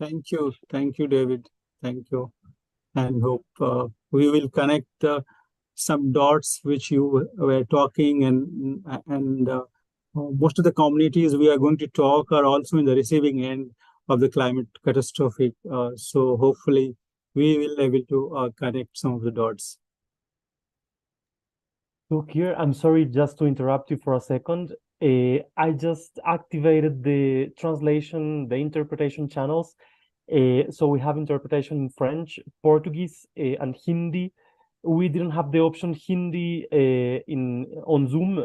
Thank you, David. Thank you, and hope we will connect some dots which you were talking, and most of the communities we are going to talk are also in the receiving end of the climate catastrophe. So hopefully we will able to connect some of the dots. Look here, I'm sorry just to interrupt you for a second. I just activated the translation, the interpretation channels. So we have interpretation in French, Portuguese, and Hindi. We didn't have the option Hindi in on Zoom,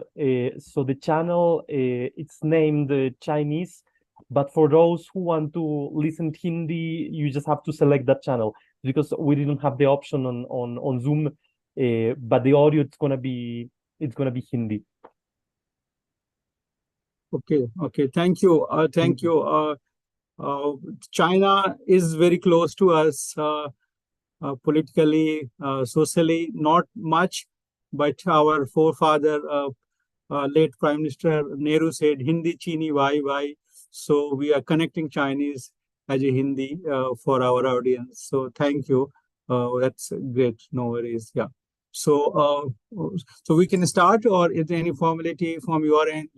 so the channel it's named Chinese. But for those who want to listen Hindi, you just have to select that channel because we didn't have the option on Zoom. But the audio it's gonna be Hindi. Okay. Thank you. Thank you. China is very close to us. Politically, socially, not much, but our forefather, late Prime Minister Nehru said, Hindi Chini Vai. So we are connecting Chinese as a Hindi for our audience. So thank you. That's great. No worries. Yeah. So we can start, or is there any formality from your end?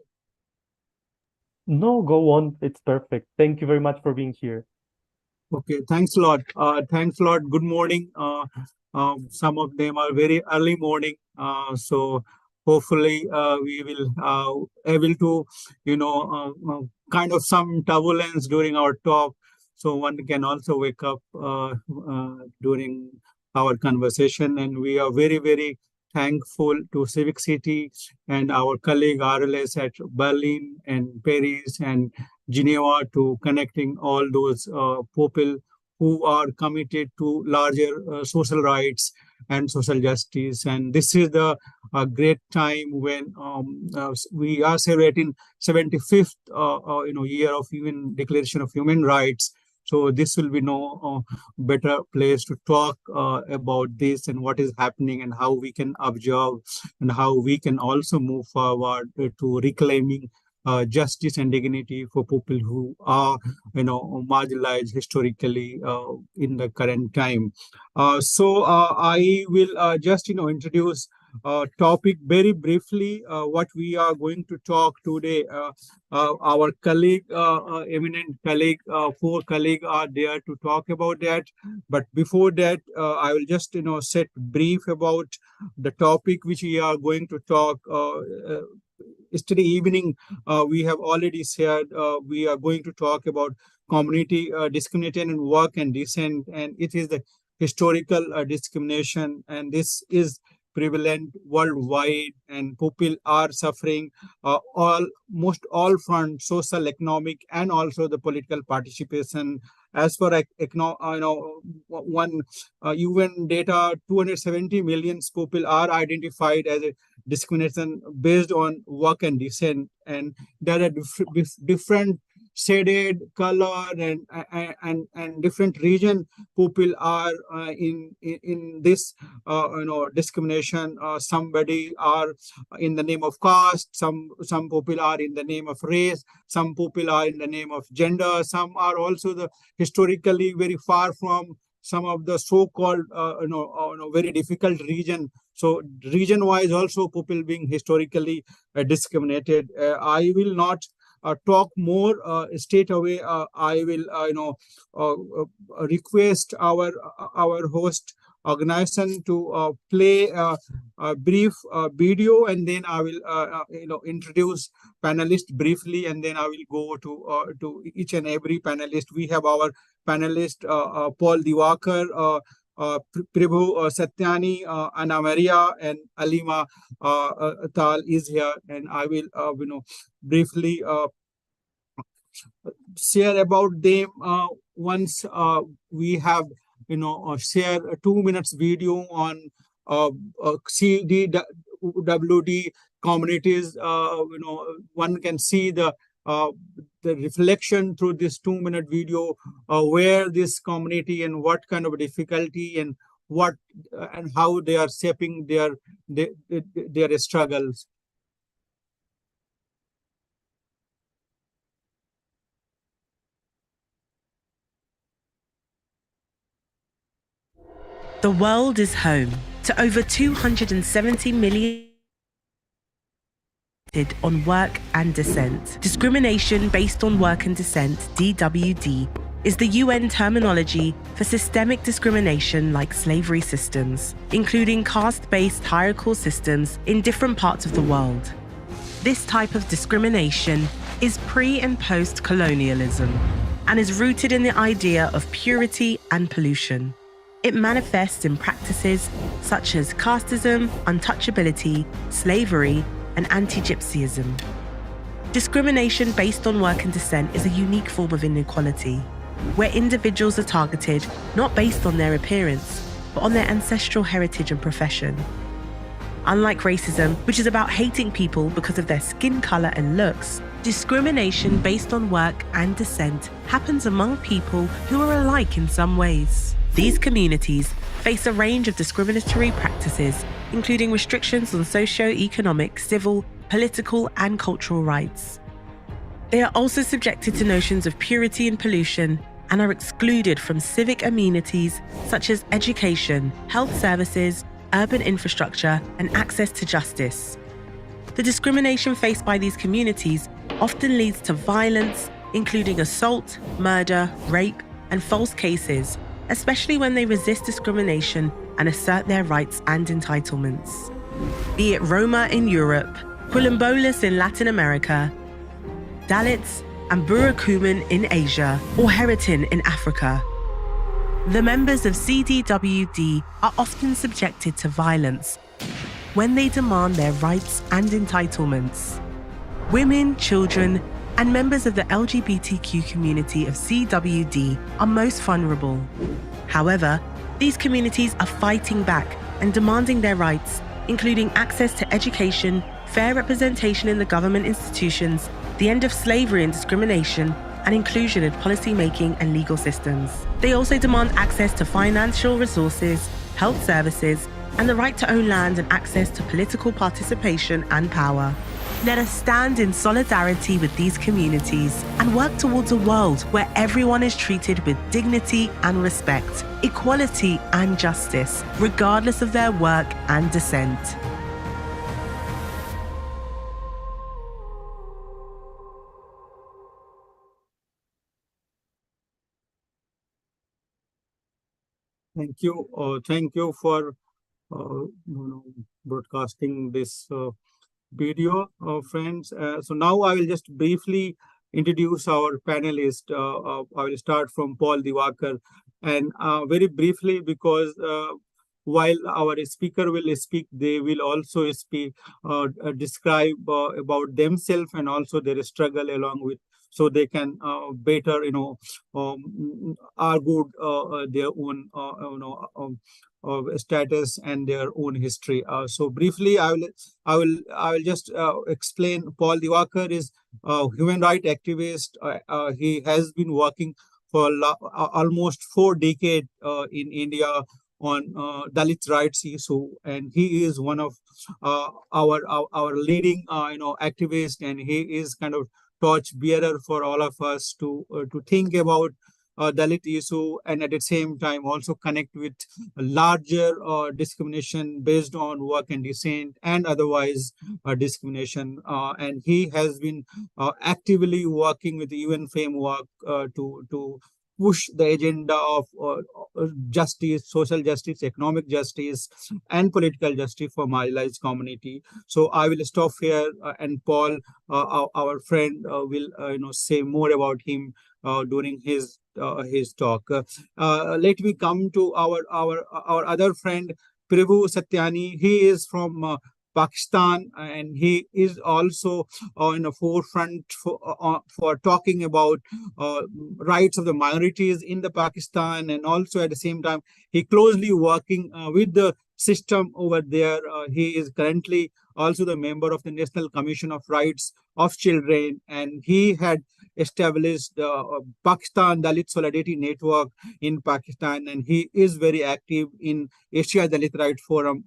No, go on. It's perfect. Thank you very much for being here. Okay, thanks a lot. Thanks a lot. Good morning. Some of them are very early morning. So hopefully we will able to, kind of some turbulence during our talk. So one can also wake up during our conversation. And we are very, very thankful to Civic City and our colleague RLS at Berlin and Paris and Geneva to connecting all those people who are committed to larger social rights and social justice. And this is the great time when we are celebrating 75th year of Human Declaration of Human Rights. So this will be no better place to talk about this and what is happening and how we can observe and how we can also move forward to reclaiming justice and dignity for people who are, marginalized historically in the current time. So I will just, introduce topic very briefly. What we are going to talk today. Our colleague, eminent colleague, four colleagues are there to talk about that. But before that, I will just, set brief about the topic which we are going to talk. Yesterday evening, we have already said we are going to talk about community discrimination in work and dissent, and it is the historical discrimination, and this is prevalent worldwide, and people are suffering almost all fronts, social, economic, and also the political participation. As for one UN data, 270 million people are identified as a discrimination based on work and dissent, and there are different shaded color and different region people are in this discrimination. Somebody are in the name of caste, some people are in the name of race, some people are in the name of gender, some are also the historically very far from some of the so-called very difficult region. So region-wise also people being historically discriminated. I will not talk more straight away. I will request our host organization to play a brief video, and then I will introduce panelists briefly, and then I will go to each and every panelist. We have our panelist Paul Diwakar, Prabhu Satyani, Anna Maria, and Alima Tal is here, and I will briefly share about them once we have share a 2 minutes video on CDWD communities. One can see the reflection through this 2 minute video where this community and what kind of difficulty and what and how they are shaping their struggles. The world is home to over 270 million on work and descent. Discrimination based on work and descent, DWD, is the UN terminology for systemic discrimination like slavery systems, including caste-based hierarchical systems in different parts of the world. This type of discrimination is pre- and post-colonialism and is rooted in the idea of purity and pollution. It manifests in practices such as casteism, untouchability, slavery, and anti-gypsyism. Discrimination based on work and descent is a unique form of inequality, where individuals are targeted not based on their appearance, but on their ancestral heritage and profession. Unlike racism, which is about hating people because of their skin color and looks, discrimination based on work and descent happens among people who are alike in some ways. These communities face a range of discriminatory practices, including restrictions on socio-economic, civil, political, and cultural rights. They are also subjected to notions of purity and pollution and are excluded from civic amenities such as education, health services, urban infrastructure, and access to justice. The discrimination faced by these communities often leads to violence, including assault, murder, rape, and false cases, especially when they resist discrimination and assert their rights and entitlements. Be it Roma in Europe, Quilombolas in Latin America, Dalits and Burakumin in Asia, or Heritin in Africa. The members of CDWD are often subjected to violence when they demand their rights and entitlements. Women, children, and members of the LGBTQ community of CWD are most vulnerable. However, these communities are fighting back and demanding their rights, including access to education, fair representation in the government institutions, the end of slavery and discrimination, and inclusion in policy-making and legal systems. They also demand access to financial resources, health services, and the right to own land and access to political participation and power. Let us stand in solidarity with these communities and work towards a world where everyone is treated with dignity and respect, equality and justice, regardless of their work and descent. Thank you. Thank you for broadcasting this video, friends. So now I will just briefly introduce our panelist. I will start from Paul Diwakar, and very briefly, because while our speaker will speak, they will also speak, describe about themselves and also their struggle along with, so they can better, argue their own, status and their own history. So briefly, I will just explain. Paul Diwakar is a human rights activist. He has been working for almost 4 decades in India on Dalit rights issue, and he is one of our leading activists, and he is kind of torch bearer for all of us to think about Dalit issue, and at the same time also connect with larger discrimination based on work and descent and otherwise discrimination. And he has been actively working with the UN framework to push the agenda of justice, social justice, economic justice, and political justice for marginalized community. So I will stop here, and Paul, our friend, will say more about him during his talk. Let me come to our other friend, Prabhu Satyani. He is from Pakistan, and he is also in the forefront for talking about rights of the minorities in the Pakistan, and also at the same time he closely working with the system over there. He is currently also the member of the National Commission of Rights of Children, and he had established the Pakistan Dalit Solidarity Network in Pakistan, and he is very active in Asia Dalit Right Forum,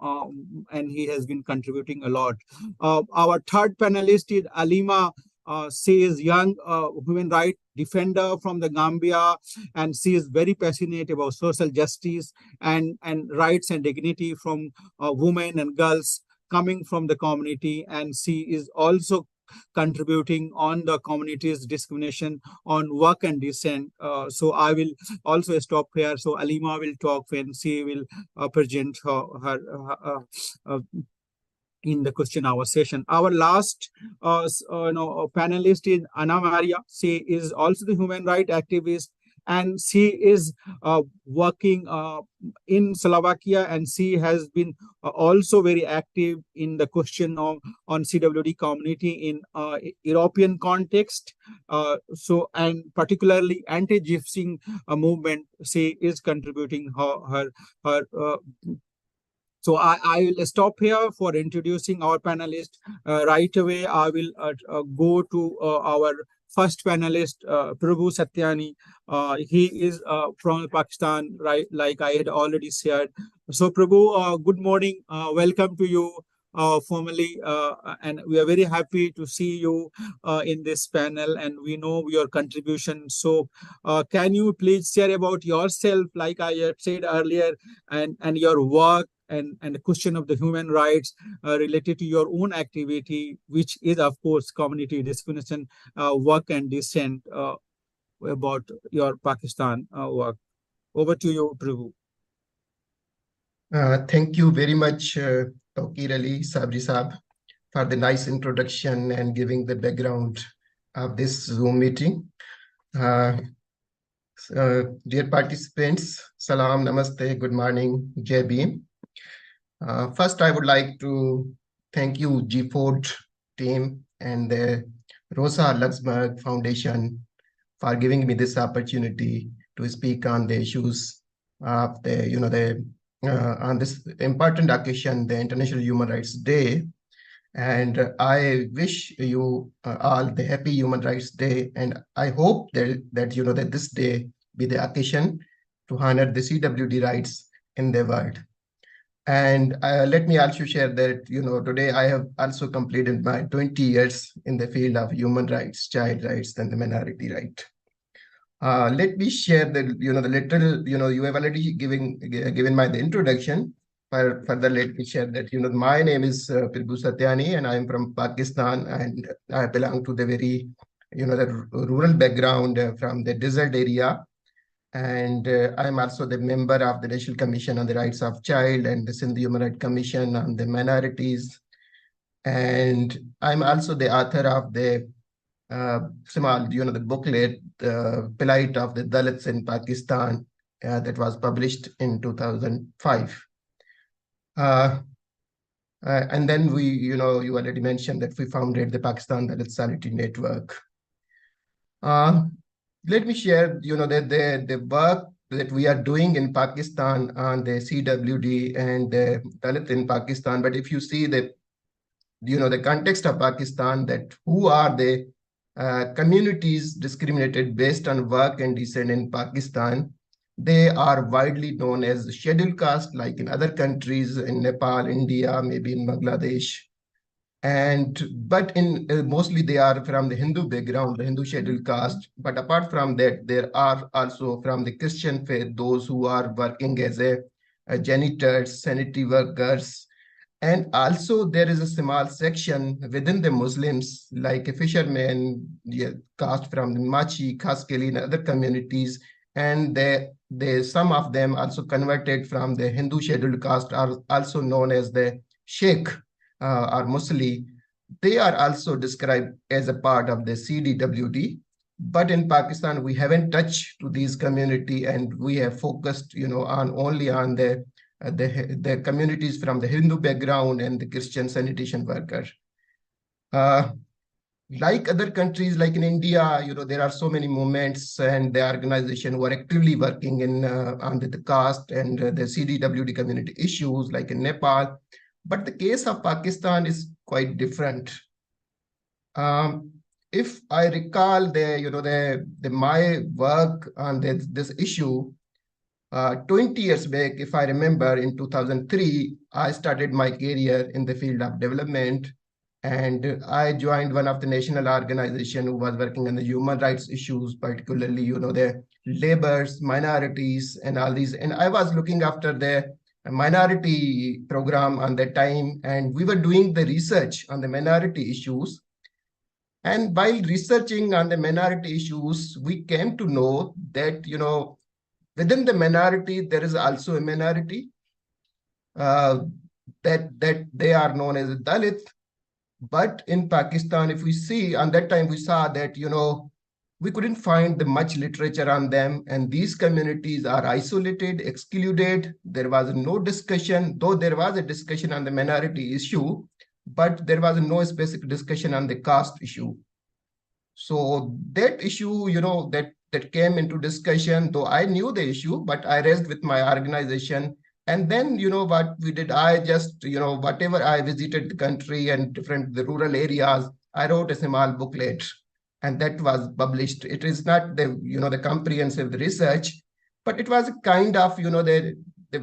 and he has been contributing a lot. Our third panelist is Alima Says, young human rights defender from the Gambia, and she is very passionate about social justice and rights and dignity from women and girls coming from the community. And she is also contributing on the community's discrimination on work and descent. So I will also stop here. So Alima will talk when she will present her in the question hour session. Our last panelist is Ana Maria. She is also the human rights activist, and she is working in Slovakia, and she has been also very active in the question on CWD community in European context. So, and particularly anti-gypsying movement, she is contributing her so I will stop here for introducing our panelist. Right away, I will go to our first panelist, Prabhu Satyani. He is from Pakistan, right? Like I had already shared. So Prabhu, good morning. Welcome to you formally. And we are very happy to see you in this panel, and we know your contribution. So can you please share about yourself, like I had said earlier, and your work, and the question of the human rights related to your own activity, which is, of course, community discrimination, work and dissent, about your Pakistan work. Over to you, Prabhu. Thank you very much, Tawqir Ali Sabri Saab, for the nice introduction and giving the background of this Zoom meeting. Dear participants, salam, namaste, good morning, Jai Bhim. First, I would like to thank you, G4 team and the Rosa Luxemburg Foundation for giving me this opportunity to speak on the issues of the, on this important occasion, the International Human Rights Day. And I wish you all the happy Human Rights Day. And I hope that this day be the occasion to honor the CWD rights in the world. And let me also share that, today I have also completed my 20 years in the field of human rights, child rights, and the minority right. Let me share the little, you have already given my the introduction. Further, let me share that, my name is Prabhu Satyani, and I am from Pakistan, and I belong to the very, the rural background from the desert area. And I'm also the member of the National Commission on the Rights of Child and the Sindh Human Rights Commission on the Minorities. And I'm also the author of the the booklet, Plight of the Dalits in Pakistan, that was published in 2005. And then we, you already mentioned that we founded the Pakistan Dalit Solidarity Network. Let me share, that the work that we are doing in Pakistan on the CWD and the Dalit in Pakistan. But if you see that, the context of Pakistan, that who are the communities discriminated based on work and descent in Pakistan, they are widely known as scheduled caste, like in other countries, in Nepal, India, maybe in Bangladesh. But in mostly they are from the Hindu background, the Hindu scheduled caste. But apart from that, there are also from the Christian faith, those who are working as a janitors, sanitary workers. And also there is a small section within the Muslims, like a fisherman, caste from the Machi, Khaskeli, and other communities. And some of them also converted from the Hindu scheduled caste, are also known as the Sheikh or Musli. They are also described as a part of the CDWD. But in Pakistan, we haven't touched to these community, and we have focused, only on the communities from the Hindu background and the Christian sanitation worker. Like other countries, like in India, there are so many movements and the organization who are actively working in on the caste and the CDWD community issues, like in Nepal. But the case of Pakistan is quite different. If I recall my work on this issue, 20 years back, if I remember, in 2003, I started my career in the field of development. And I joined one of the national organization who was working on the human rights issues, particularly, the laborers, minorities, and all these. And I was looking after the minority program on that time, and we were doing the research on the minority issues. And while researching on the minority issues, we came to know that, within the minority, there is also a minority that they are known as Dalit. But in Pakistan, if we see, on that time, we saw that, we couldn't find the much literature on them. And these communities are isolated, excluded. There was no discussion, though there was a discussion on the minority issue, but there was no specific discussion on the caste issue. So that issue, that came into discussion, though I knew the issue, but I raised with my organization. And then, what we did, I just, whatever I visited the country and the rural areas, I wrote a small booklet, and that was published. It is not the comprehensive research, but it was a kind of, the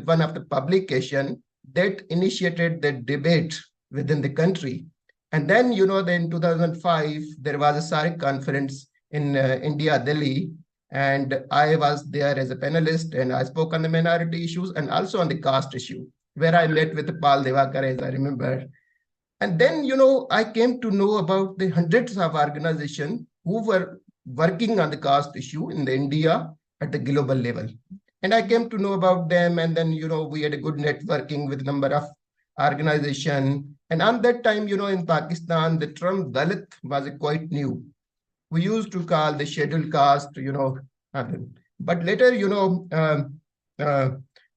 one of the publication that initiated the debate within the country. And then, then in 2005, there was a SAARC conference in India, Delhi, and I was there as a panelist, and I spoke on the minority issues and also on the caste issue, where I met with Pal Devakar, as I remember. And then, I came to know about the hundreds of organizations who were working on the caste issue in India at the global level. And I came to know about them. And then, we had a good networking with a number of organizations. And on that time, in Pakistan, the term Dalit was quite new. We used to call the scheduled caste, but later,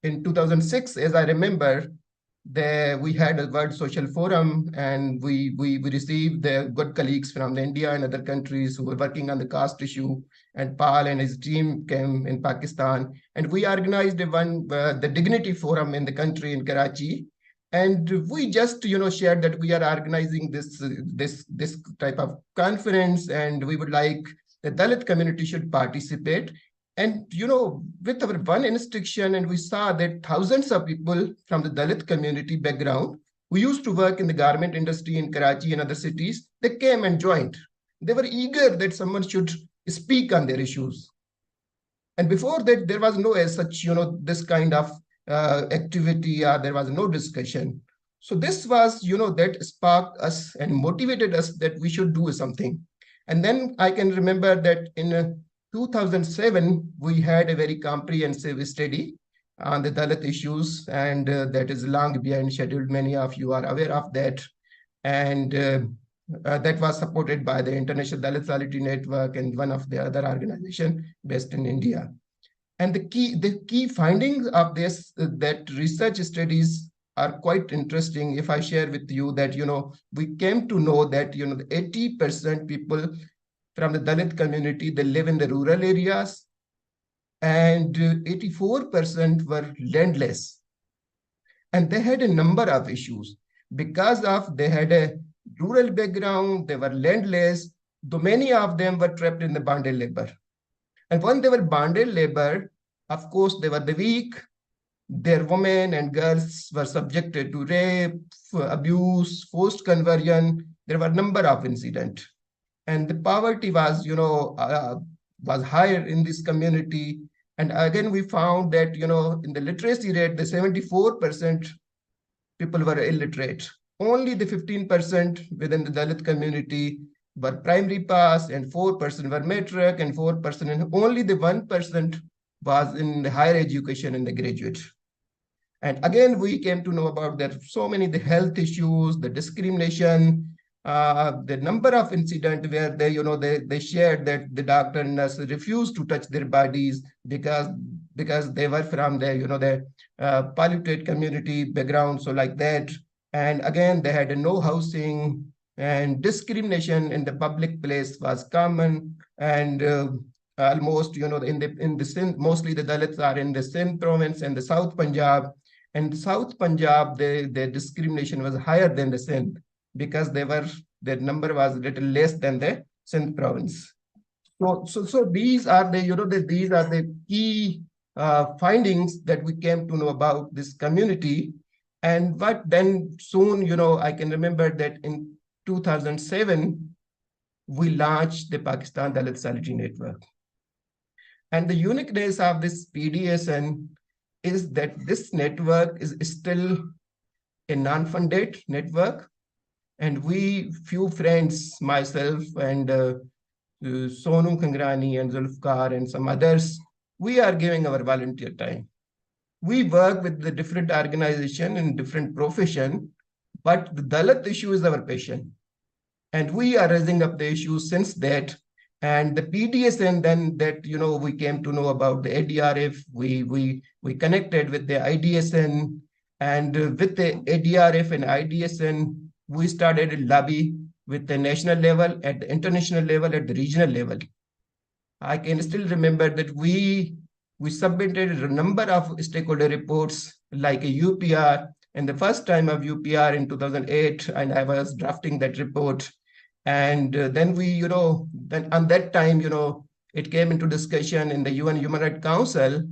in 2006, as I remember, we had a World Social Forum, and we received the good colleagues from India and other countries who were working on the caste issue. And Pal and his team came in Pakistan, and we organized the Dignity Forum in the country in Karachi. And we just, shared that we are organizing this type of conference, and we would like the Dalit community should participate. And, with our one instruction, and we saw that thousands of people from the Dalit community background who used to work in the garment industry in Karachi and other cities, they came and joined. They were eager that someone should speak on their issues. And before that, there was no as such, this kind of activity, there was no discussion. So this was, that sparked us and motivated us that we should do something. And then I can remember that in 2007, we had a very comprehensive study on the Dalit issues, and that is long behind scheduled. Many of you are aware of that. And that was supported by the International Dalit Solidarity Network and one of the other organizations based in India. And the key findings of this, that research studies are quite interesting. If I share with you that, we came to know that, 80% people from the Dalit community, they live in the rural areas, and 84% were landless. And they had a number of issues because they had a rural background, they were landless, though many of them were trapped in the bonded labor. And when they were bonded labor, of course, they were the weak. Their women and girls were subjected to rape, abuse, forced conversion. There were a number of incidents. And the poverty was, was higher in this community. And again, we found that, in the literacy rate, the 74% people were illiterate. Only the 15% within the Dalit community were primary pass, and 4% were matric, and 4%, and only the 1% was in the higher education and the graduate. And again, we came to know about that so many the health issues, the discrimination, the number of incidents where they shared that the doctor and nurse refused to touch their bodies because they were from the polluted community background, so like that. And again, they had no housing, and discrimination in the public place was common. And almost, in the Sindh, mostly the Dalits are in the Sindh province and the South Punjab. And South Punjab, the discrimination was higher than the Sindh because their number was a little less than the Sindh province. So these are these are the key findings that we came to know about this community. And but then soon, I can remember that in 2007, we launched the Pakistan Dalit Solidarity Network. And the uniqueness of this PDSN is that this network is still a non-funded network. And we, few friends, myself and Sonu Kangrani and Zulfikar and some others, we are giving our volunteer time. We work with the different organization in different profession, but the Dalit issue is our passion. And we are raising up the issue since that. And the PDSN, then that, we came to know about the ADRF, we connected with the IDSN, and with the ADRF and IDSN, we started a lobby with the national level, at the international level, at the regional level. I can still remember that we submitted a number of stakeholder reports like a UPR, and the first time of UPR in 2008, and I was drafting that report. And then we, then on that time, it came into discussion in the UN Human Rights Council,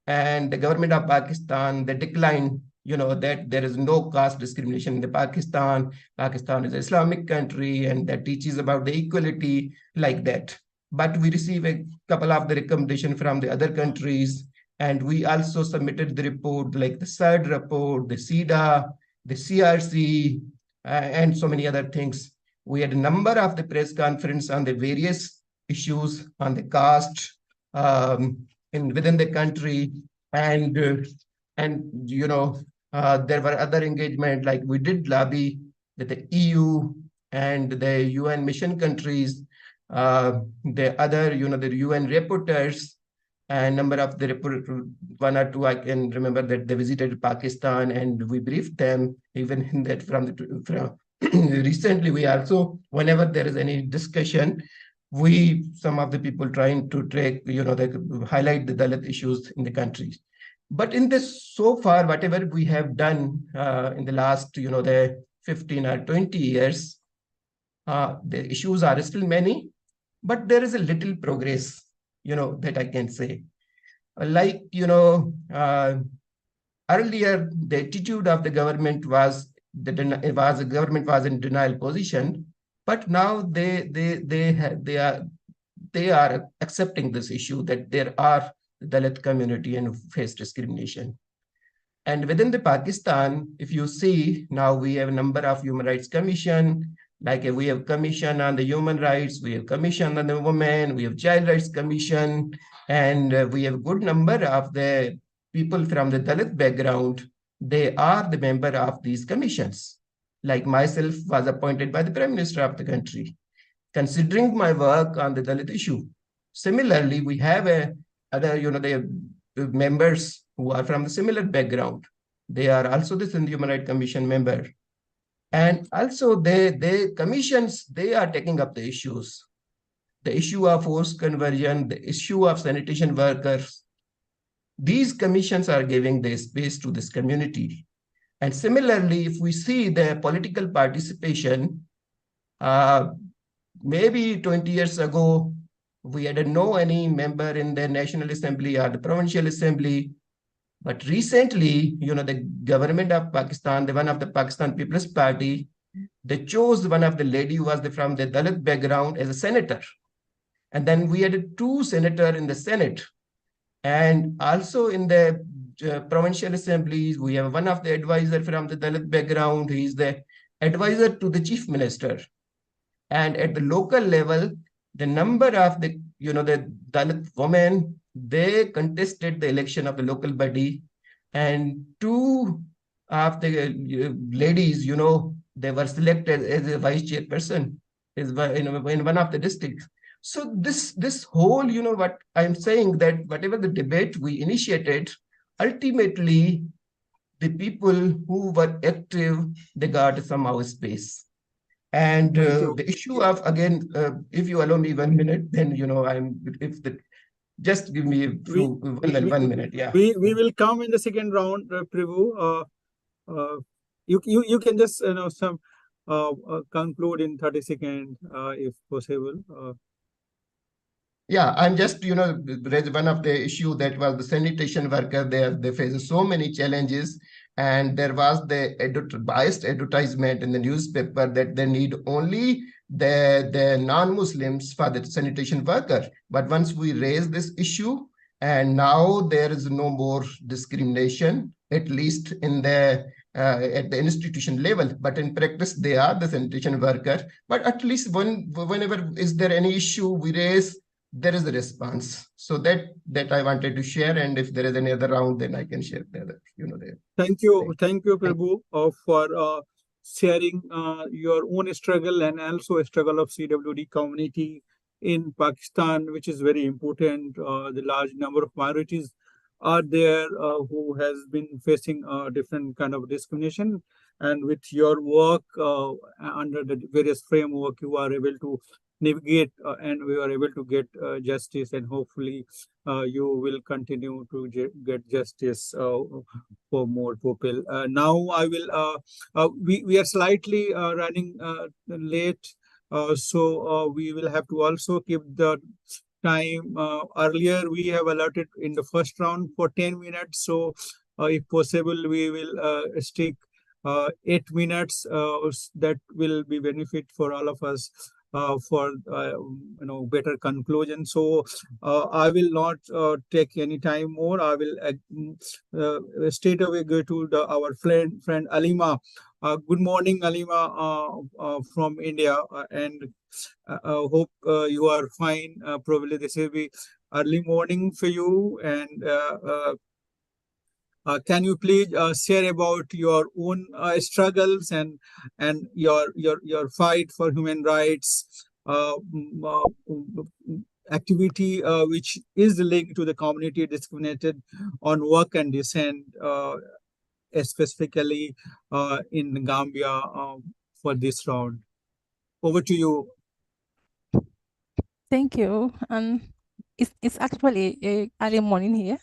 and the government of Pakistan, they declined, that there is no caste discrimination in the Pakistan. Pakistan is an Islamic country, and that teaches about the equality like that. But we received a couple of the recommendations from the other countries, and we also submitted the report like the SAD report, the CEDA, the CRC, and so many other things. We had a number of the press conference on the various issues on the caste within the country, and there were other engagement, like we did lobby with the EU and the UN mission countries, the other, the UN reporters, and number of the one or two I can remember that they visited Pakistan, and we briefed them. Even in that from recently, we also, whenever there is any discussion, some of the people trying to track, they highlight the Dalit issues in the countries. But in this, so far, whatever we have done in the last, the 15 or 20 years, the issues are still many, but there is a little progress, that I can say. Like, earlier, the attitude of the government was the government was in denial position, but now they are accepting this issue that there are the Dalit community and face discrimination. And within the Pakistan, if you see, now we have a number of human rights commission, like we have commission on the human rights, we have commission on the women, we have child rights commission, and we have a good number of the people from the Dalit background. They are the member of these commissions. Like myself was appointed by the Prime Minister of the country, considering my work on the Dalit issue. Similarly, we have other, the members who are from the similar background. They are also the Sindh Human Rights Commission member. And also the commissions, they are taking up the issues. The issue of forced conversion, the issue of sanitation workers. These commissions are giving the space to this community. And similarly, if we see the political participation, maybe 20 years ago, we had no any member in the National Assembly or the Provincial Assembly. But recently, the government of Pakistan, the one of the Pakistan People's Party, they chose one of the lady who was from the Dalit background as a senator. And then we had 2 senators in the Senate. And also in the provincial assemblies, we have one of the advisor from the Dalit background. He is the advisor to the chief minister. And at the local level, the number of the, the Dalit women, they contested the election of the local body, and 2 of the ladies, they were selected as a vice chairperson in one of the districts. So this whole, what I'm saying, that whatever the debate we initiated, ultimately the people who were active, they got somehow space. And the issue of, again, if you allow me 1 minute, then, just give me one minute. Yeah. We will come in the second round, Prabhu. You can just, conclude in 30 seconds, if possible. Yeah, I'm just, raise one of the issue that was the sanitation worker there. They face so many challenges, and there was the biased advertisement in the newspaper that they need only the non-Muslims for the sanitation worker. But once we raise this issue, and now there is no more discrimination, at least in the at the institution level. But in practice, they are the sanitation worker. But at least whenever is there any issue we raise, there is a response. So that I wanted to share, and if there is any other round, then I can share the other, there. Thank you, Prabhu, for sharing your own struggle and also a struggle of CWD community in Pakistan, which is very important. The large number of minorities are there who has been facing different kind of discrimination, and with your work under the various framework, you are able to navigate and we are able to get justice, and hopefully you will continue to get justice for more people. Now I will, we are slightly running late, so we will have to also keep the time. Earlier we have allotted in the first round for 10 minutes, so if possible we will stick 8 minutes. That will be benefit for all of us for better conclusion. So I will not take any time more. I will straight away go to our friend Alima. Good morning, Alima, from India, and hope you are fine. Probably this will be early morning for you, and can you please share about your own struggles and your fight for human rights activity which is linked to the community discriminated on work and descent, specifically in Gambia, for this round? Over to you. Thank you. It's actually early morning here.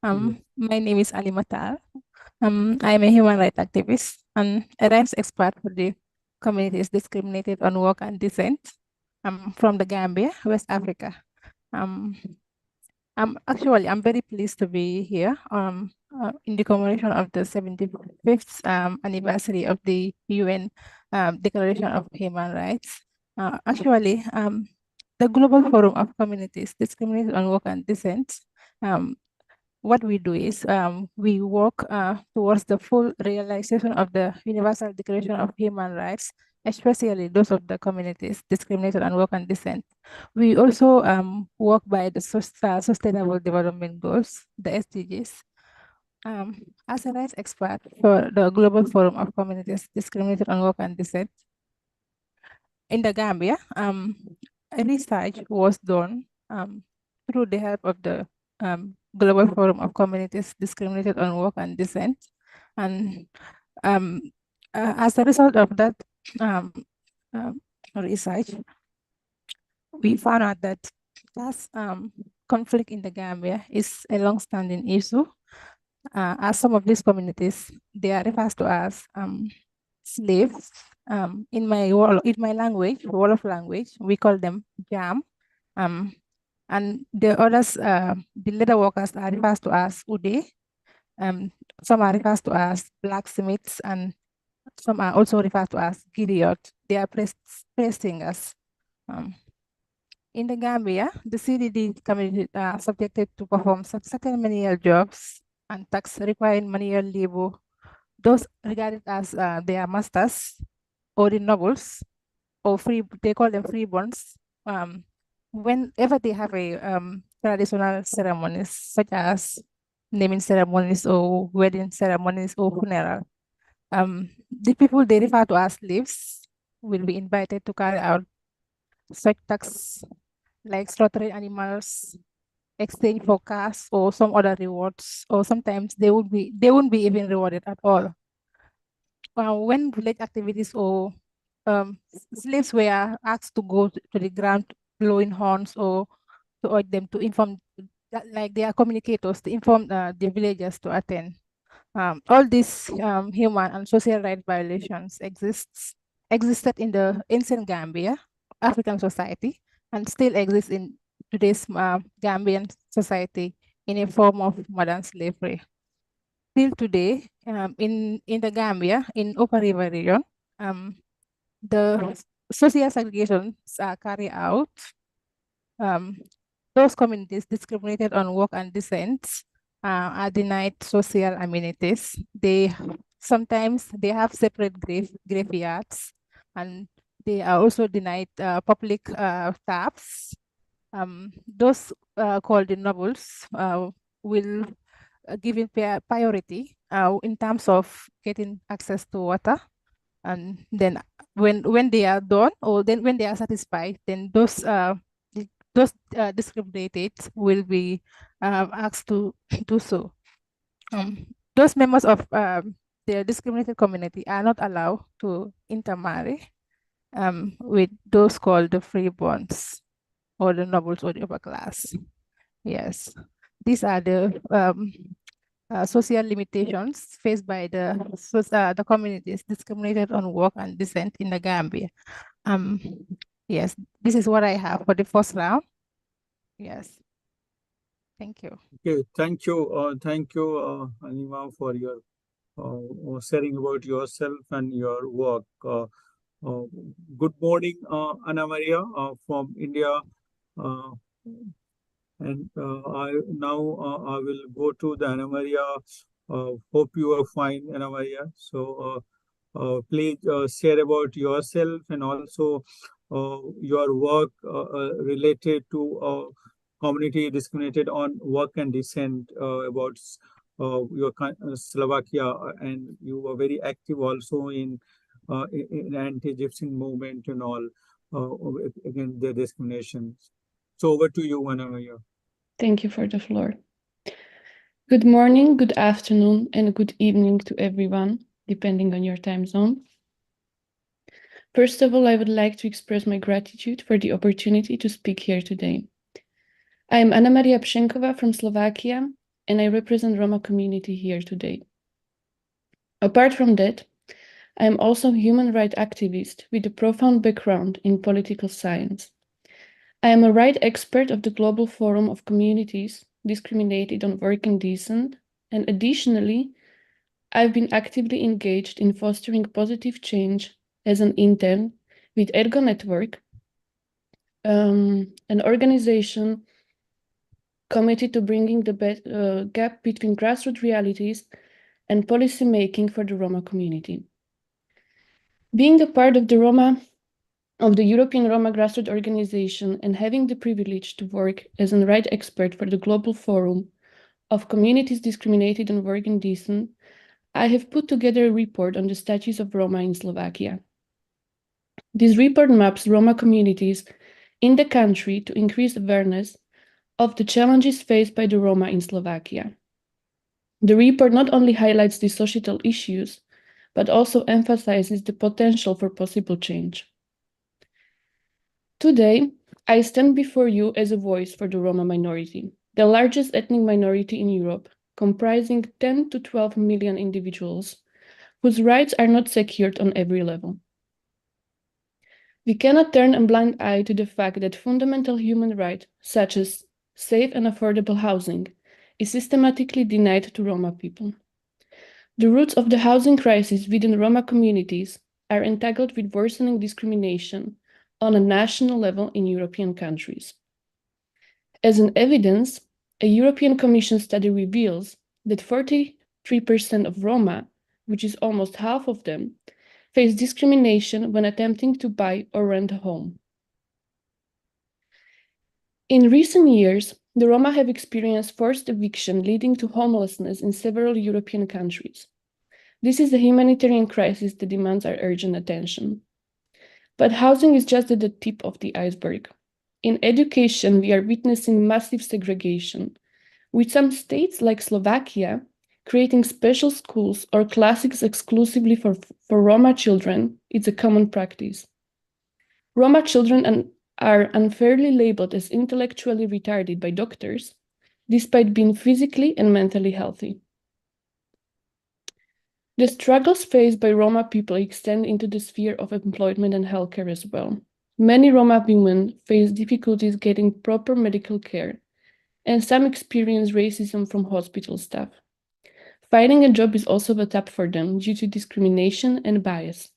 My name is Ali Matar. I'm a human rights activist and a rights expert for the communities discriminated on work and descent. I'm from the Gambia, West Africa. I'm very pleased to be here in the commemoration of the 75th anniversary of the UN Declaration of Human Rights. The Global Forum of Communities Discriminated on Work and Descent, what we do is we work towards the full realization of the Universal Declaration of Human Rights, especially those of the communities discriminated on work and descent. We also work by the Sustainable Development Goals, the SDGs. As a rights expert for the Global Forum of Communities Discriminated on Work and Descent, in the Gambia, research was done through the help of the Global Forum of Communities Discriminated on Work and Descent. And as a result of that research, we found out that class conflict in the Gambia is a long-standing issue. As some of these communities, they are referred to as slaves. In my language, Wolof language, we call them jam. And the others, the leather workers are referred to as ude. Some are referred to as blacksmiths, and some are also referred to as griot. They are praise singers. In the Gambia, the CDD community are subjected to perform certain manual jobs and tasks requiring manual labor. Those regarded as their masters or the nobles, or they call them freeborns. Whenever they have a traditional ceremonies such as naming ceremonies or wedding ceremonies or funeral, the people they refer to as slaves will be invited to carry out such tasks like slaughtering animals, exchange for cash or some other rewards, or sometimes they won't be even rewarded at all. When village activities or slaves were asked to go to the ground blowing horns or to urge them to inform, like they are communicators, to inform the villagers to attend. All these human and social rights violations existed in the ancient Gambia, African society, and still exist in today's Gambian society in a form of modern slavery. Till today, in the Gambia, in Upper River region, the social segregations are carried out. Those communities discriminated on work and descent are denied social amenities. Sometimes they have separate graveyards, and they are also denied public taps. Those called the nobles will given priority in terms of getting access to water, and then when they are done, or then when they are satisfied, then those discriminated will be asked to do so. Those members of the discriminated community are not allowed to intermarry with those called the freeborns or the nobles or the upper class. Yes, these are the social limitations faced by the communities discriminated on work and descent in the Gambia. Yes, this is what I have for the first round. Yes. Thank you. Okay, thank you, Anima, for your sharing about yourself and your work. Good morning, Anna Maria from India. And I will go to the Anna Maria. Hope you are fine, Anna Maria. So please share about yourself and also your work related to community discriminated on work and descent, about your Slovakia, and you were very active also in anti-Gypsy movement and all against the discrimination. So over to you, Anna Maria. Thank you for the floor. Good morning, good afternoon, and good evening to everyone, depending on your time zone. First of all, I would like to express my gratitude for the opportunity to speak here today. I am Anna Maria Pšenkova from Slovakia, and I represent Roma community here today. Apart from that, I am also a human rights activist with a profound background in political science. I am a right expert of the Global Forum of Communities Discriminated on Work and Decent, and additionally, I've been actively engaged in fostering positive change as an intern with Ergo Network, an organization committed to bringing the gap between grassroots realities and policy making for the Roma community. Being a part of the European Roma Grassroots Organization and having the privilege to work as a right expert for the Global Forum of Communities Discriminated on Work and Decent, I have put together a report on the status of Roma in Slovakia. This report maps Roma communities in the country to increase awareness of the challenges faced by the Roma in Slovakia. The report not only highlights the societal issues, but also emphasizes the potential for possible change. Today, I stand before you as a voice for the Roma minority, the largest ethnic minority in Europe, comprising 10 to 12 million individuals whose rights are not secured on every level. We cannot turn a blind eye to the fact that fundamental human rights, such as safe and affordable housing, is systematically denied to Roma people. The roots of the housing crisis within Roma communities are entangled with worsening discrimination on a national level in European countries. As an evidence, a European Commission study reveals that 43% of Roma, which is almost half of them, face discrimination when attempting to buy or rent a home. In recent years, the Roma have experienced forced eviction leading to homelessness in several European countries. This is a humanitarian crisis that demands our urgent attention. But housing is just at the tip of the iceberg. In education, we are witnessing massive segregation, with some states like Slovakia creating special schools or classes exclusively for Roma children. It's a common practice. Roma children are unfairly labeled as intellectually retarded by doctors, despite being physically and mentally healthy. The struggles faced by Roma people extend into the sphere of employment and healthcare as well. Many Roma women face difficulties getting proper medical care, and some experience racism from hospital staff. Finding a job is also a tap for them due to discrimination and bias.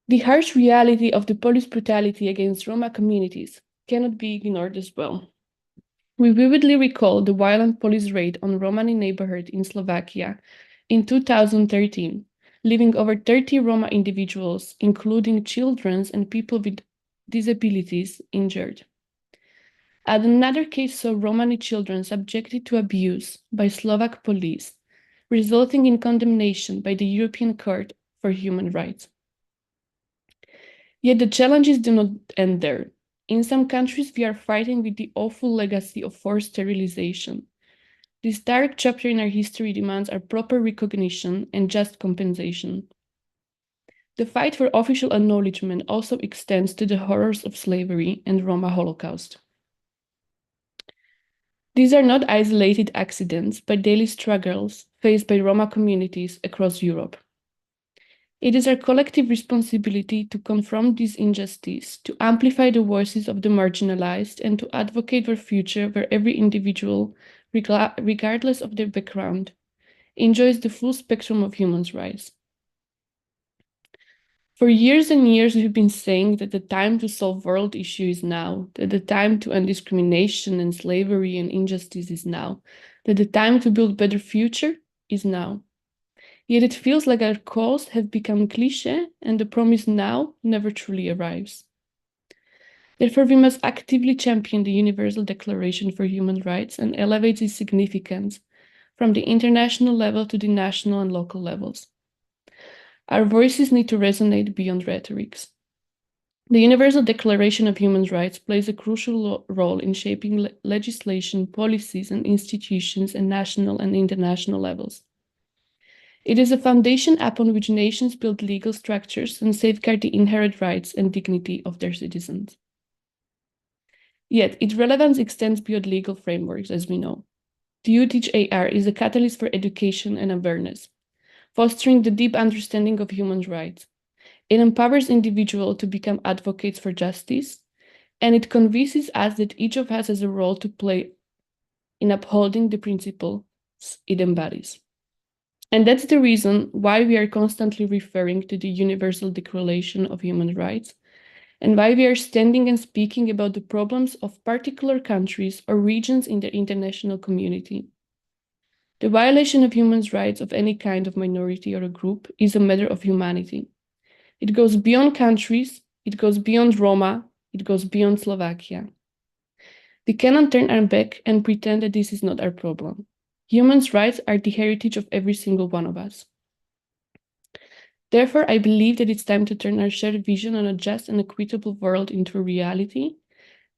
The harsh reality of the police brutality against Roma communities cannot be ignored as well. We vividly recall the violent police raid on Romani neighborhood in Slovakia in 2013, leaving over 30 Roma individuals, including children and people with disabilities, injured. And another case saw Romani children subjected to abuse by Slovak police, resulting in condemnation by the European Court for Human Rights. Yet the challenges do not end there. In some countries, we are fighting with the awful legacy of forced sterilization. This dark chapter in our history demands our proper recognition and just compensation. The fight for official acknowledgement also extends to the horrors of slavery and Roma Holocaust. These are not isolated accidents, but daily struggles faced by Roma communities across Europe. It is our collective responsibility to confront this injustice, to amplify the voices of the marginalized, and to advocate for a future where every individual, regardless of their background, enjoys the full spectrum of human rights. For years and years, we've been saying that the time to solve world issues is now, that the time to end discrimination and slavery and injustice is now, that the time to build a better future is now. Yet it feels like our calls have become cliché and the promise now never truly arrives. Therefore, we must actively champion the Universal Declaration for Human Rights and elevate its significance from the international level to the national and local levels. Our voices need to resonate beyond rhetorics. The Universal Declaration of Human Rights plays a crucial role in shaping legislation, policies, and institutions at national and international levels. It is a foundation upon which nations build legal structures and safeguard the inherent rights and dignity of their citizens. Yet, its relevance extends beyond legal frameworks, as we know. The UTHAR is a catalyst for education and awareness, fostering the deep understanding of human rights. It empowers individuals to become advocates for justice, and it convinces us that each of us has a role to play in upholding the principles it embodies. And that's the reason why we are constantly referring to the Universal Declaration of Human Rights, and why we are standing and speaking about the problems of particular countries or regions in the international community. The violation of human rights of any kind of minority or a group is a matter of humanity. It goes beyond countries, it goes beyond Roma, it goes beyond Slovakia. We cannot turn our back and pretend that this is not our problem. Human rights are the heritage of every single one of us. Therefore, I believe that it's time to turn our shared vision on a just and equitable world into a reality,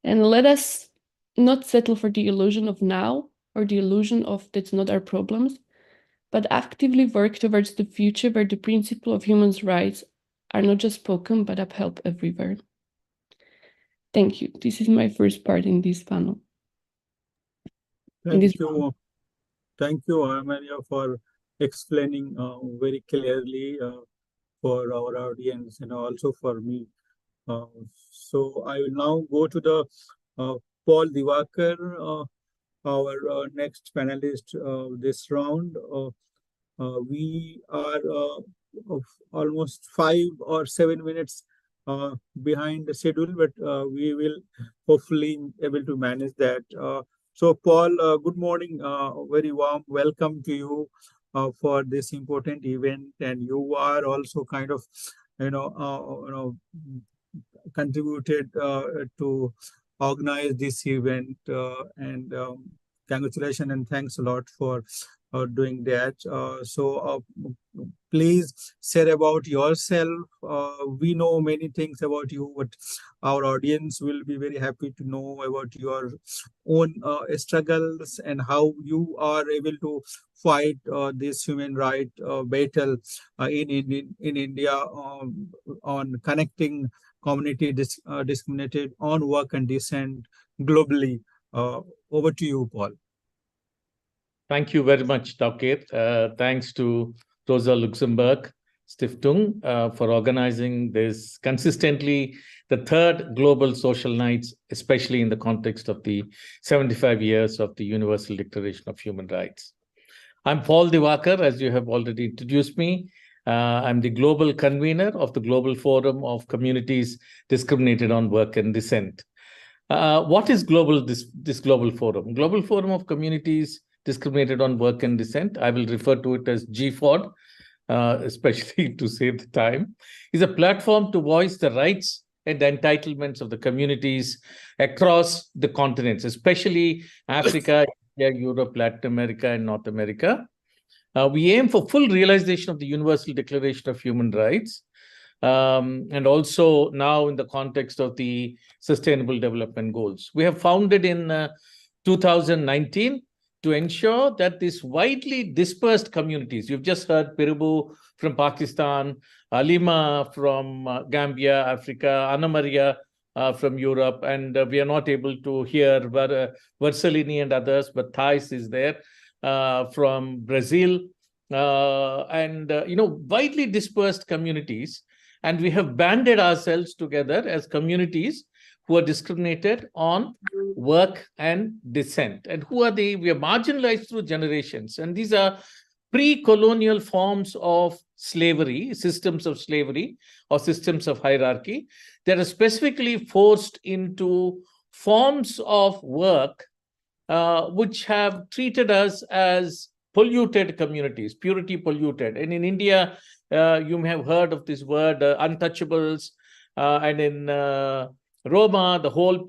and let us not settle for the illusion of now or the illusion of that's not our problems, but actively work towards the future where the principle of human rights are not just spoken, but upheld everywhere. Thank you. This is my first part in this panel. Thank you, Amalia, for explaining very clearly for our audience and also for me. So I will now go to the Paul Divakar, our next panelist this round. We are almost 5 or 7 minutes behind the schedule, but we will hopefully able to manage that. So Paul, good morning, very warm welcome to you for this important event, and you are also kind of, contributed to organize this event, and congratulations and thanks a lot for doing that. So please share about yourself. We know many things about you, but our audience will be very happy to know about your own struggles and how you are able to fight this human right battle in India on connecting community discriminated on work and dissent globally. Over to you, Paul. Thank you very much, Taukir. Thanks to Rosa Luxemburg, Stiftung for organizing this consistently, the third global social nights, especially in the context of the 75 years of the Universal Declaration of Human Rights. I'm Paul Divakar, as you have already introduced me. I'm the global convener of the Global Forum of Communities Discriminated on Work and Dissent. What is this Global Forum? Global Forum of Communities Discriminated on Work and Dissent, I will refer to it as GFOD, especially to save the time, is a platform to voice the rights and the entitlements of the communities across the continents, especially Africa, Asia, Europe, Latin America, and North America. We aim for full realization of the Universal Declaration of Human Rights, and also now in the context of the Sustainable Development Goals. We have founded in 2019 to ensure that these widely dispersed communities, you've just heard Piribu from Pakistan, Alima from Gambia, Africa, Anna Maria from Europe, and we are not able to hear Versalini and others, but Thais is there from Brazil, and widely dispersed communities. And we have banded ourselves together as communities who are discriminated on work and dissent. And who are they? We are marginalized through generations. And these are pre-colonial forms of slavery, systems of slavery or systems of hierarchy that are specifically forced into forms of work which have treated us as polluted communities, purity polluted. And in India, you may have heard of this word, untouchables, and in Roma, the whole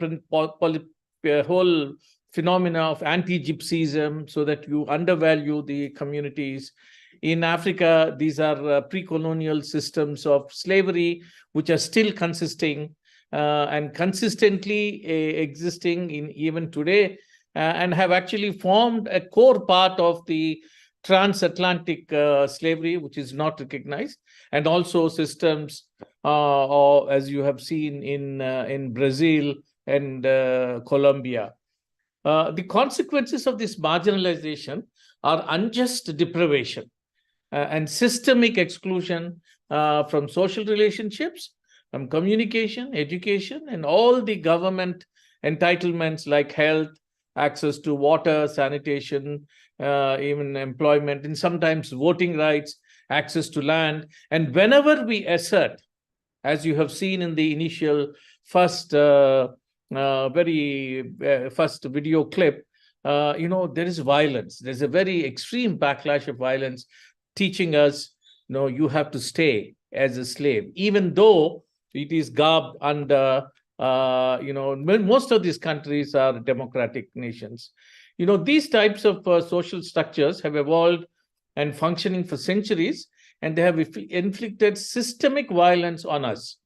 phenomena of anti-Gypsyism, so that you undervalue the communities. In Africa, these are pre-colonial systems of slavery, which are still consisting and consistently existing in even today, and have actually formed a core part of the transatlantic slavery, which is not recognized, and also systems, or as you have seen in Brazil and Colombia. The consequences of this marginalization are unjust deprivation and systemic exclusion from social relationships, from communication, education, and all the government entitlements like health, access to water, sanitation, even employment, and sometimes voting rights, access to land. And whenever we assert, as you have seen in the initial first first video clip, there is violence. There's a very extreme backlash of violence teaching us, you have to stay as a slave, even though it is garbed under, most of these countries are democratic nations. These types of social structures have evolved and functioning for centuries, and they have inflicted systemic violence on us.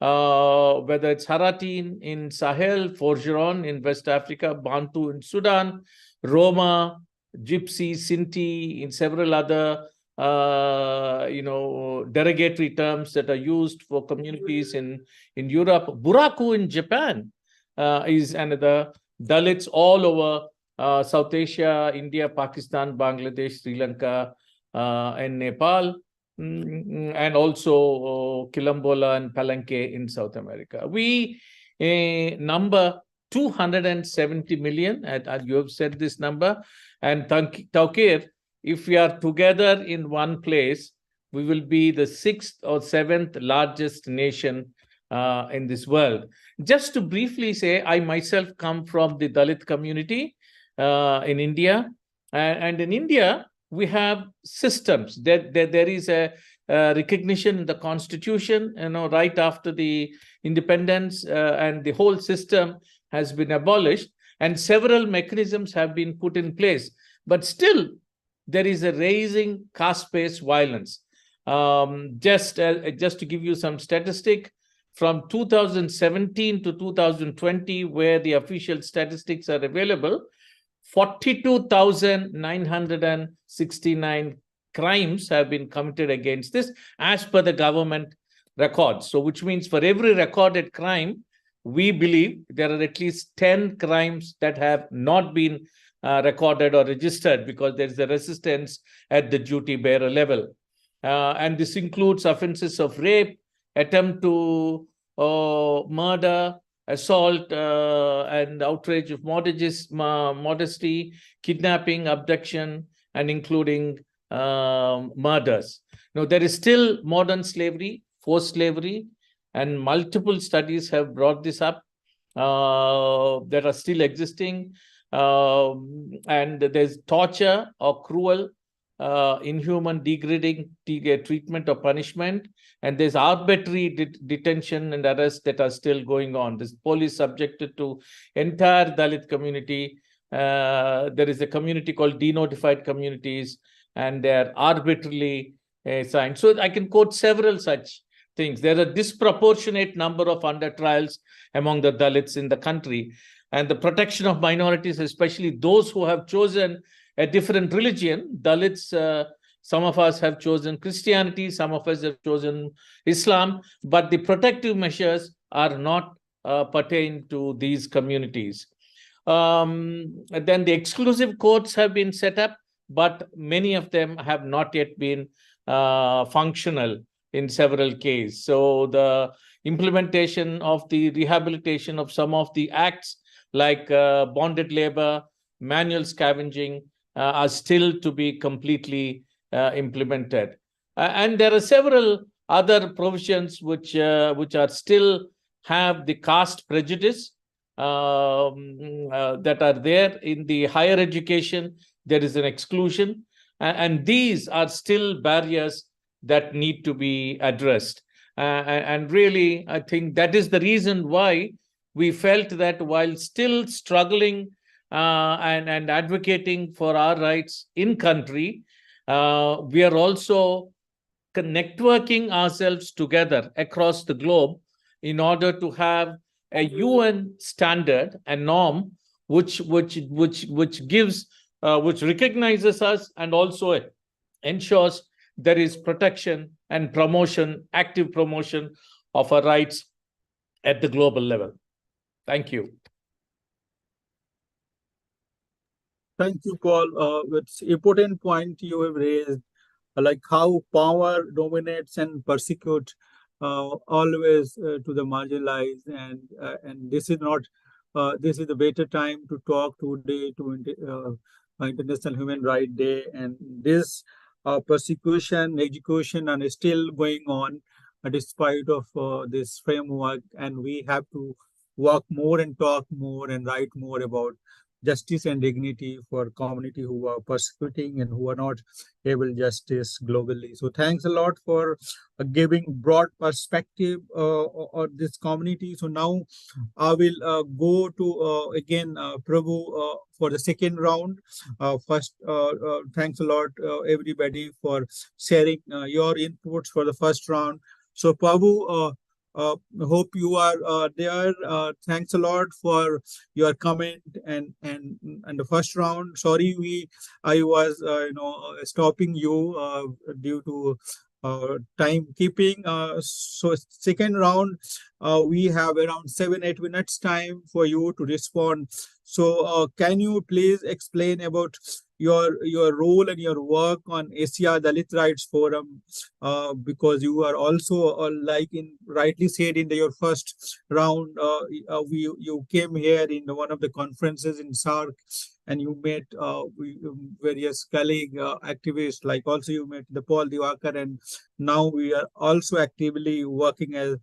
Whether it's Harati in Sahel, Forgeron in West Africa, Bantu in Sudan, Roma, Gypsy, Sinti in several other derogatory terms that are used for communities in Europe. Buraku in Japan is another. Dalits all over South Asia, India, Pakistan, Bangladesh, Sri Lanka, and Nepal, and also Kilambola and Palenque in South America. We number 270 million, and you have said this number, and Taukir, if we are together in one place, we will be the 6th or 7th largest nation in this world. Just to briefly say, I myself come from the Dalit community in India, and in India, we have systems. There is a recognition in the constitution, right after the independence, and the whole system has been abolished, and several mechanisms have been put in place. But still, there is a rising caste-based violence. Just to give you some statistic, from 2017 to 2020, where the official statistics are available, 42,969 crimes have been committed against this as per the government records. So which means for every recorded crime, we believe there are at least 10 crimes that have not been recorded or registered because there is a resistance at the duty bearer level. And this includes offenses of rape, attempt to murder, assault and outrage of modesty, kidnapping, abduction, and including murders. Now, there is still modern slavery, forced slavery, and multiple studies have brought this up that are still existing. And there's torture or cruel, inhuman, degrading treatment or punishment. And there's arbitrary detention and arrests that are still going on. This police subjected to entire Dalit community. There is a community called denotified communities, and they're arbitrarily assigned. So I can quote several such things. There are a disproportionate number of under trials among the Dalits in the country. And the protection of minorities, especially those who have chosen a different religion. Dalits, some of us have chosen Christianity, some of us have chosen Islam, but the protective measures are not pertain to these communities. Then the exclusive courts have been set up, but many of them have not yet been functional in several cases. So the implementation of the rehabilitation of some of the acts like bonded labor, manual scavenging, are still to be completely implemented. And there are several other provisions which are still have the caste prejudice that are there. In the higher education, there is an exclusion. And these are still barriers that need to be addressed. And really, I think that is the reason why we felt that while still struggling and advocating for our rights in country, we are also networking ourselves together across the globe in order to have a UN standard, a norm, which gives, which recognizes us and also ensures there is protection and promotion, active promotion of our rights at the global level. Thank you. Thank you, Paul. It's important point you have raised, like how power dominates and persecutes always to the marginalized, and this is not. This is a better time to talk today to International Human Rights Day, and this persecution, execution, and is still going on despite of this framework, and we have to work more and talk more and write more about justice and dignity for community who are persecuting and who are not able justice globally. So thanks a lot for giving broad perspective on this community. So now I will go to again Prabhu for the second round. First, thanks a lot everybody for sharing your inputs for the first round. So Prabhu, hope you are there. Thanks a lot for your comment and the first round. Sorry, I was stopping you due to time keeping. So second round, we have around 7-8 minutes time for you to respond. So can you please explain about your role and your work on Asia Dalit Rights Forum, because you are also like rightly said in your first round, you came here in one of the conferences in SAARC, and you met various colleague activists, like also you met the Paul Diwakar, and now we are also actively working as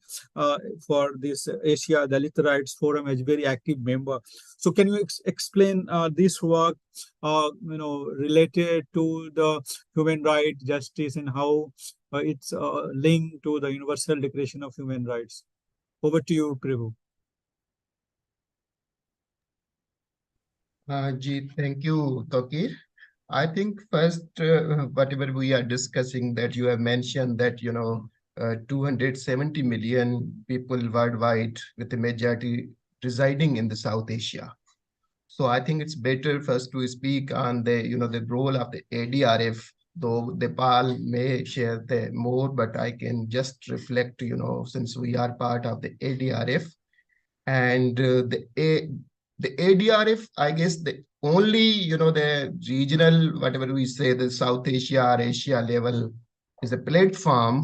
for this Asia Dalit Rights Forum as very active member. So can you explain this work related to the human rights, justice, and how it's linked to the Universal Declaration of Human Rights? Over to you, Prabhu. Thank you, Tokir. I think first, whatever we are discussing, that you have mentioned that 270 million people worldwide, with the majority residing in the South Asia. So I think it's better first to speak on the the role of the ADRF, though Paul may share the more, but I can just reflect, since we are part of the ADRF, and the ADRF, I guess the only, the regional, whatever we say, the South Asia or Asia level is a platform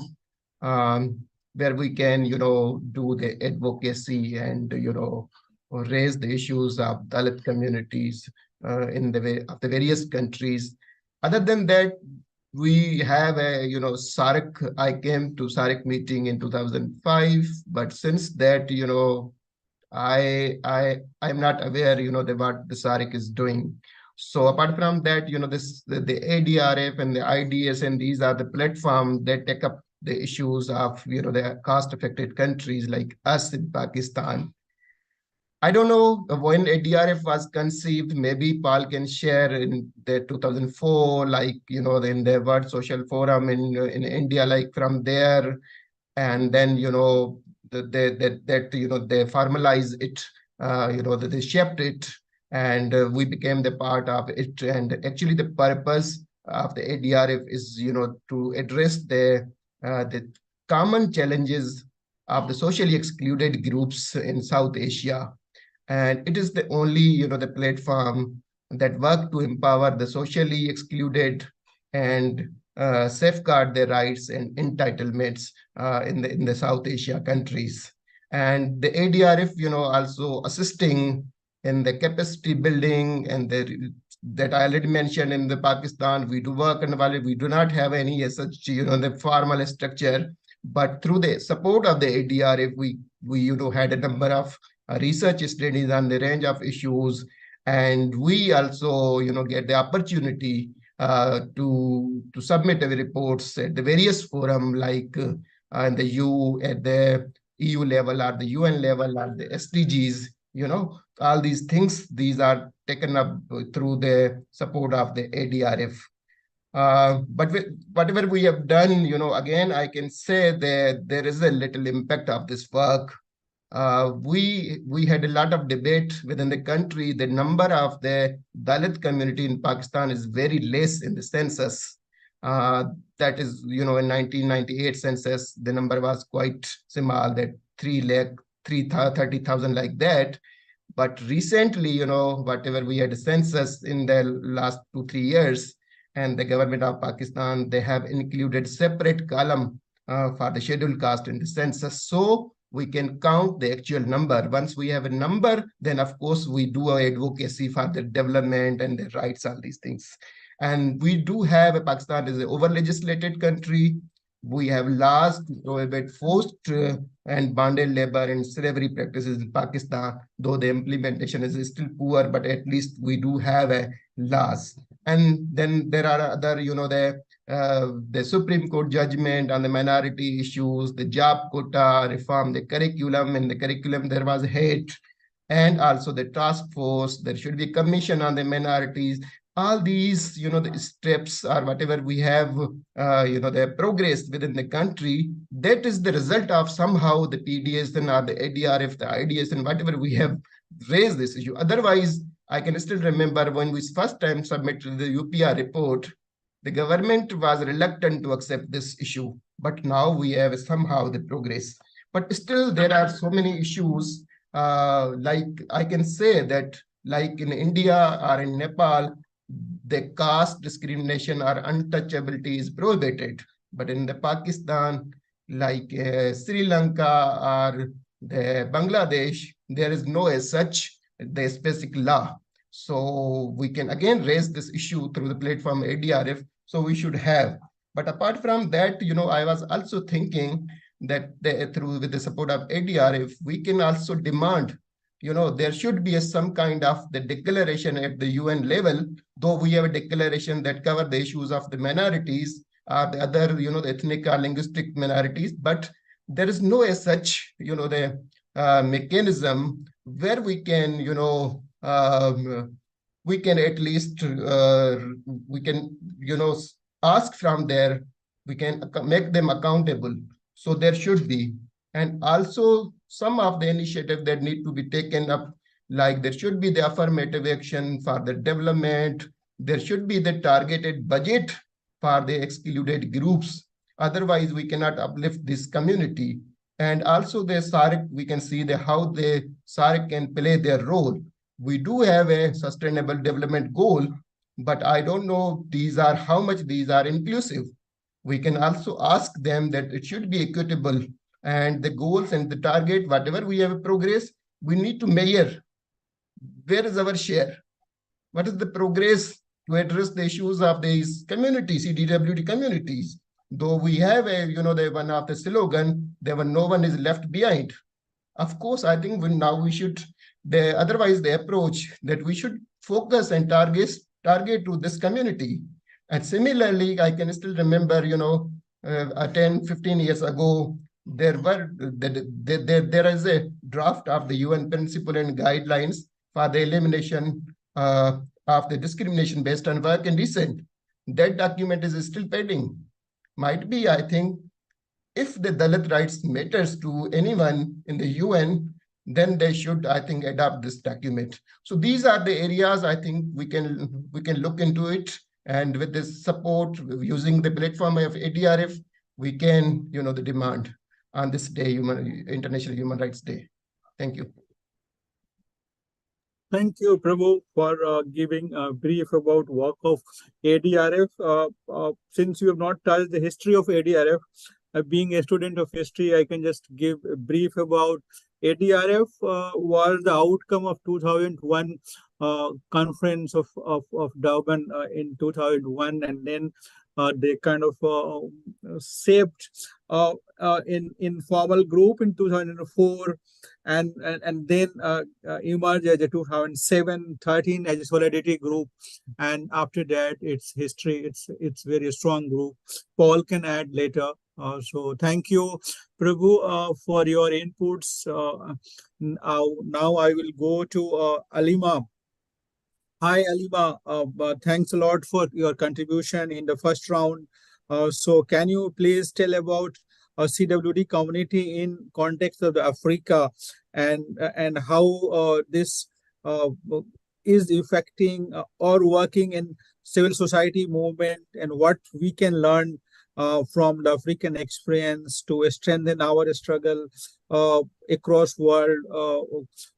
where we can, do the advocacy and, raise the issues of Dalit communities in the way of the various countries. Other than that, we have a, SARC. I came to SARC meeting in 2005, but since that, I'm not aware, what the SARC is doing. So apart from that, the ADRF and the IDS, and these are the platforms that take up the issues of, the cost-affected countries like us in Pakistan. I don't know when ADRF was conceived. Maybe Paul can share in the 2004, like, in the World Social Forum in India, like from there, and then, they formalized it, that they shaped it, and we became the part of it. And actually the purpose of the ADRF is, to address the common challenges of the socially excluded groups in South Asia. And it is the only, the platform that work to empower the socially excluded and safeguard their rights and entitlements in the South Asia countries. And the ADRF, also assisting in the capacity building and that I already mentioned in the Pakistan. We do work in Bali. We do not have any such, the formal structure, but through the support of the ADRF, we had a number of research studies on the range of issues, and we also get the opportunity to submit our reports at the various forum, like in the at the EU level or the UN level or the SDGs. All these things, these are taken up through the support of the ADRF. But whatever we have done, again, I can say that there is a little impact of this work. We had a lot of debate within the country. The number of the Dalit community in Pakistan is very less in the census. That is, in 1998 census, the number was quite small, that 330,000 like that. But recently, whatever we had a census in the last 2-3 years, and the government of Pakistan, they have included separate column for the scheduled caste in the census. So we can count the actual number. Once we have a number, then of course we do our advocacy for the development and the rights, all these things. And we do have Pakistan is an over-legislated country. We have laws to prohibit forced and bonded labor and slavery practices in Pakistan, though the implementation is still poor, but at least we do have a laws. And then there are other, the Supreme Court judgment on the minority issues, the job quota reform, the curriculum. In the curriculum, there was hate, and also the task force. There should be a commission on the minorities. All these, the steps or whatever we have, the progress within the country, that is the result of somehow the PDS and or the ADRF, the IDS, and whatever we have raised this issue. Otherwise, I can still remember when we first time submitted the UPR report, the government was reluctant to accept this issue, but now we have somehow the progress. But still, there are so many issues. Like I can say that, like in India or in Nepal, the caste discrimination or untouchability is prohibited. But in the Pakistan, like Sri Lanka or the Bangladesh, there is no as such the specific law. So we can again raise this issue through the platform ADRF. So we should have. But apart from that, I was also thinking that with the support of ADRF, we can also demand, there should be some kind of the declaration at the UN level, though we have a declaration that cover the issues of the minorities, the other, the ethnic or linguistic minorities, but there is no as such, the mechanism where we can, we can at least, we can, ask from there, we can make them accountable. So there should be. And also some of the initiatives that need to be taken up, like there should be the affirmative action for the development. There should be the targeted budget for the excluded groups. Otherwise, we cannot uplift this community. And also the SARC, we can see how the SARC can play their role. We do have a sustainable development goal, but I don't know how much these are inclusive. We can also ask them that it should be equitable, and the goals and the target, whatever we have progress, we need to measure where is our share, what is the progress to address the issues of these communities, CDWD communities. Though we have a, the one of the slogan, there were no one is left behind. Of course, I think now we should, otherwise the approach that we should focus and target to this community. And similarly, I can still remember, 10, 15 years ago, there is a draft of the UN principle and guidelines for the elimination of the discrimination based on work and descent. That document is still pending. Might be, I think, if the Dalit rights matters to anyone in the UN, then they should, I think, adopt this document. So these are the areas I think we can look into it. And with this support, using the platform of ADRF, we can, the demand on this day, International Human Rights Day. Thank you. Thank you, Prabhu, for giving a brief about work of ADRF. Since you have not touched the history of ADRF, being a student of history, I can just give a brief about ADRF. Was the outcome of 2001 conference of Durban in 2001, and then they kind of shaped in informal group in 2004, and then emerged as a 2007-13 as a solidarity group, and after that it's history. It's very strong group. Paul can add later. So thank you, Prabhu, for your inputs. Now I will go to Alima. Hi, Alima. Thanks a lot for your contribution in the first round. So can you please tell about CWD community in context of the Africa, and how this is affecting or working in civil society movement, and what we can learn from the African experience to strengthen our struggle across world,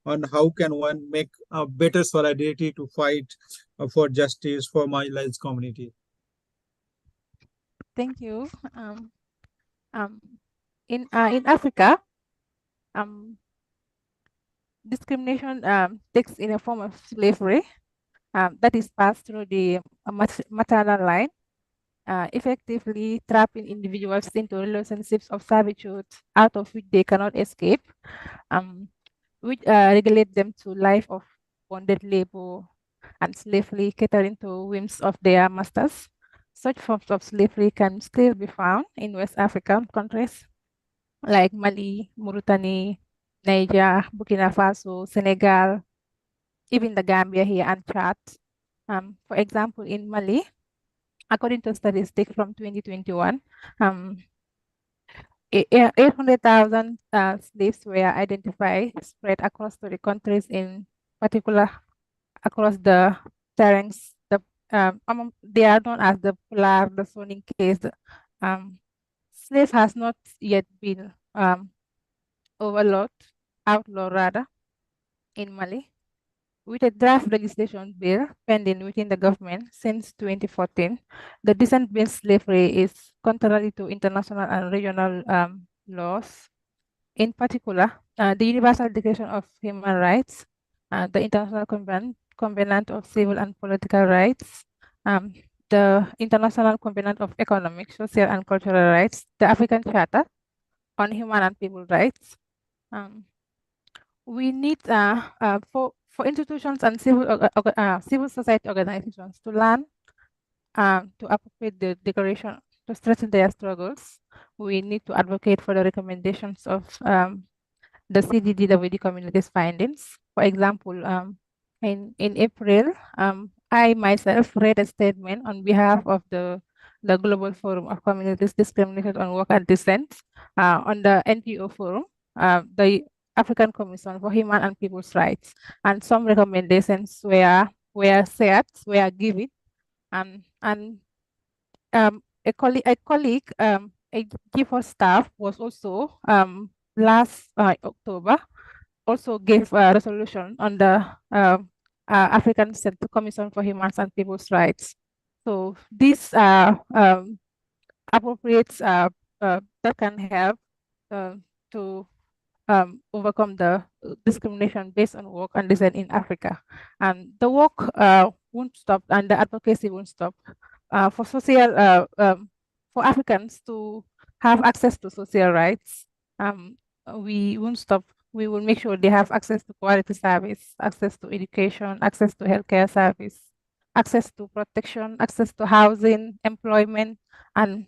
on how can one make a better solidarity to fight for justice for marginalized community. Thank you. In Africa, discrimination takes in a form of slavery that is passed through the maternal line, effectively trapping individuals into relationships of servitude out of which they cannot escape, which regulate them to life of bonded labor and slavery, catering to whims of their masters. Such forms of slavery can still be found in West African countries like Mali, Mauritania, Niger, Burkina Faso, Senegal, even the Gambia here, and Chad. For example, in Mali, according to statistics from 2021, 800,000 slaves were identified, spread across the countries, in particular across the terrains. They are known as the Polar, the Sonic case. Slaves has not yet been outlawed rather, in Mali, with a draft legislation bill pending within the government since 2014. The descent-based slavery is contrary to international and regional laws. In particular, the Universal Declaration of Human Rights, the International Covenant of Civil and Political Rights, the International Covenant of Economic, Social, and Cultural Rights, the African Charter on Human and People Rights. We need for institutions and civil society organizations to learn to appropriate the declaration to strengthen their struggles. We need to advocate for the recommendations of the CDWD community's findings. For example, in April, I myself read a statement on behalf of the Global Forum of Communities Discriminated on Work and Dissent on the NPO forum, the African Commission for Human and People's Rights, and some recommendations were given, and a colleague, a G4 staff was also last October also gave a resolution on the African Commission for Human and People's Rights. So these appropriate that can help to overcome the discrimination based on work and descent in Africa. And the work won't stop, and the advocacy won't stop. For for Africans to have access to social rights, we won't stop. We will make sure they have access to quality service, access to education, access to healthcare service, access to protection, access to housing, employment, and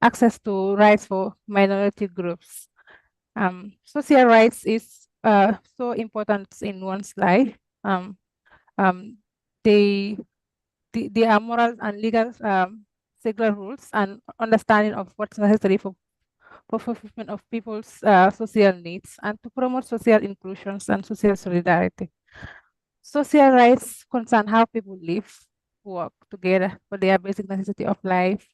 access to rights for minority groups. Social rights is so important in one's life. They are moral and legal secular rules and understanding of what's necessary for fulfillment of people's social needs and to promote social inclusions and social solidarity. Social rights concern how people live, work together for their basic necessity of life.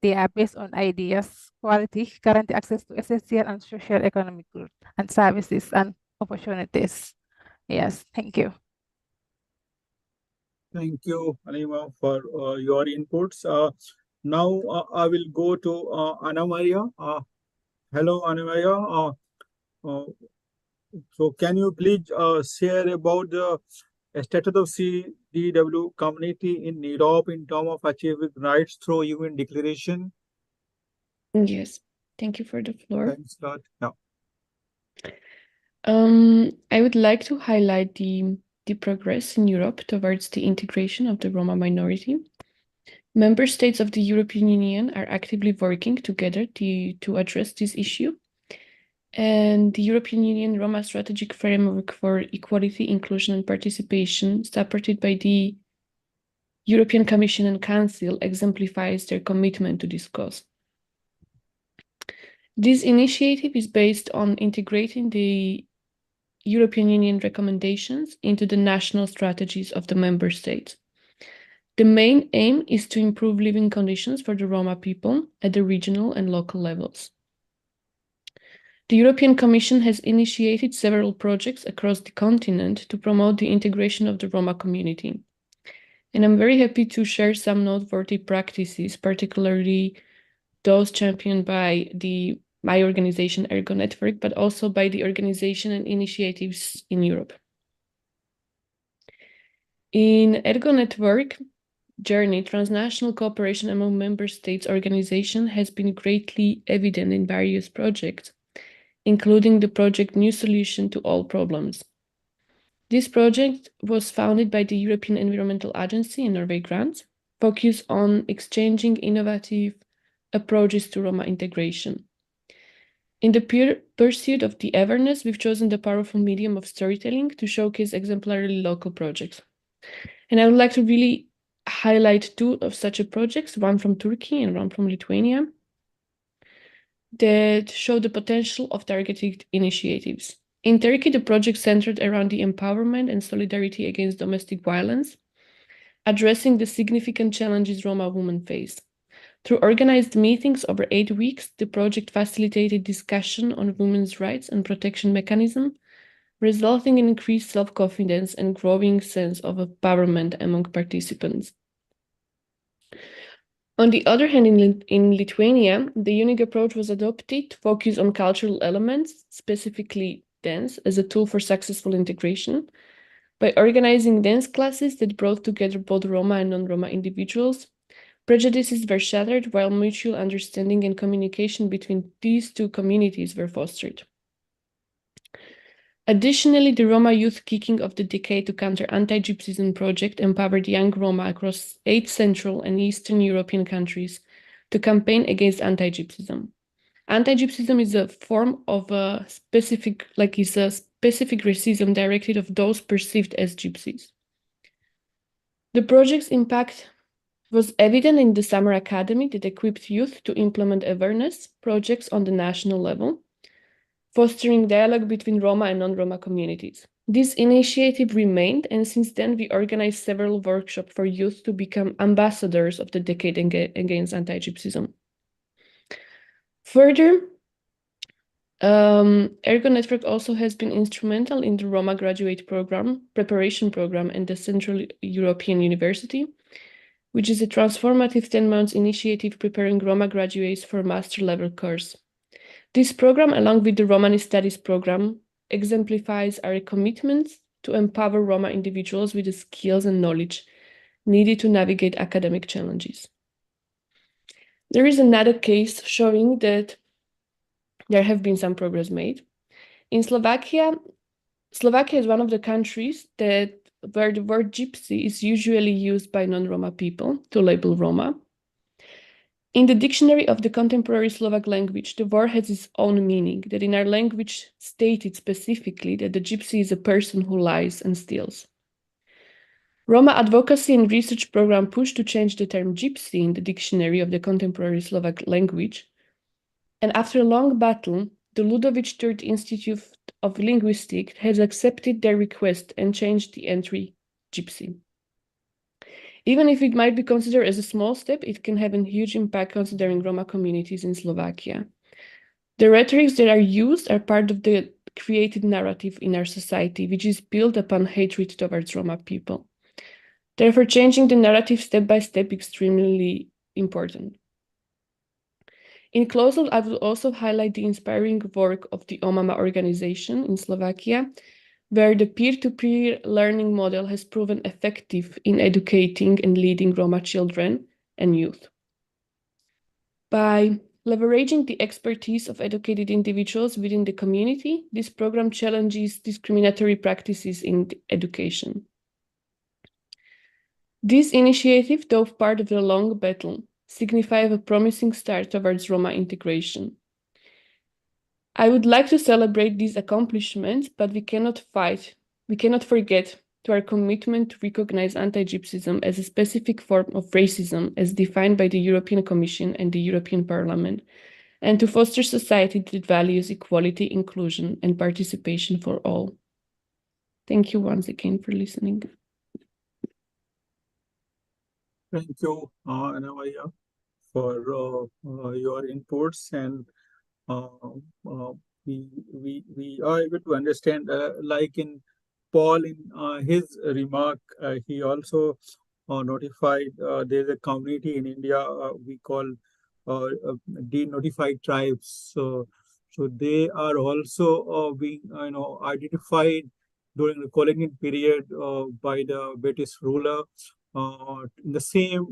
They are based on ideas, quality, guarantee access to essential and social economic goods and services and opportunities. Yes, thank you. Thank you, Halima, for your inputs. Now I will go to Ana Maria. Hello, Ana Maria. So can you please share about the status of CDW community in Europe in terms of achieving rights through UN declaration? Yes, thank you for the floor. Thanks a lot. Yeah. I would like to highlight the progress in Europe towards the integration of the Roma minority. Member states of the European Union are actively working together to address this issue. And the European Union Roma Strategic Framework for Equality, Inclusion and Participation, supported by the European Commission and Council, exemplifies their commitment to this cause. This initiative is based on integrating the European Union recommendations into the national strategies of the member states. The main aim is to improve living conditions for the Roma people at the regional and local levels. The European Commission has initiated several projects across the continent to promote the integration of the Roma community. And I'm very happy to share some noteworthy practices, particularly those championed by my organization, Ergo Network, but also by the organization and initiatives in Europe. In Ergo Network journey, transnational cooperation among member states organization has been greatly evident in various projects, including the project New Solution to All Problems. This project was founded by the European Environmental Agency and Norway Grants, focused on exchanging innovative approaches to Roma integration. In the pursuit of the awareness, we've chosen the powerful medium of storytelling to showcase exemplary local projects. And I would like to really highlight two of such projects, one from Turkey and one from Lithuania, that show the potential of targeted initiatives. In Turkey, the project centered around the empowerment and solidarity against domestic violence, addressing the significant challenges Roma women face. Through organized meetings over 8 weeks, the project facilitated discussion on women's rights and protection mechanism, resulting in increased self-confidence and growing sense of empowerment among participants. On the other hand, in Lithuania, the unique approach was adopted to focus on cultural elements, specifically dance, as a tool for successful integration. By organizing dance classes that brought together both Roma and non-Roma individuals, prejudices were shattered while mutual understanding and communication between these two communities were fostered. Additionally, the Roma Youth Kicking of the Decade to Counter Anti-Gypsyism project empowered young Roma across 8 Central and Eastern European countries to campaign against anti-Gypsyism. Anti-Gypsyism is a form of a specific racism directed of those perceived as gypsies. The project's impact was evident in the Summer Academy that equipped youth to implement awareness projects on the national level, fostering dialogue between Roma and non-Roma communities. This initiative remained, and since then we organized several workshops for youth to become ambassadors of the Decade Against Anti-Gypsyism. Further, Ergo Network also has been instrumental in the Roma Graduate Program, Preparation Program, and the Central European University, which is a transformative 10-month initiative preparing Roma graduates for master level course. This program, along with the Romani Studies program, exemplifies our commitment to empower Roma individuals with the skills and knowledge needed to navigate academic challenges. There is another case showing that there have been some progress made. In Slovakia is one of the countries where the word gypsy is usually used by non-Roma people to label Roma. In the dictionary of the contemporary Slovak language, the word has its own meaning, that in our language stated specifically that the gypsy is a person who lies and steals. Roma advocacy and research program pushed to change the term gypsy in the dictionary of the contemporary Slovak language. And after a long battle, the Ludovic III Institute of Linguistics has accepted their request and changed the entry gypsy. Even if it might be considered as a small step, it can have a huge impact considering Roma communities in Slovakia. The rhetorics that are used are part of the created narrative in our society, which is built upon hatred towards Roma people. Therefore, changing the narrative step by step is extremely important. In closing, I will also highlight the inspiring work of the OMAMA organization in Slovakia, where the peer-to-peer learning model has proven effective in educating and leading Roma children and youth. By leveraging the expertise of educated individuals within the community, this program challenges discriminatory practices in education. This initiative, though part of the long battle, signifies a promising start towards Roma integration. I would like to celebrate these accomplishments, but we cannot forget to our commitment to recognize anti-Gypsyism as a specific form of racism as defined by the European Commission and the European Parliament, and to foster society that values equality, inclusion, and participation for all. Thank you once again for listening. Thank you, Anavaya, for your inputs, and we are able to understand, like in Paul, in his remark, he also notified there's a community in India we call denotified tribes. So they are also being identified during the colonial period by the British ruler. In the same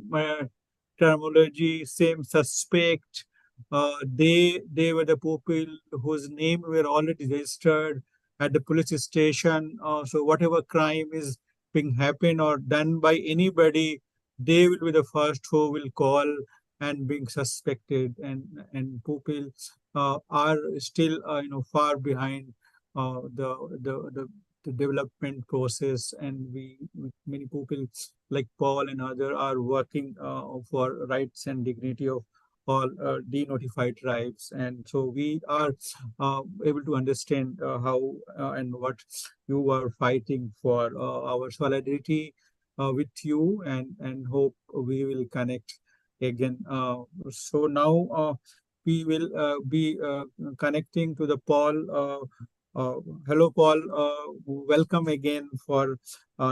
terminology, same suspect. They were the people whose name were already registered at the police station. So whatever crime is being happened or done by anybody, they will be the first who will call and being suspected. And people are still far behind the development process, and many people like Paul and others are working for rights and dignity of all denotified tribes. And so we are able to understand how and what you are fighting for. Our solidarity with you, and hope we will connect again. So now we will be connecting to the Paul. Hello, Paul. Welcome again for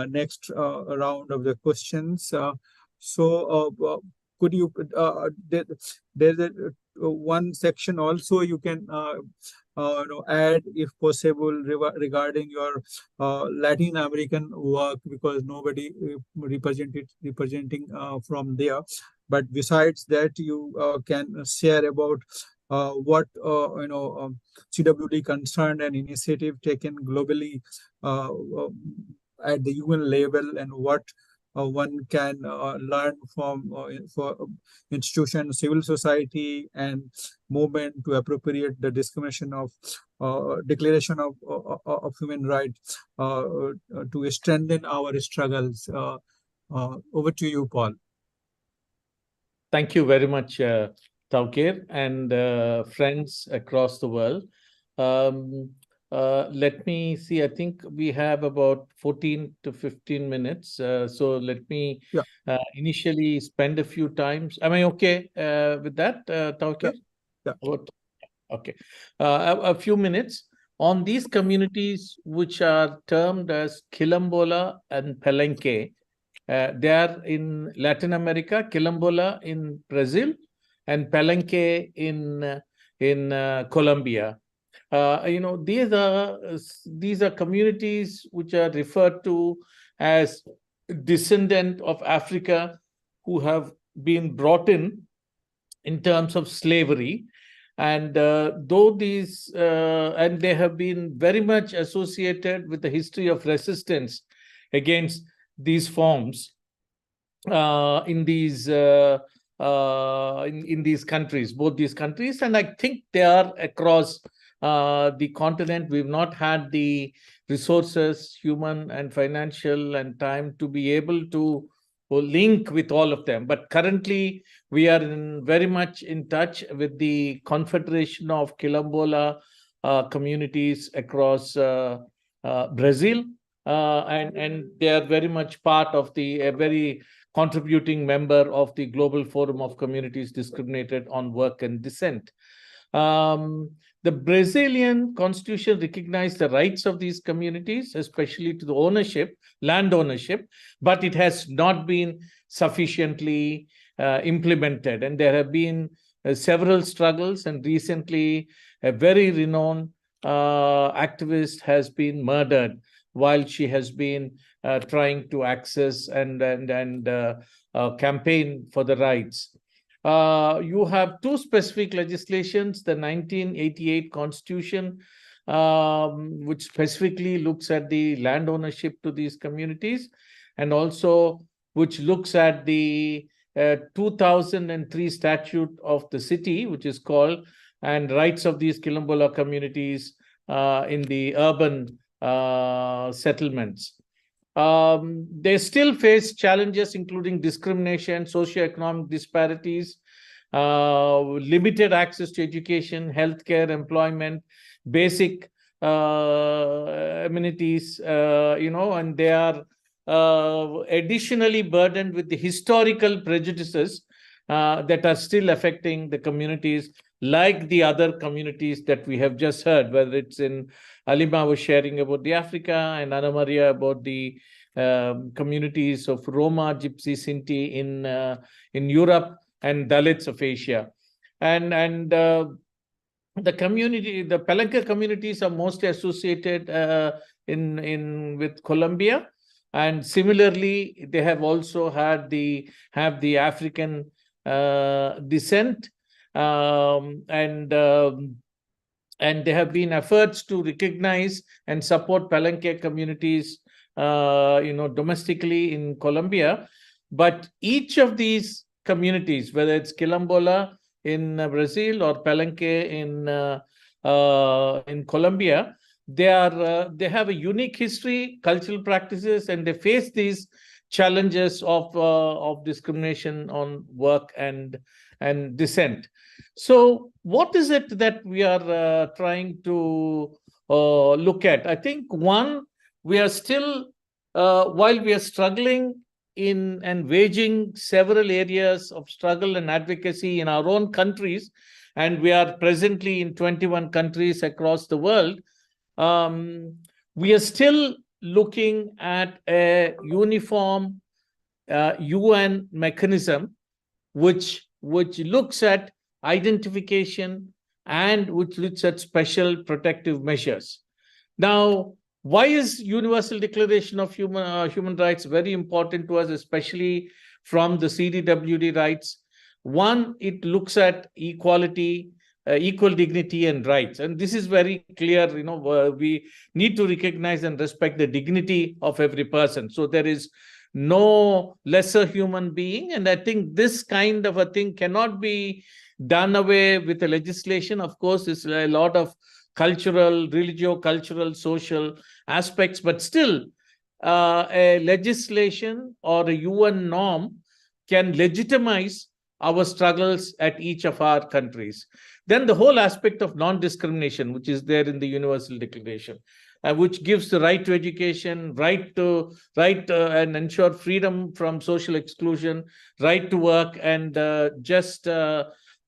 next round of the questions. Could you, there's one section also you can add, if possible, regarding your Latin American work, because nobody representing from there. But besides that, you can share about what CWD concerned and initiative taken globally at the UN level, and what one can learn from for institutions, civil society, and movement to appropriate the discrimination of declaration of human rights to strengthen our struggles. Over to you, Paul. Thank you very much, Taukir, and friends across the world. Let me see, I think we have about 14 to 15 minutes. So let me initially spend a few times. Am I okay with that, Taukir? Yeah. Okay. A few minutes on these communities which are termed as Quilombola and Palenque, They are in Latin America, Quilombola in Brazil, and Palenque in Colombia. These are communities which are referred to as descendant of Africa, who have been brought in terms of slavery. And though these, and they have been very much associated with the history of resistance against these forms in these countries, both these countries, and I think they are across the continent. We've not had the resources, human and financial and time, to be able to link with all of them. But currently, we are very much in touch with the Confederation of Quilombola communities across Brazil, and they are very much part of a very contributing member of the Global Forum of Communities Discriminated on Work and Descent. The Brazilian constitution recognized the rights of these communities, especially to the land ownership, but it has not been sufficiently implemented. And there have been several struggles, and recently a very renowned activist has been murdered while she has been trying to access and campaign for the rights. You have two specific legislations: the 1988 Constitution, which specifically looks at the land ownership to these communities, and also which looks at the 2003 Statute of the City, which is called, and rights of these Quilombola communities in the urban settlements. They still face challenges, including discrimination, socioeconomic disparities, limited access to education, healthcare, employment, basic amenities, and they are additionally burdened with the historical prejudices that are still affecting the communities, like the other communities that we have just heard, whether it's in Alima was sharing about the Africa, and Ana Maria about the communities of Roma, Gypsy, Sinti in Europe, and Dalits of Asia. And the Palenque communities are mostly associated with Colombia, and similarly, they have also have the African descent, and there have been efforts to recognize and support Palenque communities, domestically in Colombia. But each of these communities, whether it's Quilombola in Brazil or Palenque in Colombia, they have a unique history, cultural practices, and they face these challenges of discrimination on work and descent. So what is it that we are trying to look at? I think one, we are still, while we are struggling in and waging several areas of struggle and advocacy in our own countries, and we are presently in 21 countries across the world, we are still looking at a uniform UN mechanism which looks at identification and which looks at special protective measures. Now, why is Universal Declaration of Human Rights very important to us, especially from the CDWD rights? One, it looks at equality, equal dignity and rights. And this is very clear, we need to recognize and respect the dignity of every person. So there is no lesser human being. And I think this kind of a thing cannot be done away with the legislation. Of course, it's a lot of cultural, religio-cultural, social aspects, but still a legislation or a UN norm can legitimize our struggles at each of our countries. Then the whole aspect of non-discrimination, which is there in the Universal Declaration, which gives the right to education, right and ensure freedom from social exclusion, right to work and just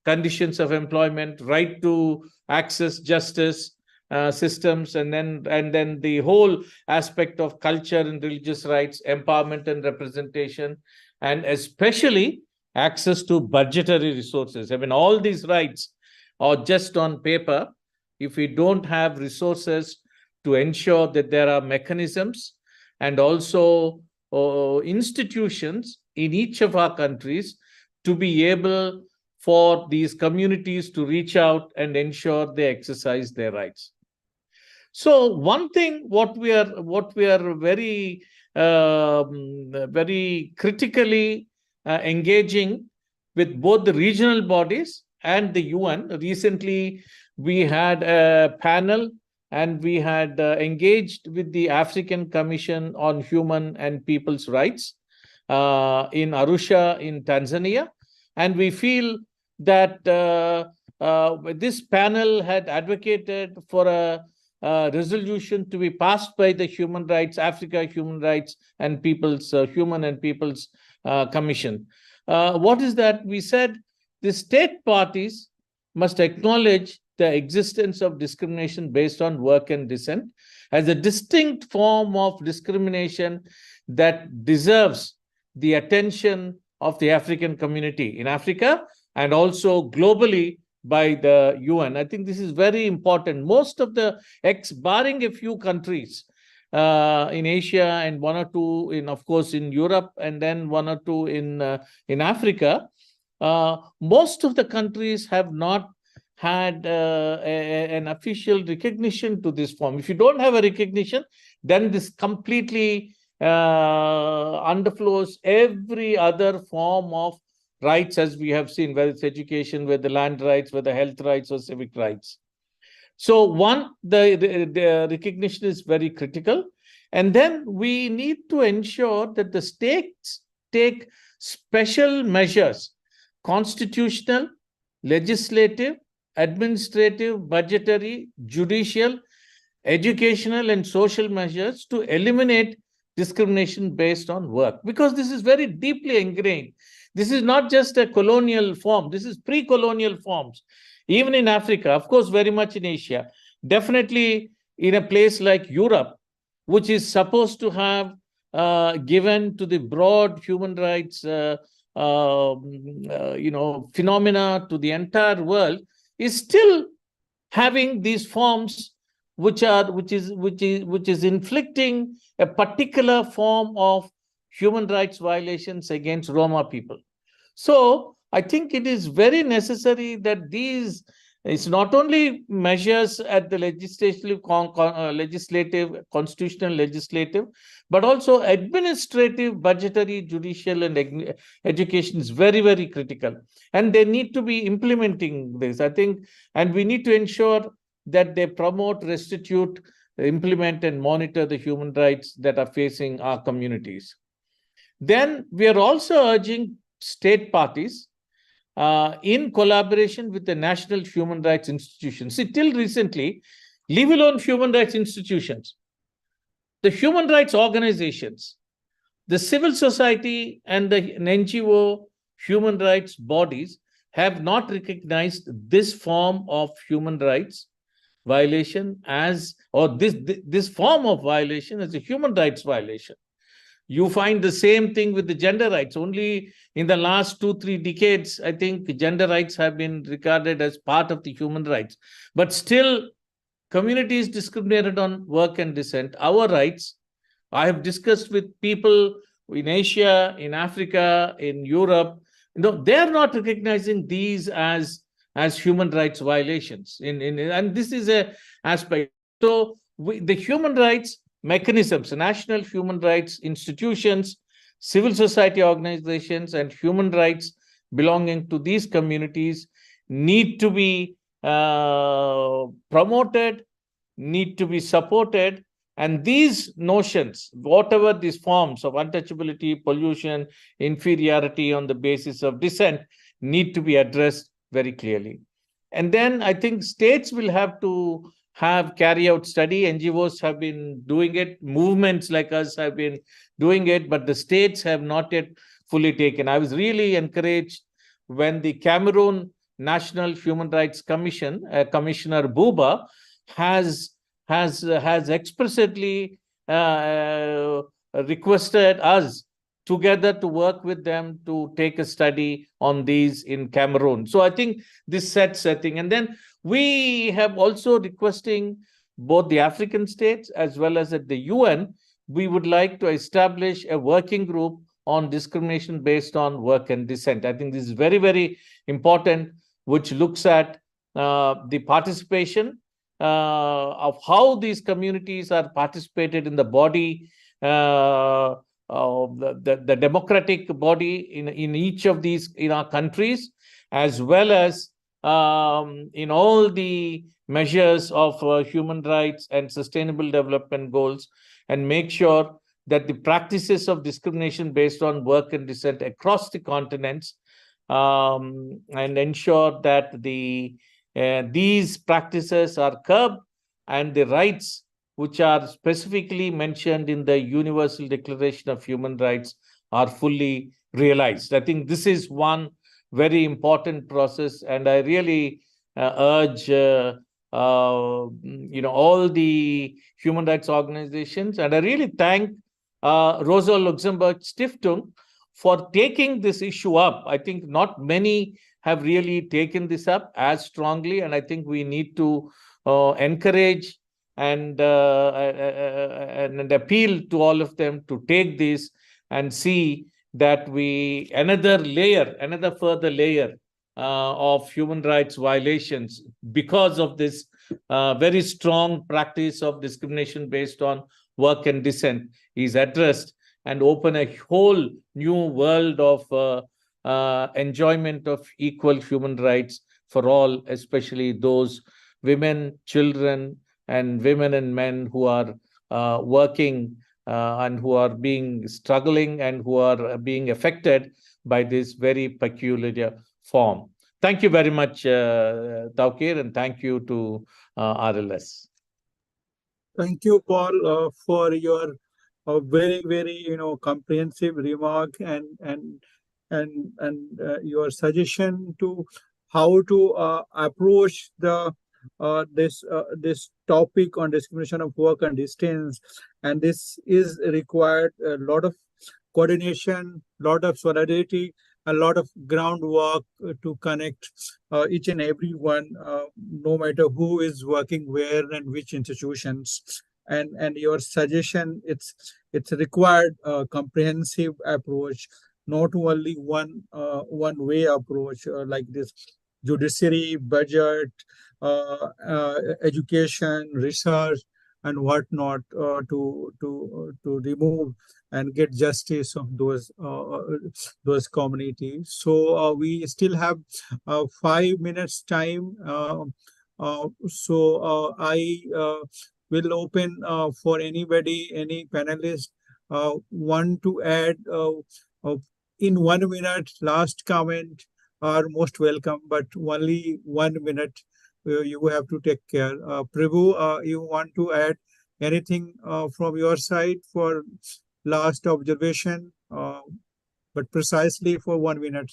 conditions of employment, right to access justice, systems, and then the whole aspect of culture and religious rights, empowerment and representation, and especially access to budgetary resources. I mean, all these rights are just on paper if we don't have resources to ensure that there are mechanisms and also institutions in each of our countries to be able for these communities to reach out and ensure they exercise their rights. So one thing, what we are very very critically engaging with both the regional bodies and the UN. Recently, we had a panel and we had engaged with the African Commission on Human and People's Rights in Arusha in Tanzania. And we feel that this panel had advocated for a resolution to be passed by the Human Rights, Africa Human Rights and People's Human and People's Commission. What is that? We said the state parties must acknowledge the existence of discrimination based on work and descent as a distinct form of discrimination that deserves the attention of the African community in Africa and also globally by the UN. I think this is very important. Most of the barring a few countries in Asia and one or two of course, in Europe, and then one or two in Africa, most of the countries have not had an official recognition to this form. If you don't have a recognition, then this completely underflows every other form of rights, as we have seen, whether it's education, whether land rights, whether health rights or civic rights. So one, the recognition is very critical. And then we need to ensure that the states take special measures, constitutional, legislative, administrative, budgetary, judicial, educational, and social measures to eliminate discrimination based on work, because this is very deeply ingrained. This is not just a colonial form. This is pre-colonial forms. Even in Africa, of course, very much in Asia, definitely in a place like Europe, which is supposed to have given to the broad human rights phenomena to the entire world, is still having these forms which is inflicting a particular form of human rights violations against Roma people. So I think it is very necessary that it's not only measures at the legislative, constitutional, legislative, but also administrative, budgetary, judicial, and education is very, very critical. And they need to be implementing this, I think, and we need to ensure that they promote, restitute, implement, and monitor the human rights that are facing our communities. Then we are also urging state parties in collaboration with the national human rights institutions. See, till recently, leave alone human rights institutions, the human rights organizations, the civil society and the NGO human rights bodies have not recognized this form of human rights violation as, or this form of violation as a human rights violation. You find the same thing with the gender rights. Only in the last 2-3 decades, I think gender rights have been regarded as part of the human rights. But still, communities discriminated on work and descent. Our rights, I have discussed with people in Asia, in Africa, in Europe, they're not recognizing these as human rights violations. And this is an aspect. So the human rights mechanisms, national human rights institutions, civil society organizations, and human rights belonging to these communities need to be promoted, need to be supported. And these notions, whatever these forms of untouchability, pollution, inferiority on the basis of descent, need to be addressed very clearly. And then I think states will have to carry out study. NGOs have been doing it. Movements like us have been doing it, but the states have not yet fully taken. I was really encouraged when the Cameroon National Human Rights Commission, Commissioner Buba, has explicitly requested us together to work with them to take a study on these in Cameroon. So I think this sets setting. And then we have also requesting both the African states as well as at the UN, we would like to establish a working group on discrimination based on work and descent. I think this is very, very important, which looks at the participation of how these communities are participated in the body, the democratic body in each of these in our countries, as well as in all the measures of human rights and sustainable development goals, and make sure that the practices of discrimination based on work and descent across the continents, and ensure that these practices are curbed and the rights which are specifically mentioned in the Universal Declaration of Human Rights are fully realized. I think this is one very important process, and I really urge all the human rights organizations, and I really thank Rosa Luxemburg Stiftung for taking this issue up. I think not many have really taken this up as strongly, and I think we need to encourage and appeal to all of them to take this and see that another further layer of human rights violations because of this very strong practice of discrimination based on work and descent is addressed, and open a whole new world of enjoyment of equal human rights for all, especially those women, children, and women and men who are working and who are struggling and who are being affected by this very peculiar form. Thank you very much, Tawqir, and thank you to RLS. Thank you, Paul, for your very, very comprehensive remark and your suggestion to how to approach this topic on discrimination of work and distance. And this is required a lot of coordination, lot of solidarity, a lot of groundwork to connect each and every one, no matter who is working where and which institutions. And your suggestion, it's required a comprehensive approach, not only one way approach like this judiciary, budget, education, research, and whatnot to remove and get justice of those communities. So we still have 5 minutes time. So I will open for anybody, any panelist want to add in 1 minute. Last comment are most welcome, but only 1 minute. You have to take care. Prabhu, you want to add anything from your side for last observation, but precisely for 1 minute?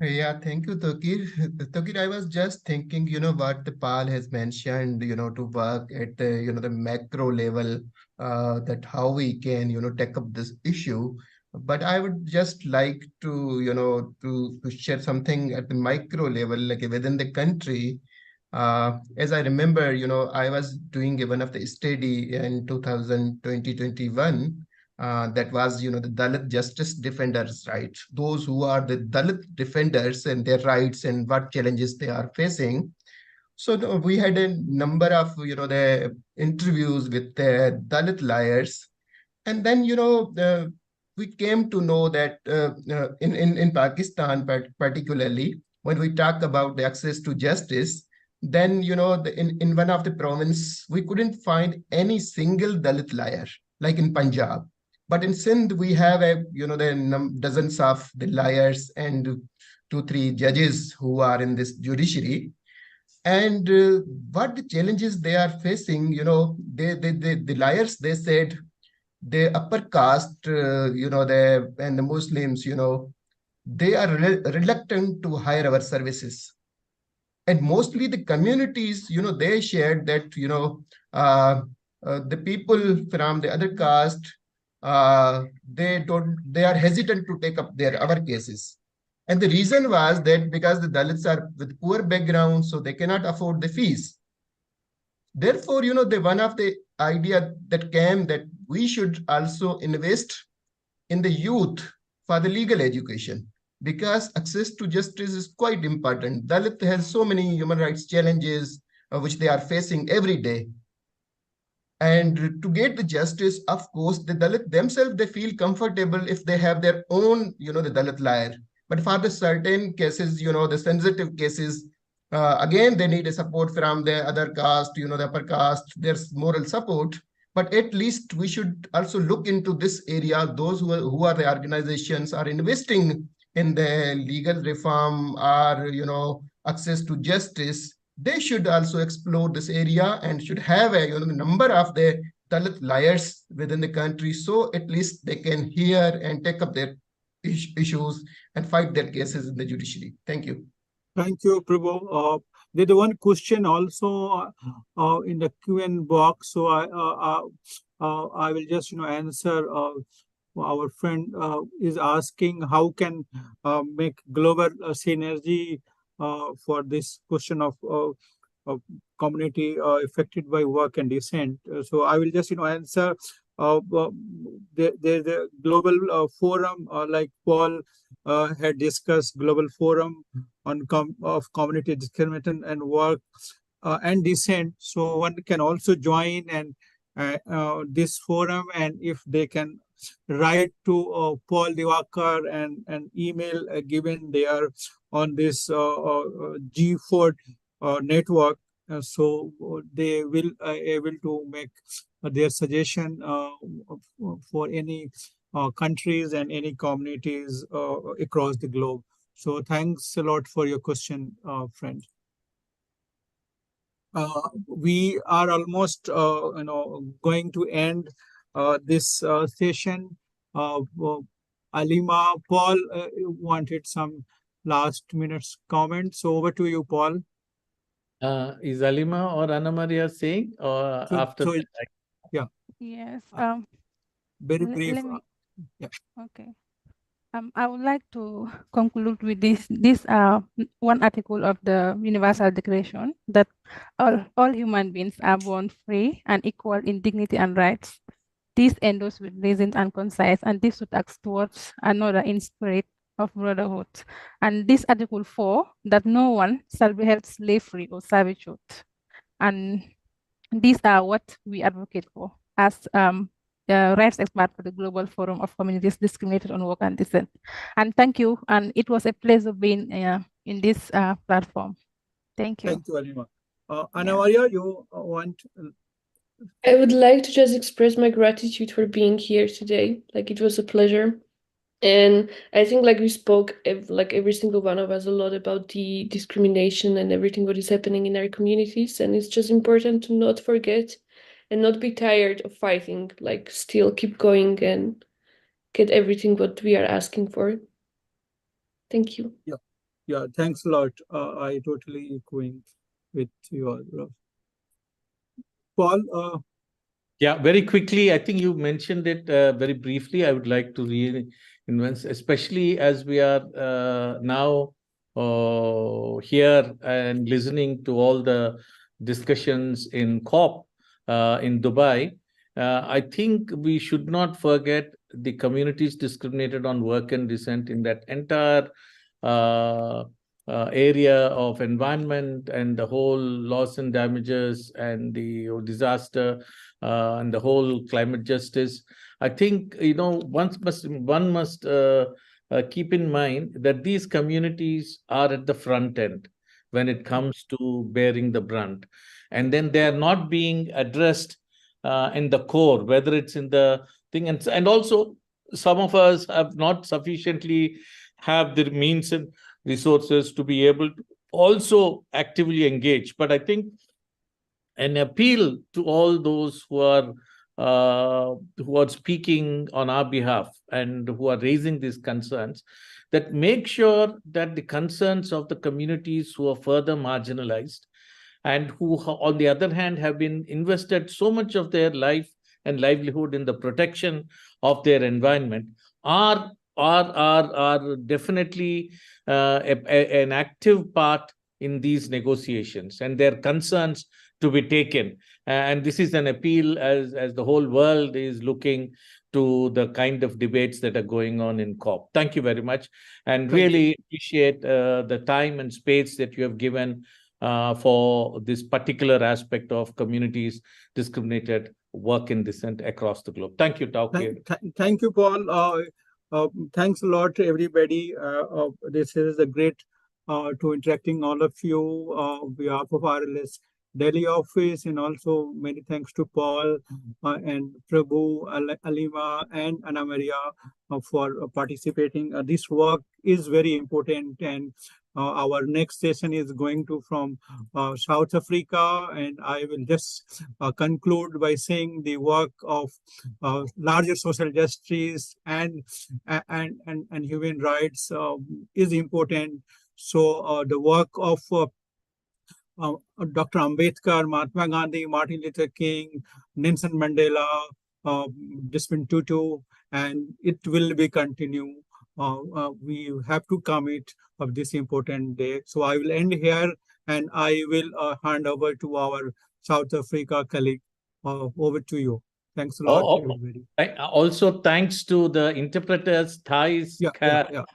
Yeah, thank you, Tawqir. Tawqir, I was just thinking, what the Paul has mentioned, to work at the, the macro level, that how we can, take up this issue. But I would just like to, to share something at the micro level, like within the country. As I remember, I was doing one of the study in 2021. That was, the Dalit justice defenders, right? Those who are the Dalit defenders and their rights and what challenges they are facing. So we had a number of, the interviews with the Dalit lawyers. And then, we came to know that in Pakistan, particularly, when we talk about the access to justice, then, in one of the province, we couldn't find any single Dalit lawyer, like in Punjab. But in Sindh, we have the dozens of the lawyers and 2-3 judges who are in this judiciary. And what the challenges they are facing, the lawyers, they said the upper caste, and the Muslims, they are reluctant to hire our services. And mostly the communities, they shared that, the people from the other caste, they are hesitant to take up our cases. And the reason was that because the Dalits are with poor background, so they cannot afford the fees. Therefore, one of the idea that came that we should also invest in the youth for the legal education, because access to justice is quite important. Dalit has so many human rights challenges which they are facing every day. And to get the justice, of course, the Dalit themselves, they feel comfortable if they have their own, the Dalit lawyer. But for the certain cases, the sensitive cases, again, they need a support from the other caste, the upper caste, there's moral support. But at least we should also look into this area. Those who are the organizations are investing in the legal reform or, access to justice. They should also explore this area and should have a number of the Dalit lawyers within the country, so at least they can hear and take up their issues and fight their cases in the judiciary. Thank you. Thank you, Prabhu. There's one question also in the Q&A box, so I will just answer. Our friend is asking how can make global synergy for this question of community affected by work and dissent. So I will just answer. There's a global forum like Paul had discussed, global forum on of community discrimination and work and dissent. So one can also join and this forum, and if they can write to Paul Diwakar and email given there on this G4 network, so they will able to make their suggestion for any countries and any communities across the globe. So thanks a lot for your question, friend. We are almost going to end this session. Alima, Paul wanted some last minutes comments. So over to you, Paul. Is Alima or Anna Maria saying, or after that? Yeah. Yes. Very brief. Yeah. Okay. I would like to conclude with this one article of the Universal Declaration that all human beings are born free and equal in dignity and rights. This endorsed with reason and concise, and this should act towards another in spirit of brotherhood. And this Article 4, that no one shall be held slavery or servitude. And these are what we advocate for as the rights expert for the Global Forum of Communities Discriminated on Work and Dissent. And thank you. And it was a pleasure being in this platform. Thank you. Thank you, Alima. Anna Maria, you want? I would like to just express my gratitude for being here today. Like, it was a pleasure. And I think we spoke, every single one of us, a lot about the discrimination and everything what is happening in our communities. And it's just important to not forget and not be tired of fighting, still keep going and get everything what we are asking for. Thank you. Yeah, thanks a lot. I totally echoing with you. Paul? Yeah, very quickly, I think you mentioned it very briefly. I would like to reinvent, especially as we are now here and listening to all the discussions in COP in Dubai. I think we should not forget the communities discriminated on work and dissent in that entire area of environment and the whole loss and damages and the disaster and the whole climate justice. I think one must keep in mind that these communities are at the front end when it comes to bearing the brunt, and then they are not being addressed in the core, whether it's in the thing, and also some of us have not sufficiently have the means and resources to be able to also actively engage. But I think an appeal to all those who are speaking on our behalf and who are raising these concerns, that make sure that the concerns of the communities who are further marginalized and who, on the other hand, have been invested so much of their life and livelihood in the protection of their environment are definitely an active part in these negotiations, and their concerns to be taken. And this is an appeal as the whole world is looking to the kind of debates that are going on in COP. Thank you very much, and really appreciate the time and space that you have given for this particular aspect of communities discriminated work in dissent across the globe. Thank you, Tawqir. Thank you, Paul. Thanks a lot to everybody. This is a great to interacting all of you on behalf of RLS Delhi office, and also many thanks to Paul and Prabhu, Alima, and Anna Maria for participating. This work is very important, and our next session is going to from South Africa, and I will just conclude by saying the work of larger social justice and human rights is important. So the work of Dr. Ambedkar, Mahatma Gandhi, Martin Luther King, Nelson Mandela, Desmond Tutu, and it will be continue. We have to commit of this important day. So I will end here, and I will hand over to our South Africa colleague. Over to you. Thanks a lot, everybody. Also, thanks to the interpreters, Thais, Carol,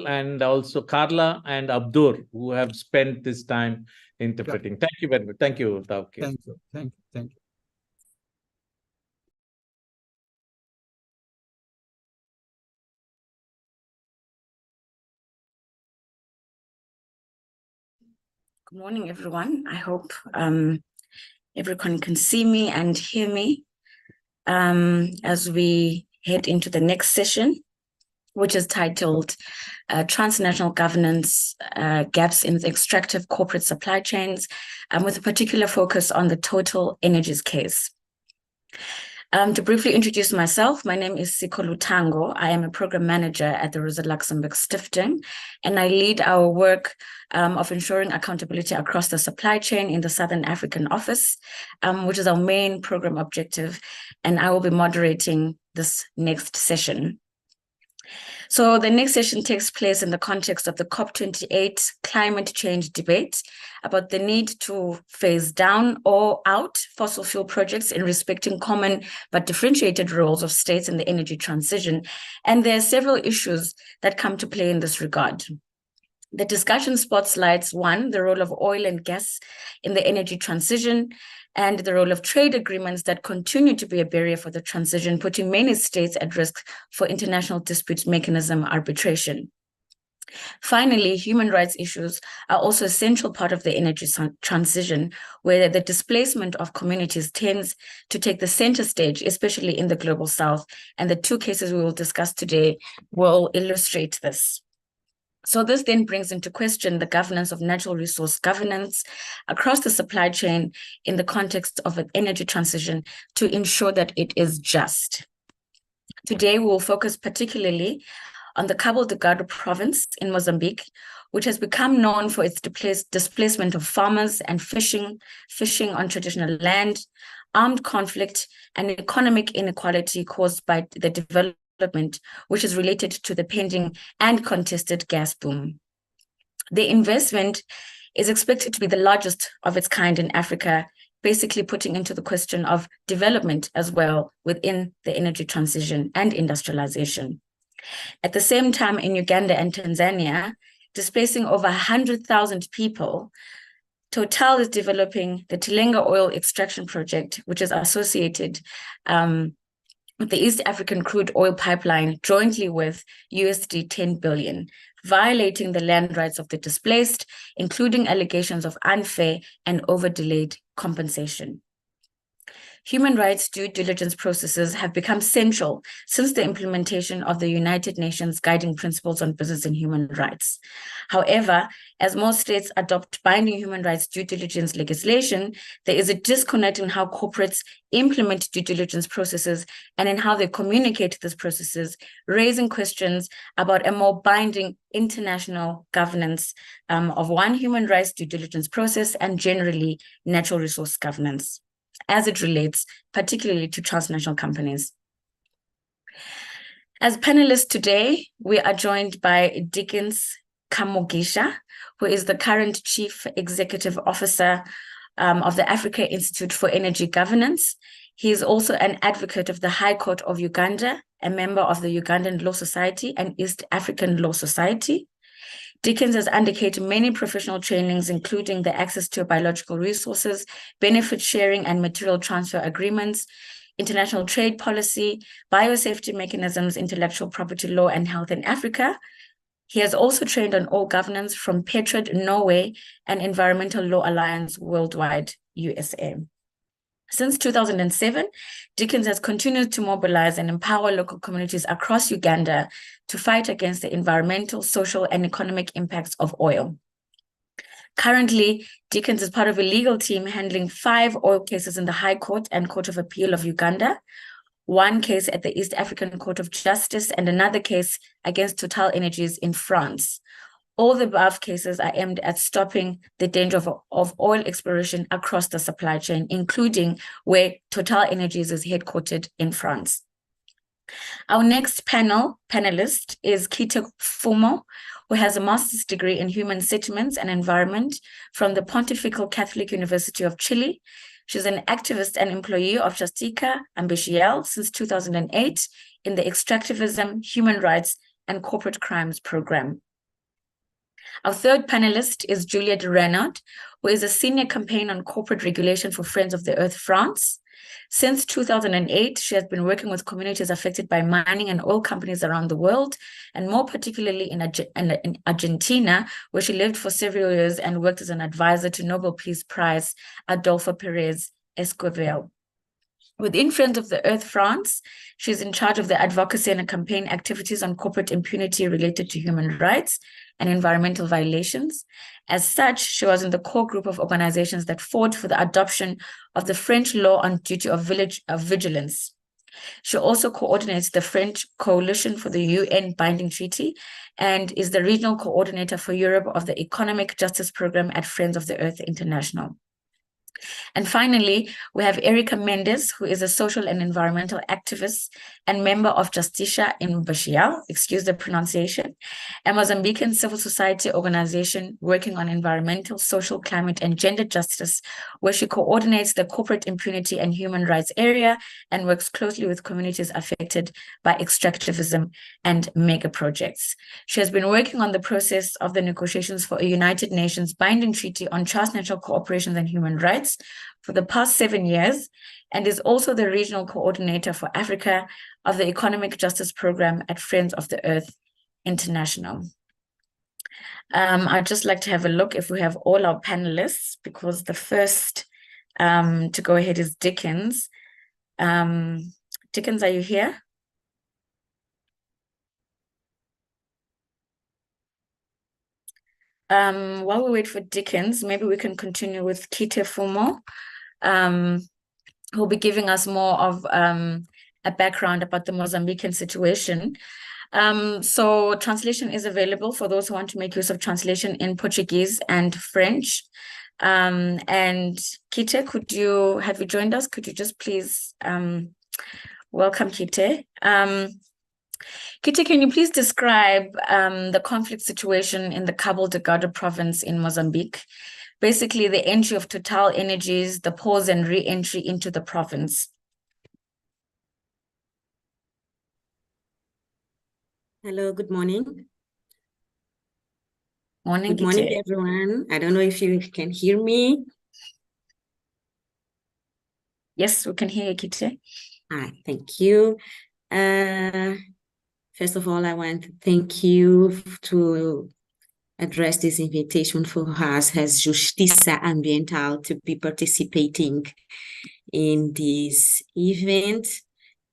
and also Carla and Abdur, who have spent this time interpreting. Thank you very much. Thank you, Tawqir. Thank you. Thank you. Thank you. Good morning, everyone. I hope everyone can see me and hear me as we head into the next session, which is titled Transnational Governance Gaps in Extractive Corporate Supply Chains, with a particular focus on the Total Energies case. To briefly introduce myself, my name is Siko Lutango. I am a program manager at the Rosa Luxemburg Stiftung, and I lead our work of ensuring accountability across the supply chain in the Southern African office, which is our main program objective, and I will be moderating this next session. So the next session takes place in the context of the COP28 climate change debate about the need to phase down or out fossil fuel projects in respecting common but differentiated roles of states in the energy transition. And there are several issues that come to play in this regard. The discussion spotlights, one, the role of oil and gas in the energy transition, and the role of trade agreements that continue to be a barrier for the transition, putting many states at risk for international dispute mechanism arbitration. Finally, human rights issues are also a central part of the energy transition, where the displacement of communities tends to take the center stage, especially in the global south. And the two cases we will discuss today will illustrate this. So this then brings into question the governance of natural resource governance across the supply chain in the context of an energy transition to ensure that it is just. Today, we will focus particularly on the Cabo Delgado province in Mozambique, which has become known for its displacement of farmers and fishing on traditional land, armed conflict, and economic inequality caused by the development, which is related to the pending and contested gas boom. The investment is expected to be the largest of its kind in Africa, basically putting into the question of development as well within the energy transition and industrialization. At the same time, in Uganda and Tanzania, displacing over 100,000 people, Total is developing the Tilenga oil extraction project, which is associated with the East African crude oil pipeline jointly with USD 10 billion, violating the land rights of the displaced, including allegations of unfair and over-delayed compensation. human rights due diligence processes have become central since the implementation of the United Nations Guiding Principles on Business and Human Rights. However, as more states adopt binding human rights due diligence legislation, there is a disconnect in how corporates implement due diligence processes and in how they communicate these processes, raising questions about a more binding international governance of one human rights due diligence process and generally natural resource governance, as it relates particularly to transnational companies. As panelists today, we are joined by Dickens Kamugisha, who is the current Chief Executive Officer of the Africa Institute for Energy Governance. He is also an advocate of the High Court of Uganda, a member of the Ugandan Law Society and East African Law Society. Dickens has undertaken many professional trainings, including the access to biological resources, benefit sharing and material transfer agreements, international trade policy, biosafety mechanisms, intellectual property law, and health in Africa. He has also trained on all governance from Petred Norway and Environmental Law Alliance Worldwide, USA. Since 2007, Dickens has continued to mobilize and empower local communities across Uganda to fight against the environmental, social, and economic impacts of oil. Currently, Dickens is part of a legal team handling 5 oil cases in the High Court and Court of Appeal of Uganda, 1 case at the East African Court of Justice, and another case against Total Energies in France. All the above cases are aimed at stopping the danger of oil exploration across the supply chain, including where Total Energies is headquartered in France. Our next panelist is Kite Fumo, who has a master's degree in human settlements and environment from the Pontifical Catholic University of Chile. She's an activist and employee of Justica Ambixial since 2008 in the Extractivism, Human Rights, and Corporate Crimes program. Our third panelist is Juliette Renaud, who is a senior campaign on corporate regulation for Friends of the Earth France. Since 2008, she has been working with communities affected by mining and oil companies around the world, and more particularly in Argentina, where she lived for several years and worked as an advisor to Nobel Peace Prize Adolfo Perez Esquivel. Within Friends of the Earth France, she's in charge of the advocacy and campaign activities on corporate impunity related to human rights and environmental violations. As such, she was in the core group of organizations that fought for the adoption of the French law on duty of vigilance. She also coordinates the French Coalition for the UN Binding Treaty and is the regional coordinator for Europe of the Economic Justice Program at Friends of the Earth International. And finally, we have Erica Mendes, who is a social and environmental activist and member of Justicia Ambixial, excuse the pronunciation, a Mozambican civil society organization working on environmental, social, climate, and gender justice, where she coordinates the corporate impunity and human rights area and works closely with communities affected by extractivism and mega projects. She has been working on the process of the negotiations for a United Nations binding treaty on transnational cooperation and human rights for the past 7 years, and is also the regional coordinator for Africa of the Economic Justice Program at Friends of the Earth International. I'd just like to have a look if we have all our panelists, because the first to go ahead is Dickens. Dickens, are you here? While we wait for Dickens, maybe we can continue with Kite Fumo, who'll be giving us more of a background about the Mozambican situation. So translation is available for those who want to make use of translation in Portuguese and French. And Kite, have you joined us? Could you just please welcome Kite? Kite, can you please describe the conflict situation in the Cabo Delgado province in Mozambique? Basically, the entry of Total Energies, the pause and re-entry into the province. Hello, good morning. Morning, Good morning, Kite. everyone. I don't know if you can hear me. Yes, we can hear you, Kite. Hi, thank you. First of all, I want to thank you to address this invitation for us as Justiça Ambiental to be participating in this event.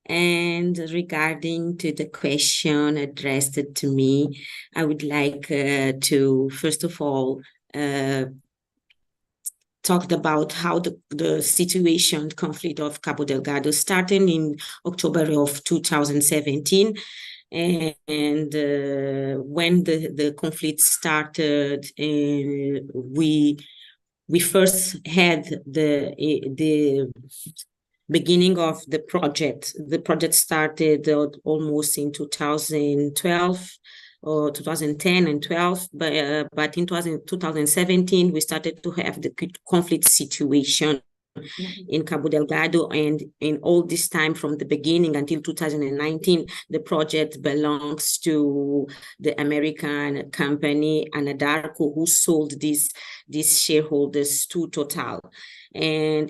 And regarding to the question addressed to me, I would like to, first of all, talked about how the situation conflict of Cabo Delgado started in October of 2017. And when the conflict started, we first had the beginning of the project. The project started almost in 2012 or 2010 and 12, but in 2017 we started to have the conflict situation in Cabo Delgado, and in all this time from the beginning until 2019, the project belongs to the American company Anadarko, who sold these shareholders to Total. And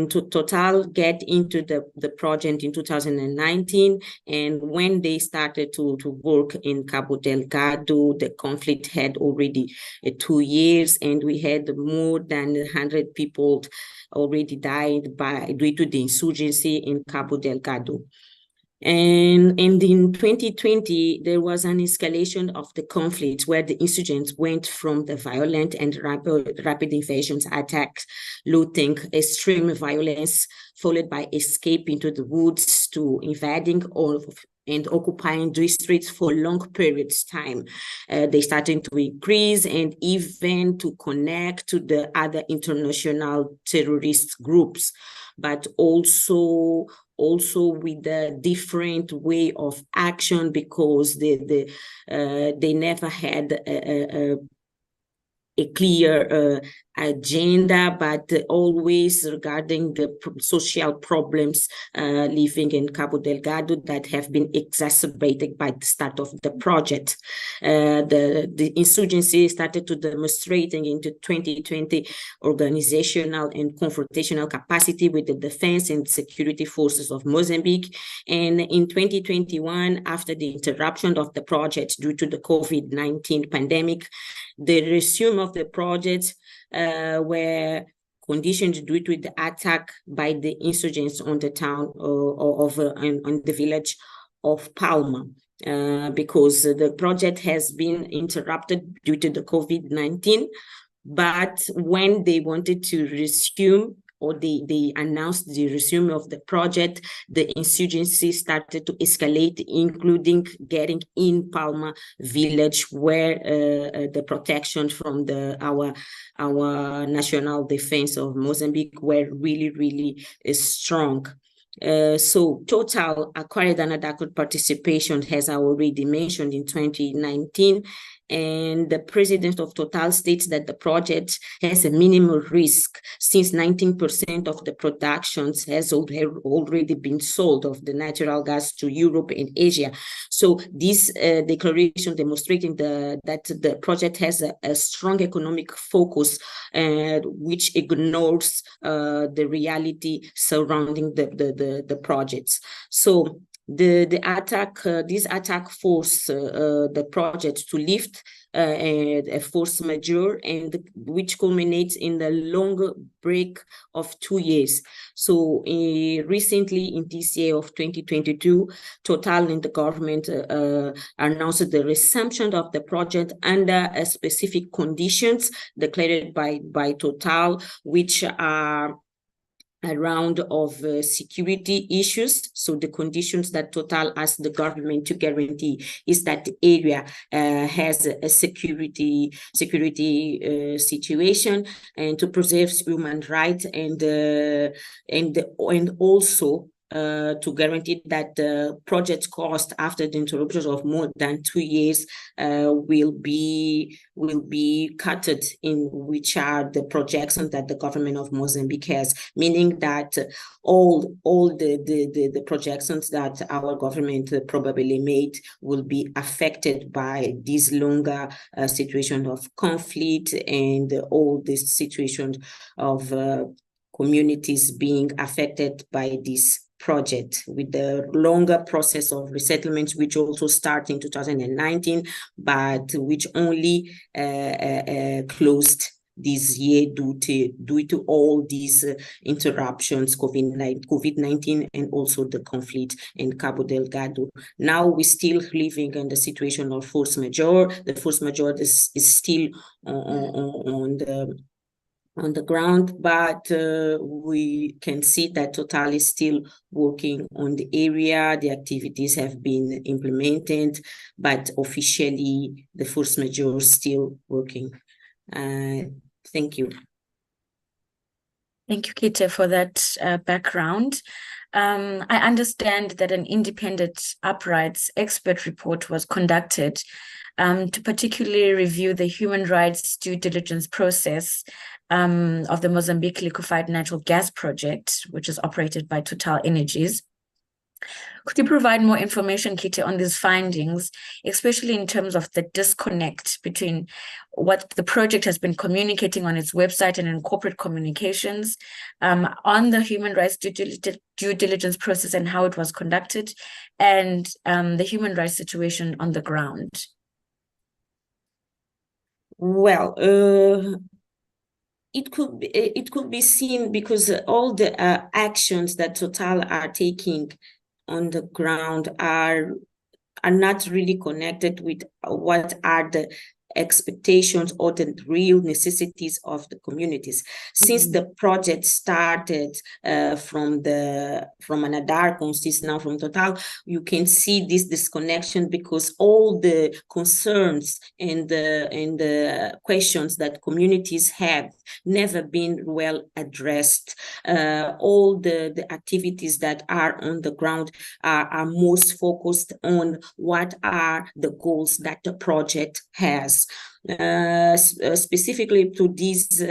Total get into the project in 2019, and when they started to work in Cabo Delgado, the conflict had already 2 years, and we had more than 100 people already died due to the insurgency in Cabo Delgado. And in 2020, there was an escalation of the conflict where the insurgents went from the violent and rapid invasions, attacks, looting, extreme violence, followed by escape into the woods to invading and occupying districts for long periods of time. They started to increase and even to connect to the other international terrorist groups, but also with a different way of action, because they never had a clear agenda, but always regarding the social problems living in Cabo Delgado that have been exacerbated by the start of the project. The insurgency started to demonstrating into 2020 organizational and confrontational capacity with the defense and security forces of Mozambique. And in 2021, after the interruption of the project due to the COVID-19 pandemic, the resume of the project were conditioned due to the attack by the insurgents on the town on the village of Palma, because the project has been interrupted due to the COVID-19. But when they wanted to resume, or they announced the resume of the project, the insurgency started to escalate, including getting in Palma village, where the protection from our national defense of Mozambique were really strong. So Total acquired Anadarko participation, as I already mentioned, in 2019. And the president of Total states that the project has a minimal risk, since 19% of the productions has already been sold of the natural gas to Europe and Asia. So this declaration demonstrating that the project has a strong economic focus, which ignores the reality surrounding the projects. So this attack forced the project to lift a force majeure, and which culminates in the longer break of 2 years. So recently, in this year of 2022, Total and the government announced the resumption of the project under specific conditions declared by Total, which are around of security issues. So the conditions that Total asked the government to guarantee is that the area has a security situation, and to preserve human rights, and also to guarantee that the project cost after the interruption of more than 2 years will be cutted, in which are the projections that the government of Mozambique has, meaning that all the projections that our government probably made will be affected by this longer situation of conflict, and all this situation of communities being affected by this project with the longer process of resettlement, which also started in 2019, but which only closed this year due to all these interruptions, COVID-19, and also the conflict in Cabo Delgado. Now we're still living in the situation of force majeure. The force majeure is still on the ground, but we can see that Total is still working on the area. The activities have been implemented, but officially the force majeure is still working. Thank you. Thank you, Kite, for that background. I understand that an independent Uprights expert report was conducted to particularly review the human rights due diligence process of the Mozambique liquefied natural gas project, which is operated by Total Energies. Could you provide more information, Kite, on these findings, especially in terms of the disconnect between what the project has been communicating on its website and in corporate communications on the human rights due diligence process and how it was conducted, and the human rights situation on the ground? Well, it could be seen because all the actions that Total are taking on the ground are not really connected with what are the expectations or the real necessities of the communities. Since the project started from Anadarko, since now from Total, you can see this disconnection because all the concerns and the questions that communities have never been well addressed. All the activities that are on the ground are most focused on what are the goals that the project has. Specifically to these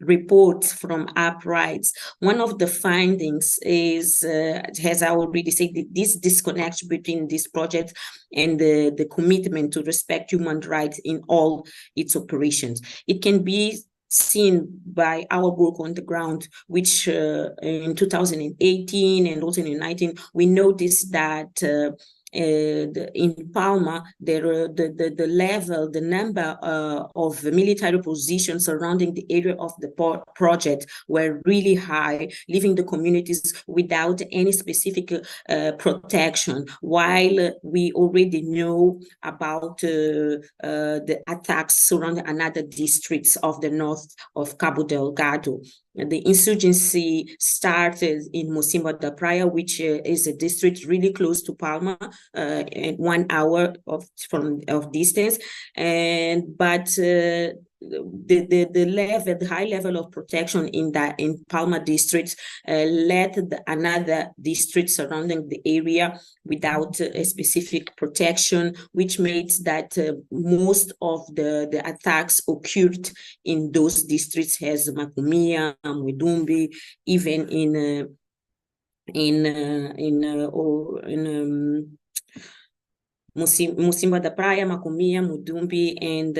reports from Uprights, one of the findings is, as I already said, this disconnect between this project and the commitment to respect human rights in all its operations. It can be seen by our work on the ground, which in 2018 and also in 2019, we noticed that in Palma, the number of military positions surrounding the area of the project were really high, leaving the communities without any specific protection, while we already know about the attacks surrounding another districts of the north of Cabo Delgado. The insurgency started in Mocimboa da Praia, which is a district really close to Palma, 1 hour of distance, but the high level of protection in Palma district led another district surrounding the area without a specific protection, which made that most of the attacks occurred in those districts as Macomia, Muidumbi, even in Mocimboa da Praia, Macomia, Muidumbi, and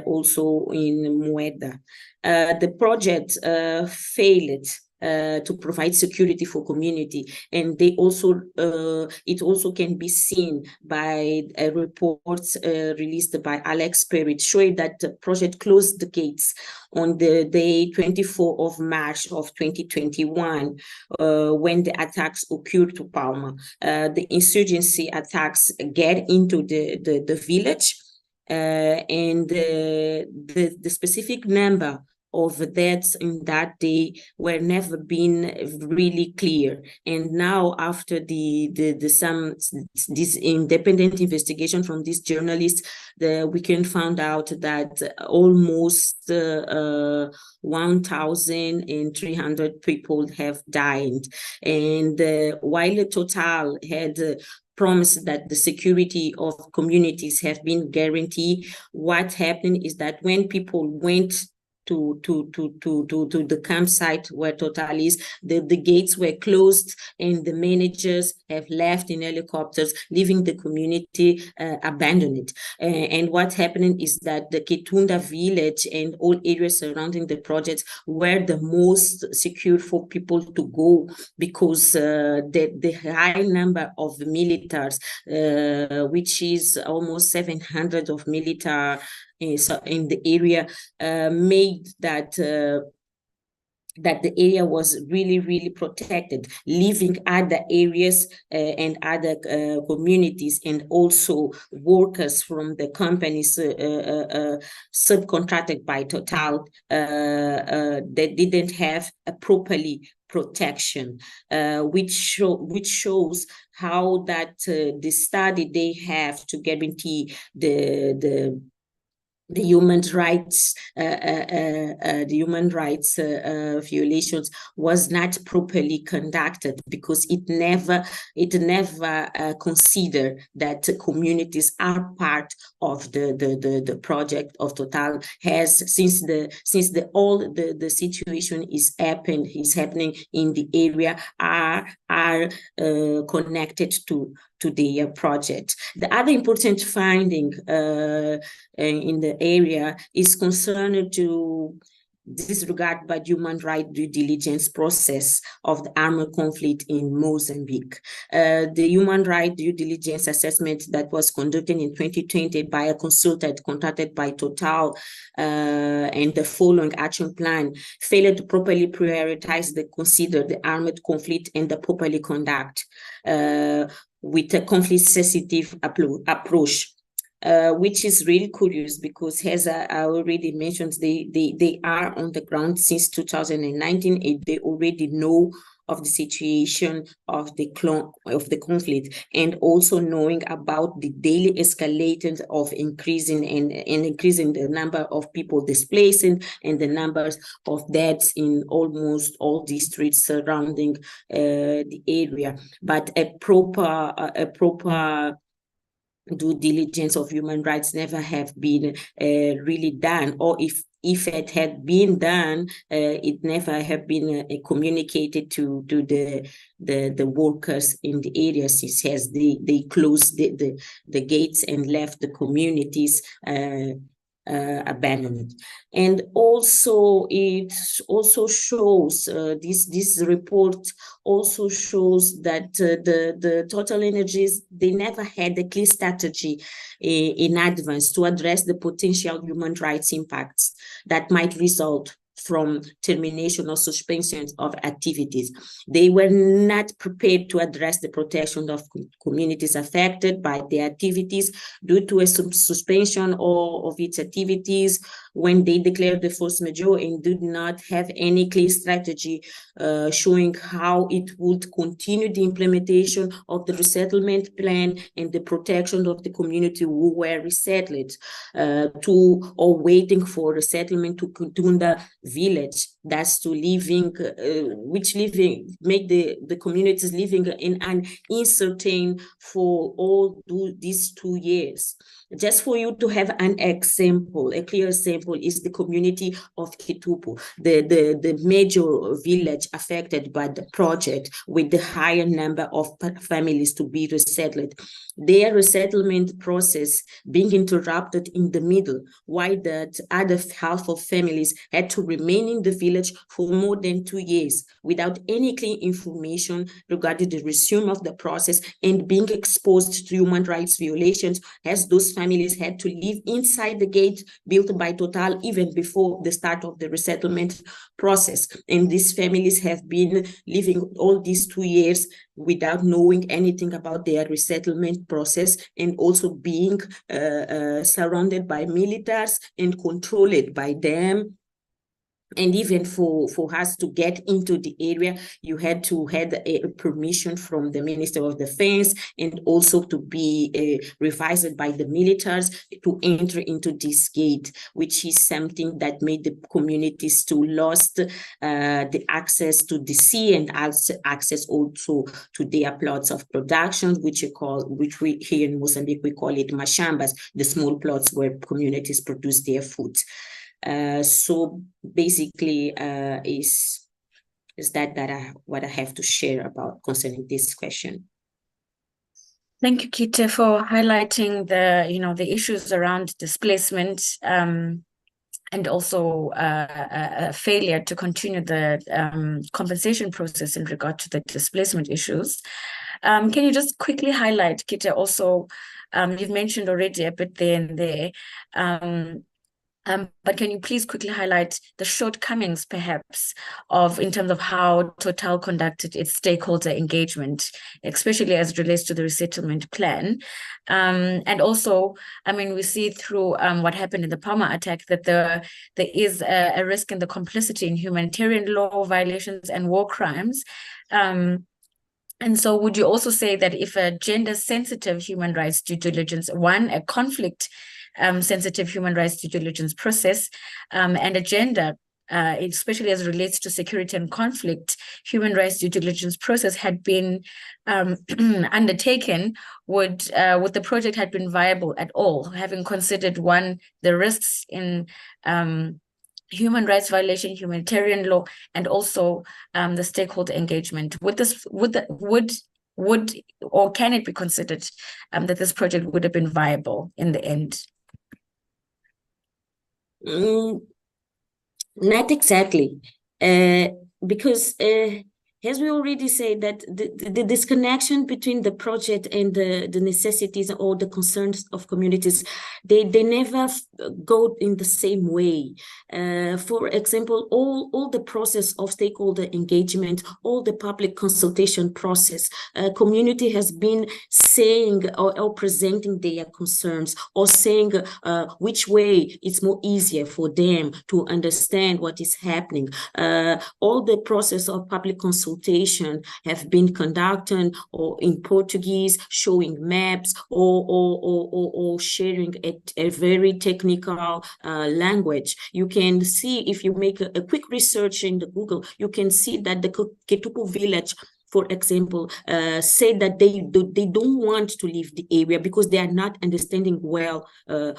also in Moeda. The project failed to provide security for community, and it also can be seen by reports released by Alex Perry, showing that the project closed the gates on the day 24 of March of 2021, when the attacks occurred to Palma. The insurgency attacks get into the village, and the specific number of deaths in that day were never been really clear. And now, after this independent investigation from these journalists, we can find out that almost 1,300 people have died. And while Total had promised that the security of communities have been guaranteed, what happened is that when people went to the campsite where Total is. The gates were closed and the managers have left in helicopters, leaving the community abandoned. And what's happening is that the Kitunda village and all areas surrounding the project were the most secure for people to go, because the high number of militaries, which is almost 700 of military in the area, made that the area was really protected, leaving other areas and other communities and also workers from the companies subcontracted by Total that didn't have a properly protection, which shows how that the study they have to guarantee the human rights violations was not properly conducted, because it never considered that communities are part of the project of Total. Has since the situation is happening in the area are connected to the project. The other important finding in the area is concerned to disregard by human rights due diligence process of the armed conflict in Mozambique. The human rights due diligence assessment that was conducted in 2020 by a consultant contracted by Total and the following action plan failed to properly prioritize consider the armed conflict and the properly conduct with a conflict-sensitive approach, which is really curious, because as I already mentioned, they are on the ground since 2019, and they already know of the situation of the conflict, and also knowing about the daily escalations of increasing the number of people displaced and the numbers of deaths in almost all districts surrounding the area. But a proper due diligence of human rights never have been really done, or if it had been done, it never have been communicated to the workers in the area, since as they closed the gates and left the communities abandoned. And also it also shows this report also shows that the Total Energies, they never had a clear strategy in advance to address the potential human rights impacts that might result from termination or suspension of activities. They were not prepared to address the protection of communities affected by the activities due to a suspension of its activities when they declared the force majeure, and did not have any clear strategy showing how it would continue the implementation of the resettlement plan and the protection of the community who were resettled or waiting for resettlement to Kitunda village. That's to make the communities living in an uncertain for all these 2 years. Just for you to have an example, a clear example is the community of Kitupu, the major village affected by the project with the higher number of families to be resettled. Their resettlement process being interrupted in the middle, while that other half of families had to remain in the village for more than 2 years without any clear information regarding the resume of the process, and being exposed to human rights violations, as those families had to live inside the gate built by Total even before the start of the resettlement process. And these families have been living all these 2 years without knowing anything about their resettlement process, and also being surrounded by militaries and controlled by them. And even for us to get into the area, you had to have a permission from the Minister of Defense, and also to be revised by the militaries to enter into this gate, which is something that made the communities to lost the access to the sea, and access also to their plots of production, which we here in Mozambique we call it mashambas, the small plots where communities produce their food. So basically, is that what I have to share about concerning this question. Thank you, Kite, for highlighting the issues around displacement and also a failure to continue the compensation process in regard to the displacement issues. Can you just quickly highlight, Kite, also, you've mentioned already a bit there and there, but can you please quickly highlight the shortcomings, perhaps, in terms of how Total conducted its stakeholder engagement, especially as it relates to the resettlement plan? And also, I mean, we see through what happened in the Palmer attack that there is a risk in the complicity in humanitarian law violations and war crimes. And so would you also say that if a gender-sensitive human rights due diligence, a conflict sensitive human rights due diligence process and agenda, especially as it relates to security and conflict, human rights due diligence process had been undertaken, would the project have been viable at all, having considered, one, the risks in human rights violation, humanitarian law, and also the stakeholder engagement? Would or can it be considered that this project would have been viable in the end? Not exactly, because as we already said, that the disconnection between the project and the necessities or the concerns of communities, they never go in the same way. For example, all the process of stakeholder engagement, all the public consultation process, community has been saying or presenting their concerns, or saying which way it's more easier for them to understand what is happening. All the process of public consultation have been conducted or in Portuguese, showing maps or sharing a very technical language. You can see, if you make a quick research in the Google, you can see that the Ketupu village, for example, say that they don't want to leave the area because they are not understanding well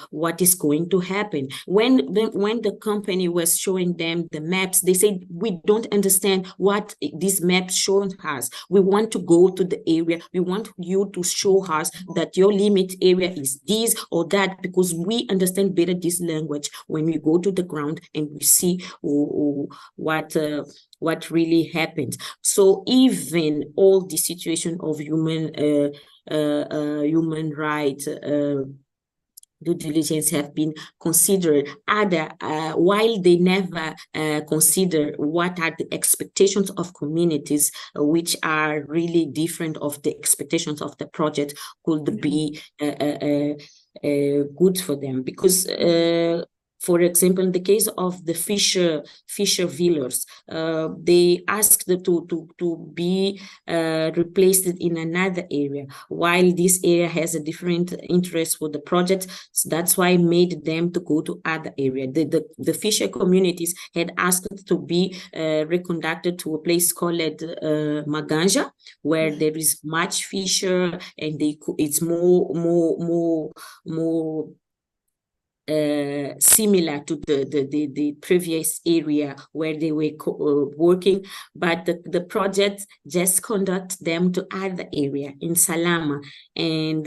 what is going to happen. When the company was showing them the maps, they said, we don't understand what these maps show us. We want to go to the area. We want you to show us that your limit area is this or that, because we understand better this language when we go to the ground and we see what really happened. So even all the situation of human rights due diligence have been considered, while they never consider what are the expectations of communities, which are really different of the expectations of the project, could be good for them. Because for example, in the case of the Fisher Villas, they asked to be replaced in another area, while this area has a different interest for the project. So that's why I made them to go to other area. The Fisher communities had asked to be reconducted to a place called Maganja, where there is much fisher, and it's more similar to the previous area where they were working, but the project just conduct them to other area in Salama, and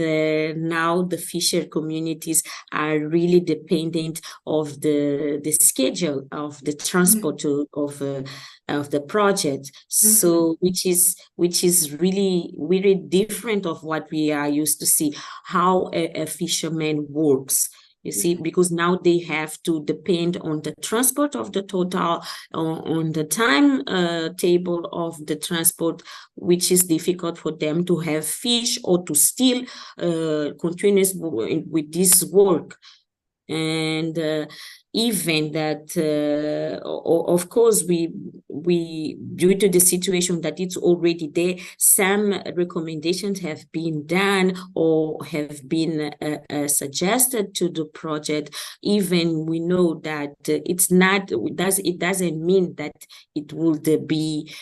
now the fisher communities are really dependent of the schedule of the transport of the project. So which is really different of what we are used to see, how a fisherman works. You see, because now they have to depend on the transport of the Total, on the time table of the transport, which is difficult for them to have fish or to still continue with this work. And even that, of course, we due to the situation that it's already there, some recommendations have been done or have been suggested to the project. Even we know that it doesn't mean that it would be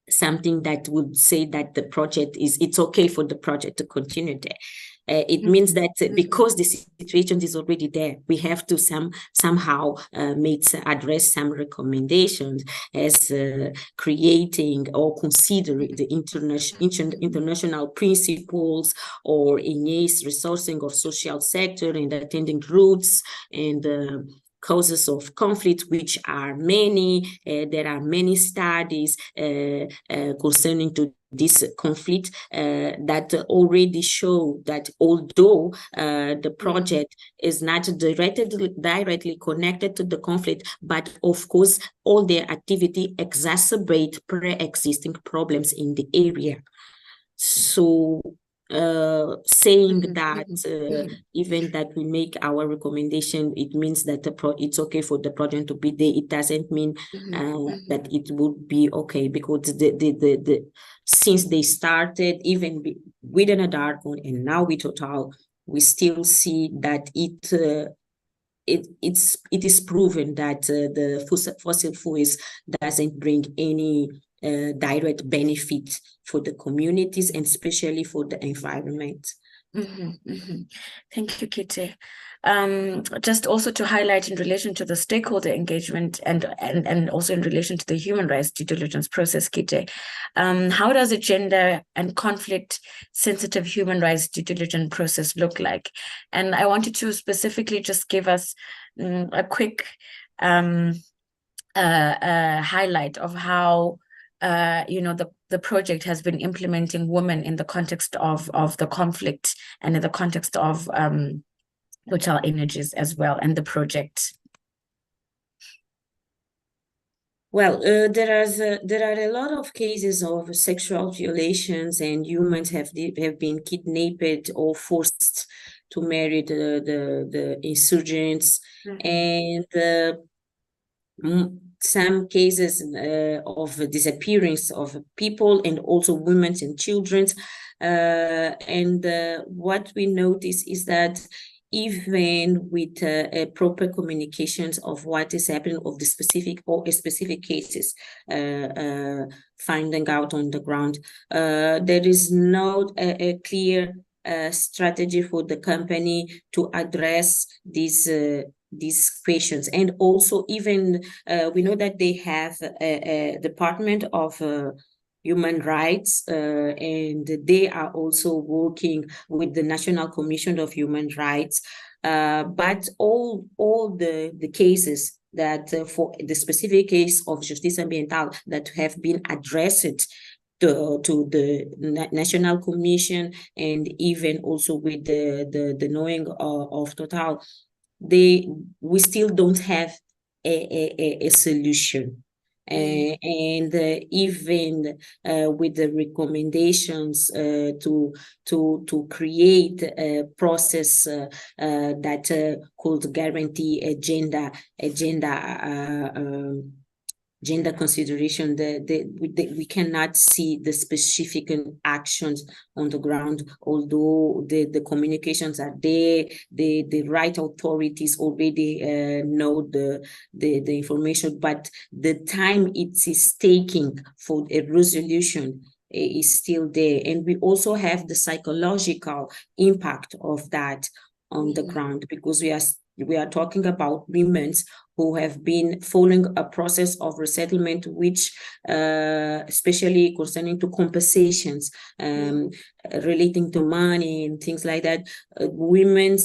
something that would say that it's okay for the project to continue there. It means that because the situation is already there, we have to somehow address some recommendations as creating or considering the international principles or enhance resourcing of social sector and attending roots and causes of conflict, which are many. There are many studies concerning to this conflict that already show that although the project is not directly connected to the conflict, but of course all their activity exacerbate pre-existing problems in the area. So saying that even that we make our recommendation, it means that it's okay for the project to be there. It doesn't mean that it would be okay, because since they started even within a Darkon and now with Total, we still see that it is proven that the fossil fuels doesn't bring any direct benefit for the communities and especially for the environment. Thank you, Kitty. Just also to highlight in relation to the stakeholder engagement and also in relation to the human rights due diligence process, Kitty, how does a gender and conflict sensitive human rights due diligence process look like? And I wanted to specifically just give us a quick highlight of how the project has been implementing women in the context of the conflict and in the context of Total Energies as well, and the project. Well, there are a lot of cases of sexual violations, and humans have been kidnapped or forced to marry the insurgents, and some cases of disappearance of people and also women and children. And what we notice is that even with proper communications of what is happening of the specific cases finding out on the ground, there is not a clear strategy for the company to address these questions. And also even we know that they have a Department of Human Rights, and they are also working with the National Commission of Human Rights, but all the cases that for the specific case of Justiça Ambiental that have been addressed to the National Commission and even also with the knowing of Total, we still don't have a solution. And even with the recommendations to create a process that could guarantee gender consideration, we cannot see the specific actions on the ground, although the communications are there, the right authorities already know the information, but the time it is taking for a resolution is still there. And we also have the psychological impact of that on the ground, because we are talking about women who have been following a process of resettlement, which especially concerning to compensations relating to money and things like that, women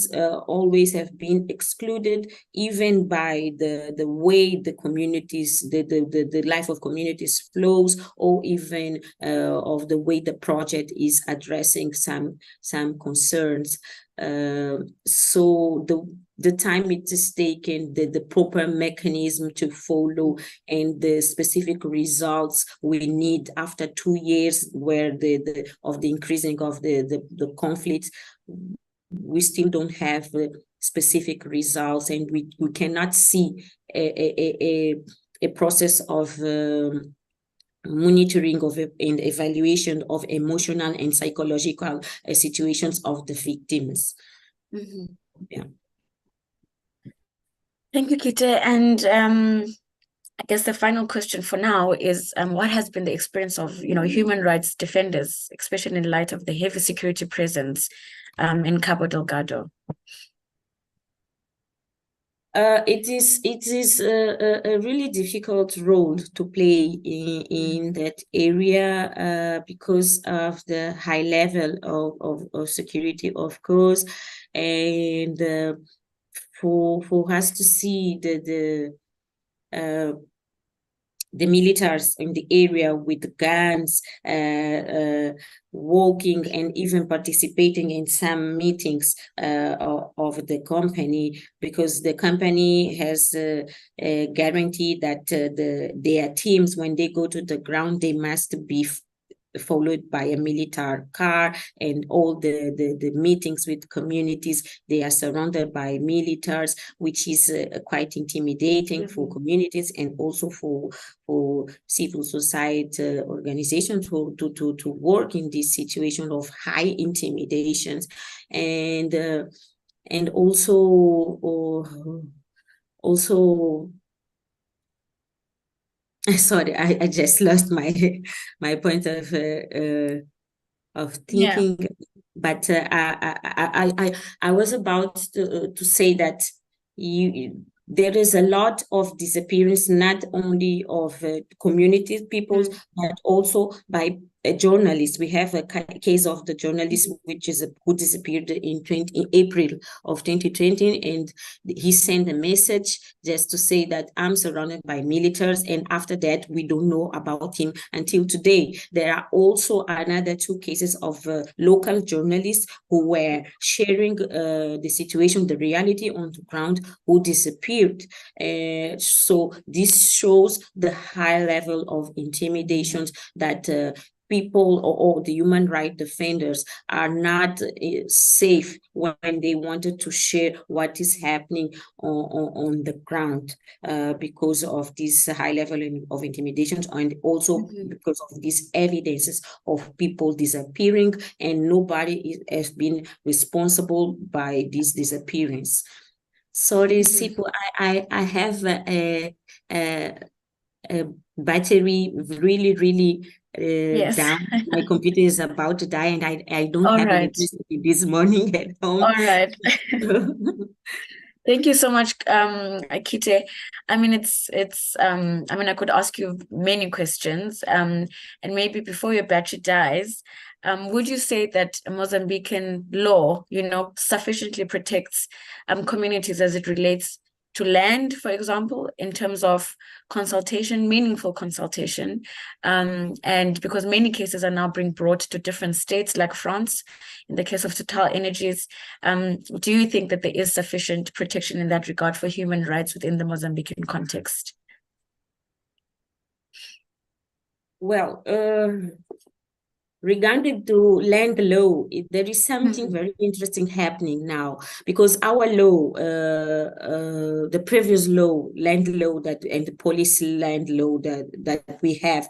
always have been excluded, even by the way the communities, the life of communities flows, or even of the way the project is addressing some concerns. So the time it is taken, the proper mechanism to follow, and the specific results we need after 2 years, where of the increasing of the conflict, we still don't have specific results, and we cannot see a process of monitoring of and evaluation of emotional and psychological situations of the victims. Yeah. Thank you, Kitty. And I guess the final question for now is, what has been the experience of human rights defenders, especially in light of the heavy security presence in Cabo Delgado? It is a really difficult role to play in that area because of the high level of security, of course, and for us to see the militaries in the area with guns, walking and even participating in some meetings of the company, because the company has a guarantee that their teams, when they go to the ground, they must be followed by a military car, and all the meetings with communities, they are surrounded by militaries, which is quite intimidating for communities and also for civil society organizations to work in this situation of high intimidations, and also sorry, I just lost my point of thinking, but I was about to say that there is a lot of disappearance, not only of community peoples, but also by journalists. We have a case of the journalist who disappeared in April of 2020, and he sent a message just to say that I'm surrounded by militaries, and after that we don't know about him until today. There are also another 2 cases of local journalists who were sharing the situation, the reality on the ground, who disappeared. So this shows the high level of intimidations that people or the human rights defenders are not safe when they wanted to share what is happening on the ground because of this high level of intimidations, and also because of these evidences of people disappearing, and nobody has been responsible by this disappearance. Sorry, Sipho, I have a battery really down. My computer is about to die, and I don't have electricity this morning at home. All right. Thank you so much, Akite. I mean, I mean, I could ask you many questions, and maybe before your battery dies, would you say that Mozambican law, sufficiently protects communities as it relates to land, for example, in terms of consultation, meaningful consultation, and because many cases are now being brought to different states like France, in the case of Total Energies, do you think that there is sufficient protection in that regard for human rights within the Mozambican context? Well, regarding to land law, there is something very interesting happening now, because our law, the previous law, land law and the policy land law that we have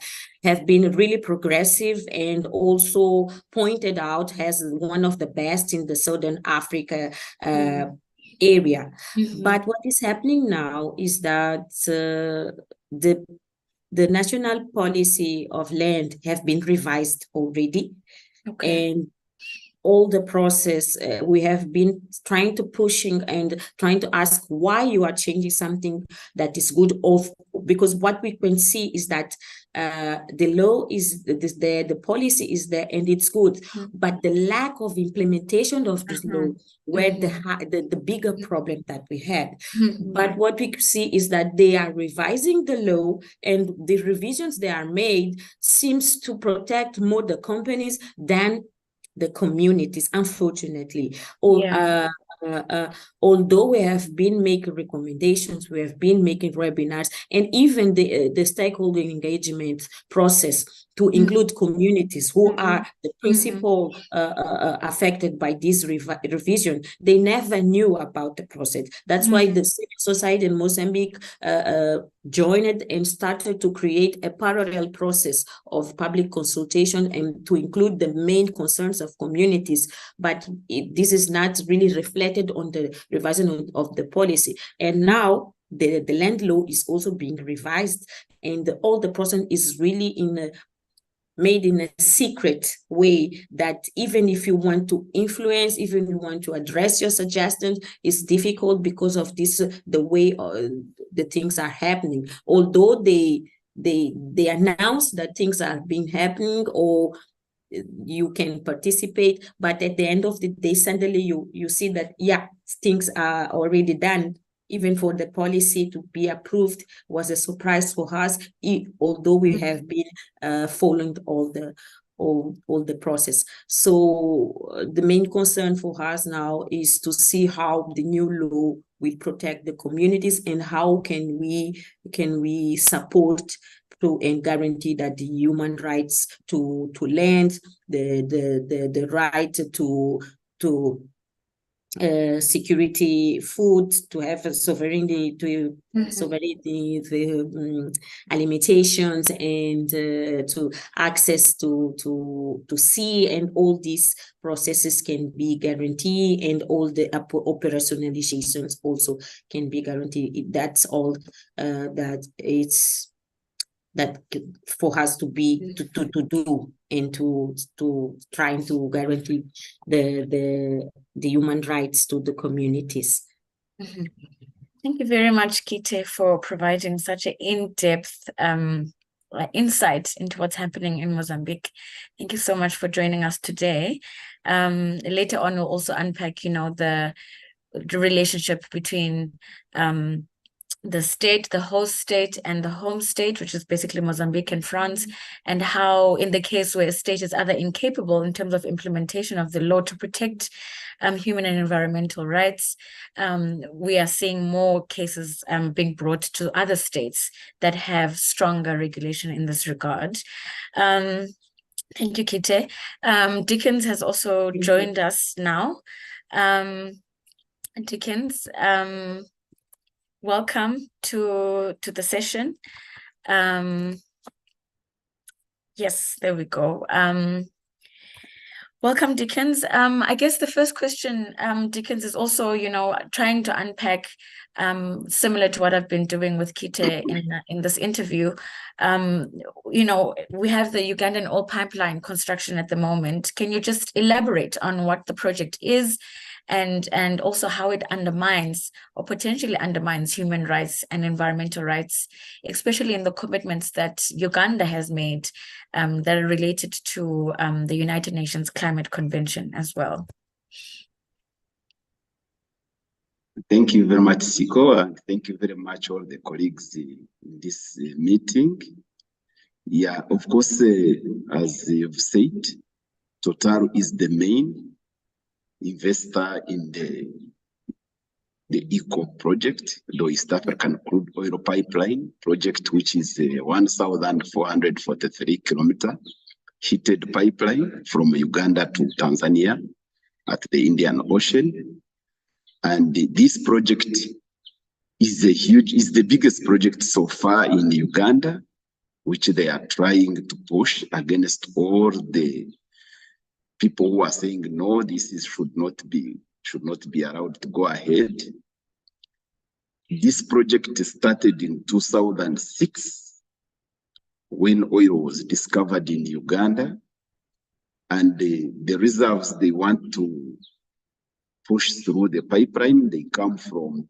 been really progressive and also pointed out as one of the best in the Southern Africa area. But what is happening now is that the national policy of land have been revised already. And all the process, we have been trying to pushing and trying to ask why you are changing something that is good, because what we can see is that the law is there, the policy is there, and it's good, but the lack of implementation of this law were the bigger problem that we had. But what we see is that they are revising the law, and the revisions they are made seems to protect more the companies than the communities, unfortunately. Although we have been making recommendations, we have been making webinars, and even the stakeholder engagement process to include communities who are the principal affected by this revision, they never knew about the process. That's why the civil society in Mozambique joined and started to create a parallel process of public consultation and to include the main concerns of communities. But this is not really reflected on the revision of the policy. And now the land law is also being revised, and all the process is really in made in a secret way, that even if you want to influence, even if you want to address your suggestions, it's difficult because of this, the way the things are happening. Although they announce that things are being happening, or you can participate, but at the end of the day, suddenly you see that, yeah, things are already done. Even for the policy to be approved was a surprise for us, although we have been following all the process. So the main concern for us now is to see how the new law will protect the communities, and how can we support and guarantee that the human rights to land, the right to security, food, to have a sovereignty, sovereignty, the limitations, and to access to sea, and all these processes can be guaranteed, and all the operationalizations also can be guaranteed. That's all that for us to do, and to trying to guarantee the human rights to the communities. Thank you very much, Kite, for providing such an in-depth insight into what's happening in Mozambique. Thank you so much for joining us today. Later on, we'll also unpack, the relationship between the state, the host state, and the home state, which is basically Mozambique and France, and how in the case where a state is either incapable in terms of implementation of the law to protect human and environmental rights, we are seeing more cases being brought to other states that have stronger regulation in this regard. Thank you, Kite. Dickens has also joined us now. Dickens, welcome to the session. Yes, there we go. Welcome, Dickens. I guess the first question, Dickens, is also, trying to unpack, similar to what I've been doing with Kite in this interview. We have the Ugandan oil pipeline construction at the moment. Can you just elaborate on what the project is, and also how it undermines or potentially undermines human rights and environmental rights, especially in the commitments that Uganda has made that are related to the United Nations Climate Convention as well? Thank you very much, Siko, and thank you very much all the colleagues in this meeting. Yeah, of course, as you've said, Total is the main investor in the ECO project, the East African Crude Oil Pipeline project, which is a 1,443 kilometer heated pipeline from Uganda to Tanzania at the Indian Ocean. And this project is the biggest project so far in Uganda, which they are trying to push against all the people who are saying no, should not be allowed to go ahead. This project started in 2006 when oil was discovered in Uganda, and the reserves they want to push through the pipeline, they come from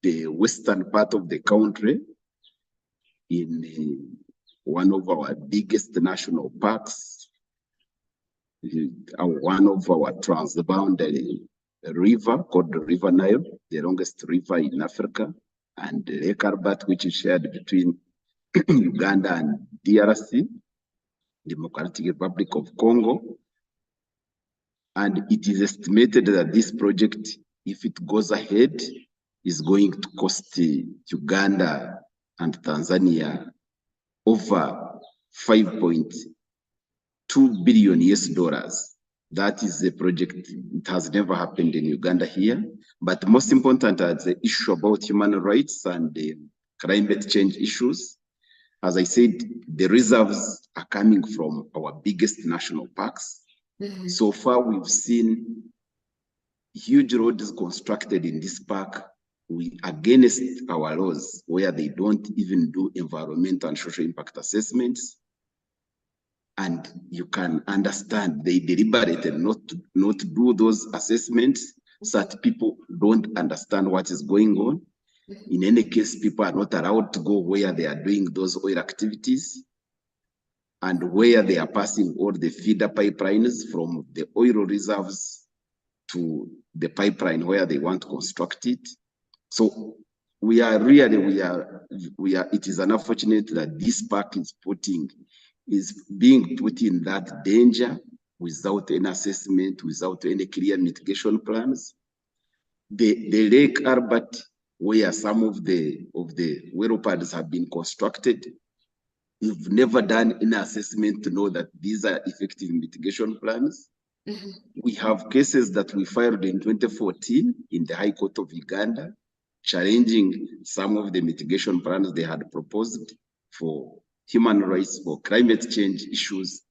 the western part of the country in one of our biggest national parks, one of our transboundary river called the River Nile, the longest river in Africa, and Lake Albert, which is shared between Uganda and DRC, Democratic Republic of Congo. And it is estimated that this project, if it goes ahead, is going to cost Uganda and Tanzania over $5.2 billion US. That is a project, it has never happened in Uganda here. But most important is the issue about human rights and climate change issues. As I said, the reserves are coming from our biggest national parks. So far, we've seen huge roads constructed in this park against our laws, where they don't even do environmental and social impact assessments. and you can understand they deliberated not to do those assessments so that people don't understand what is going on. In any case, people are not allowed to go where they are doing those oil activities and where they are passing all the feeder pipelines from the oil reserves to the pipeline where they want to construct it. So it is unfortunate that this park is being put in that danger without any assessment, without any clear mitigation plans. The Lake Albert, where some of the well pads have been constructed, we've never done any assessment to know that these are effective mitigation plans. We have cases that we filed in 2014 in the High Court of Uganda, challenging some of the mitigation plans they had proposed for human rights, for climate change issues.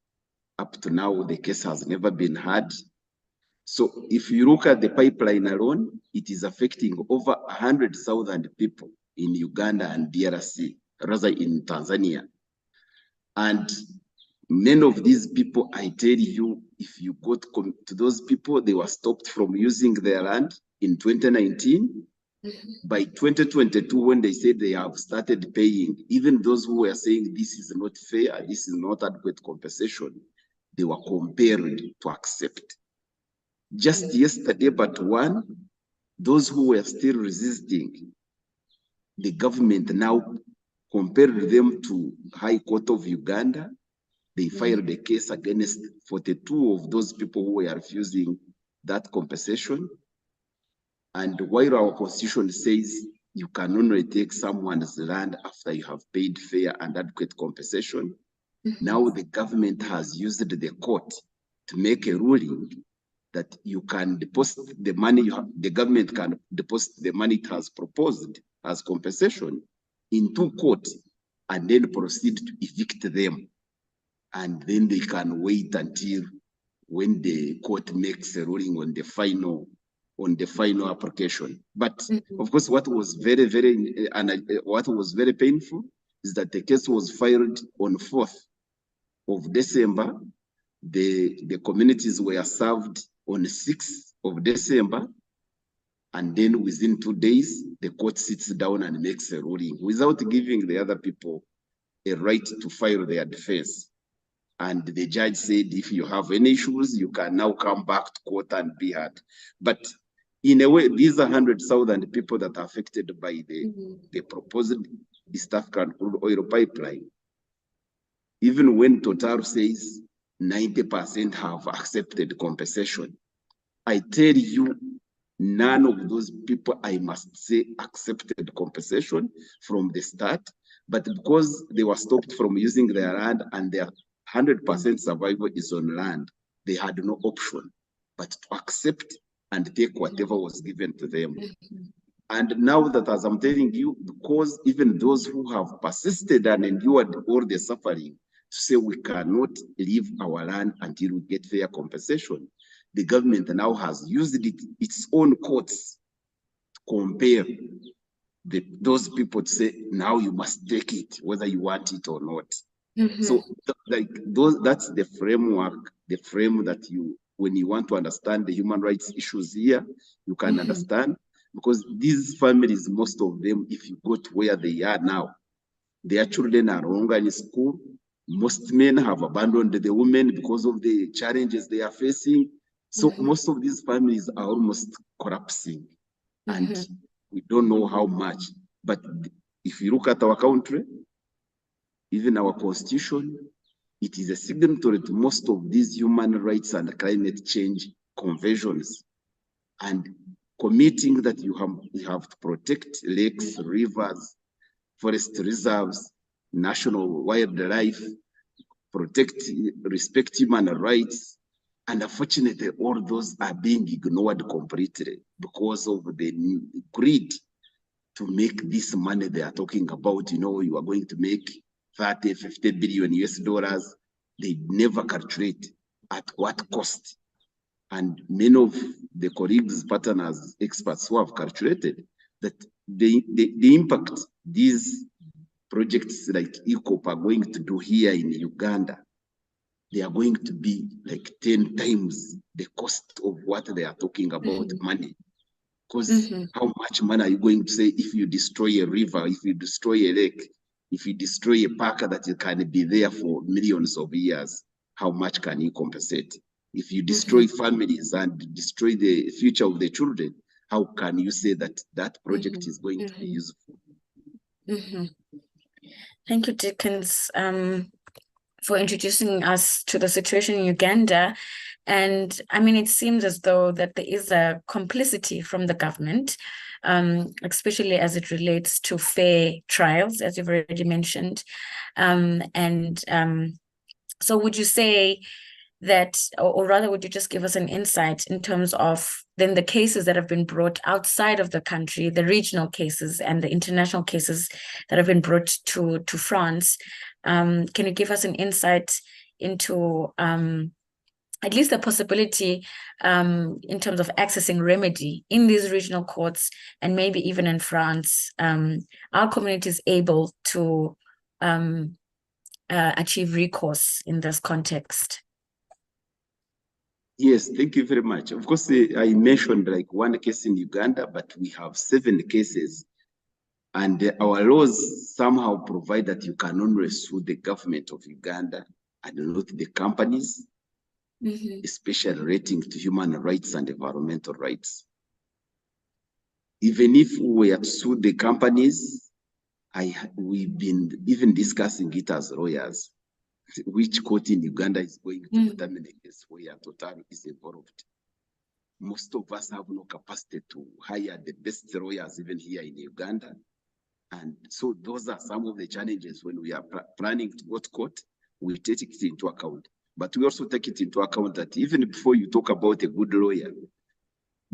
Up to now, the case has never been heard. So if you look at the pipeline alone, it is affecting over 100,000 people in Uganda and DRC, rather in Tanzania. And many of these people, I tell you, if you go to those people, they were stopped from using their land in 2019. By 2022, when they said they have started paying, even those who were saying this is not fair, this is not adequate compensation, they were compelled to accept. Just yesterday, but one, those who were still resisting, the government now compared them to High Court of Uganda. They filed a case against 42 of those people who were refusing that compensation. And while our constitution says you can only take someone's land after you have paid fair and adequate compensation, now the government has used the court to make a ruling that you can deposit the money, the government can deposit the money it has proposed as compensation into court and then proceed to evict them. And then they can wait until when the court makes a ruling on the final application. But of course, what was very painful is that the case was filed on 4th of December. The communities were served on 6th of December. And then within 2 days, the court sits down and makes a ruling without giving the other people a right to file their defense. And the judge said, if you have any issues, you can now come back to court and be heard. But in a way, these are 100,000 people that are affected by the proposed East African crude oil pipeline. Even when Total says 90% have accepted compensation, I tell you, none of those people, I must say, accepted compensation from the start. But because they were stopped from using their land and their 100% survival is on land, they had no option but to accept and take whatever was given to them. And now that, as I'm telling you, because even those who have persisted and endured all the suffering to say we cannot leave our land until we get fair compensation, the government now has used its own courts to compare those people to say, now you must take it, whether you want it or not. So that's the framework, the frame that when you want to understand the human rights issues here, you can understand. Because these families, most of them, if you go to where they are now, their children are no longer in school. Most men have abandoned the women because of the challenges they are facing. So most of these families are almost collapsing. And we don't know how much. But if you look at our country, even our constitution, it is a signatory to most of these human rights and climate change conventions. And committing that you have to protect lakes, rivers, forest reserves, national wildlife, respect human rights. And unfortunately, all those are being ignored completely because of the greed to make this money they are talking about. You know, you are going to make 30, 50 billion US dollars. They never calculate at what cost. And many of the colleagues, partners, experts who have calculated that the impact these projects like ECOP are going to do here in Uganda they are going to be like 10 times the cost of what they are talking about money. Because how much money are you going to say if you destroy a river, if you destroy a lake, if you destroy a park that can be there for millions of years? How much can you compensate? If you destroy families and destroy the future of the children, how can you say that that project is going to be useful? Thank you, Dickens, for introducing us to the situation in Uganda. And I mean, it seems as though that there is a complicity from the government, especially as it relates to fair trials, as you've already mentioned. So would you say that, or rather, would you just give us an insight in terms of then the cases that have been brought outside of the country, the regional cases and the international cases that have been brought to France? Can you give us an insight into at least the possibility in terms of accessing remedy in these regional courts and maybe even in France? Are communities able to achieve recourse in this context? Yes, thank you very much. Of course, I mentioned like one case in Uganda, but we have 7 cases. And our laws somehow provide that you can only sue the government of Uganda and not the companies, especially relating to human rights and environmental rights. Even if we have sued the companies, we've been even discussing it as lawyers, which court in Uganda is going to determine the case where Total is involved. Most of us have no capacity to hire the best lawyers even here in Uganda. And so those are some of the challenges when we are planning to go to court. We take it into account. But we also take it into account that even before you talk about a good lawyer,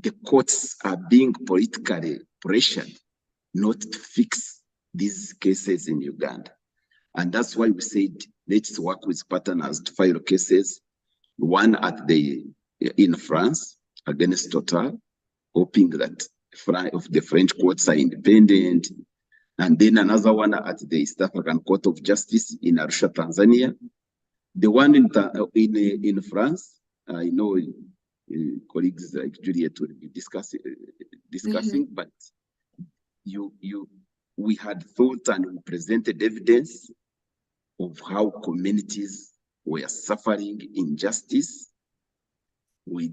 the courts are being politically pressured not to fix these cases in Uganda. And that's why we said, let's work with partners to file cases. One in France against Total, hoping that the French courts are independent. And then another one at the East African Court of Justice in Arusha, Tanzania. The one in France, I know colleagues like Juliet will be discussing, but we had thought and we presented evidence of how communities were suffering injustice. We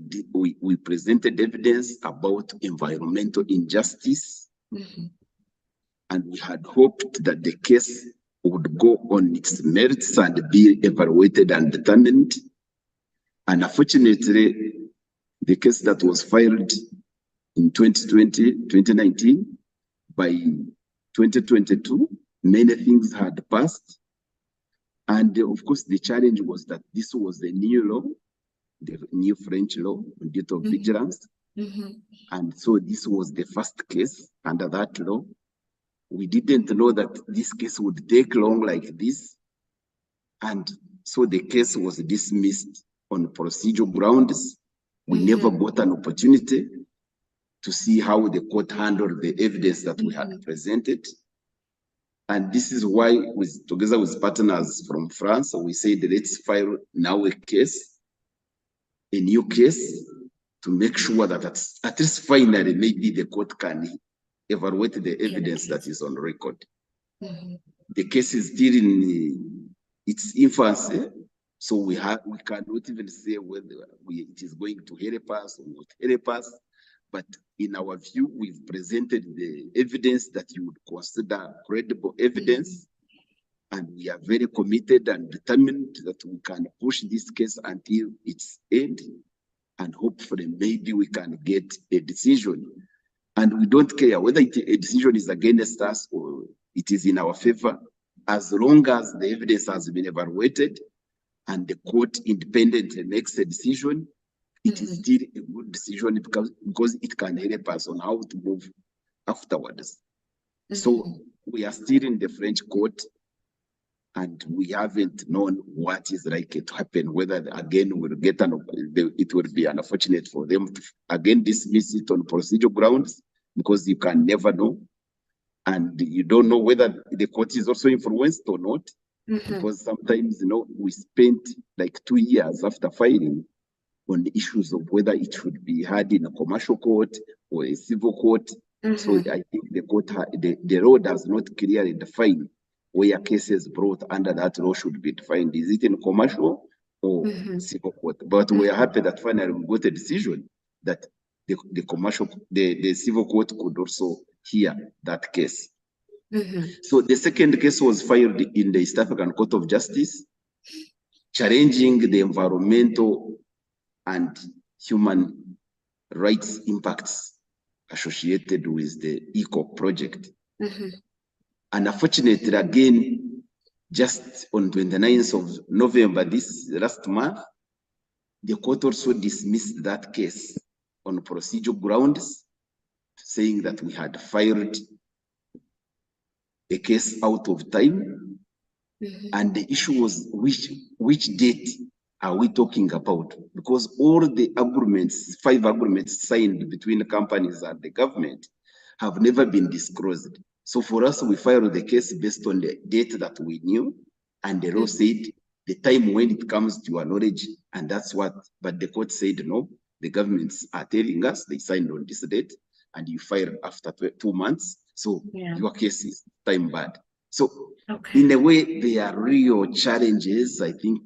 presented evidence about environmental injustice. And we had hoped that the case would go on its merits and be evaluated and determined. And unfortunately, the case that was filed in 2019, by 2022, many things had passed. And of course, the challenge was that this was the new law, the new French law on duty of vigilance. And so this was the first case under that law. We didn't know that this case would take long like this. And so the case was dismissed on procedural grounds. We never got an opportunity to see how the court handled the evidence that we had presented. And this is why, together with partners from France, we said, let's file now a new case, to make sure that at least finally, maybe the court can evaluate the evidence that is on record. The case is still in its infancy, so we cannot even say whether it is going to help us or not help us. But in our view, we've presented the evidence that you would consider credible evidence, and we are very committed and determined that we can push this case until its end, and hopefully maybe we can get a decision. And we don't care whether a decision is against us or it is in our favor, as long as the evidence has been evaluated and the court independently makes a decision. It is still a good decision because it can help us on how to move afterwards. So we are still in the French court, and we haven't known what is likely to happen, whether again we'll get it will be unfortunate for them to again dismiss it on procedural grounds, because you can never know. And you don't know whether the court is also influenced or not. because sometimes, we spent like 2 years after filing on the issues of whether it should be had in a commercial court or a civil court. So I think the law does not clearly define where cases brought under that law should be defined. Is it in commercial or civil court? But we are happy that finally we got a decision that the civil court could also hear that case. So the second case was filed in the East African Court of Justice, challenging the environmental and human rights impacts associated with the ECOP project. And unfortunately, again, just on 29th of November, this last month, the court also dismissed that case on procedural grounds, saying that we had filed a case out of time. And the issue was which date are we talking about? Because all the agreements, 5 agreements signed between the companies and the government have never been disclosed. So for us, we filed the case based on the date that we knew, and the law said the time when it comes to our knowledge, and that's what, but the court said, no, the governments are telling us they signed on this date, and you filed after 2 months. So your case is time bad. So in a way, there are real challenges, I think,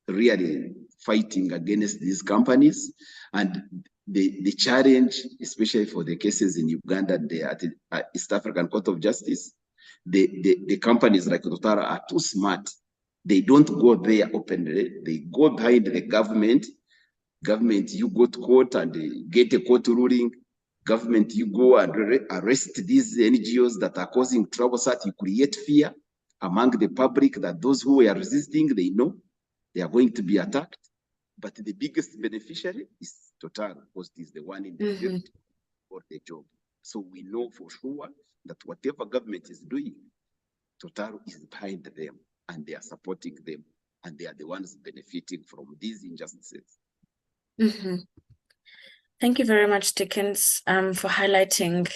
really fighting against these companies. And the challenge, especially for the cases in Uganda, at East African Court of Justice, the companies like Total are too smart. They don't go there openly. They go behind the government. Government, you go to court and get a court ruling. Government, you go and arrest these NGOs that are causing trouble, so that you create fear among the public that those who are resisting, they know they are going to be attacked. But the biggest beneficiary is Total, because it is the one in the field for the job. So we know for sure that whatever government is doing, Total is behind them and they are supporting them, and they are the ones benefiting from these injustices. Thank you very much, Dickens, for highlighting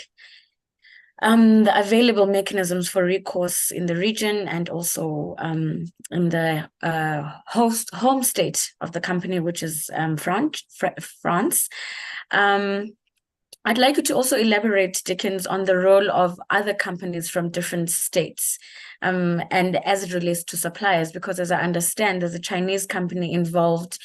the available mechanisms for recourse in the region, and also in the home state of the company, which is France. I'd like you to also elaborate, Dickens, on the role of other companies from different states, and as it relates to suppliers, because as I understand, there's a Chinese company involved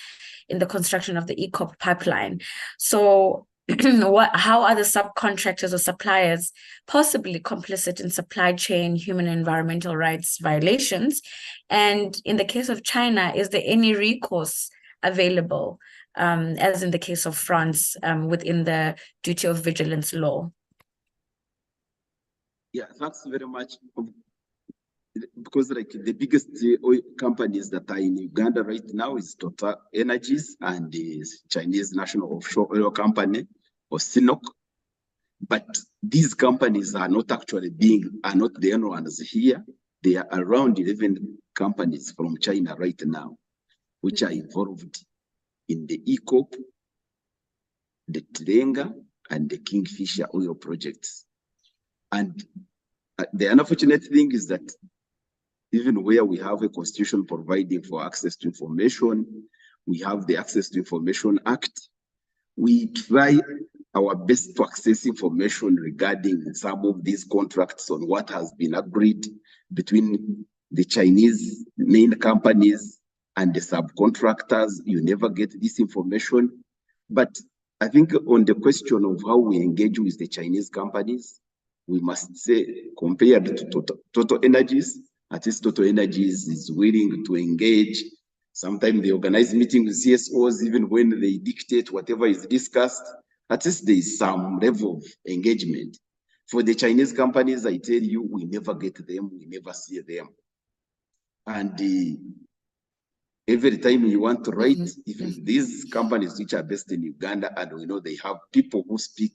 in the construction of the ECOP pipeline. So how are the subcontractors or suppliers possibly complicit in supply chain human and environmental rights violations? And in the case of China, is there any recourse available, as in the case of France, within the duty of vigilance law? Yeah, thanks very much. Because like the biggest oil companies that are in Uganda right now is Total Energies and the Chinese National Offshore Oil Company, or CNOOC. But these companies are not the only ones here. There are around 11 companies from China right now, which are involved in the ECOP, the Tilenga, and the Kingfisher oil projects. And the unfortunate thing is that even where we have a constitution providing for access to information, we have the Access to Information Act. We try our best to access information regarding some of these contracts on what has been agreed between the Chinese main companies and the subcontractors. You never get this information. But I think on the question of how we engage with the Chinese companies, we must say, compared to Total Energies, at least Total Energies is willing to engage. Sometimes they organize meetings with CSOs, even when they dictate whatever is discussed. At least there is some level of engagement. For the Chinese companies, I tell you, we never get them, we never see them. And every time you want to write, even these companies which are based in Uganda, and we know they have people who speak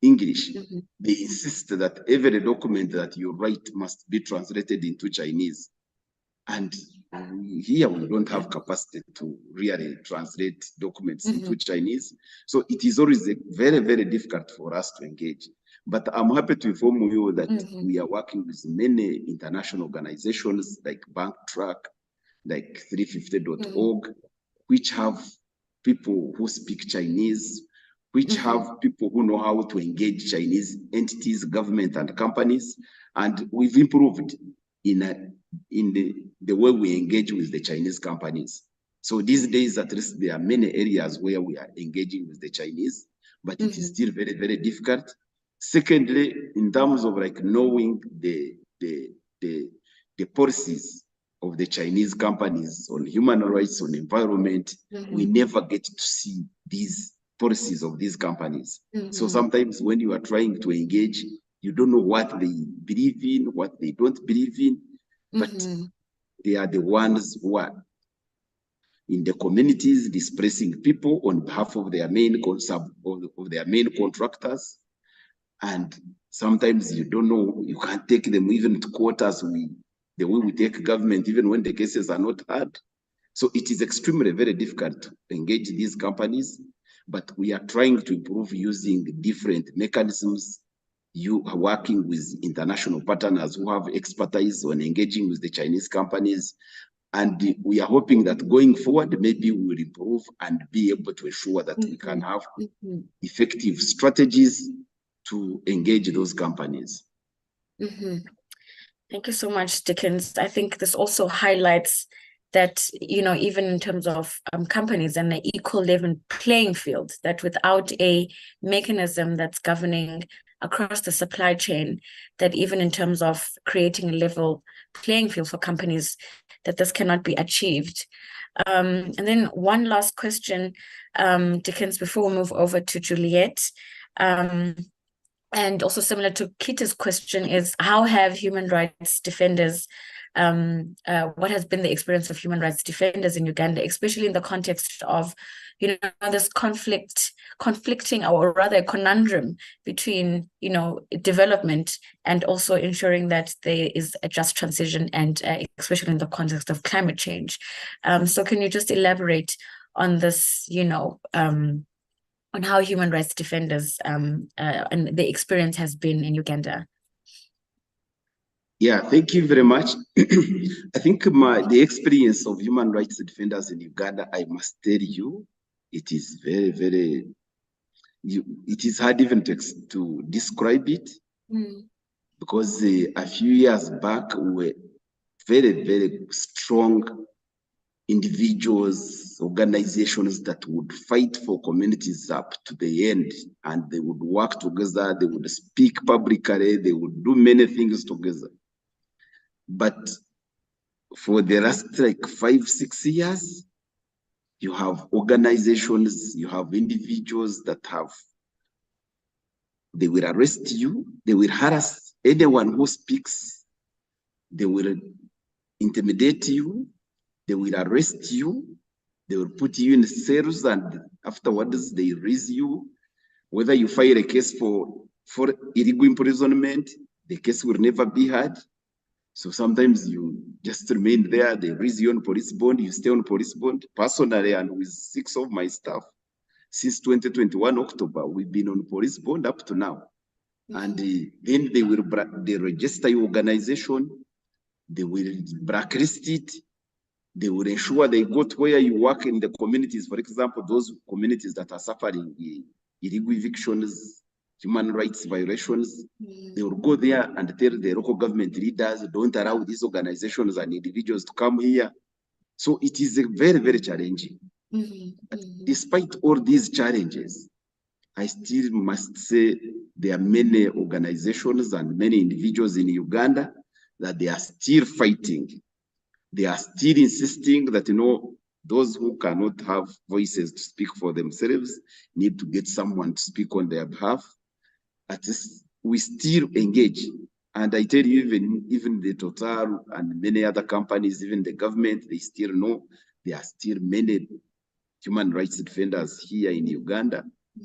English, they insist that every document that you write must be translated into Chinese. And here we don't have capacity to really translate documents into Chinese. So it is always very, very difficult for us to engage. But I'm happy to inform you that we are working with many international organizations like BankTrack, like 350.org, which have people who speak Chinese, which have people who know how to engage Chinese entities, government, and companies. And we've improved in the way we engage with the Chinese companies. So these days, at least, there are many areas where we are engaging with the Chinese, but it is still very, very difficult. Secondly, in terms of like knowing the policies of the Chinese companies on human rights, on environment, we never get to see these policies of these companies. So sometimes when you are trying to engage, you don't know what they believe in, what they don't believe in, but they are the ones who are in the communities displacing people on behalf of their main contractors. And sometimes you don't know, you can't take them even to court as the way we take government, even when the cases are not heard. So it is extremely very difficult to engage these companies, but we are trying to improve using different mechanisms. You are working with international partners who have expertise on engaging with the Chinese companies. And we are hoping that going forward, maybe we will improve and be able to ensure that we can have effective strategies to engage those companies. Thank you so much, Dickens. I think this also highlights that, you know, even in terms of companies and the equal level playing field, that without a mechanism that's governing across the supply chain, that even in terms of creating a level playing field for companies, that this cannot be achieved. And then one last question, Dickens, before we move over to Juliet. And also similar to Kita's question is, how have human rights defenders, what has been the experience of human rights defenders in Uganda, especially in the context of, you know, this conflicting, or rather a conundrum between, you know, development and also ensuring that there is a just transition, and especially in the context of climate change. So can you just elaborate on this, you know, on how human rights defenders and the experience has been in Uganda? Yeah, thank you very much. I think the experience of human rights defenders in Uganda, I must tell you, it is very, very, it is hard even to describe it, because a few years back, we were very, very strong individuals, organizations that would fight for communities up to the end, and they would work together, they would speak publicly, they would do many things together. But for the last like 5-6 years, you have organizations, you have individuals that they will arrest you, they will harass anyone who speaks, they will intimidate you, they will arrest you, they will put you in cells, and afterwards they release you. Whether you file a case for illegal imprisonment, the case will never be heard. So sometimes you just remain there, they release you on police bond, you stay on police bond. Personally, and with 6 of my staff, since 2021 October, we've been on police bond up to now. And then they register your organization, they will blacklist it, they will ensure they go to where you work in the communities. For example, those communities that are suffering illegal evictions, human rights violations, they will go there and tell the local government leaders, don't allow these organizations and individuals to come here. So it is a very, very challenging. But despite all these challenges, I still must say there are many organizations and many individuals in Uganda that they are still fighting. They are still insisting that, you know, those who cannot have voices to speak for themselves need to get someone to speak on their behalf. At least we still engage. And I tell you, even the Total and many other companies, even the government, they still know there are still many human rights defenders here in Uganda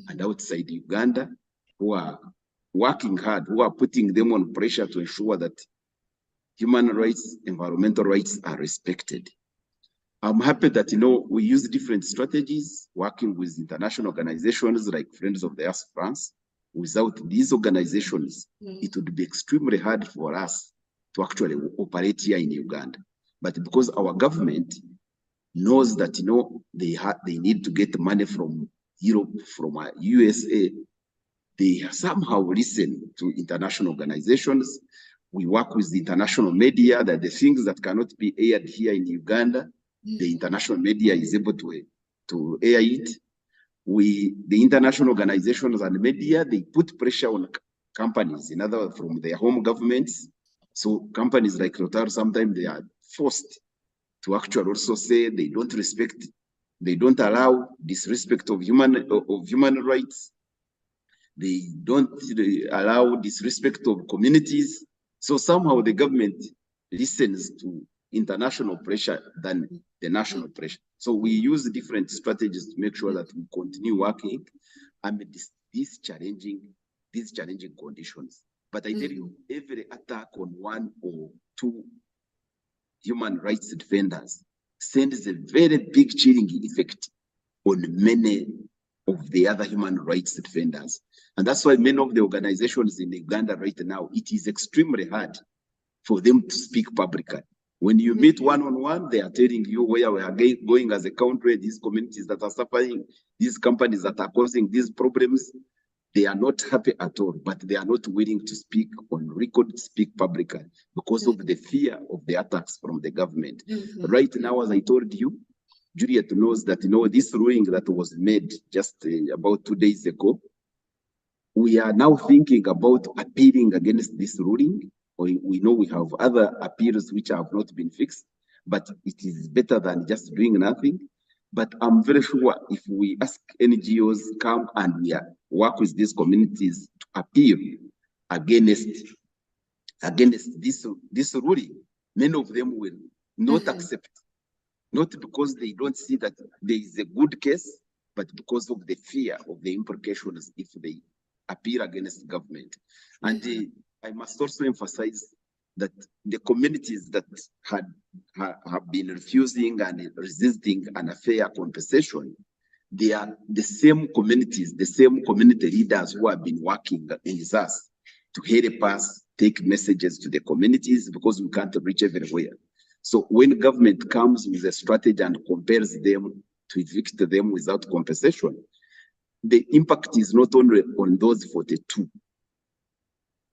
and outside Uganda who are working hard, who are putting them on pressure to ensure that human rights, environmental rights are respected. I'm happy that, you know, we use different strategies, working with international organizations like Friends of the Earth France, without these organizations, it would be extremely hard for us to actually operate here in Uganda. But because our government knows that, you know, they need to get money from Europe, from USA, they somehow listen to international organizations. We work with the international media, that the things that cannot be aired here in Uganda, the international media is able to air it. The international organizations and media, they put pressure on companies, in other words, from their home governments. So companies like Rotar, sometimes they are forced to actually also say they don't allow disrespect of human rights. They don't allow disrespect of communities. So somehow the government listens to international pressure than the national pressure. So we use different strategies to make sure that we continue working amid these challenging conditions. But I tell you, every attack on one or two human rights defenders sends a very big chilling effect on many of the other human rights defenders. And that's why many of the organizations in Uganda right now, it is extremely hard for them to speak publicly. When you meet one-on-one, they are telling you where we are going as a country, these communities that are suffering, these companies that are causing these problems. They are not happy at all, but they are not willing to speak on record, speak publicly, because of the fear of the attacks from the government. Right now, as I told you, Juliet knows that, you know, this ruling that was made just about 2 days ago, we are now thinking about appealing against this ruling. We know we have other appeals which have not been fixed, but it is better than just doing nothing. But I'm very sure if we ask NGOs come and we work with these communities to appeal against this ruling, many of them will not accept. Not because they don't see that there is a good case, but because of the fear of the implications if they appeal against government. And I must also emphasize that the communities that have been refusing and resisting an fair compensation, they are the same communities, the same community leaders who have been working in us to help us take messages to the communities, because we can't reach everywhere. So when government comes with a strategy and compels them to evict them without compensation, the impact is not only on those 42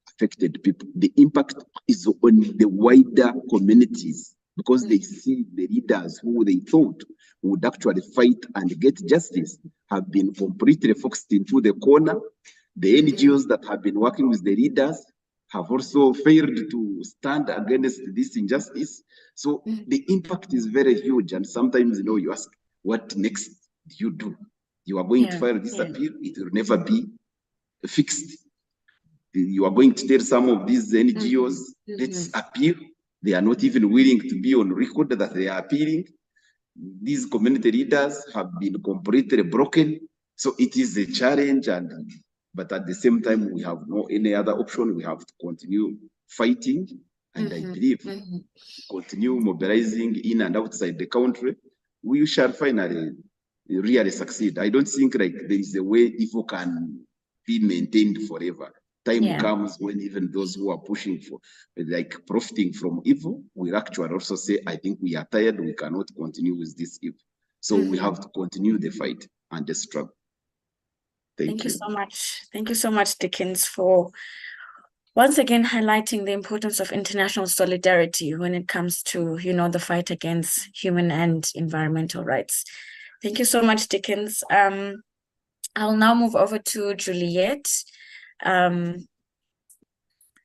affected people, the impact is on the wider communities, because they see the leaders who they thought would actually fight and get justice have been completely focused into the corner. The NGOs that have been working with the leaders have also failed to stand against this injustice. So the impact is very huge. And sometimes, you know, you ask, what next do you do? You are going to file this appeal, it will never be fixed. You are going to tell some of these NGOs, let's appeal. They are not even willing to be on record that they are appealing. These community leaders have been completely broken. So it is a challenge, but at the same time, we have no any other option. We have to continue fighting. And I believe continue mobilizing in and outside the country, we shall finally really succeed. I don't think like there is a way evil can be maintained forever. Time comes when even those who are pushing for, like profiting from evil, will actually also say, I think we are tired, we cannot continue with this evil. So we have to continue the fight and the struggle. Thank you so much. Thank you so much, Dickens, for once again highlighting the importance of international solidarity when it comes to, you know, the fight against human and environmental rights. Thank you so much, Dickens. I'll now move over to Juliet.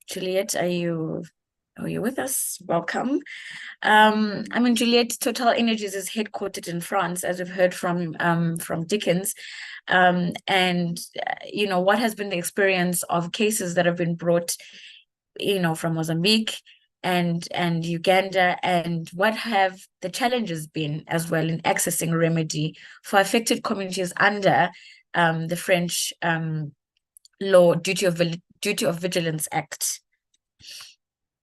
Juliet, are you with us? Welcome. I mean, Juliet, Total Energies is headquartered in France, as we've heard from Dickens. And you know, what has been the experience of cases that have been brought, you know, from Mozambique and Uganda, and what have the challenges been as well in accessing remedy for affected communities under the French law Duty of Vigilance Act?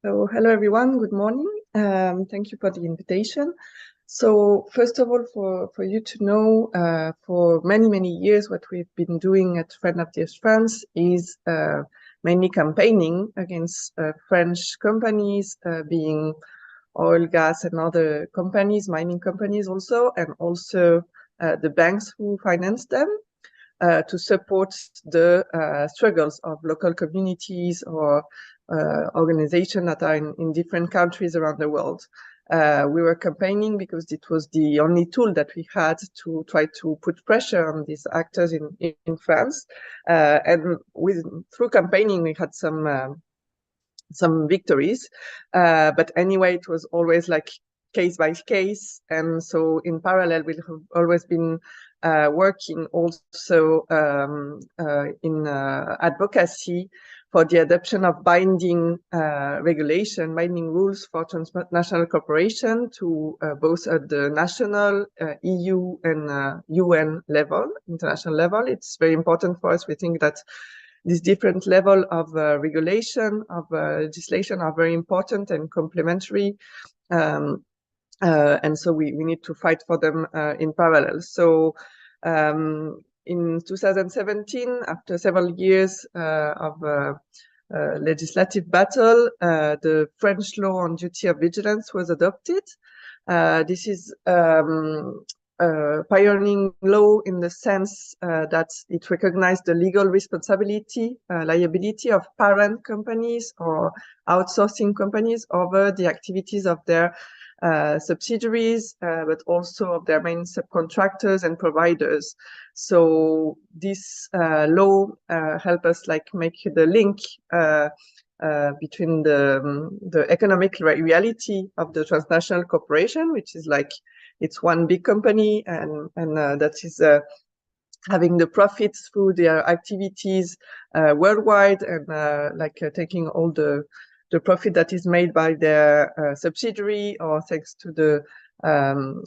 So hello everyone, good morning. Thank you for the invitation. So first of all, for you to know, for many years, what we've been doing at Friends of the Earth France is mainly campaigning against French companies, being oil, gas, and other companies, mining companies also, and also the banks who finance them, to support the struggles of local communities or organizations that are in different countries around the world. We were campaigning because it was the only tool that we had to try to put pressure on these actors in France. And through campaigning, we had some victories. But anyway, it was always like case by case. And so in parallel, we have always been working also in advocacy for the adoption of binding regulation, binding rules for transnational cooperation to both at the national, EU and UN level, international level. It's very important for us. We think that these different level of regulation, of legislation are very important and complementary. And so we need to fight for them in parallel. So in 2017, after several years of legislative battle, the French law on duty of vigilance was adopted. This is pioneering law in the sense that it recognized the legal responsibility, liability of parent companies or outsourcing companies over the activities of their subsidiaries, but also of their main subcontractors and providers. So this law help us like make the link between the economic reality of the transnational corporation, which is like it's one big company and that is having the profits through their activities worldwide and taking all the profit that is made by their subsidiary or thanks to the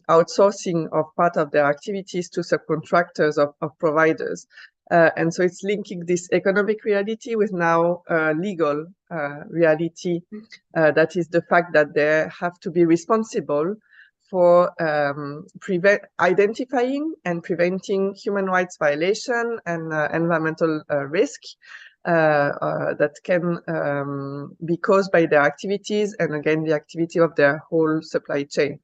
outsourcing of part of their activities to subcontractors of providers. And so it's linking this economic reality with now legal reality. That is the fact that they have to be responsible for identifying and preventing human rights violation and environmental risk that can be caused by their activities and again the activity of their whole supply chain.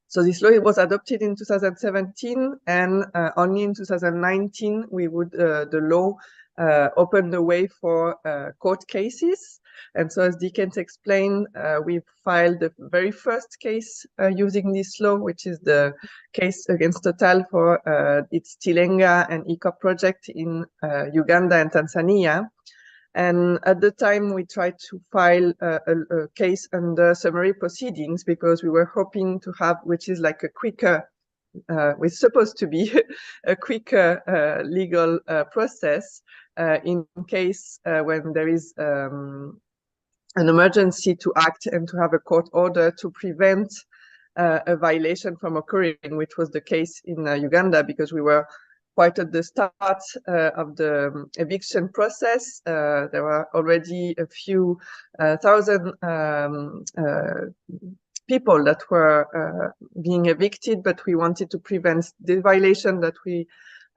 So this law was adopted in 2017, and only in 2019 the law opened the way for court cases. And so as Dickens explained, we filed the very first case using this law, which is the case against Total for its Tilenga and EACOP project in Uganda and Tanzania. And at the time, we tried to file a case under summary proceedings because we were hoping to have, which is like a quicker, was supposed to be a quicker legal process in case when there is an emergency to act and to have a court order to prevent a violation from occurring, which was the case in Uganda, because we were quite at the start of the eviction process. There were already a few thousand people that were being evicted, but we wanted to prevent the violation that we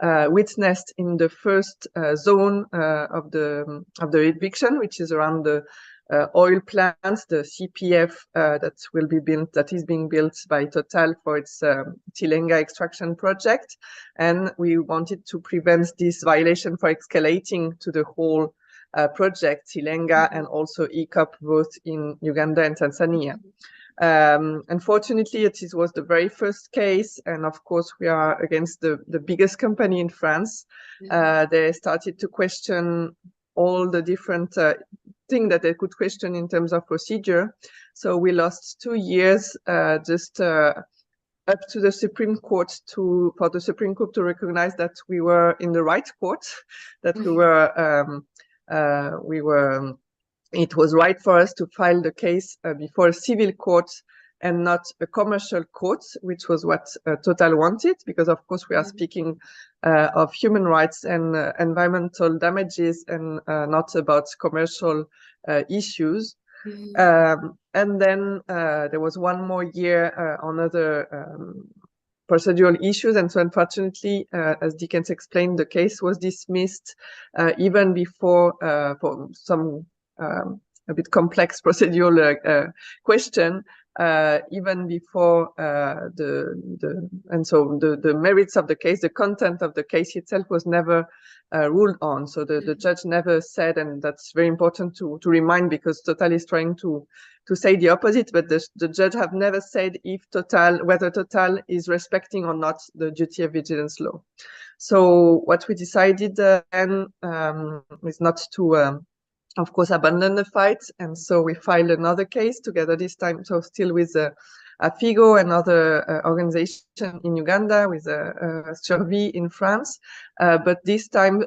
witnessed in the first zone of the eviction, which is around the oil plants, the CPF that is being built by Total for its Tilenga extraction project. And we wanted to prevent this violation from escalating to the whole project, Tilenga and also EACOP, both in Uganda and Tanzania. Unfortunately, it was the very first case, and of course we are against the biggest company in France. They started to question all the different things that they could question in terms of procedure. So we lost 2 years up to the Supreme Court for the Supreme Court to recognize that we were in the right court, that it was right for us to file the case before a civil court and not a commercial court, which was what Total wanted, because of course we are speaking of human rights and environmental damages and not about commercial issues. And then there was one more year on other procedural issues. And so unfortunately, as Dickens explained, the case was dismissed even before for some a bit complex procedural question, even before the merits of the case, the content of the case itself was never ruled on. So the judge never said, and that's very important to remind, because Total is trying to say the opposite, but the judge have never said whether Total is respecting or not the duty of vigilance law. So what we decided then is not to of course, abandon the fight. And so we filed another case together this time, so still with AFIGO, another organization in Uganda, with Survie in France, but this time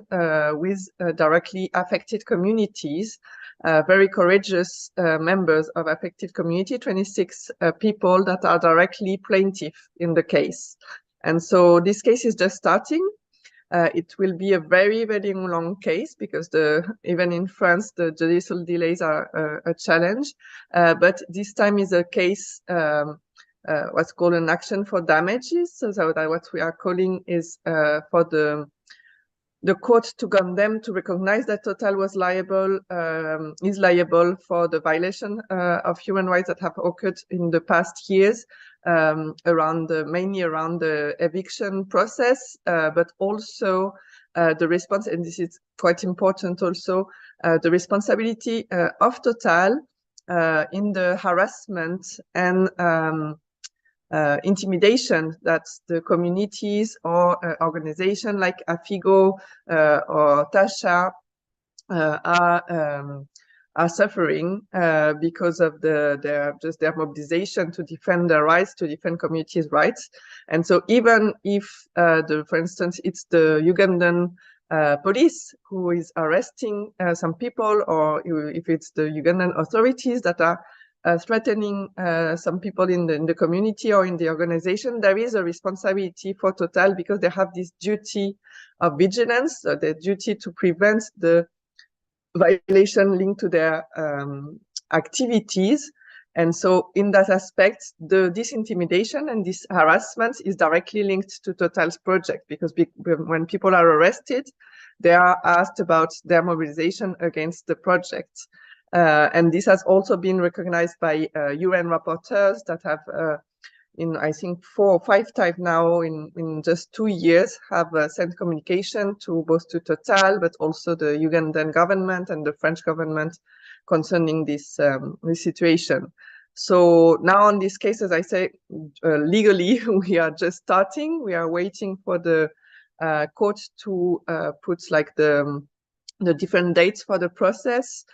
with directly affected communities, very courageous members of affected community, 26 people that are directly plaintiff in the case. And so this case is just starting. It will be a very, very long case, because even in France, the judicial delays are a challenge. But this time is a case, what's called an action for damages. So that what we are calling is for the court to condemn, to recognize that Total was liable, is liable for the violation of human rights that have occurred in the past years, mainly around the eviction process, but also the response, and this is quite important also, the responsibility of Total in the harassment and intimidation that the communities or organizations like AFIGO or Tasha are suffering because of their mobilization to defend their rights, to defend communities' rights. And so even if, for instance, it's the Ugandan police who is arresting some people, or if it's the Ugandan authorities that are threatening some people in the community or in the organization, there is a responsibility for Total, because they have this duty of vigilance, the duty to prevent the violation linked to their activities. And so in that aspect, this intimidation and this harassment is directly linked to Total's project, because when people are arrested, they are asked about their mobilization against the project. And this has also been recognized by UN rapporteurs that have, in I think 4 or 5 times now in just 2 years, have sent communication to both to Total, but also the Ugandan government and the French government concerning this situation. So now on this case, as I say, legally, we are just starting. We are waiting for the court to put like the different dates for the process.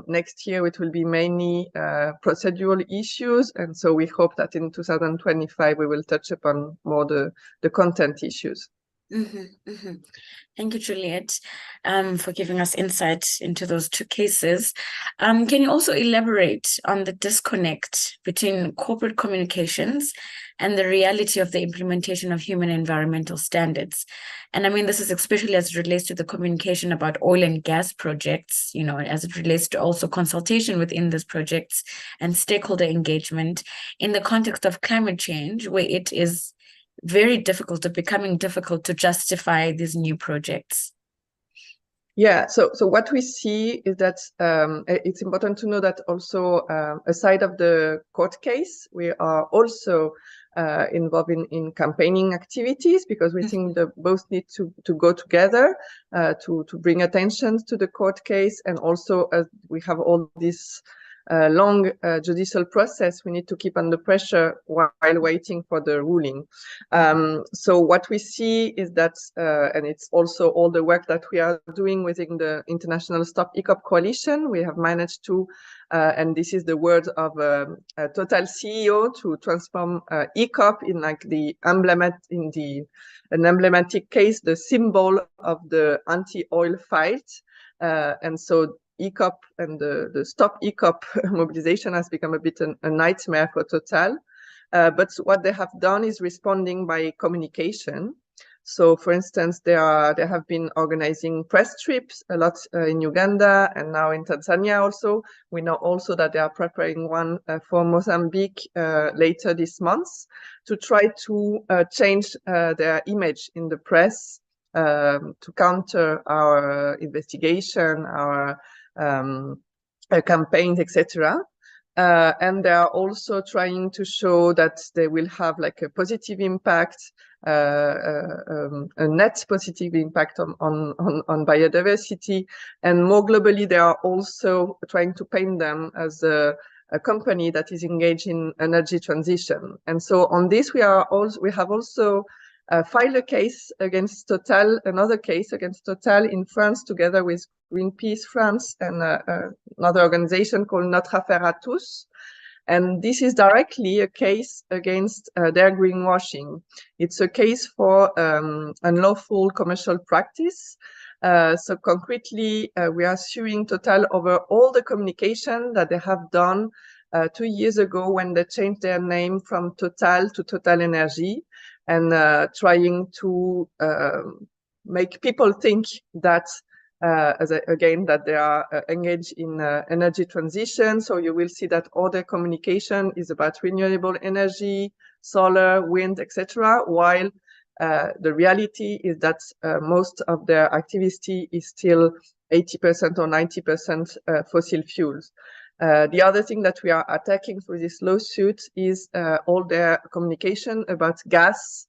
Next year, it will be mainly procedural issues. And so we hope that in 2025, we will touch upon more the content issues. Thank you, Juliette, for giving us insight into those 2 cases. Can you also elaborate on the disconnect between corporate communications and the reality of the implementation of human environmental standards? And I mean, this is especially as it relates to the communication about oil and gas projects, you know, as it relates to also consultation within these projects and stakeholder engagement in the context of climate change, where it is very difficult or becoming difficult to justify these new projects. Yeah, so what we see is that it's important to know that also aside of the court case, we are also involved in campaigning activities, because we think that both need to go together to bring attention to the court case, and also as we have all this long judicial process, we need to keep under pressure while waiting for the ruling. So what we see is that, and it's also all the work that we are doing within the International Stop EACOP Coalition, we have managed to, and this is the word of a Total CEO, to transform EACOP in like an emblematic case, the symbol of the anti-oil fight. And so EACOP and the Stop EACOP mobilization has become a bit a nightmare for Total. But what they have done is responding by communication. So, for instance, they have been organizing press trips a lot in Uganda and now in Tanzania also. We know also that they are preparing one for Mozambique later this month to try to change their image in the press to counter our investigation, our campaigns, etc. And they are also trying to show that they will have like a positive impact, a net positive impact on biodiversity. And more globally, they are also trying to paint them as a company that is engaged in energy transition. And so on this, we have also filed a case against Total, another case against Total in France, together with Greenpeace France and another organization called Notre Affaire à Tous. And this is directly a case against their greenwashing. It's a case for unlawful commercial practice. So concretely, we are suing Total over all the communication that they have done 2 years ago when they changed their name from Total to Total Energy, and trying to make people think that that they are engaged in energy transition. So you will see that all their communication is about renewable energy, solar, wind, etc. While the reality is that most of their activity is still 80% or 90% fossil fuels. The other thing that we are attacking through this lawsuit is all their communication about gas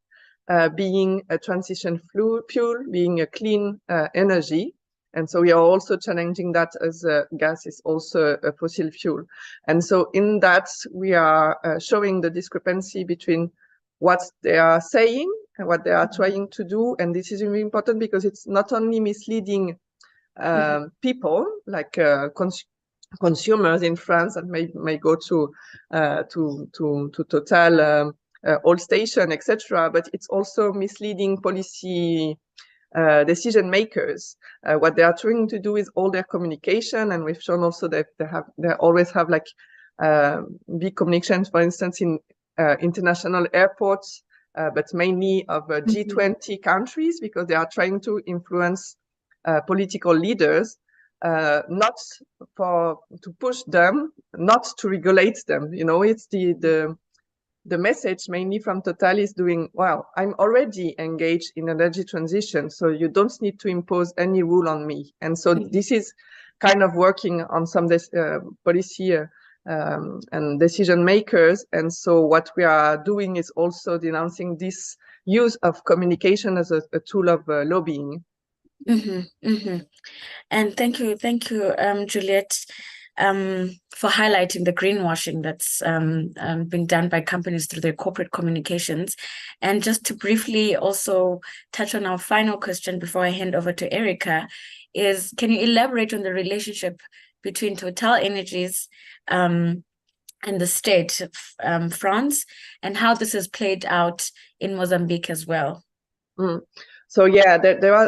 being a transition fuel, being a clean energy. And so we are also challenging that as gas is also a fossil fuel. And so in that, we are showing the discrepancy between what they are saying and what they are trying to do. And this is really important because it's not only misleading people, like consumers in France that may go to Total oil station, etc. But it's also misleading policy decision makers. What they are trying to do is all their communication, and we've shown also that they always have like big communications, for instance, in international airports, but mainly of G20 countries, because they are trying to influence political leaders. Not to push them, not to regulate them. You know, it's the message mainly from Total is doing, well, I'm already engaged in energy transition, so you don't need to impose any rule on me. And so this is kind of working on some policy and decision makers. And so what we are doing is also denouncing this use of communication as a tool of lobbying. And thank you, Juliette, for highlighting the greenwashing that's being done by companies through their corporate communications. And just to briefly also touch on our final question before I hand over to Erica, is can you elaborate on the relationship between Total Energies and the state of France, and how this has played out in Mozambique as well? So yeah,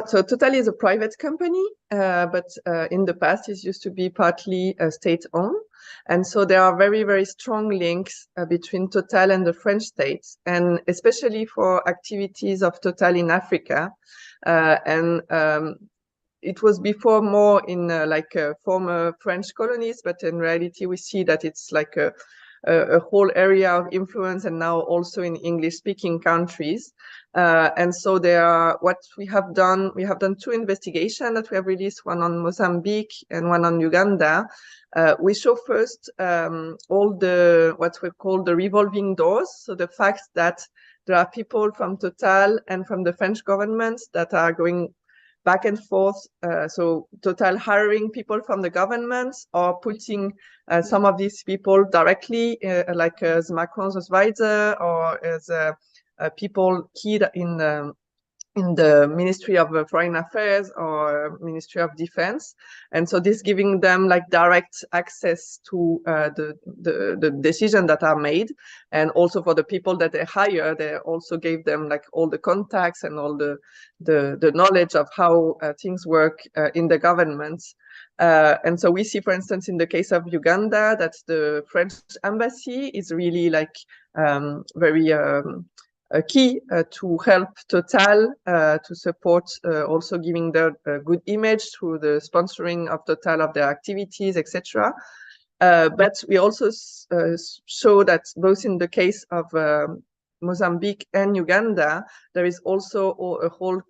so Total is a private company, but in the past it used to be partly state-owned. And so there are very, very strong links between Total and the French state, and especially for activities of Total in Africa. It was before more in former French colonies, but in reality we see that it's like a whole area of influence, and now also in English-speaking countries. And so what we have done 2 investigations that we have released, one on Mozambique and one on Uganda. We show first all what we call the revolving doors. So the fact that there are people from Total and from the French government that are going back and forth. So Total hiring people from the government or putting some of these people directly, like as Macron's advisor or as people keyed in the Ministry of Foreign Affairs or Ministry of Defense. And so this giving them like direct access to the decisions that are made. And also for the people that they hire, they also gave them like all the contacts and all the knowledge of how things work in the government. And so we see, for instance, in the case of Uganda, that the French embassy is really like very key to help Total to support also giving their good image through the sponsoring of Total of their activities, etc. But we also show that both in the case of Mozambique and Uganda, there is also a whole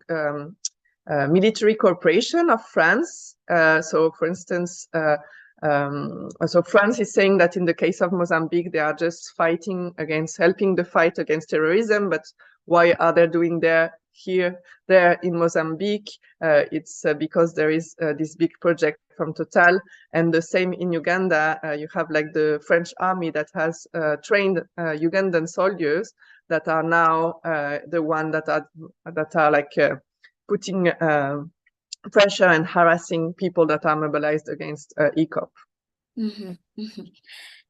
military cooperation of France. So, for instance, so France is saying that in the case of Mozambique, they are just helping the fight against terrorism. But why are they doing there in Mozambique? It's because there is this big project from Total, and the same in Uganda. You have like the French army that has trained Ugandan soldiers that are now the one that are like putting pressure and harassing people that are mobilized against ECOP.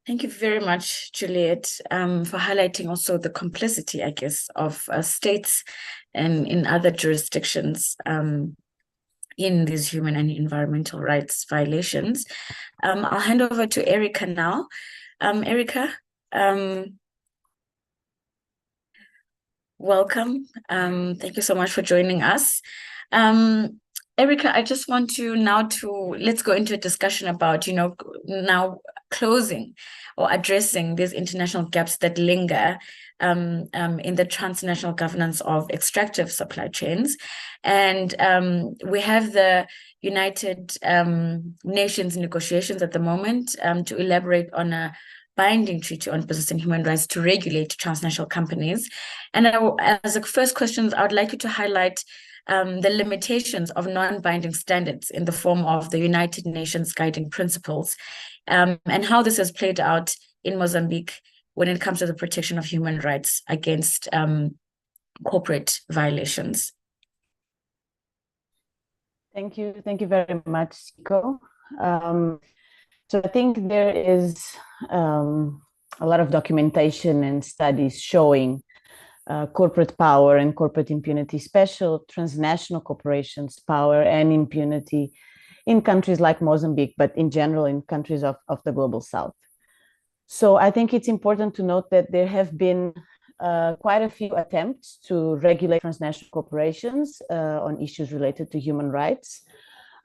Thank you very much, Juliet, for highlighting also the complicity, I guess, of states and in other jurisdictions in these human and environmental rights violations. I'll hand over to Erica now. Erica, welcome. Thank you so much for joining us. Erica, I just want to let's go into a discussion about, now closing or addressing these international gaps that linger in the transnational governance of extractive supply chains. And we have the United Nations negotiations at the moment to elaborate on a binding treaty on business and human rights to regulate transnational companies. And as a first question, I would like you to highlight the limitations of non-binding standards in the form of the United Nations guiding principles, and how this has played out in Mozambique when it comes to the protection of human rights against corporate violations. Thank you very much, Siko. So I think there is a lot of documentation and studies showing corporate power and corporate impunity, special transnational corporations' power and impunity in countries like Mozambique, but in general in countries of the Global South. So I think it's important to note that there have been quite a few attempts to regulate transnational corporations on issues related to human rights,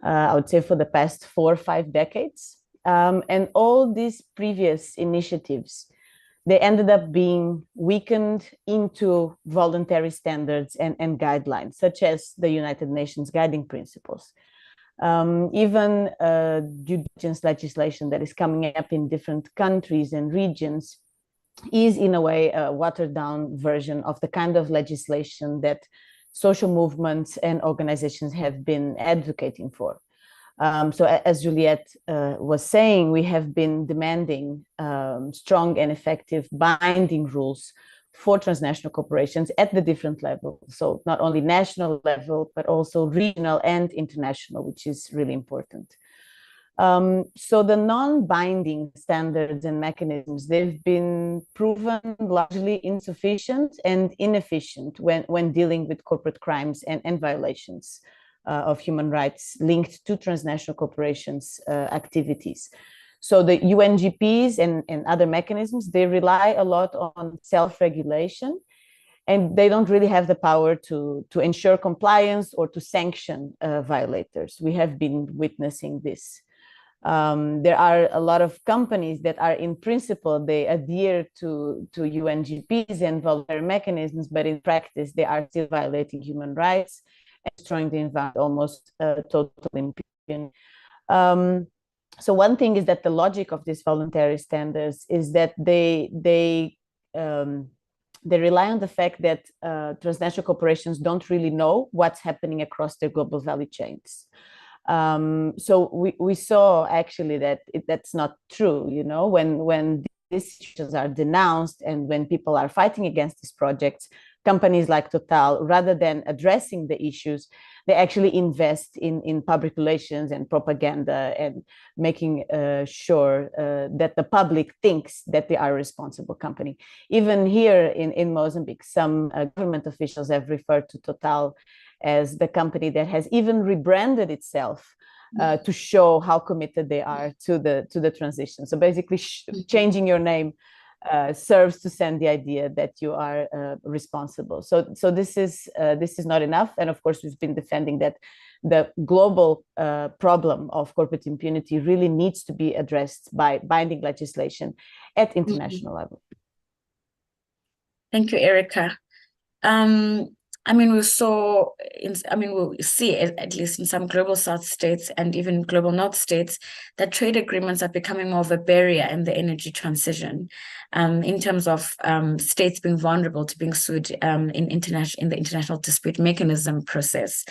I would say for the past 4 or 5 decades. And all these previous initiatives, they ended up being weakened into voluntary standards and guidelines, such as the United Nations guiding principles. Even due diligence legislation that is coming up in different countries and regions is in a way a watered down version of the kind of legislation that social movements and organizations have been advocating for. So as Juliet was saying, we have been demanding strong and effective binding rules for transnational corporations at the different levels. So not only national level, but also regional and international, which is really important. So the non-binding standards and mechanisms, they've been proven largely insufficient and inefficient when dealing with corporate crimes and violations of human rights linked to transnational corporations' activities. So the UNGPs and other mechanisms, they rely a lot on self-regulation, and they don't really have the power to ensure compliance or to sanction violators. We have been witnessing this. There are a lot of companies that are in principle, they adhere to UNGPs and voluntary mechanisms, but in practice, they are still violating human rights and destroying the environment almost total impunity. So one thing is that the logic of these voluntary standards is that they rely on the fact that transnational corporations don't really know what's happening across their global value chains. So we saw actually that that's not true, when these issues are denounced and when people are fighting against these projects, companies like Total, rather than addressing the issues, they actually invest in public relations and propaganda and making sure that the public thinks that they are a responsible company. Even here in Mozambique, some government officials have referred to Total as the company that has even rebranded itself to show how committed they are to the transition. So basically changing your name serves to send the idea that you are responsible. So this is not enough. And of course, we've been defending that the global problem of corporate impunity really needs to be addressed by binding legislation at international level. Thank you, Erica. I mean, we see at least in some global South states and even global North states that trade agreements are becoming more of a barrier in the energy transition, in terms of states being vulnerable to being sued in the international dispute mechanism process.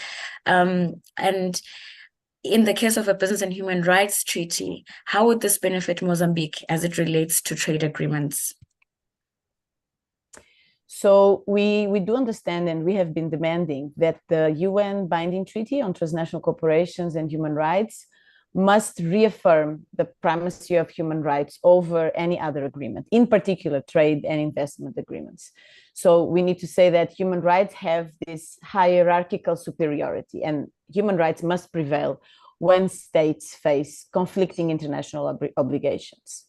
And in the case of a business and human rights treaty, how would this benefit Mozambique as it relates to trade agreements? So we do understand, and we have been demanding, that the UN binding treaty on transnational corporations and human rights must reaffirm the primacy of human rights over any other agreement, in particular trade and investment agreements. So we need to say that human rights have this hierarchical superiority, and human rights must prevail when states face conflicting international obligations.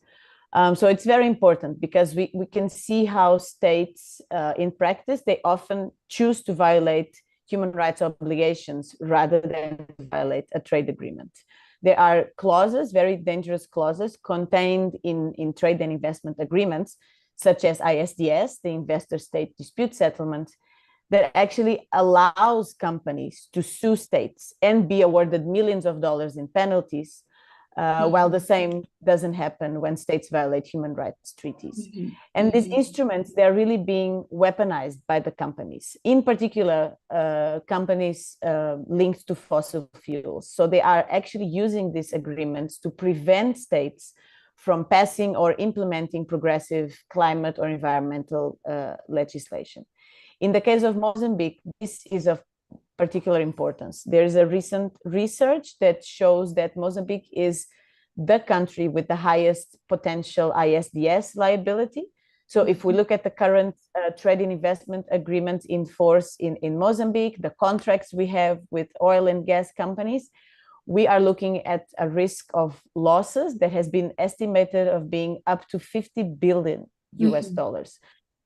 So it's very important because we can see how states in practice, they often choose to violate human rights obligations rather than violate a trade agreement. There are clauses, very dangerous clauses, contained in trade and investment agreements, such as ISDS, the Investor State Dispute Settlement, that actually allows companies to sue states and be awarded millions of dollars in penalties, while the same doesn't happen when states violate human rights treaties. And these instruments, they're really being weaponized by the companies, in particular, companies linked to fossil fuels. So they are actually using these agreements to prevent states from passing or implementing progressive climate or environmental legislation. In the case of Mozambique, this is of particular importance. There is a recent research that shows that Mozambique is the country with the highest potential ISDS liability. So if we look at the current trade and investment agreements in force in Mozambique, the contracts we have with oil and gas companies, we are looking at a risk of losses that has been estimated of being up to 50 billion US dollars.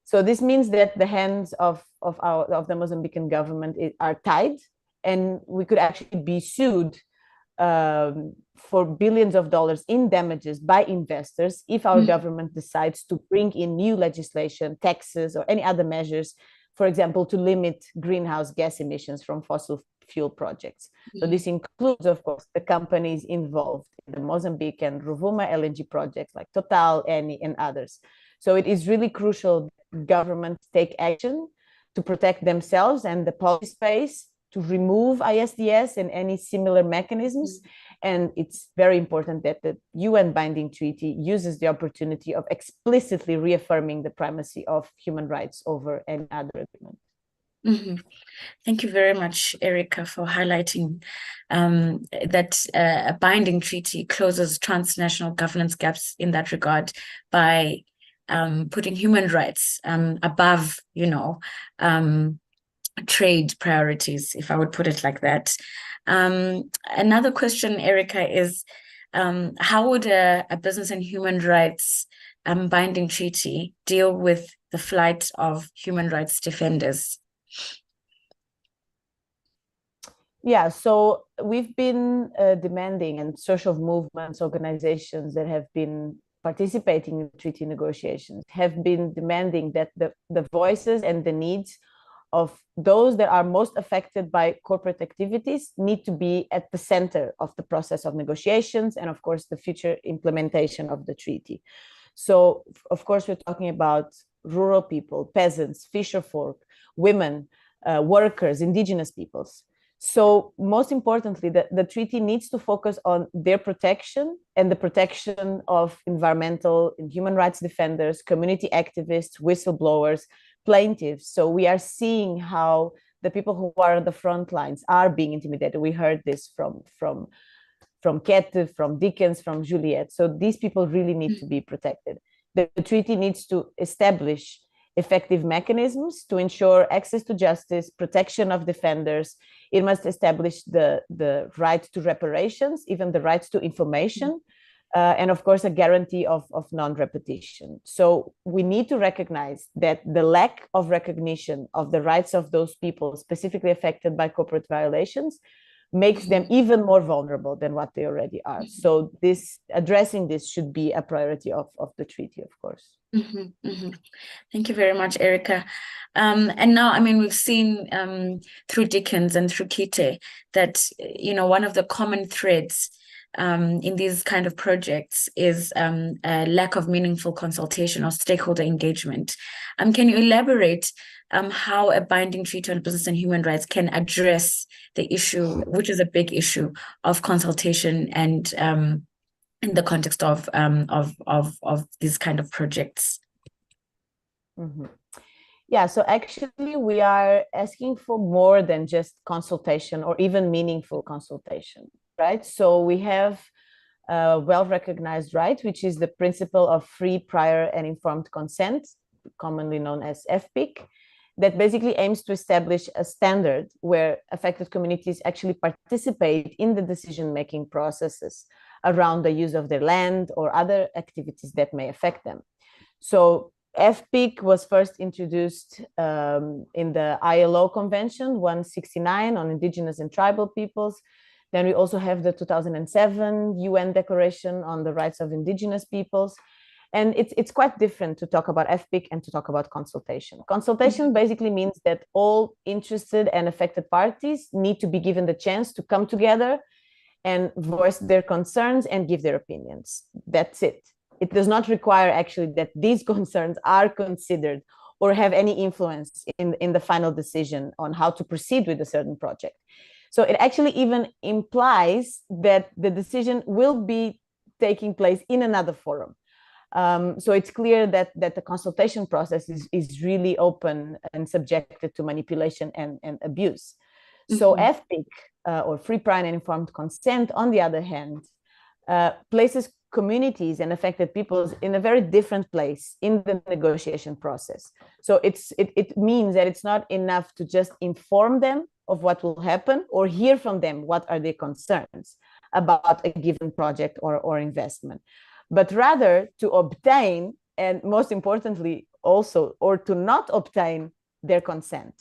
So this means that the hands of the Mozambican government are tied, and we could actually be sued for billions of dollars in damages by investors if our government decides to bring in new legislation, taxes, or any other measures, for example, to limit greenhouse gas emissions from fossil fuel projects. So this includes, of course, the companies involved in the Mozambique and Rovuma LNG projects like Total, Eni, and others. So it is really crucial governments take action to protect themselves and the policy space, to remove ISDS and any similar mechanisms. And it's very important that the UN binding treaty uses the opportunity of explicitly reaffirming the primacy of human rights over any other agreement. Thank you very much, Erica, for highlighting that a binding treaty closes transnational governance gaps in that regard by putting human rights above, trade priorities, if I would put it like that. Another question, Erica, is how would a business and human rights binding treaty deal with the flight of human rights defenders? Yeah, so we've been demanding, and social movements, organizations that have been participating in treaty negotiations have been demanding that the voices and the needs of those that are most affected by corporate activities need to be at the center of the process of negotiations and, of course, the future implementation of the treaty. So, of course, we're talking about rural people, peasants, fisherfolk, women, workers, indigenous peoples. So most importantly, the treaty needs to focus on their protection and the protection of environmental and human rights defenders, community activists, whistleblowers, plaintiffs. So we are seeing how the people who are on the front lines are being intimidated. We heard this from Kette, from Dickens, from Juliet. So these people really need to be protected. The treaty needs to establish effective mechanisms to ensure access to justice, protection of defenders. It must establish the right to reparations, even the rights to information, and of course, a guarantee of non-repetition. So we need to recognize that the lack of recognition of the rights of those people specifically affected by corporate violations makes them even more vulnerable than what they already are. So addressing this should be a priority of the treaty, of course. Thank you very much, Erica. And now, I mean, we've seen through Dickens and through Kite that, one of the common threads in these kind of projects is a lack of meaningful consultation or stakeholder engagement. Can you elaborate how a binding treaty on business and human rights can address the issue, which is a big issue, of consultation and in the context of these kind of projects? Yeah, so actually we are asking for more than just consultation or even meaningful consultation, right? So we have a well-recognized right, which is the principle of free, prior, and informed consent, commonly known as FPIC, that basically aims to establish a standard where affected communities actually participate in the decision-making processes around the use of their land or other activities that may affect them. So FPIC was first introduced in the ILO Convention 169 on Indigenous and Tribal Peoples. Then we also have the 2007 UN Declaration on the Rights of Indigenous Peoples. And it's quite different to talk about FPIC and to talk about consultation. Consultation basically means that all interested and affected parties need to be given the chance to come together and voice their concerns and give their opinions. That's it. It does not require actually that these concerns are considered or have any influence in the final decision on how to proceed with a certain project. So it actually even implies that the decision will be taking place in another forum. So it's clear that the consultation process is really open and subjected to manipulation and abuse. So FPIC, or free, prior, and informed consent, on the other hand, places communities and affected peoples in a very different place in the negotiation process. So it means that it's not enough to just inform them of what will happen or hear from them what are their concerns about a given project or investment, but rather to obtain, and most importantly also, or to not obtain their consent.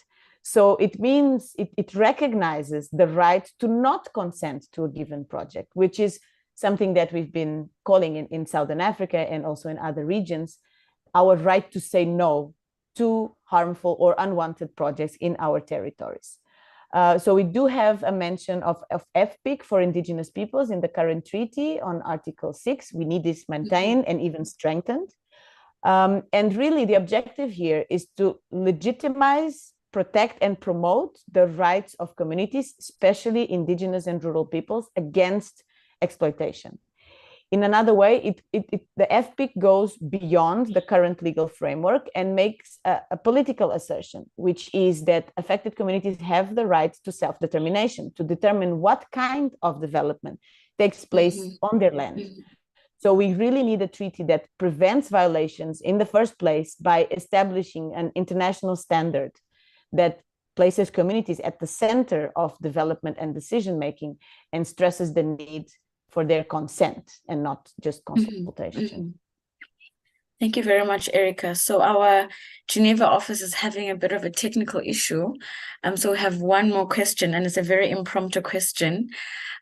So it means it recognizes the right to not consent to a given project, which is something that we've been calling in Southern Africa and also in other regions, our right to say no to harmful or unwanted projects in our territories. So we do have a mention of FPIC for Indigenous peoples in the current treaty on Article 6. We need this maintained and even strengthened. And really the objective here is to legitimize, protect, and promote the rights of communities, especially Indigenous and rural peoples, against exploitation. In another way, the FPIC goes beyond the current legal framework and makes a political assertion, which is that affected communities have the right to self-determination, to determine what kind of development takes place on their land. So we really need a treaty that prevents violations in the first place by establishing an international standard that places communities at the center of development and decision-making and stresses the need for their consent and not just consultation. Thank you very much, Erica. So our Geneva office is having a bit of a technical issue. So we have one more question, and it's a very impromptu question.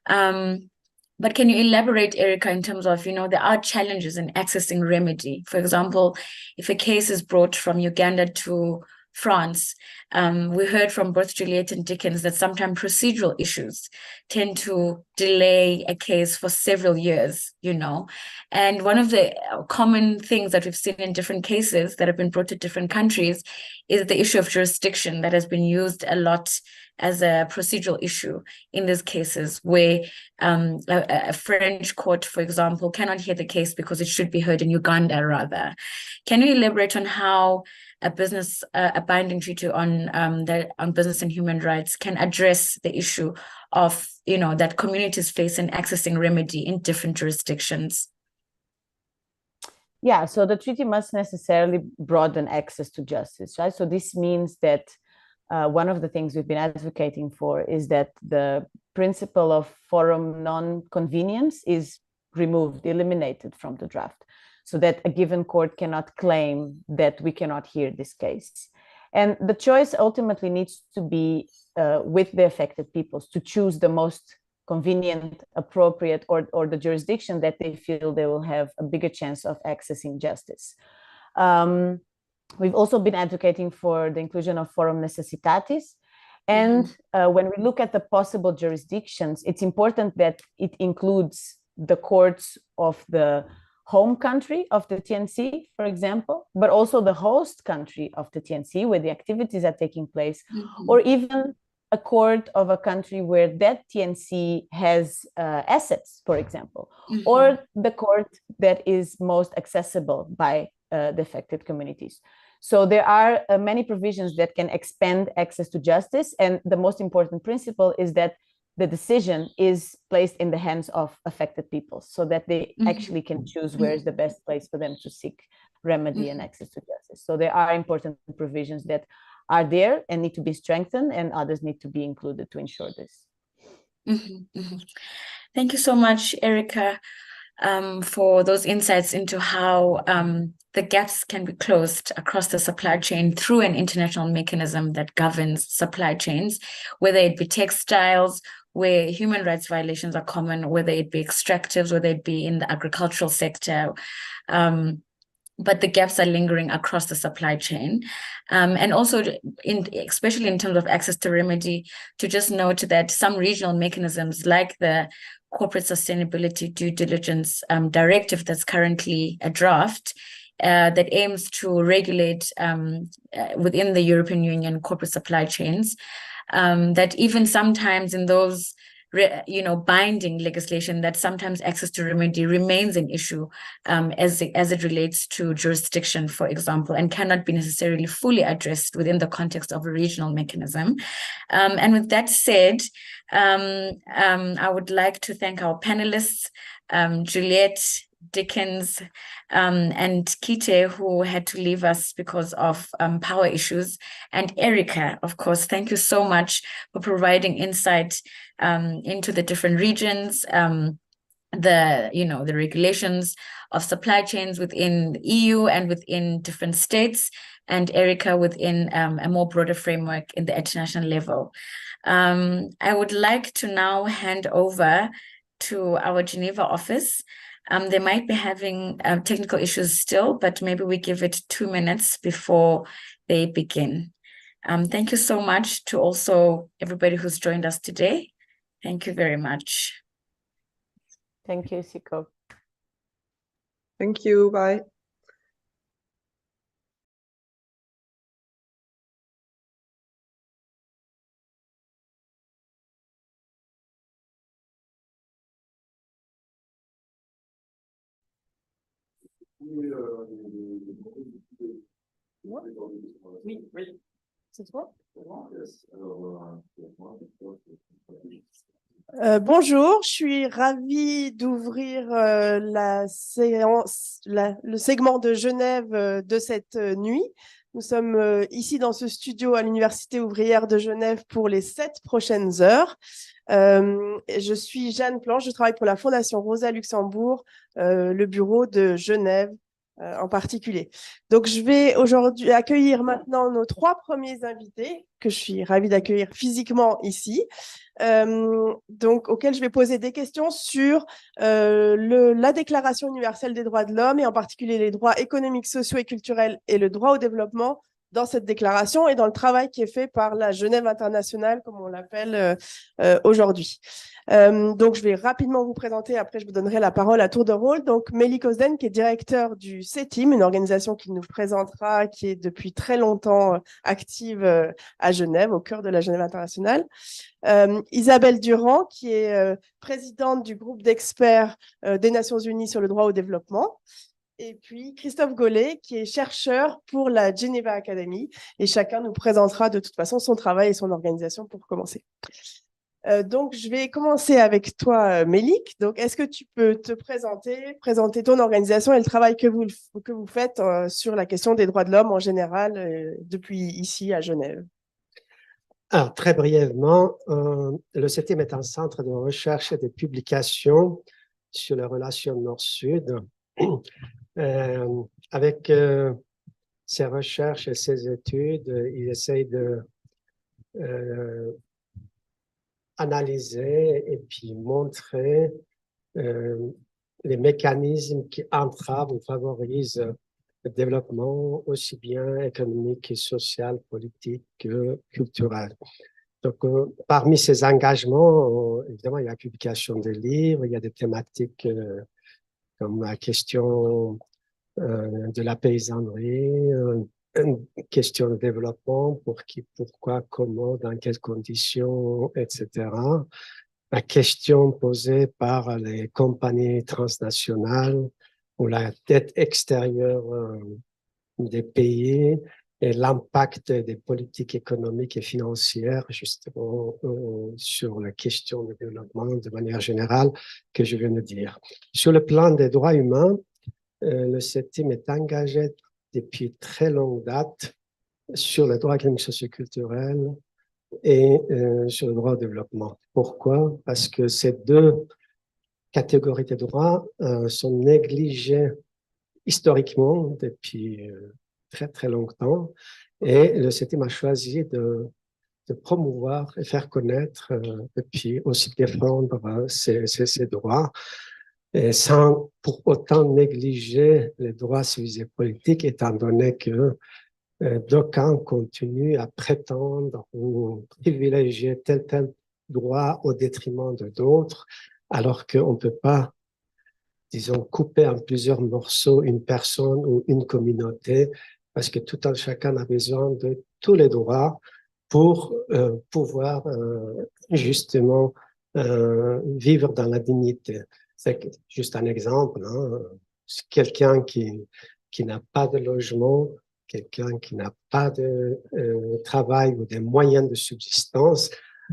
But can you elaborate, Erica, in terms of, there are challenges in accessing remedy. For example, if a case is brought from Uganda to France, we heard from both Juliet and Dickens that sometimes procedural issues tend to delay a case for several years, And one of the common things that we've seen in different cases that have been brought to different countries is the issue of jurisdiction that has been used a lot as a procedural issue in these cases where a French court, for example, cannot hear the case because it should be heard in Uganda rather. Can you elaborate on how a binding treaty on business and human rights can address the issue of, that communities face in accessing remedy in different jurisdictions? Yeah, so the treaty must necessarily broaden access to justice, right? So this means that one of the things we've been advocating for is that the principle of forum non-convenience is removed, eliminated from the draft, so that a given court cannot claim that we cannot hear this case. And the choice ultimately needs to be with the affected peoples to choose the most convenient, appropriate, or the jurisdiction that they feel they will have a bigger chance of accessing justice. We've also been advocating for the inclusion of forum necessitatis. And when we look at the possible jurisdictions, it's important that it includes the courts of the home country of the TNC, for example, but also the host country of the TNC where the activities are taking place, or even a court of a country where that TNC has assets, for example, or the court that is most accessible by the affected communities. So there are many provisions that can expand access to justice. And the most important principle is that the decision is placed in the hands of affected people so that they actually can choose where is the best place for them to seek remedy and access to justice. So there are important provisions that are there and need to be strengthened, and others need to be included to ensure this. Thank you so much, Erica, for those insights into how the gaps can be closed across the supply chain through an international mechanism that governs supply chains, whether it be textiles, where human rights violations are common, whether it be extractives, whether it be in the agricultural sector. But the gaps are lingering across the supply chain. And also, especially in terms of access to remedy, to just note that some regional mechanisms like the Corporate Sustainability Due Diligence Directive that's currently a draft that aims to regulate within the European Union corporate supply chains, that even sometimes in those binding legislation, that sometimes access to remedy remains an issue as it relates to jurisdiction, for example, and cannot be necessarily fully addressed within the context of a regional mechanism. And with that said, I would like to thank our panelists, Juliette, Dickens, and Kite, who had to leave us because of power issues, and Erica, of course. Thank you so much for providing insight into the different regions, the regulations of supply chains within the EU and within different states, and Erica within a more broader framework in the international level. I would like to now hand over to our Geneva office. They might be having technical issues still, but maybe we give it 2 minutes before they begin. Thank you so much to also everybody who's joined us today. Thank you very much. Thank you, Siko. Thank you. Bye. Oui, oui. C'est toi? Bonjour, je suis ravie d'ouvrir la séance, le segment de Genève de cette nuit. Nous sommes ici dans ce studio à l'Université ouvrière de Genève pour les 7 prochaines heures. Je suis Jeanne Planche, je travaille pour la Fondation Rosa Luxembourg, le bureau de Genève en particulier. Donc, je vais aujourd'hui accueillir maintenant nos 3 premiers invités que je suis ravie d'accueillir physiquement ici, donc auxquels je vais poser des questions sur la Déclaration universelle des droits de l'homme et en particulier les droits économiques, sociaux et culturels et le droit au développement dans cette déclaration et dans le travail qui est fait par la Genève internationale, comme on l'appelle aujourd'hui. Donc, je vais rapidement vous présenter, après je vous donnerai la parole à tour de rôle. Donc, Melik Ozden, qui est directeur du CETIM, une organisation qu'il nous présentera, qui est depuis très longtemps active à Genève, au cœur de la Genève internationale. Isabelle Durand, qui est présidente du groupe d'experts des Nations Unies sur le droit au développement. Et puis Christophe Gollet, qui est chercheur pour la Geneva Academy. Et chacun nous présentera de toute façon son travail et son organisation pour commencer. Donc, je vais commencer avec toi, Melik. Donc, est-ce que tu peux te présenter ton organisation et le travail que vous faites sur la question des droits de l'homme en général depuis ici à Genève? Alors, très brièvement, le CETIM est un centre de recherche et de publication sur les relations nord-sud. Avec ses recherches et ses études, il essaye de analyser et puis montrer les mécanismes qui entravent ou favorisent le développement aussi bien économique et social, politique que culturel. Donc, parmi ces engagements, évidemment, il y a la publication de livres, il y a des thématiques comme la question de la paysannerie, une question de développement, pour qui, pourquoi, comment, dans quelles conditions, etc. La question posée par les compagnies transnationales ou la dette extérieure des pays et l'impact des politiques économiques et financières, justement, sur la question du développement de manière générale que je viens de dire. Sur le plan des droits humains, le CETIM est engagé depuis très longue date sur les droits économiques socioculturels et sur le droit au développement. Pourquoi? Parce que ces deux catégories de droits sont négligées historiquement depuis très, très longtemps. Et le CETIM a choisi de promouvoir et faire connaître et puis aussi défendre ces droits, et sans pour autant négliger les droits civils et politiques, étant donné que d'aucuns continuent à prétendre ou privilégier tel droit au détriment de d'autres, alors qu'on ne peut pas, disons, couper en plusieurs morceaux une personne ou une communauté, parce que tout un chacun a besoin de tous les droits pour pouvoir justement vivre dans la dignité. C'est juste un exemple, hein. Quelqu'un qui n'a pas de logement, quelqu'un qui n'a pas de travail ou des moyens de subsistance,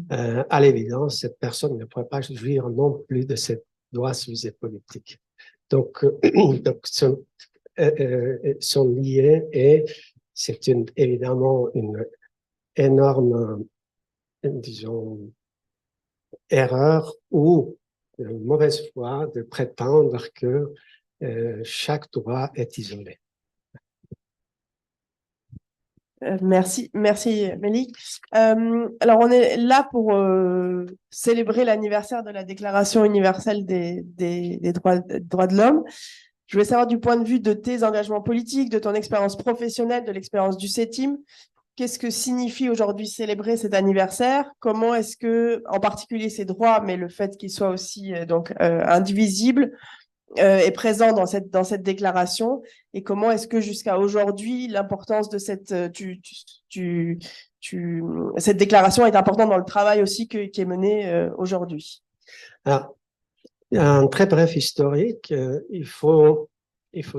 à l'évidence, cette personne ne pourrait pas jouir non plus de ses droits civils et politiques. Donc sont liés, et c'est évidemment une énorme, disons, erreur ou mauvaise foi de prétendre que chaque droit est isolé. Merci Mélie. Alors on est là pour célébrer l'anniversaire de la Déclaration universelle des droits de l'homme. Je voulais savoir, du point de vue de tes engagements politiques, de ton expérience professionnelle, de l'expérience du CETIM, qu'est-ce que signifie aujourd'hui célébrer cet anniversaire? Comment est-ce que, en particulier ces droits, mais le fait qu'ils soient aussi indivisibles, est présent dans cette déclaration, et comment est-ce que jusqu'à aujourd'hui l'importance de cette déclaration est importante dans le travail aussi qui est mené aujourd'hui? Alors, un très bref historique, il faut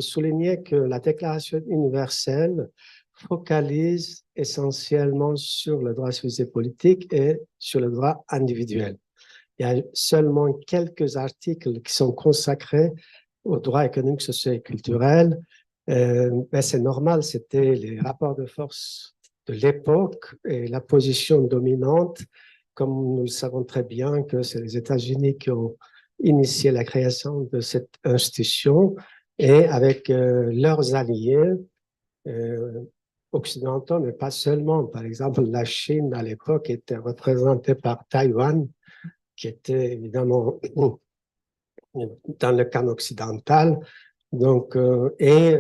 souligner que la Déclaration universelle focalise essentiellement sur le droit civil et politique et sur le droit individuel. Il y a seulement quelques articles qui sont consacrés aux droits économiques, sociaux et culturels. Mais c'est normal, c'était les rapports de force de l'époque et la position dominante, comme nous le savons très bien que c'est les États-Unis qui ont initié la création de cette institution, et avec leurs alliés occidentaux, mais pas seulement. Par exemple, la Chine à l'époque était représentée par Taïwan, qui était évidemment dans le camp occidental, donc, et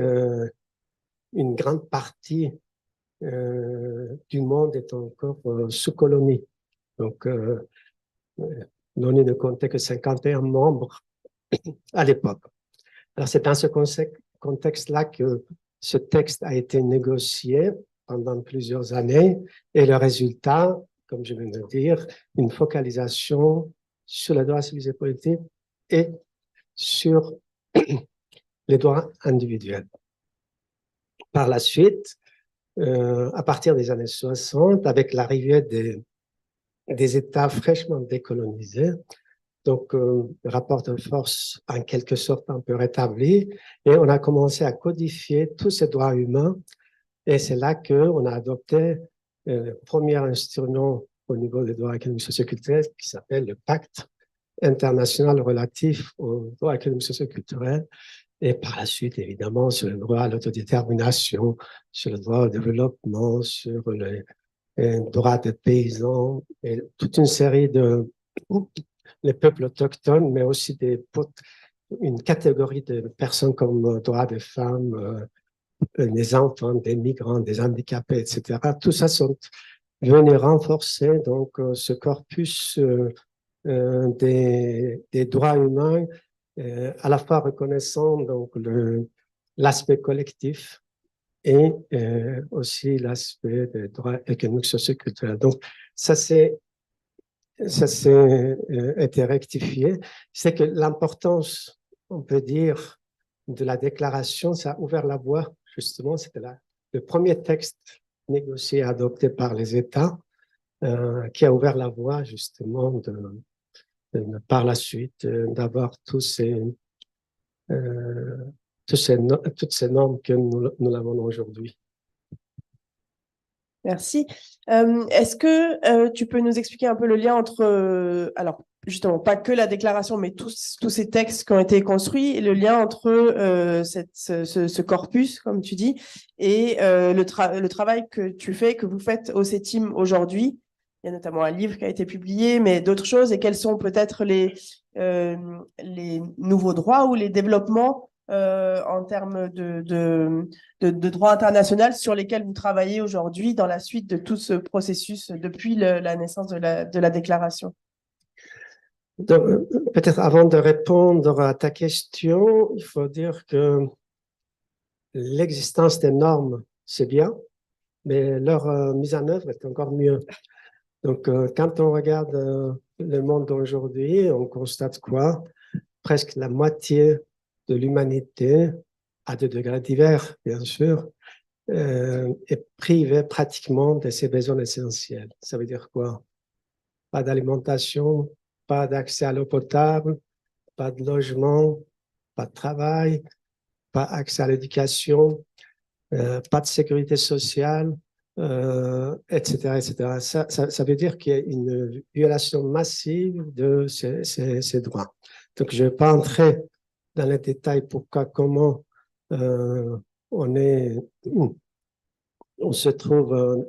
une grande partie du monde est encore sous colonie. Donc, l'ONU ne comptait que 51 membres à l'époque. Alors, c'est dans ce contexte-là que ce texte a été négocié pendant plusieurs années, et le résultat, comme je viens de dire, une focalisation sur les droits civils et politiques et sur les droits individuels. Par la suite, à partir des années 60, avec l'arrivée des États fraîchement décolonisés, donc le rapport de force en quelque sorte un peu rétabli, et on a commencé à codifier tous ces droits humains, et c'est là qu'on a adopté le premier instrument au niveau des droits économiques socioculturels qui s'appelle le Pacte international relatif aux droits économiques, socioculturels, et par la suite, évidemment, sur le droit à l'autodétermination, sur le droit au développement, sur les droits des paysans, et toute une série de les peuples autochtones, mais aussi une catégorie de personnes comme droits des femmes, des enfants, des migrants, des handicapés, etc. Tout ça sont venus renforcer donc ce corpus des droits humains, à la fois reconnaissant donc l'aspect collectif et aussi l'aspect des droits économiques, socioculturels. Donc ça s'est été rectifié. C'est que l'importance, on peut dire, de la déclaration, ça a ouvert la voie, justement, c'était le premier texte négocié et adopté par les États qui a ouvert la voie, justement, par la suite, d'avoir toutes ces normes que nous avons aujourd'hui. Merci. Est-ce que tu peux nous expliquer un peu le lien entre, alors justement, pas que la déclaration, mais tous ces textes qui ont été construits, et le lien entre ce corpus, comme tu dis, et le travail que tu fais, que vous faites au CETIM aujourd'hui? Il y a notamment un livre qui a été publié, mais d'autres choses, et quels sont peut-être les nouveaux droits ou les développements en termes de droit international sur lesquels vous travaillez aujourd'hui dans la suite de tout ce processus depuis la naissance de la déclaration? Peut-être avant de répondre à ta question, il faut dire que l'existence des normes, c'est bien, mais leur mise en œuvre est encore mieux. Donc, quand on regarde le monde d'aujourd'hui, on constate quoi? Presque la moitié de l'humanité, à des degrés divers, bien sûr, est privée pratiquement de ses besoins essentiels. Ça veut dire quoi? Pas d'alimentation, pas d'accès à l'eau potable, pas de logement, pas de travail, pas accès à l'éducation, pas de sécurité sociale, etc., etc. Ça veut dire qu'il y a une violation massive de ces droits. Donc, je ne vais pas entrer dans les détails pourquoi, comment on se trouve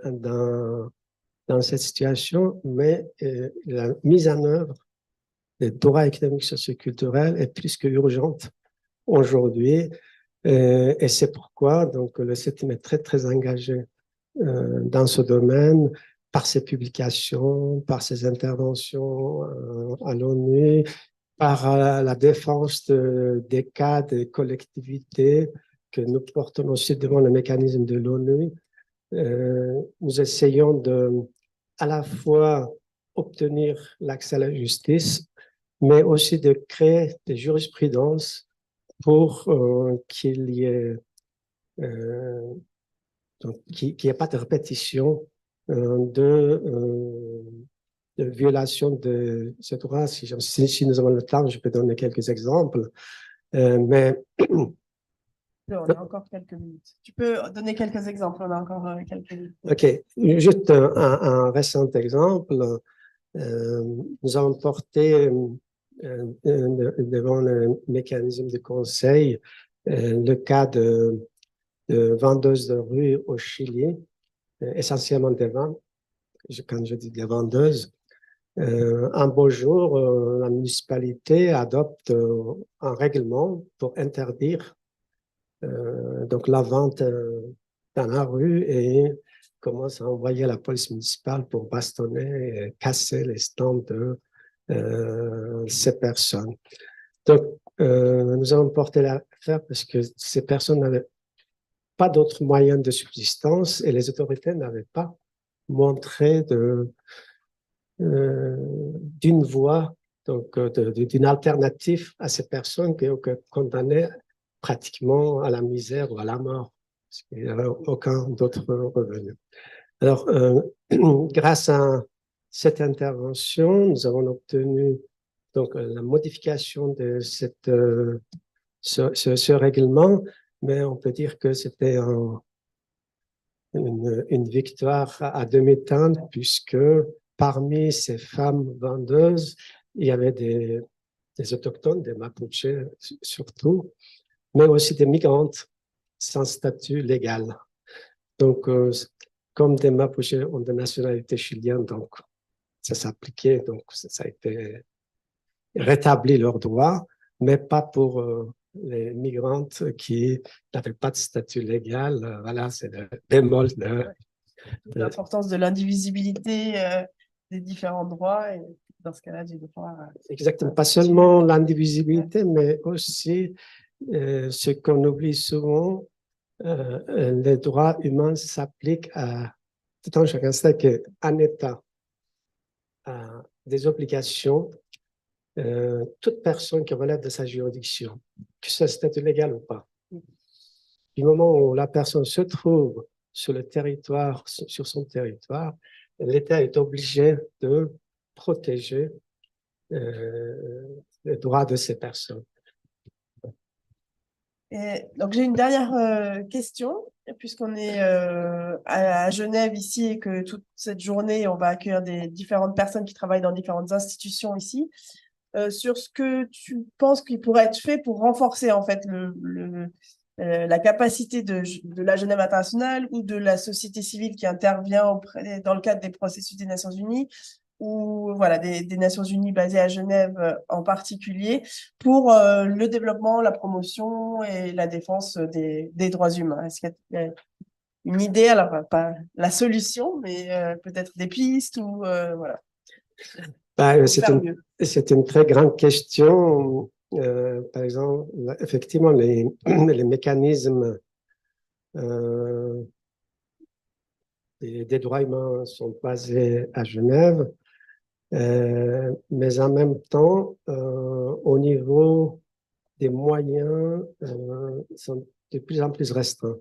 dans cette situation, mais la mise en œuvre des droits économiques, socioculturels est plus que urgente aujourd'hui. Et c'est pourquoi donc, le CETIM est très, très engagé dans ce domaine, par ses publications, par ses interventions à l'ONU, par la défense des cas des collectivités que nous portons aussi devant le mécanisme de l'ONU. Nous essayons à la fois obtenir l'accès à la justice, mais aussi de créer des jurisprudences pour qu'il y ait qu'il n'y ait pas de répétition de violation de ces droits. Si nous avons le temps, je peux donner quelques exemples. Mais on a encore quelques minutes. Tu peux donner quelques exemples, on a encore quelques minutes. OK. Juste un récent exemple. Nous avons porté devant le mécanisme de conseil le cas de vendeuses de rue au Chili, essentiellement des ventes. Quand je dis des vendeuses, un beau jour, la municipalité adopte un règlement pour interdire donc la vente dans la rue et commence à envoyer la police municipale pour bastonner et casser les stands de ces personnes. Donc, nous avons porté l'affaire parce que ces personnes n'avaient pas d'autres moyens de subsistance et les autorités n'avaient pas montré d'une voie, donc d'une alternative à ces personnes qui ont condamnées pratiquement à la misère ou à la mort, parce qu'il n'y avait aucun d'autre revenu. Alors, grâce à cette intervention, nous avons obtenu donc la modification de ce règlement, mais on peut dire que c'était une victoire à demi-teinte, puisque parmi ces femmes vendeuses, il y avait des autochtones, des Mapuche surtout, mais aussi des migrantes sans statut légal. Donc, comme des Mapuche ont de nationalité chilienne, donc ça s'appliquait, donc ça a été rétabli leurs droits, mais pas pour les migrantes qui n'avaient pas de statut légal. Voilà, c'est le bémol de l'importance de l'indivisibilité des différents droits. Et dans ce cas-là, du droit. Exactement, pas seulement l'indivisibilité, mais aussi ce qu'on oublie souvent, les droits humains s'appliquent à tout un chacun. C'est qu'un État a des obligations, toute personne qui relève de sa juridiction, que ce soit statut légal ou pas. Du moment où la personne se trouve sur le territoire, sur son territoire, l'État est obligé de protéger les droits de ces personnes. Et donc, j'ai une dernière question, puisqu'on est à Genève ici et que toute cette journée, on va accueillir des différentes personnes qui travaillent dans différentes institutions ici, sur ce que tu penses qu'il pourrait être fait pour renforcer en fait la capacité de la Genève internationale ou de la société civile qui intervient dans le cadre des processus des Nations Unies ou voilà, des Nations Unies basées à Genève en particulier, pour le développement, la promotion et la défense des droits humains. Est-ce qu'il y a une idée, alors pas la solution, mais peut-être des pistes ou voilà. C'est une très grande question. Par exemple, effectivement, les mécanismes des droits humains sont basés à Genève. Mais en même temps, au niveau des moyens, sont de plus en plus restreints,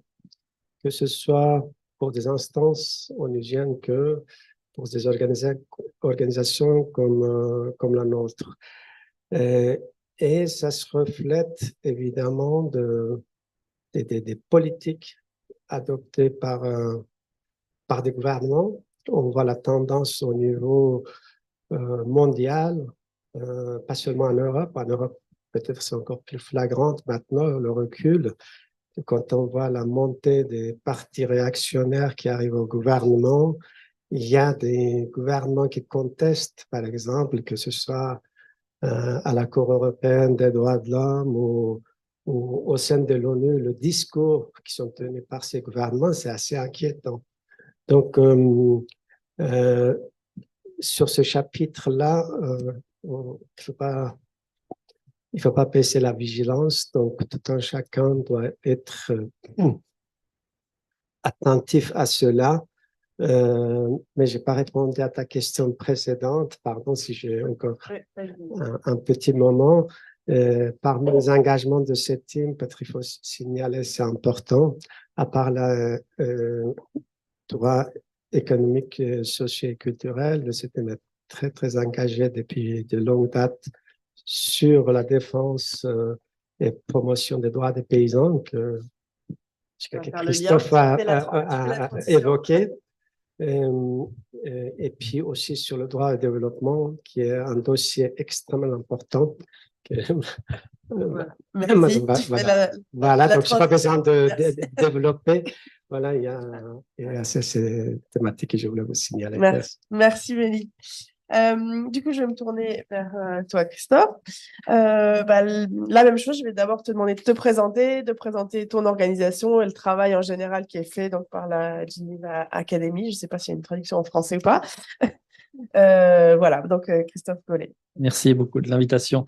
que ce soit pour des instances onusiennes que pour des organisations comme la nôtre. Et ça se reflète évidemment des politiques adoptées par des gouvernements. On voit la tendance au niveau mondiale, pas seulement en Europe. En Europe, peut-être c'est encore plus flagrante maintenant, le recul. Quand on voit la montée des partis réactionnaires qui arrivent au gouvernement, il y a des gouvernements qui contestent, par exemple, que ce soit à la Cour européenne des droits de l'homme ou au sein de l'ONU, le discours qui sont tenus par ces gouvernements, c'est assez inquiétant. Donc, sur ce chapitre-là, il ne faut pas baisser la vigilance, donc tout un chacun doit être attentif à cela. Mais je n'ai pas répondu à ta question précédente, pardon si j'ai encore un petit moment. Parmi les engagements de cette team, peut-être il faut signaler, c'est important, à part le droit économique, social et culturel, le CETEM est très, très engagé depuis de longues dates sur la défense et promotion des droits des paysans que Christophe a évoqué. Et puis aussi sur le droit au développement, qui est un dossier extrêmement important. Voilà, donc je n'ai pas besoin de développer. Voilà, il y a ces thématiques que je voulais vous signaler. Merci Mélie. Du coup, je vais me tourner vers toi, Christophe. La même chose, je vais d'abord te demander de te présenter, de présenter ton organisation et le travail en général qui est fait donc, par la Geneva Academy. Je ne sais pas s'il y a une traduction en français ou pas. Voilà, donc Christophe Gollet. Merci beaucoup de l'invitation.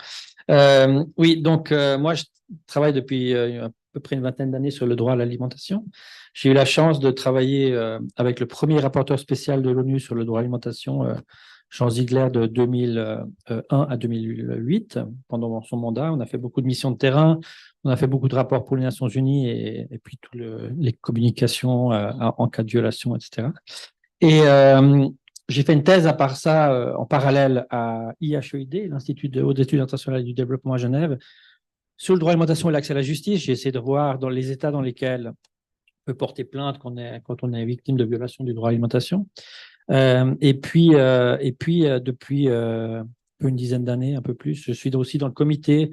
Oui, donc moi, je travaille depuis à peu près une vingtaine d'années sur le droit à l'alimentation. J'ai eu la chance de travailler avec le premier rapporteur spécial de l'ONU sur le droit à l'alimentation, Jean Ziegler, de 2001 à 2008. Pendant son mandat, on a fait beaucoup de missions de terrain, on a fait beaucoup de rapports pour les Nations Unies et puis toutes les communications en cas de violation, etc. Et j'ai fait une thèse à part ça en parallèle à IHEID, l'Institut de hautes études internationales du développement à Genève, sur le droit à l'alimentation et l'accès à la justice. J'ai essayé de voir dans les États dans lesquels on peut porter plainte quand on est victime de violation du droit à l'alimentation. Et puis depuis peu une dizaine d'années, un peu plus. Je suis aussi dans le comité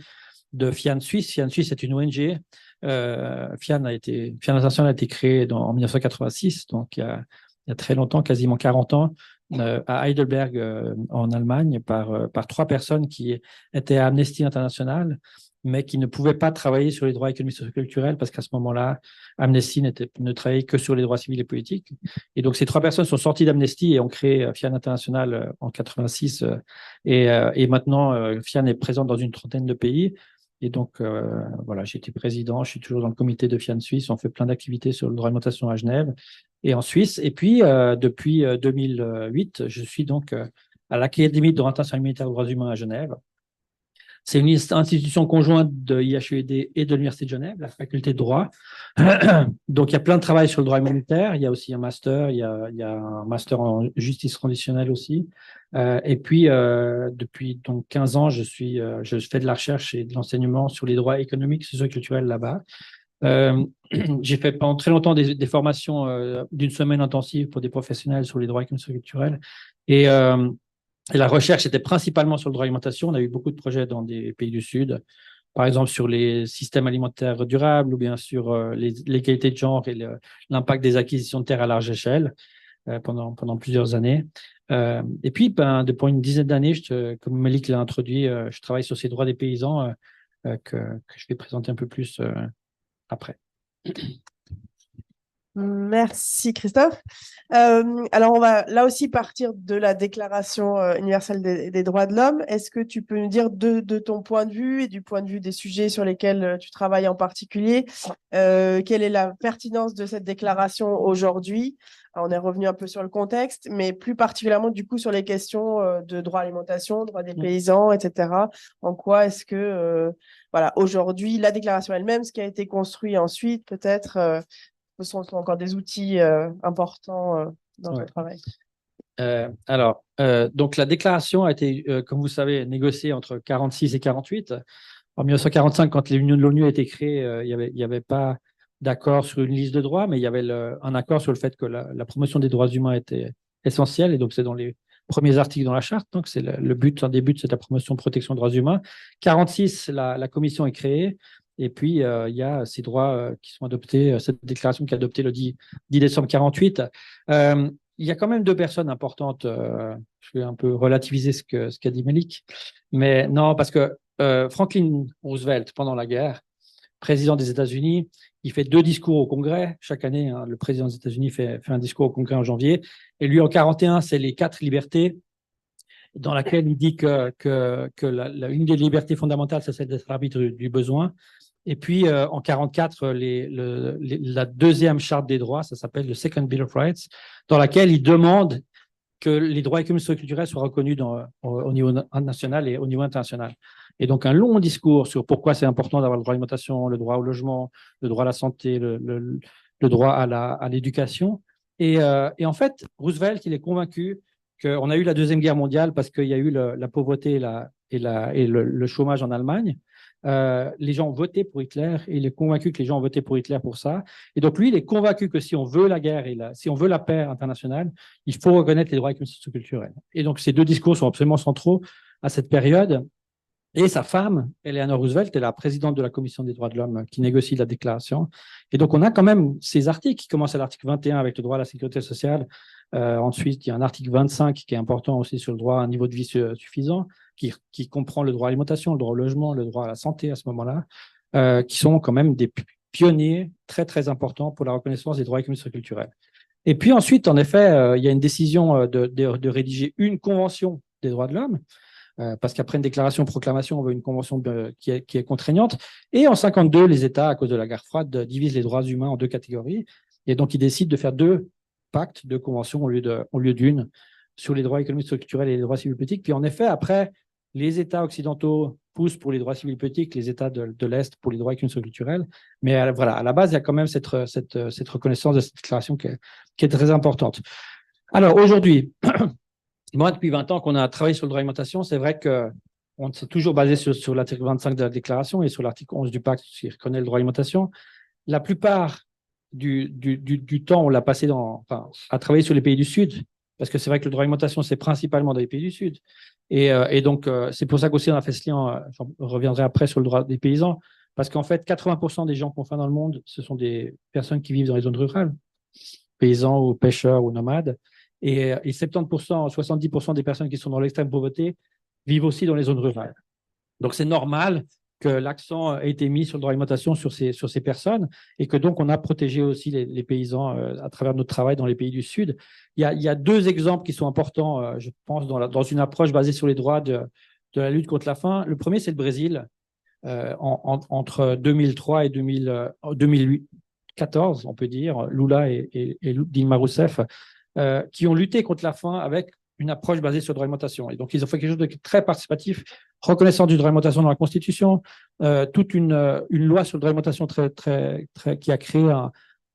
de FIAN Suisse. FIAN Suisse est une ONG. FIAN International a été créé en 1986, donc il y a très longtemps, quasiment 40 ans, à Heidelberg, en Allemagne, par 3 personnes qui étaient à Amnesty International, mais qui ne pouvaient pas travailler sur les droits économiques et socioculturels parce qu'à ce moment-là, Amnesty ne travaillait que sur les droits civils et politiques. Et donc, ces 3 personnes sont sorties d'Amnesty et ont créé FIAN International en 86. Et maintenant, FIAN est présente dans une trentaine de pays. Et donc, voilà, j'ai été président, je suis toujours dans le comité de FIAN Suisse. On fait plein d'activités sur le droit d'alimentation à Genève et en Suisse. Et puis, depuis 2008, je suis donc à l'Académie de droit international humanitaire aux droits humains à Genève. C'est une institution conjointe de IHUED et de l'Université de Genève, la faculté de droit. Donc, il y a plein de travail sur le droit humanitaire. Il y a aussi un master, il y a un master en justice transitionnelle aussi. Et puis, depuis donc 15 ans, je fais de la recherche et de l'enseignement sur les droits économiques, socioculturels là-bas. J'ai fait pendant très longtemps des formations d'une semaine intensive pour des professionnels sur les droits économiques et socioculturels. Et la recherche était principalement sur le droit d'alimentation. On a eu beaucoup de projets dans des pays du Sud, par exemple sur les systèmes alimentaires durables ou bien sur l'égalité de genre et l'impact des acquisitions de terres à large échelle pendant plusieurs années. Et puis, depuis une dizaine d'années, comme Malik l'a introduit, je travaille sur ces droits des paysans que je vais présenter un peu plus après. Merci Christophe. Alors on va là aussi partir de la Déclaration universelle des droits de l'homme. Est-ce que tu peux nous dire de ton point de vue et du point de vue des sujets sur lesquels tu travailles en particulier, quelle est la pertinence de cette déclaration aujourd'hui? On est revenu un peu sur le contexte, mais plus particulièrement du coup sur les questions de droit à l'alimentation, droit des paysans, etc. En quoi est-ce que voilà, aujourd'hui la déclaration elle-même, ce qui a été construit ensuite peut-être sont encore des outils importants dans ton travail. Donc la déclaration a été, comme vous savez, négociée entre 46 et 48. En 1945, quand l'Union de l'ONU a été créée, il n'y avait pas d'accord sur une liste de droits, mais il y avait un accord sur le fait que la promotion des droits humains était essentielle, et donc c'est dans les premiers articles dans la charte. Donc c'est le but, un des buts, c'est la promotion, protection des droits humains. 46, la commission est créée. Et puis, il y a ces droits qui sont adoptés, cette déclaration qui est adoptée le 10 décembre 48. Il y a quand même 2 personnes importantes. Je vais un peu relativiser ce qu'a dit Malik. Mais non, parce que Franklin Roosevelt, pendant la guerre, président des États-Unis, il fait 2 discours au Congrès. Chaque année, le président des États-Unis fait un discours au Congrès en janvier. Et lui, en 41, c'est les 4 libertés, dans laquelle il dit que une des libertés fondamentales, c'est celle d'être l'arbitre du besoin. Et puis, en 44, la deuxième charte des droits, ça s'appelle le Second Bill of Rights, dans laquelle il demande que les droits économiques et socioculturels soient reconnus au niveau national et au niveau international. Et donc, un long discours sur pourquoi c'est important d'avoir le droit à l'alimentation, le droit au logement, le droit à la santé, le droit à l'éducation. Et en fait, Roosevelt, il est convaincu qu'on a eu la Deuxième Guerre mondiale parce qu'il y a eu la pauvreté et le chômage en Allemagne. Les gens ont voté pour Hitler et il est convaincu que les gens ont voté pour Hitler pour ça. Et donc, lui, il est convaincu que si on veut la guerre et si on veut la paix internationale, il faut reconnaître les droits économiques et socioculturels. Et donc, ces 2 discours sont absolument centraux à cette période. Et sa femme, Eleanor Roosevelt, est la présidente de la Commission des droits de l'homme qui négocie la déclaration. Et donc, on a quand même ces articles qui commencent à l'article 21 avec le droit à la sécurité sociale. Ensuite, il y a un article 25 qui est important aussi sur le droit à un niveau de vie suffisant, qui comprend le droit à l'alimentation, le droit au logement, le droit à la santé à ce moment-là, qui sont quand même des pionniers très, très importants pour la reconnaissance des droits économiques et culturels. Et puis ensuite, en effet, il y a une décision de rédiger une convention des droits de l'homme, parce qu'après une déclaration, proclamation, on veut une convention qui est contraignante. Et en 52, les États, à cause de la guerre froide, divisent les droits humains en 2 catégories. Et donc, ils décident de faire 2 pactes, 2 conventions au lieu d'une, sur les droits économiques, culturels et les droits civils politiques. Puis en effet, après, les États occidentaux poussent pour les droits civils politiques, les États de l'Est pour les droits économiques culturels. Mais voilà, à la base, il y a quand même cette reconnaissance de cette déclaration qui est très importante. Alors aujourd'hui, moi, depuis 20 ans qu'on a travaillé sur le droit à l'alimentation, c'est vrai qu'on s'est toujours basé sur l'article 25 de la déclaration et sur l'article 11 du pacte qui reconnaît le droit à l'alimentation. La plupart du temps, on l'a passé à travailler sur les pays du Sud. parce que c'est vrai que le droit à l'alimentation, c'est principalement dans les pays du Sud. Et donc, c'est pour ça qu'aussi on a fait ce lien, je reviendrai après sur le droit des paysans, parce qu'en fait, 80% des gens qu'on fait dans le monde, ce sont des personnes qui vivent dans les zones rurales, paysans ou pêcheurs ou nomades. Et 70%, 70% des personnes qui sont dans l'extrême pauvreté vivent aussi dans les zones rurales. Donc, c'est normal que l'accent ait été mis sur le droit à l'alimentation sur ces personnes et que donc on a protégé aussi les paysans à travers notre travail dans les pays du Sud. Il y a deux exemples qui sont importants, je pense, dans une approche basée sur les droits de la lutte contre la faim. Le premier, c'est le Brésil. Entre 2003 et 2014, on peut dire, Lula et Dilma Rousseff, qui ont lutté contre la faim avec une approche basée sur le droit à l'alimentation. Et donc, ils ont fait quelque chose de très participatif, reconnaissant du droit à l'alimentation dans la Constitution, toute une loi sur le droit à l'alimentation qui a créé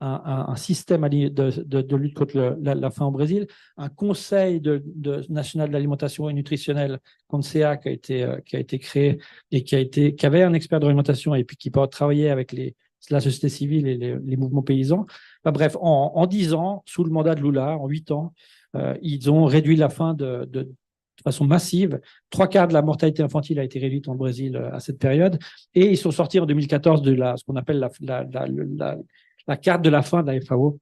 un système de lutte contre la faim au Brésil, un conseil national de l'alimentation et nutritionnelle, CONSEA, qui a été créé et qui avait un expert de l'alimentation et puis qui travaillait avec la société civile et les mouvements paysans. Enfin, bref, en 10 ans, sous le mandat de Lula, en 8 ans, ils ont réduit la faim de façon massive. 3/4 de la mortalité infantile a été réduite en Brésil à cette période. Et ils sont sortis en 2014 de ce qu'on appelle la carte de la faim de la FAO,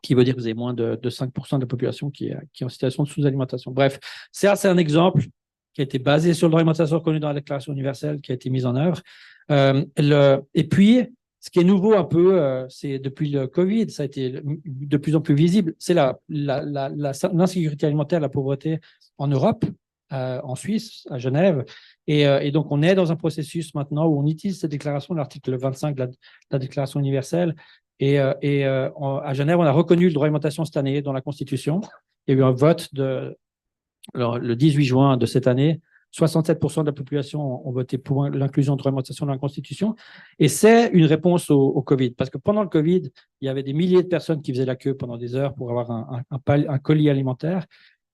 qui veut dire que vous avez moins de 5% de la population qui est en situation de sous-alimentation. Bref, c'est un exemple qui a été basé sur le droit à l'alimentation reconnu dans la Déclaration universelle, qui a été mis en œuvre. Et puis, ce qui est nouveau un peu, c'est depuis le Covid, ça a été de plus en plus visible, c'est l'insécurité alimentaire, la pauvreté en Europe, en Suisse, à Genève. Et donc, on est dans un processus maintenant où on utilise cette déclaration, l'article 25 de la Déclaration universelle. Et à Genève, on a reconnu le droit à l'alimentation cette année dans la Constitution. Il y a eu un vote le 18 juin de cette année. 67% de la population ont voté pour l'inclusion de l'alimentation dans la Constitution. Et c'est une réponse au Covid. Parce que pendant le Covid, il y avait des milliers de personnes qui faisaient la queue pendant des heures pour avoir un colis alimentaire.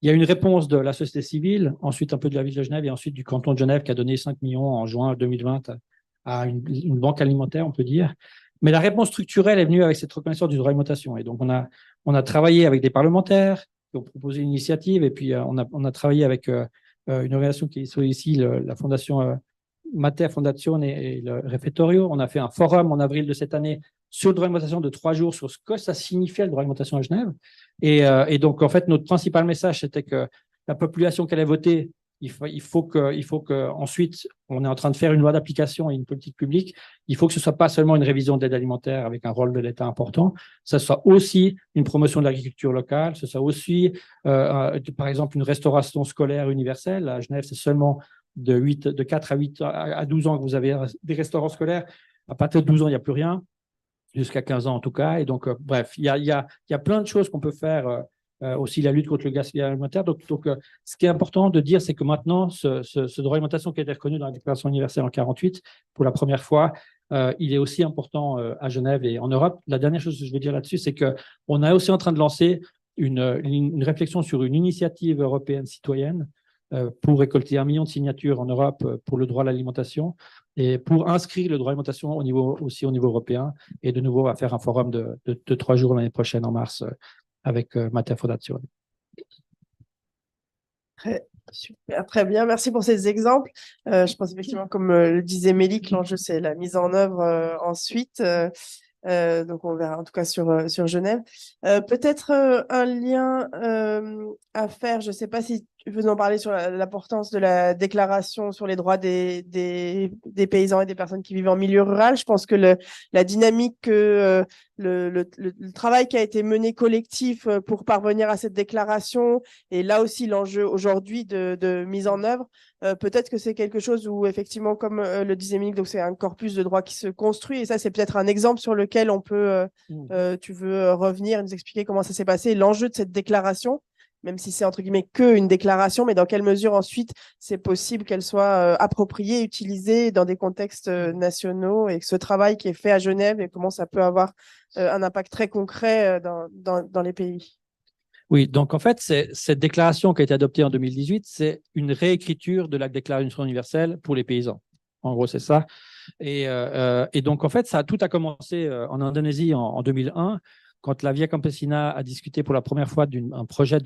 Il y a une réponse de la société civile, ensuite un peu de la ville de Genève et ensuite du canton de Genève qui a donné 5 millions en juin 2020 à une banque alimentaire, on peut dire. Mais la réponse structurelle est venue avec cette reconnaissance du droit à l'alimentation. Et donc, on a travaillé avec des parlementaires qui ont proposé une initiative et puis on a travaillé avec une organisation qui est ici, la Fondation Mater Fondazione et le Refettorio. On a fait un forum en avril de cette année sur le droit à l'alimentation de 3 jours sur ce que ça signifiait le droit à l'alimentation à Genève. Et donc, en fait, notre principal message, c'était que la population qui allait voter, il faut que ensuite, on est en train de faire une loi d'application et une politique publique. Il faut que ce soit pas seulement une révision de l'aide alimentaire avec un rôle de l'État important, ce soit aussi une promotion de l'agriculture locale, ce soit aussi, par exemple, une restauration scolaire universelle. À Genève, c'est seulement de 4 à 12 ans que vous avez des restaurants scolaires. À partir de 12 ans, il n'y a plus rien, jusqu'à 15 ans en tout cas. Et donc, bref, il y a plein de choses qu'on peut faire. Aussi la lutte contre le gaspillage alimentaire. Donc, ce qui est important de dire, c'est que maintenant, ce droit à l'alimentation qui a été reconnu dans la Déclaration universelle en 1948, pour la première fois, il est aussi important à Genève et en Europe. La dernière chose que je veux dire là-dessus, c'est qu'on est aussi en train de lancer une réflexion sur une initiative européenne citoyenne pour récolter 1 million de signatures en Europe pour le droit à l'alimentation et pour inscrire le droit à l'alimentation aussi au niveau européen. Et de nouveau, on va faire un forum de 3 jours l'année prochaine en mars avec Mater Fondazione. Super, très bien, merci pour ces exemples. Je pense effectivement, comme le disait Mélie, que l'enjeu, c'est la mise en œuvre ensuite. Donc, on verra en tout cas sur Genève. Peut-être un lien à faire, je ne sais pas si tu veux en parler sur l'importance de la déclaration sur les droits des paysans et des personnes qui vivent en milieu rural. Je pense que la dynamique, le travail qui a été mené collectif pour parvenir à cette déclaration et là aussi l'enjeu aujourd'hui de mise en œuvre, peut-être que c'est quelque chose où effectivement, comme le disait Mick, donc c'est un corpus de droit qui se construit et ça c'est peut-être un exemple sur lequel on peut, tu veux revenir et nous expliquer comment ça s'est passé, l'enjeu de cette déclaration, même si c'est entre guillemets qu'une déclaration, mais dans quelle mesure ensuite c'est possible qu'elle soit appropriée, utilisée dans des contextes nationaux et que ce travail qui est fait à Genève et comment ça peut avoir un impact très concret dans les pays. Oui, donc en fait, cette déclaration qui a été adoptée en 2018, c'est une réécriture de la Déclaration universelle pour les paysans. En gros, c'est ça. Et donc, en fait, tout a commencé en Indonésie en 2001, quand la Via Campesina a discuté pour la première fois d'un projet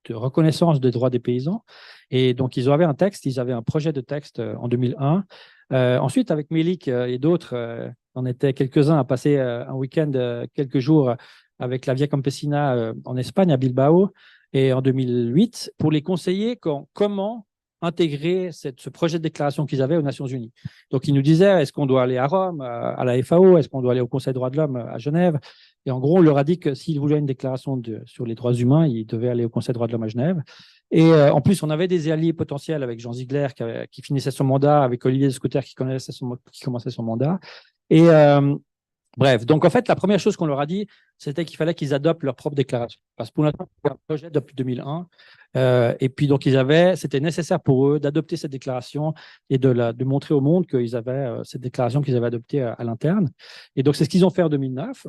reconnaissance des droits des paysans. Et donc, ils avaient un texte, ils avaient un projet de texte en 2001. Ensuite, avec Melik et d'autres, on était quelques-uns à passer un week-end, quelques jours avec la Via Campesina en Espagne, à Bilbao, et en 2008, pour les conseiller comment intégrer ce projet de déclaration qu'ils avaient aux Nations Unies. Donc, ils nous disaient, est-ce qu'on doit aller à Rome, à la FAO, est-ce qu'on doit aller au Conseil des droits de l'homme à Genève? Et en gros, on leur a dit que s'ils voulaient une déclaration sur les droits humains, ils devaient aller au Conseil des droits de l'homme à Genève. Et en plus, on avait des alliés potentiels avec Jean Ziegler qui finissait son mandat, avec Olivier de Scoter qui commençait son mandat. Et bref, donc en fait, la première chose qu'on leur a dit, c'était qu'il fallait qu'ils adoptent leur propre déclaration. Parce que pour l'instant, c'est un projet depuis 2001. Et puis, donc, c'était nécessaire pour eux d'adopter cette déclaration et de montrer au monde qu'ils avaient cette déclaration qu'ils avaient adoptée à l'interne. Et donc, c'est ce qu'ils ont fait en 2009.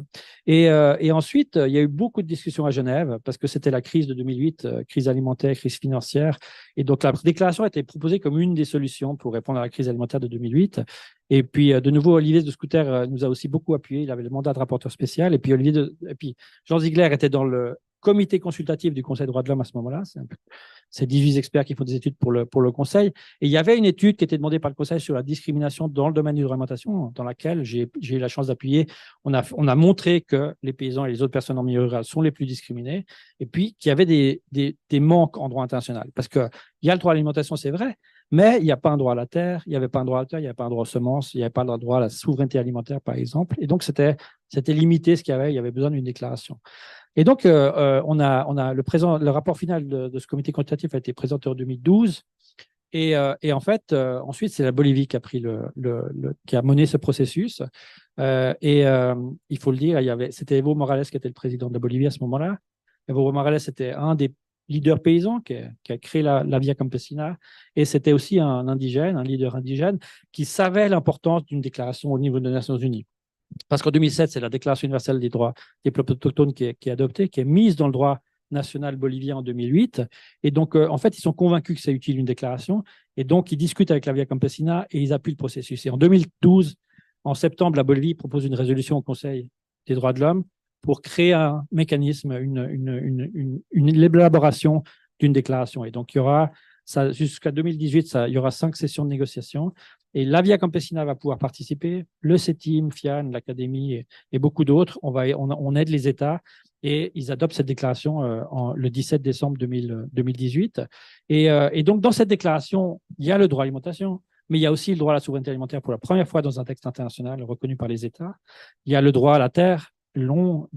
Et ensuite, il y a eu beaucoup de discussions à Genève parce que c'était la crise de 2008, crise alimentaire, crise financière. Et donc, la déclaration a été proposée comme une des solutions pour répondre à la crise alimentaire de 2008. Et puis, de nouveau, Olivier de Scoter nous a aussi beaucoup appuyé. Il avait le mandat de rapporteur spécial. Et puis, Jean Ziegler était dans le comité consultatif du Conseil des droits de l'homme à ce moment-là. C'est 18 experts qui font des études pour le Conseil. Et il y avait une étude qui était demandée par le Conseil sur la discrimination dans le domaine de l'alimentation, dans laquelle j'ai eu la chance d'appuyer. On a montré que les paysans et les autres personnes en milieu rural sont les plus discriminés, et puis qu'il y avait des manques en droit international. Parce qu'il y a le droit à l'alimentation, c'est vrai, mais il n'y a pas un droit à la terre, il n'y avait pas un droit à la terre, il n'y avait pas un droit aux semences, il n'y avait pas un droit à la souveraineté alimentaire, par exemple. Et donc, c'était limité ce qu'il y avait besoin d'une déclaration. Et donc, on a le rapport final de ce comité consultatif a été présenté en 2012. Et en fait, ensuite, c'est la Bolivie qui a qui a mené ce processus. Il faut le dire, c'était Evo Morales qui était le président de la Bolivie à ce moment-là. Evo Morales était un des leader paysan qui a créé la Via Campesina, et c'était aussi un leader indigène qui savait l'importance d'une déclaration au niveau des Nations Unies. Parce qu'en 2007, c'est la Déclaration universelle des droits des peuples autochtones qui est adoptée, qui est mise dans le droit national bolivien en 2008. Et donc, en fait, ils sont convaincus que c'est utile une déclaration, et donc ils discutent avec la Via Campesina et ils appuient le processus. Et en 2012, en septembre, la Bolivie propose une résolution au Conseil des droits de l'homme pour créer un mécanisme, une élaboration d'une déclaration. Et donc, il y aura, jusqu'à 2018, il y aura 5 sessions de négociation. Et la Via Campesina va pouvoir participer, le CETIM, FIAN, l'Académie et beaucoup d'autres. On aide les États et ils adoptent cette déclaration le 17 décembre 2018. Et donc, dans cette déclaration, il y a le droit à l'alimentation, mais il y a aussi le droit à la souveraineté alimentaire pour la première fois dans un texte international reconnu par les États. Il y a le droit à la terre, long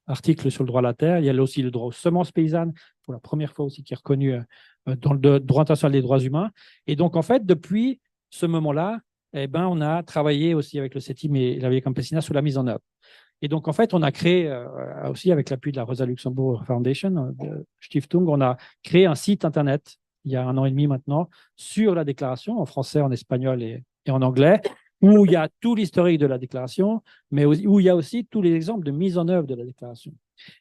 article sur le droit à la terre. Il y a aussi le droit aux semences paysannes, pour la première fois aussi, qui est reconnu dans le droit international des droits humains. Et donc, en fait, depuis ce moment-là, on a travaillé aussi avec le CETIM et la Via Campesina sur la mise en œuvre. Et donc, en fait, on a créé, aussi avec l'appui de la Rosa Luxembourg Foundation, de Stiftung, on a créé un site Internet, il y a 1 an et demi maintenant, sur la déclaration, en français, en espagnol et en anglais, où il y a tout l'historique de la déclaration, mais où il y a aussi tous les exemples de mise en œuvre de la déclaration.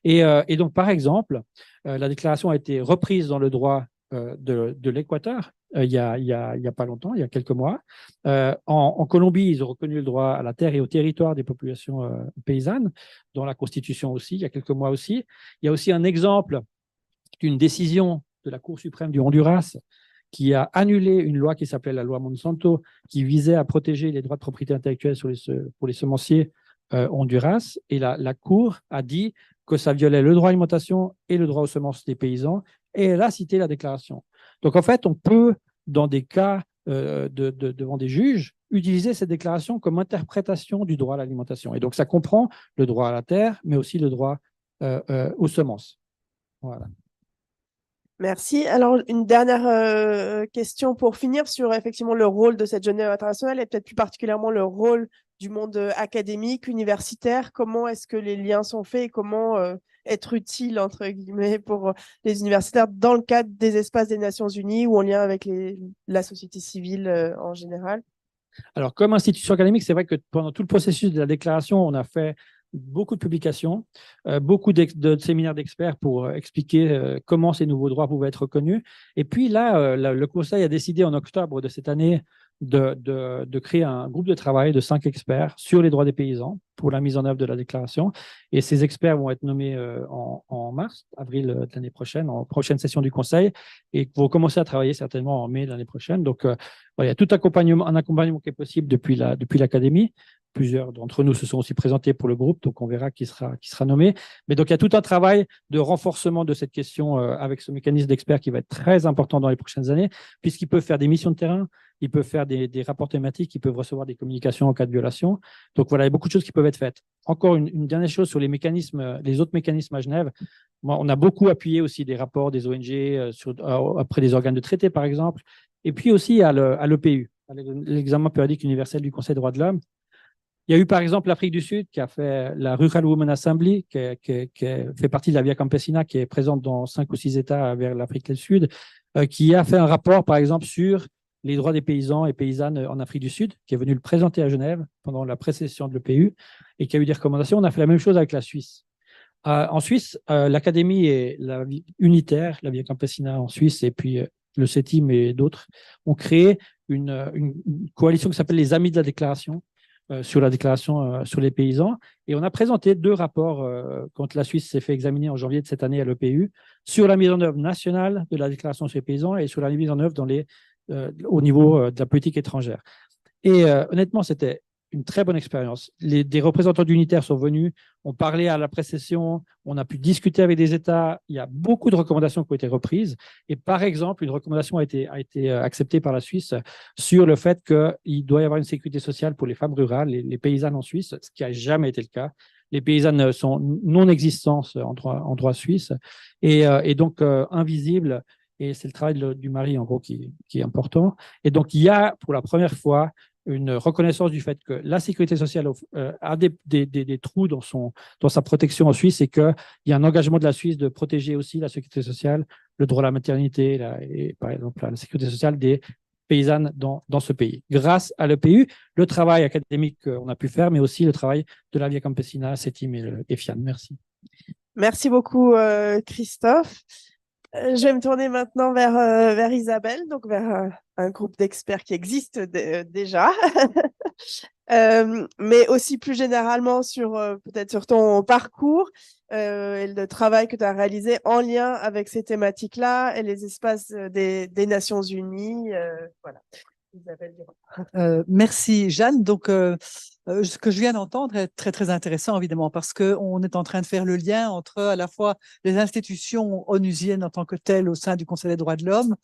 Et donc, par exemple, la déclaration a été reprise dans le droit de l'Équateur il y a pas longtemps, il y a quelques mois. En Colombie, ils ont reconnu le droit à la terre et au territoire des populations paysannes, dans la Constitution aussi, il y a quelques mois aussi. Il y a aussi un exemple d'une décision de la Cour suprême du Honduras qui a annulé une loi qui s'appelait la loi Monsanto, qui visait à protéger les droits de propriété intellectuelle pour les semenciers Honduras. Et la Cour a dit que ça violait le droit à l'alimentation et le droit aux semences des paysans, et elle a cité la déclaration. Donc, en fait, on peut, dans des cas devant des juges, utiliser cette déclaration comme interprétation du droit à l'alimentation. Et donc, ça comprend le droit à la terre, mais aussi le droit aux semences. Voilà. Merci. Alors, une dernière question pour finir sur effectivement le rôle de cette Genève internationale et peut-être plus particulièrement le rôle du monde académique, universitaire. Comment est-ce que les liens sont faits et comment être utile, entre guillemets, pour les universitaires dans le cadre des espaces des Nations Unies ou en lien avec la société civile en général? Alors, comme institution académique, c'est vrai que pendant tout le processus de la déclaration, on a fait beaucoup de publications, beaucoup de séminaires d'experts pour expliquer comment ces nouveaux droits pouvaient être reconnus. Et puis là, le Conseil a décidé en octobre de cette année de créer un groupe de travail de 5 experts sur les droits des paysans pour la mise en œuvre de la déclaration. Et ces experts vont être nommés en mars, avril de l'année prochaine, en prochaine session du Conseil, et vont commencer à travailler certainement en mai de l'année prochaine. Donc, voilà, il y a tout un accompagnement qui est possible depuis l'Académie. Plusieurs d'entre nous se sont aussi présentés pour le groupe, donc on verra qui sera nommé. Mais donc, il y a tout un travail de renforcement de cette question avec ce mécanisme d'experts qui va être très important dans les prochaines années, puisqu'il peut faire des missions de terrain, il peut faire des rapports thématiques, ils peuvent recevoir des communications en cas de violation. Donc voilà, il y a beaucoup de choses qui peuvent être faites. Encore une dernière chose sur les mécanismes, les autres mécanismes à Genève. Moi, on a beaucoup appuyé aussi des rapports des ONG après des organes de traité, par exemple. Et puis aussi à l'EPU, l'examen périodique universel du Conseil des droits de l'homme. Il y a eu par exemple l'Afrique du Sud qui a fait la Rural Women Assembly, qui fait partie de la Via Campesina, qui est présente dans 5 ou 6 États vers l'Afrique du Sud, qui a fait un rapport par exemple sur les droits des paysans et paysannes en Afrique du Sud, qui est venu le présenter à Genève pendant la précession de l'EPU et qui a eu des recommandations. On a fait la même chose avec la Suisse. En Suisse, l'Académie et la unitaire, la Via Campesina en Suisse, et puis le CETIM et d'autres, ont créé une coalition qui s'appelle les Amis de la Déclaration, sur la déclaration sur les paysans. Et on a présenté 2 rapports quand la Suisse s'est fait examiner en janvier de cette année à l'EPU sur la mise en œuvre nationale de la déclaration sur les paysans et sur la mise en œuvre au niveau de la politique étrangère. Et honnêtement, c'était une très bonne expérience. Des représentants d'unitaires sont venus, ont parlé à la précession, on a pu discuter avec des États. Il y a beaucoup de recommandations qui ont été reprises. Et par exemple, une recommandation a été acceptée par la Suisse sur le fait qu'il doit y avoir une sécurité sociale pour les femmes rurales, les paysannes en Suisse, ce qui n'a jamais été le cas. Les paysannes sont non existantes en droit suisse et donc invisibles. Et c'est le travail du mari, en gros, qui est important. Et donc, il y a, pour la première fois, une reconnaissance du fait que la sécurité sociale a des trous dans sa protection en Suisse et qu'il y a un engagement de la Suisse de protéger aussi la sécurité sociale, le droit à la maternité et par exemple la sécurité sociale des paysannes dans ce pays. Grâce à l'EPU, le travail académique qu'on a pu faire, mais aussi le travail de la Via Campesina, CETIM et FIAN. Merci. Merci beaucoup, Christophe. Je vais me tourner maintenant vers Isabelle, donc vers un groupe d'experts qui existe déjà, mais aussi plus généralement peut-être sur ton parcours et le travail que tu as réalisé en lien avec ces thématiques-là et les espaces des Nations Unies. Voilà. Isabelle Durand. Merci Jeanne. Donc, ce que je viens d'entendre est très très intéressant évidemment parce qu'on est en train de faire le lien entre à la fois les institutions onusiennes en tant que telles au sein du Conseil des droits de l'homme,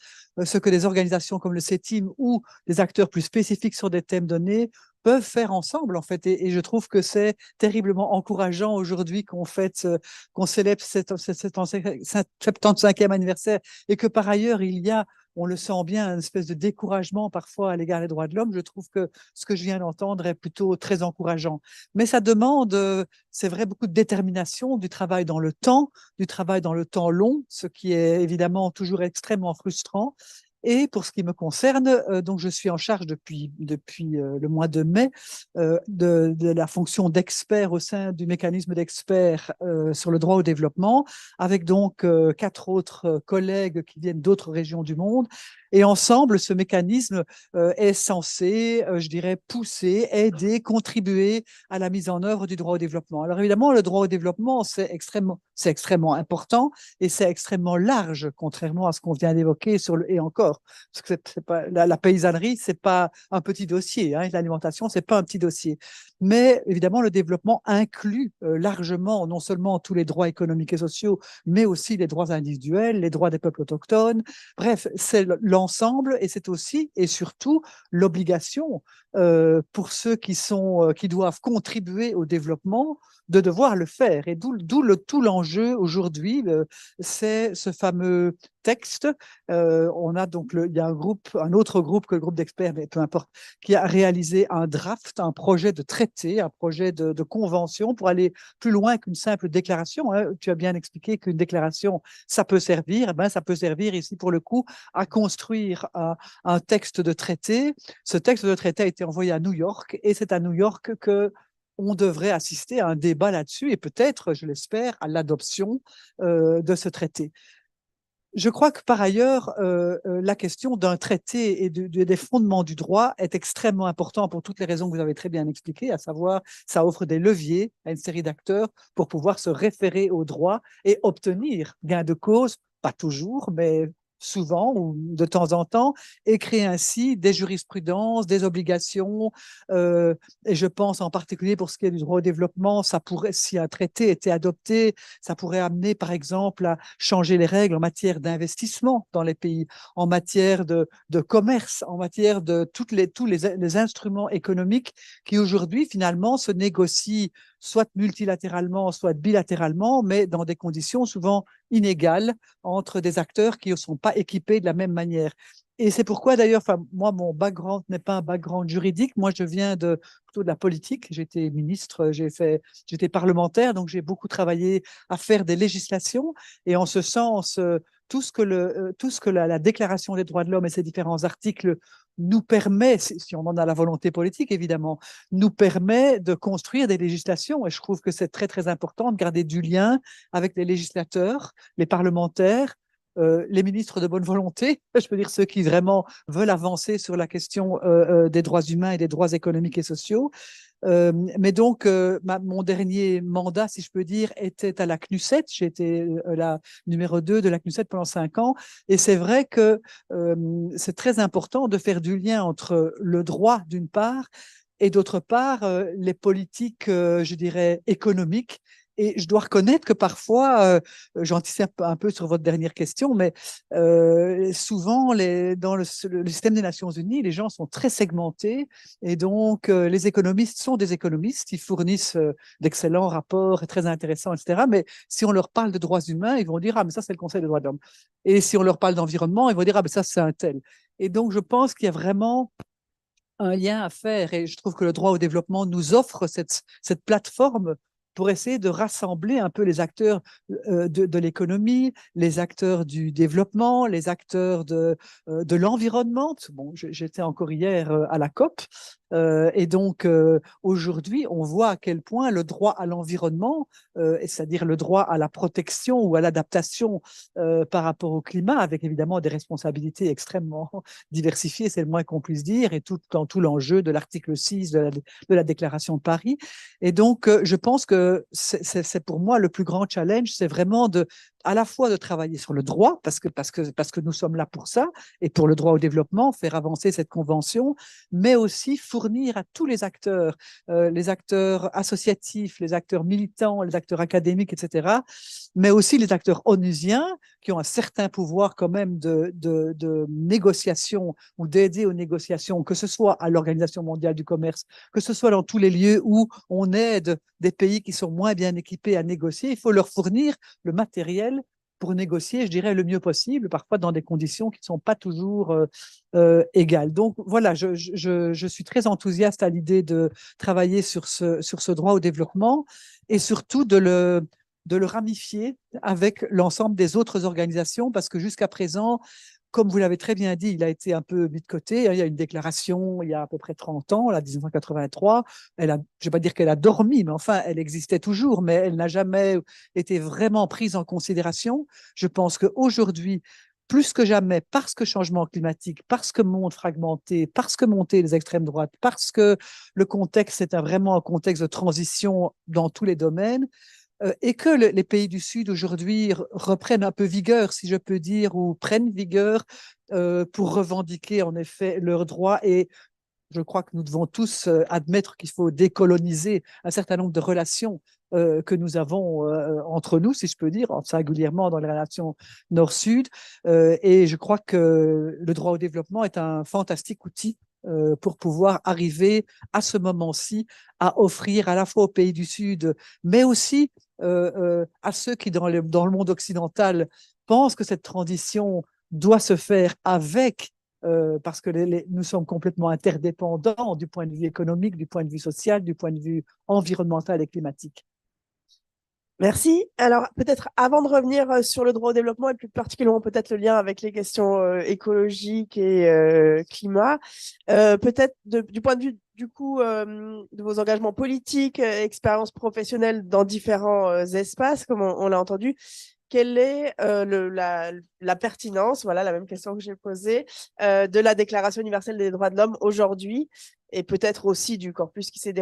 ce que des organisations comme le CETIM ou des acteurs plus spécifiques sur des thèmes donnés peuvent faire ensemble en fait et je trouve que c'est terriblement encourageant aujourd'hui qu'on célèbre cet 75e anniversaire et que par ailleurs il y a, on le sent bien, une espèce de découragement parfois à l'égard des droits de l'homme. Je trouve que ce que je viens d'entendre est plutôt très encourageant. Mais ça demande, c'est vrai, beaucoup de détermination, du travail dans le temps long, ce qui est évidemment toujours extrêmement frustrant. Et pour ce qui me concerne, donc je suis en charge depuis le mois de mai de la fonction d'expert au sein du mécanisme d'experts sur le droit au développement, avec donc 4 autres collègues qui viennent d'autres régions du monde. Et ensemble, ce mécanisme est censé, je dirais, pousser, aider, contribuer à la mise en œuvre du droit au développement. Alors évidemment, le droit au développement, c'est extrêmement important et c'est extrêmement large, contrairement à ce qu'on vient d'évoquer et encore, parce que c'est pas, la paysannerie, c'est pas un petit dossier, hein, l'alimentation, c'est pas un petit dossier. Mais évidemment, le développement inclut largement non seulement tous les droits économiques et sociaux, mais aussi les droits individuels, les droits des peuples autochtones. Bref, c'est l'ensemble et c'est aussi et surtout l'obligation pour ceux qui doivent contribuer au développement de devoir le faire. Et tout l'enjeu aujourd'hui, c'est ce fameux texte. On a donc il y a un autre groupe que le groupe d'experts, mais peu importe, qui a réalisé un draft, un projet de traité, un projet de convention pour aller plus loin qu'une simple déclaration. Hein. Tu as bien expliqué qu'une déclaration, ça peut servir. Ça peut servir ici pour le coup à construire un texte de traité. Ce texte de traité a été envoyé à New York et c'est à New York que on devrait assister à un débat là-dessus et peut-être, je l'espère, à l'adoption de ce traité. Je crois que par ailleurs, la question d'un traité et des fondements du droit est extrêmement important pour toutes les raisons que vous avez très bien expliquées, à savoir, ça offre des leviers à une série d'acteurs pour pouvoir se référer au droit et obtenir gain de cause, pas toujours, mais souvent ou de temps en temps, et créer ainsi des jurisprudences, des obligations. Et je pense en particulier pour ce qui est du droit au développement, ça pourrait, si un traité était adopté, ça pourrait amener par exemple à changer les règles en matière d'investissement dans les pays, en matière de commerce, en matière de tous les instruments économiques qui aujourd'hui finalement se négocient soit multilatéralement, soit bilatéralement, mais dans des conditions souvent inégales entre des acteurs qui ne sont pas équipés de la même manière. Et c'est pourquoi d'ailleurs, moi, mon background n'est pas un background juridique. Moi, je viens plutôt de la politique. J'étais ministre, j'étais parlementaire, donc j'ai beaucoup travaillé à faire des législations. Et en ce sens, tout ce que la Déclaration des droits de l'homme et ses différents articles nous permet, si on en a la volonté politique évidemment, nous permet de construire des législations. Et je trouve que c'est très, très important de garder du lien avec les législateurs, les parlementaires, les ministres de bonne volonté, je peux dire ceux qui vraiment veulent avancer sur la question des droits humains et des droits économiques et sociaux. Mais donc, mon dernier mandat, si je peux dire, était à la CNUSET. J'ai été la numéro 2 de la CNUSET pendant 5 ans. Et c'est vrai que c'est très important de faire du lien entre le droit, d'une part, et d'autre part, les politiques, je dirais, économiques. Et je dois reconnaître que parfois, j'anticipe un peu sur votre dernière question, mais souvent, dans le système des Nations Unies, les gens sont très segmentés et donc les économistes sont des économistes, ils fournissent d'excellents rapports très intéressants, etc. Mais si on leur parle de droits humains, ils vont dire « Ah, mais ça, c'est le Conseil des droits de l'homme ». Et si on leur parle d'environnement, ils vont dire « Ah, mais ça, c'est un tel ». Et donc, je pense qu'il y a vraiment un lien à faire et je trouve que le droit au développement nous offre cette plateforme pour essayer de rassembler un peu les acteurs de l'économie, les acteurs du développement, les acteurs de l'environnement. Bon, j'étais encore hier à la COP et donc aujourd'hui, on voit à quel point le droit à l'environnement, c'est-à-dire le droit à la protection ou à l'adaptation par rapport au climat, avec évidemment des responsabilités extrêmement diversifiées, c'est le moins qu'on puisse dire, et dans tout l'enjeu de l'article 6 de la Déclaration de Paris. Et donc, je pense que c'est pour moi le plus grand challenge, c'est vraiment à la fois de travailler sur le droit, parce que nous sommes là pour ça, et pour le droit au développement, faire avancer cette convention, mais aussi fournir à tous les acteurs associatifs, les acteurs militants, les acteurs académiques, etc., mais aussi les acteurs onusiens, qui ont un certain pouvoir quand même de négociation ou d'aider aux négociations, que ce soit à l'Organisation mondiale du commerce, que ce soit dans tous les lieux où on aide des pays qui sont moins bien équipés à négocier. Il faut leur fournir le matériel pour négocier, je dirais, le mieux possible, parfois dans des conditions qui ne sont pas toujours égales. Donc voilà, je suis très enthousiaste à l'idée de travailler sur ce droit au développement et surtout de le ramifier avec l'ensemble des autres organisations, parce que jusqu'à présent, comme vous l'avez très bien dit, il a été un peu mis de côté. Il y a une déclaration il y a à peu près 30 ans, là, 1983. Je ne vais pas dire qu'elle a dormi, mais enfin, elle existait toujours, mais elle n'a jamais été vraiment prise en considération. Je pense qu'aujourd'hui, plus que jamais, parce que changement climatique, parce que monde fragmenté, parce que montée des extrêmes droites, parce que le contexte est vraiment un contexte de transition dans tous les domaines, et que les pays du Sud aujourd'hui reprennent un peu vigueur, si je peux dire, ou prennent vigueur pour revendiquer en effet leurs droits. Et je crois que nous devons tous admettre qu'il faut décoloniser un certain nombre de relations que nous avons entre nous, si je peux dire, singulièrement dans les relations Nord-Sud. Et je crois que le droit au développement est un fantastique outil pour pouvoir arriver à ce moment-ci à offrir à la fois aux pays du Sud, mais aussi à ceux qui, dans le monde occidental, pensent que cette transition doit se faire avec, parce que nous sommes complètement interdépendants du point de vue économique, du point de vue social, du point de vue environnemental et climatique. Merci. Alors, peut-être avant de revenir sur le droit au développement et plus particulièrement peut-être le lien avec les questions écologiques et climat, peut-être du point de vue du coup de vos engagements politiques, expériences professionnelles dans différents espaces, comme on l'a entendu, quelle est la pertinence, voilà la même question que j'ai posée, de la Déclaration universelle des droits de l'homme aujourd'hui, et peut-être aussi du corpus qui s'est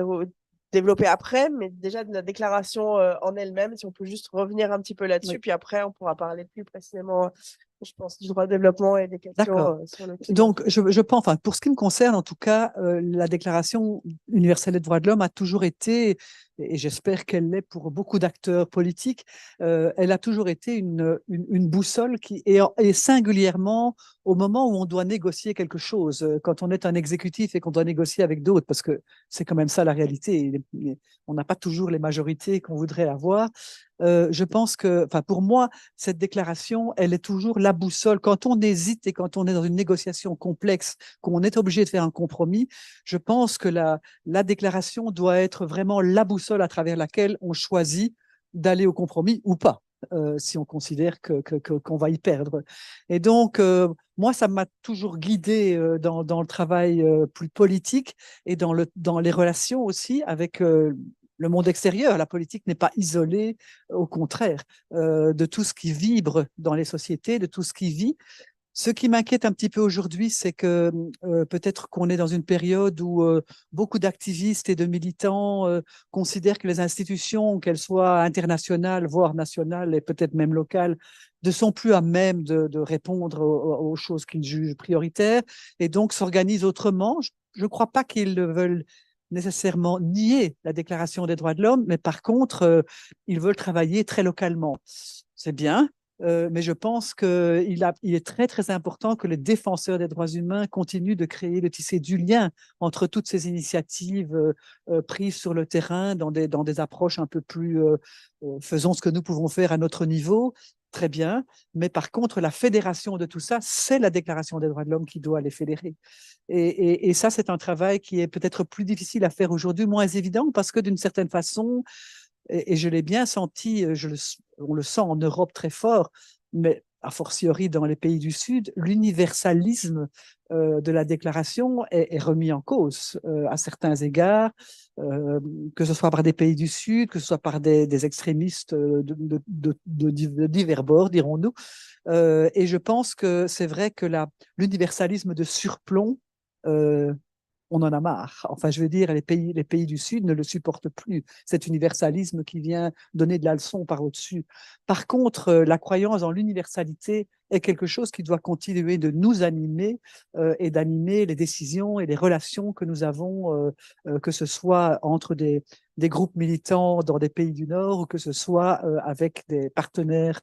développé après, mais déjà de la déclaration en elle-même, si on peut juste revenir un petit peu là-dessus, Oui. puis après on pourra parler plus précisément, je pense, du droit au développement et des questions D'accord. sur le climat. Donc, je pense, enfin, pour ce qui me concerne, en tout cas, la Déclaration universelle des droits de l'homme a toujours été, et j'espère qu'elle l'est pour beaucoup d'acteurs politiques, elle a toujours été une boussole et singulièrement au moment où on doit négocier quelque chose, quand on est un exécutif et qu'on doit négocier avec d'autres, parce que c'est quand même ça la réalité. On n'a pas toujours les majorités qu'on voudrait avoir. Je pense que, enfin, pour moi, cette déclaration, elle est toujours la boussole. Quand on hésite et quand on est dans une négociation complexe, qu'on est obligé de faire un compromis, je pense que la déclaration doit être vraiment la boussole à travers laquelle on choisit d'aller au compromis ou pas, si on considère qu'on va y perdre. Et donc, moi, ça m'a toujours guidé dans le travail plus politique et dans les relations aussi avec le monde extérieur. La politique n'est pas isolée, au contraire, de tout ce qui vibre dans les sociétés, de tout ce qui vit. Ce qui m'inquiète un petit peu aujourd'hui, c'est que peut-être qu'on est dans une période où beaucoup d'activistes et de militants considèrent que les institutions, qu'elles soient internationales, voire nationales et peut-être même locales, ne sont plus à même de répondre aux choses qu'ils jugent prioritaires et donc s'organisent autrement. Je ne crois pas qu'ils veulent nécessairement nier la Déclaration des droits de l'homme, mais par contre, ils veulent travailler très localement. C'est bien, mais je pense qu'il est très, très important que les défenseurs des droits humains continuent de créer, de tisser du lien entre toutes ces initiatives prises sur le terrain dans des approches un peu plus faisons ce que nous pouvons faire à notre niveau. Très bien, mais par contre, la fédération de tout ça, c'est la Déclaration des droits de l'homme qui doit les fédérer. Et ça, c'est un travail qui est peut-être plus difficile à faire aujourd'hui, moins évident, parce que d'une certaine façon, et je l'ai bien senti, on le sent en Europe très fort, mais a fortiori dans les pays du Sud, l'universalisme de la déclaration est remis en cause à certains égards, que ce soit par des pays du Sud, que ce soit par des extrémistes de divers bords, dirons-nous. Et je pense que c'est vrai que l'universalisme de surplomb, on en a marre. Enfin, je veux dire, les pays du Sud ne le supportent plus, cet universalisme qui vient donner de la leçon par au-dessus. Par contre, la croyance en l'universalité est quelque chose qui doit continuer de nous animer et d'animer les décisions et les relations que nous avons, que ce soit entre des groupes militants dans des pays du Nord ou que ce soit avec des partenaires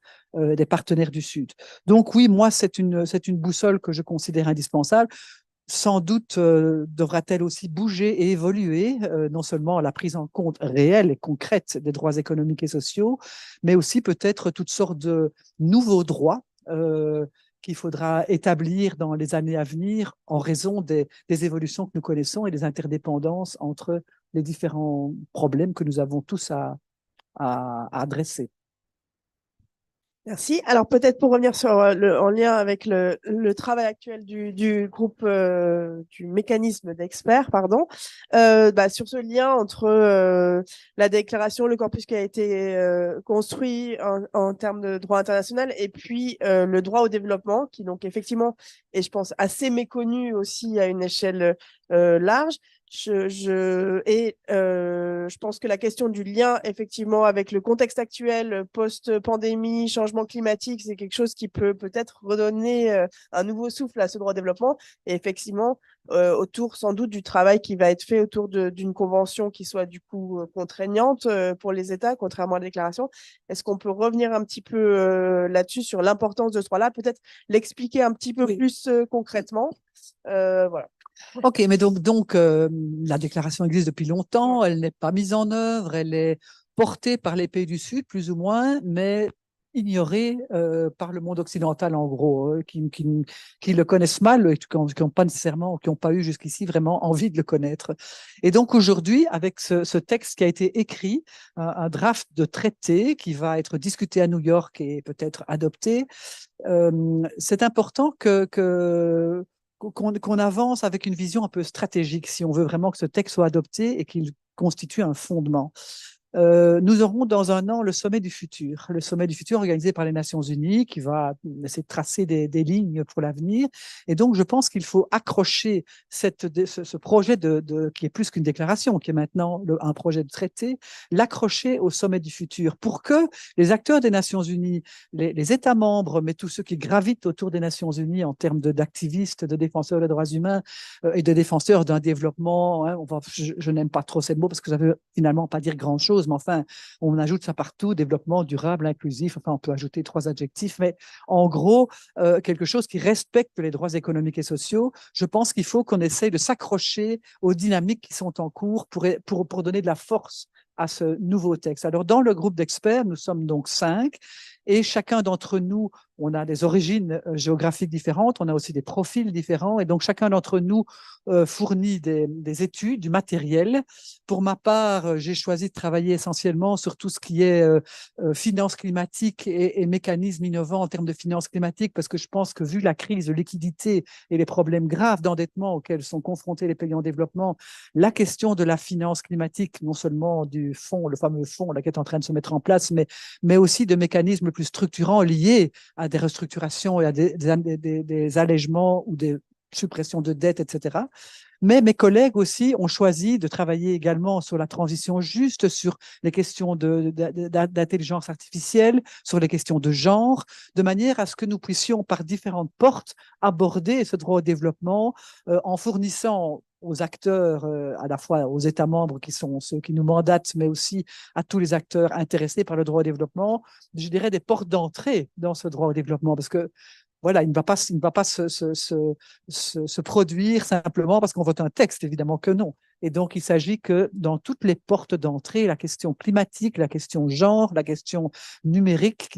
du Sud. Donc oui, moi, c'est une boussole que je considère indispensable. Sans doute devra-t-elle aussi bouger et évoluer, non seulement la prise en compte réelle et concrète des droits économiques et sociaux, mais aussi peut-être toutes sortes de nouveaux droits qu'il faudra établir dans les années à venir en raison des évolutions que nous connaissons et des interdépendances entre les différents problèmes que nous avons tous à adresser. Merci. Alors peut-être pour revenir sur en lien avec le travail actuel du groupe du mécanisme d'experts, pardon, sur ce lien entre la déclaration, le corpus qui a été construit en termes de droit international et puis le droit au développement, qui donc effectivement est, je pense, assez méconnu aussi à une échelle large. Je pense que la question du lien effectivement avec le contexte actuel, post-pandémie, changement climatique, c'est quelque chose qui peut peut-être redonner un nouveau souffle à ce droit au développement. Et effectivement, autour sans doute du travail qui va être fait autour d'une convention qui soit du coup contraignante pour les États, contrairement à la déclaration. Est-ce qu'on peut revenir un petit peu là-dessus sur l'importance de ce droit-là, peut-être l'expliquer un petit peu plus concrètement. Voilà. Ok, mais donc la déclaration existe depuis longtemps, elle n'est pas mise en œuvre, elle est portée par les pays du Sud, plus ou moins, mais ignorée par le monde occidental, en gros, qui le connaissent mal et qui n'ont pas nécessairement, qui n'ont pas eu jusqu'ici vraiment envie de le connaître. Et donc aujourd'hui, avec ce texte qui a été écrit, un draft de traité qui va être discuté à New York et peut-être adopté, c'est important qu'on avance avec une vision un peu stratégique si on veut vraiment que ce texte soit adopté et qu'il constitue un fondement. nous aurons dans un an le sommet du futur organisé par les Nations Unies qui va essayer de tracer des lignes pour l'avenir. Et donc, je pense qu'il faut accrocher ce projet qui est plus qu'une déclaration, qui est maintenant un projet de traité, l'accrocher au sommet du futur pour que les acteurs des Nations Unies, les États membres, mais tous ceux qui gravitent autour des Nations Unies en termes d'activistes, de défenseurs des droits humains et de défenseurs d'un développement, hein, je n'aime pas trop ces mots parce que ça veut finalement pas dire grand-chose, mais enfin, on ajoute ça partout, développement durable, inclusif, enfin, on peut ajouter 3 adjectifs, mais en gros, quelque chose qui respecte les droits économiques et sociaux. Je pense qu'il faut qu'on essaye de s'accrocher aux dynamiques qui sont en cours pour donner de la force à ce nouveau texte. Alors, dans le groupe d'experts, nous sommes donc 5 et chacun d'entre nous, on a des origines géographiques différentes, on a aussi des profils différents et donc chacun d'entre nous fournit des études, du matériel. Pour ma part, j'ai choisi de travailler essentiellement sur tout ce qui est finance climatique et mécanismes innovants en termes de finance climatique parce que je pense que vu la crise de liquidité et les problèmes graves d'endettement auxquels sont confrontés les pays en développement, la question de la finance climatique, non seulement du fonds, le fameux fonds là, qui est en train de se mettre en place, mais aussi de mécanismes plus structurants liés à des restructurations et à des allègements ou des suppressions de dettes, etc. Mais mes collègues aussi ont choisi de travailler également sur la transition juste, sur les questions d'intelligence artificielle, sur les questions de genre, de manière à ce que nous puissions, par différentes portes, aborder ce droit au développement en fournissant aux acteurs, à la fois aux États membres qui sont ceux qui nous mandatent, mais aussi à tous les acteurs intéressés par le droit au développement, je dirais des portes d'entrée dans ce droit au développement, parce que voilà, il ne va pas se produire simplement parce qu'on vote un texte, évidemment que non. Et donc, il s'agit que dans toutes les portes d'entrée, la question climatique, la question genre, la question numérique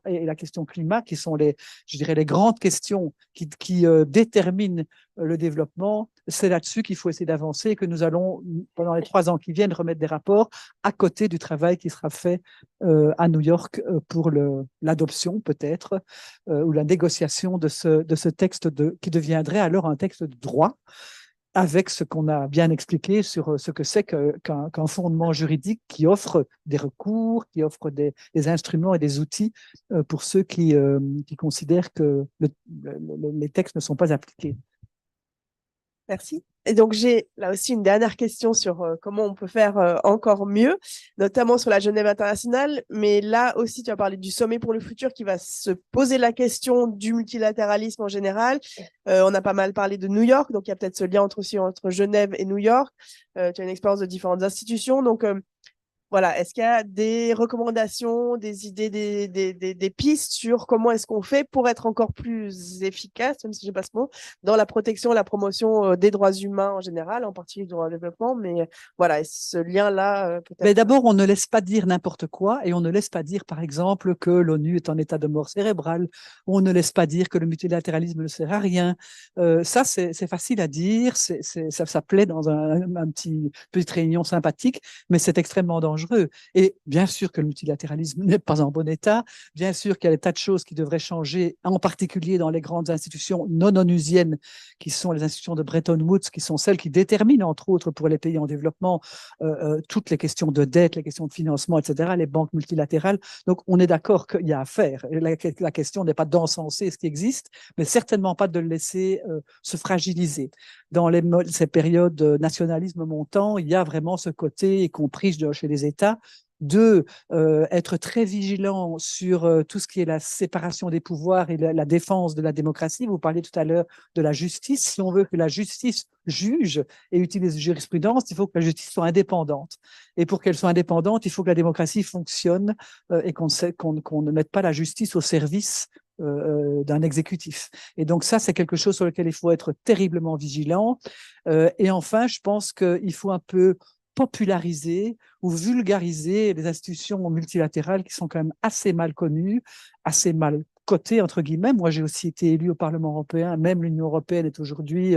et la question climat, qui sont je dirais, les grandes questions qui déterminent le développement, c'est là-dessus qu'il faut essayer d'avancer et que nous allons, pendant les 3 ans qui viennent, remettre des rapports à côté du travail qui sera fait à New York pour l'adoption peut-être ou la négociation de ce texte qui deviendrait alors un texte de droit avec ce qu'on a bien expliqué sur ce que c'est qu'un fondement juridique qui offre des recours, qui offre des instruments et des outils pour ceux qui considèrent que les textes ne sont pas appliqués. Merci. Et donc, j'ai là aussi une dernière question sur comment on peut faire encore mieux, notamment sur la Genève internationale. Mais là aussi, tu as parlé du sommet pour le futur qui va se poser la question du multilatéralisme en général. On a pas mal parlé de New York, donc il y a peut-être ce lien entre Genève et New York. Tu as une expérience de différentes institutions. Donc, voilà, est-ce qu'il y a des recommandations, des idées, des pistes sur comment est-ce qu'on fait pour être encore plus efficace, même si je passe le mot, dans la protection et la promotion des droits humains en général, en particulier du droit au développement, mais voilà, ce lien-là peut-être. Mais d'abord, on ne laisse pas dire n'importe quoi et on ne laisse pas dire, par exemple, que l'ONU est en état de mort cérébrale, on ne laisse pas dire que le multilatéralisme ne sert à rien. Ça, c'est facile à dire, ça plaît dans une petite réunion sympathique, mais c'est extrêmement dangereux. Et bien sûr que le multilatéralisme n'est pas en bon état, bien sûr qu'il y a des tas de choses qui devraient changer, en particulier dans les grandes institutions non onusiennes, qui sont les institutions de Bretton Woods, qui sont celles qui déterminent, entre autres, pour les pays en développement, toutes les questions de dette, les questions de financement, etc., les banques multilatérales. Donc, on est d'accord qu'il y a à faire. La question n'est pas d'encenser ce qui existe, mais certainement pas de le laisser se fragiliser. Dans ces périodes de nationalisme montant, il y a vraiment ce côté, y compris chez les États, de être très vigilant sur tout ce qui est la séparation des pouvoirs et la défense de la démocratie. Vous parliez tout à l'heure de la justice. Si on veut que la justice juge et utilise jurisprudence, il faut que la justice soit indépendante. Et pour qu'elle soit indépendante, il faut que la démocratie fonctionne et qu'on ne mette pas la justice au service d'un exécutif. Et donc ça, c'est quelque chose sur lequel il faut être terriblement vigilant. Et enfin, je pense qu'il faut un peu populariser ou vulgariser les institutions multilatérales qui sont quand même assez mal connues, assez mal cotées, entre guillemets. Moi, j'ai aussi été élu au Parlement européen. Même l'Union européenne est aujourd'hui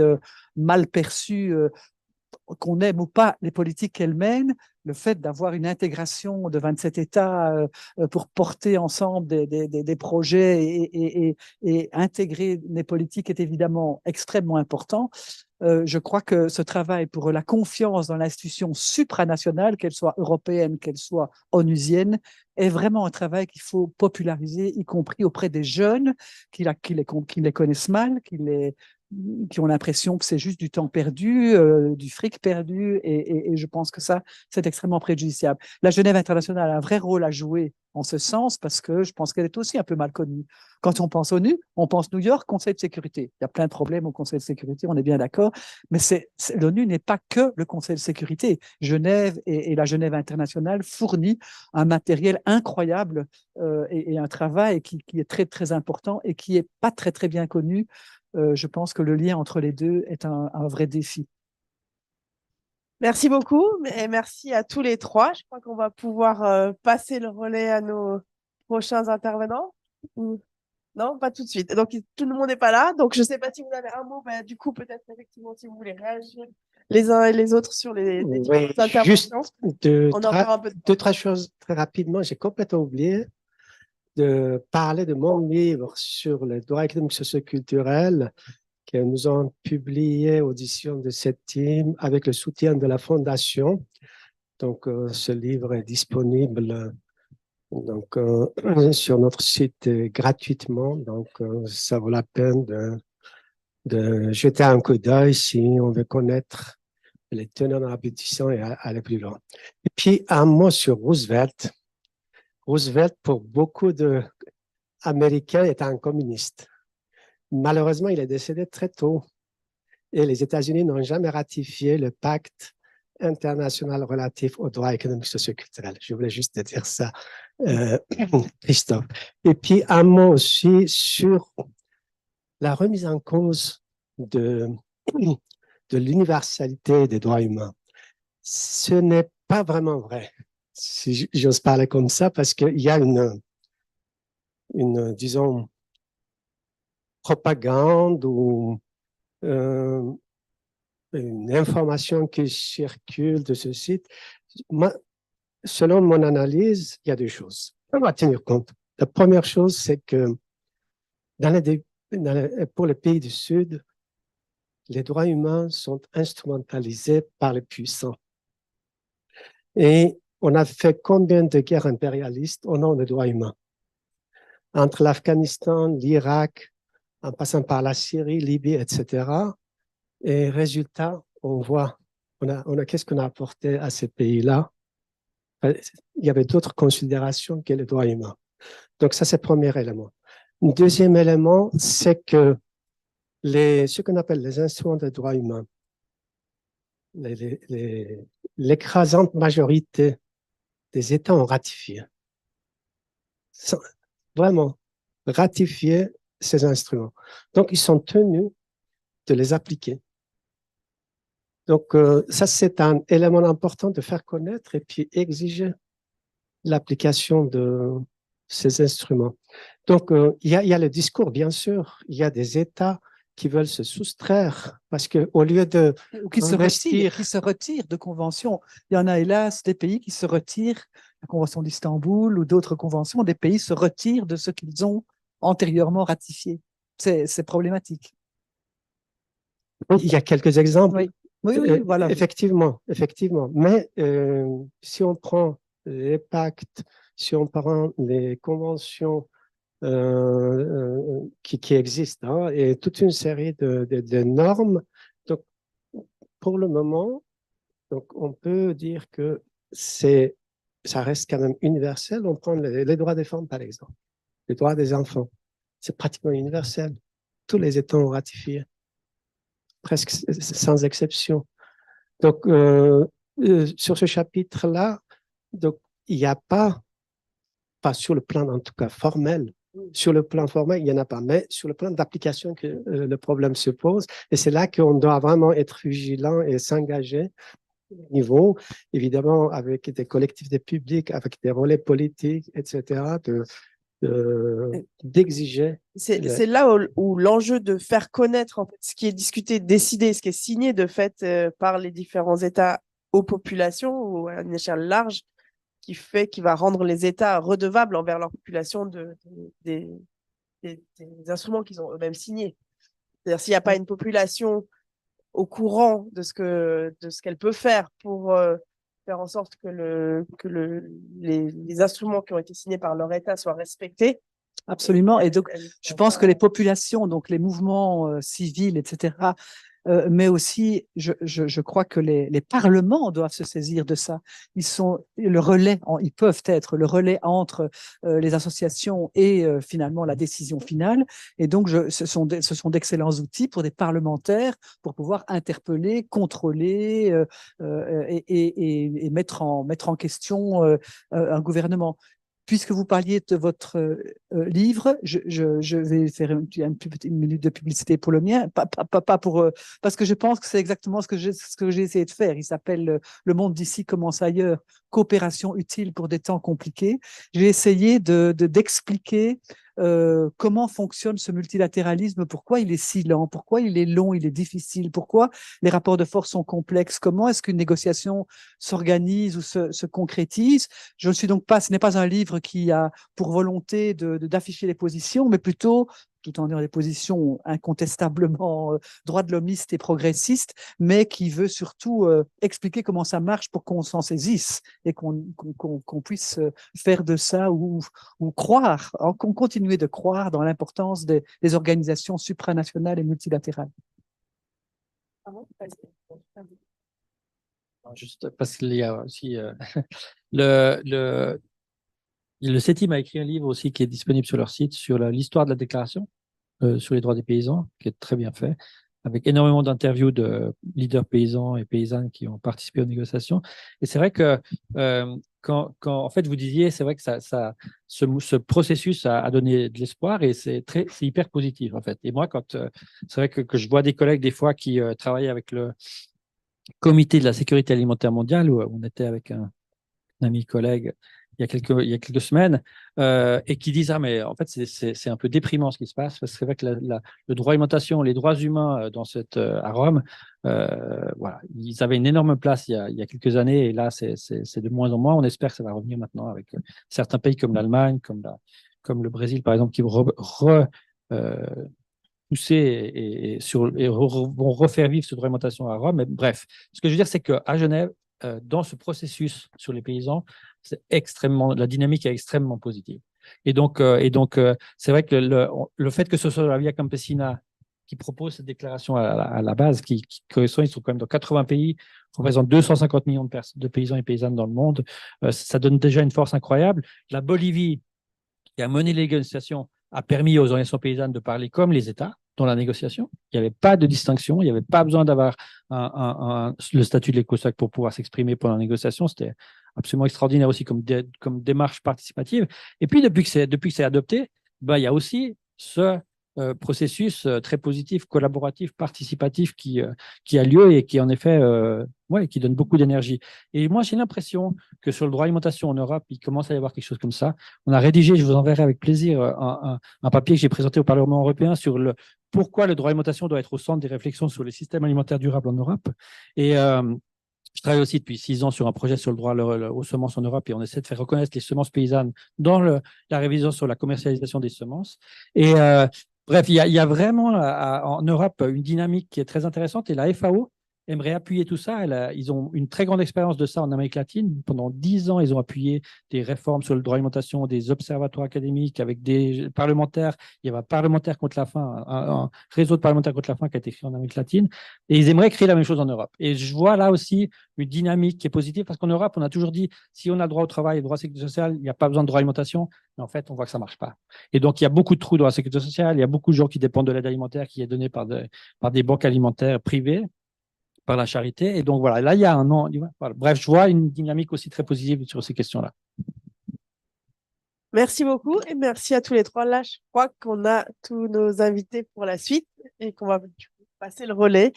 mal perçue, qu'on aime ou pas les politiques qu'elle mène. Le fait d'avoir une intégration de 27 États pour porter ensemble des projets et intégrer les politiques est évidemment extrêmement important. Je crois que ce travail pour la confiance dans l'institution supranationale, qu'elle soit européenne, qu'elle soit onusienne, est vraiment un travail qu'il faut populariser, y compris auprès des jeunes qui les connaissent mal, qui ont l'impression que c'est juste du temps perdu, du fric perdu, et je pense que ça, c'est extrêmement préjudiciable. La Genève internationale a un vrai rôle à jouer en ce sens, parce que je pense qu'elle est aussi un peu mal connue. Quand on pense ONU, on pense New York, Conseil de sécurité. Il y a plein de problèmes au Conseil de sécurité, on est bien d'accord, mais l'ONU n'est pas que le Conseil de sécurité. Genève et la Genève internationale fournit un matériel incroyable et un travail qui est très, très important et qui n'est pas très, très bien connu. Je pense que le lien entre les deux est un vrai défi. Merci beaucoup et merci à tous les trois. Je crois qu'on va pouvoir passer le relais à nos prochains intervenants. Non, pas tout de suite. Donc, tout le monde n'est pas là. Donc, je ne sais pas si vous avez un mot. Du coup, peut-être effectivement, si vous voulez réagir les uns et les autres sur les différentes interventions. Juste deux, trois choses très rapidement. J'ai complètement oublié de parler de mon livre sur le droit économique socioculturel que nous avons publié audition de cette team avec le soutien de la Fondation. Donc, ce livre est disponible donc, sur notre site gratuitement. Donc, ça vaut la peine de jeter un coup d'œil si on veut connaître les tenants aboutissants et aller plus loin. Et puis, un mot sur Roosevelt. Roosevelt, pour beaucoup d'Américains, est un communiste. Malheureusement, il est décédé très tôt et les États-Unis n'ont jamais ratifié le pacte international relatif aux droits économiques socioculturels. Je voulais juste te dire ça, Christophe. Et puis, un mot aussi sur la remise en cause de l'universalité des droits humains. Ce n'est pas vraiment vrai, si j'ose parler comme ça, parce qu'il y a une disons, propagande ou une information qui circule de ce site. Moi, selon mon analyse, il y a deux choses. On va tenir compte. La première chose, c'est que pour les pays du Sud, les droits humains sont instrumentalisés par les puissants. Et on a fait combien de guerres impérialistes au nom des droits humains? Entre l'Afghanistan, l'Irak, en passant par la Syrie, Libye, etc. Et résultat, on voit, qu'est-ce qu'on a apporté à ces pays-là? Il y avait d'autres considérations que les droits humains. Donc ça, c'est le premier élément. Un deuxième élément, c'est que ce qu'on appelle les instruments de droits humains, l'écrasante majorité des États ont ratifié. Vraiment, ratifié ces instruments. Donc, ils sont tenus de les appliquer. Donc, ça, c'est un élément important de faire connaître et puis exiger l'application de ces instruments. Donc, il y a le discours, bien sûr. Il y a des États qui veulent se soustraire parce qu'au lieu de... Ou qui se retirent de conventions. Il y en a, hélas, des pays qui se retirent, la Convention d'Istanbul ou d'autres conventions, des pays se retirent de ce qu'ils ont antérieurement ratifié. C'est problématique. Il y a quelques exemples. Oui, voilà. Effectivement. Mais si on prend les pactes, si on prend les conventions qui existent, et toute une série de normes, donc, pour le moment, donc, on peut dire que ça reste quand même universel. On prend les droits des femmes, par exemple, les droits des enfants. C'est pratiquement universel. Tous les États ont ratifié, presque sans exception. Donc, sur ce chapitre-là, donc, il n'y a pas sur le plan en tout cas formel, sur le plan formel, il n'y en a pas, mais sur le plan d'application que le problème se pose. Et c'est là qu'on doit vraiment être vigilant et s'engager au niveau, évidemment, avec des collectifs de publics, avec des relais politiques, etc., d'exiger. C'est là où l'enjeu de faire connaître en fait, ce qui est discuté, décidé, ce qui est signé de fait par les différents États aux populations ou à une échelle large, qui va rendre les États redevables envers leur population des instruments qu'ils ont eux-mêmes signés. C'est-à-dire s'il n'y a pas une population au courant de ce qu'elle peut faire pour faire en sorte que les instruments qui ont été signés par leur État soient respectés. Absolument. Et donc, je pense que les populations, donc les mouvements civils, etc., mais aussi, je crois que les parlements doivent se saisir de ça. Ils sont le relais, ils peuvent être le relais entre les associations et finalement la décision finale. Et donc, ce sont d'excellents outils pour des parlementaires pour pouvoir interpeller, contrôler et mettre en question un gouvernement. Puisque vous parliez de votre livre, je vais faire une petite minute de publicité pour le mien, pas pour, parce que je pense que c'est exactement ce que j'ai essayé de faire. Il s'appelle Le monde d'ici commence ailleurs, coopération utile pour des temps compliqués. J'ai essayé d'expliquer comment fonctionne ce multilatéralisme, pourquoi il est si lent, pourquoi il est long, il est difficile, pourquoi les rapports de force sont complexes, comment est-ce qu'une négociation s'organise ou se concrétise. Je ne suis donc pas, ce n'est pas un livre qui a pour volonté d'afficher les positions, mais plutôt, tout en ayant des positions incontestablement droits de l'hommiste et progressistes, mais qui veut surtout expliquer comment ça marche pour qu'on s'en saisisse et qu'on puisse faire de ça ou croire, qu'on continue de croire dans l'importance des organisations supranationales et multilatérales. Juste parce qu'il y a aussi le CETIM a écrit un livre aussi qui est disponible sur leur site sur l'histoire de la déclaration sur les droits des paysans, qui est très bien fait, avec énormément d'interviews de leaders paysans et paysannes qui ont participé aux négociations. Et c'est vrai que quand en fait vous disiez, c'est vrai que ce processus a donné de l'espoir et c'est hyper positif en fait. Et moi, c'est vrai que je vois des collègues des fois qui travaillent avec le comité de la sécurité alimentaire mondiale, où on était avec un ami collègue il y a quelques semaines, et qui disent, ah mais en fait c'est un peu déprimant ce qui se passe, parce que c'est vrai que le droit à l'alimentation, les droits humains à Rome, voilà, ils avaient une énorme place il y a quelques années, et là c'est de moins en moins. On espère que ça va revenir maintenant avec certains pays comme l'Allemagne, comme le Brésil par exemple, qui vont pousser vont refaire vivre ce droit d'alimentation à Rome. Mais bref, ce que je veux dire, c'est qu'à Genève, dans ce processus sur les paysans, la dynamique est extrêmement positive. Et donc, c'est vrai que le fait que ce soit la Via Campesina qui propose cette déclaration à la base, qui correspond, ils sont quand même dans 80 pays, représentent 250 millions de paysans et paysannes dans le monde, ça donne déjà une force incroyable. La Bolivie, qui a mené les négociations, a permis aux organisations paysannes de parler comme les États dans la négociation. Il n'y avait pas de distinction, il n'y avait pas besoin d'avoir le statut de l'ECOSOC pour pouvoir s'exprimer pendant la négociation. C'était absolument extraordinaire aussi comme démarche participative. Et puis, depuis que c'est adopté, il y a aussi ce processus très positif, collaboratif, participatif qui a lieu et qui, en effet, qui donne beaucoup d'énergie. Et moi, j'ai l'impression que sur le droit à l'alimentation en Europe, il commence à y avoir quelque chose comme ça. On a rédigé, je vous enverrai avec plaisir, un papier que j'ai présenté au Parlement européen sur pourquoi le droit à l'alimentation doit être au centre des réflexions sur les systèmes alimentaires durables en Europe. Et je travaille aussi depuis 6 ans sur un projet sur le droit aux semences en Europe, et on essaie de faire reconnaître les semences paysannes dans la révision sur la commercialisation des semences. Et bref, il y a vraiment en Europe une dynamique qui est très intéressante, et la FAO aimerait appuyer tout ça. Ils ont une très grande expérience de ça en Amérique latine. Pendant 10 ans, ils ont appuyé des réformes sur le droit à l'alimentation, des observatoires académiques avec des parlementaires. Il y avait un parlementaire contre la faim, un réseau de parlementaires contre la faim qui a été créé en Amérique latine. Et ils aimeraient créer la même chose en Europe. Et je vois là aussi une dynamique qui est positive, parce qu'en Europe, on a toujours dit, si on a le droit au travail, le droit à la sécurité sociale, il n'y a pas besoin de droit à l'alimentation. Mais en fait, on voit que ça ne marche pas. Et donc, il y a beaucoup de trous dans la sécurité sociale. Il y a beaucoup de gens qui dépendent de l'aide alimentaire qui est donnée par des banques alimentaires privées, par la charité. Et donc, voilà, là, il y a un an. Voilà. Bref, je vois une dynamique aussi très positive sur ces questions-là. Merci beaucoup et merci à tous les trois. Là, je crois qu'on a tous nos invités pour la suite et qu'on va passer le relais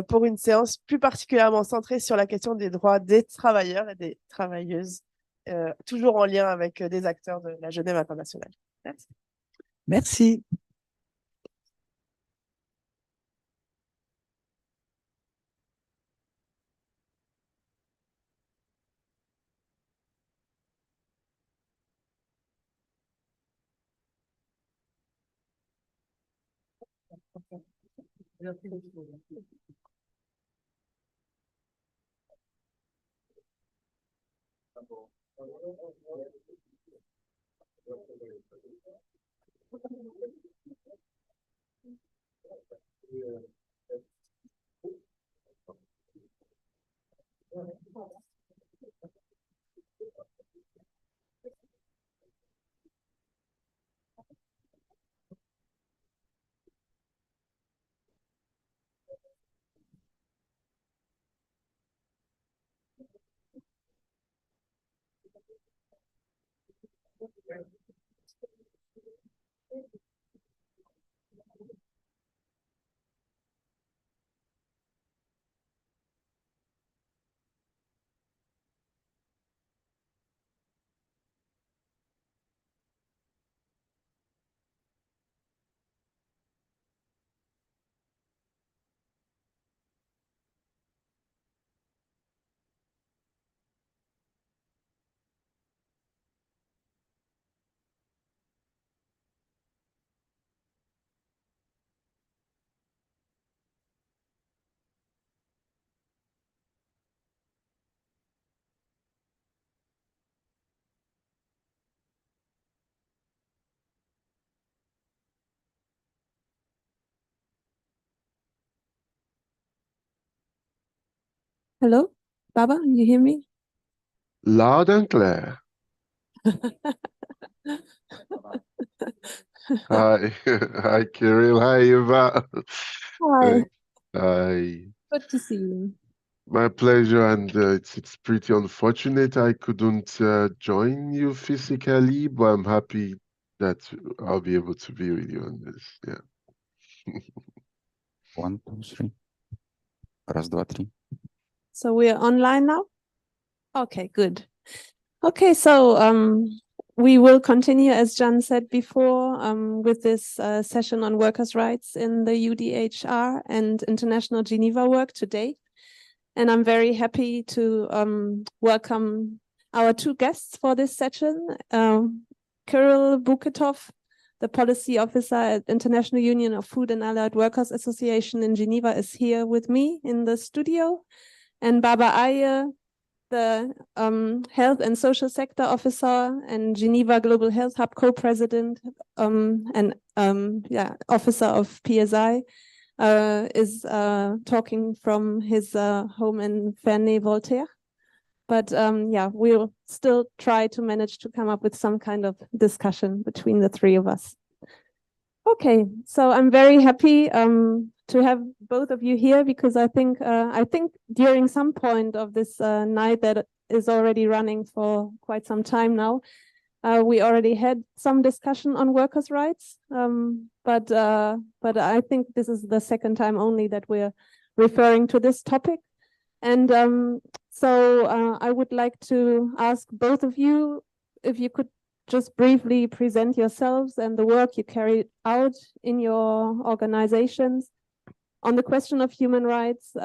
pour une séance plus particulièrement centrée sur la question des droits des travailleurs et des travailleuses, toujours en lien avec des acteurs de la Genève internationale. Merci. Merci. Hello, Baba, you hear me? Loud and clear. Hi, hi, Kirill. Hi, Eva. Hi, Hi. good to see you. My pleasure, and it's pretty unfortunate I couldn't join you physically, but I'm happy that I'll be able to be with you on this. Yeah. 1, 2, 3. Раз, два, три. So we are online now? Okay, good. Okay, so we will continue, as Jan said before, with this session on workers' rights in the UDHR and International Geneva work today. And I'm very happy to welcome our two guests for this session. Kirill Buketov, the policy officer at International Union of Food and Allied Workers Association in Geneva, is here with me in the studio. And Baba Aye, the Health and Social Sector Officer and Geneva Global Health Hub co-president and officer of PSI, is talking from his home in Ferney-Voltaire. But we'll still try to manage to come up with some kind of discussion between the three of us. Okay, so I'm very happy to have both of you here because I think during some point of this night that is already running for quite some time now, we already had some discussion on workers' rights, but I think this is the second time only that we're referring to this topic. And so I would like to ask both of you if you could just briefly present yourselves and the work you carried out in your organizations on the question of human rights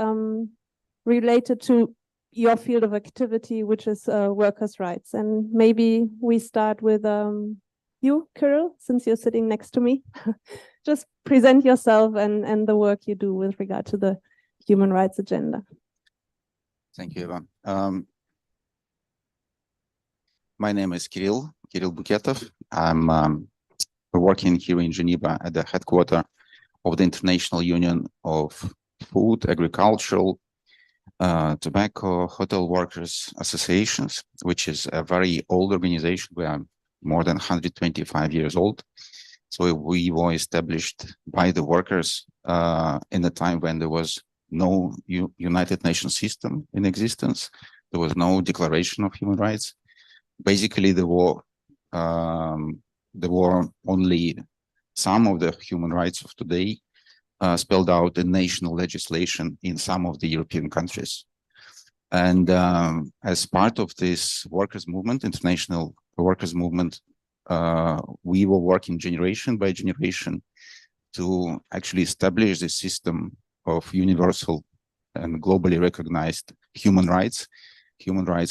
related to your field of activity, which is workers' rights. And maybe we start with you, Kirill, since you're sitting next to me. Just present yourself and the work you do with regard to the human rights agenda. Thank you, Eva. My name is Kirill Buketov. I'm working here in Geneva at the headquarters of the International Union of Food, Agricultural, Tobacco, Hotel Workers Associations, which is a very old organization. We are more than 125 years old. So we were established by the workers in a time when there was no United Nations system in existence. There was no declaration of human rights. Basically, there were only some of the human rights of today spelled out in national legislation in some of the European countries. And as part of this workers' movement, international workers' movement, we were working generation by generation to actually establish the system of universal and globally recognized human rights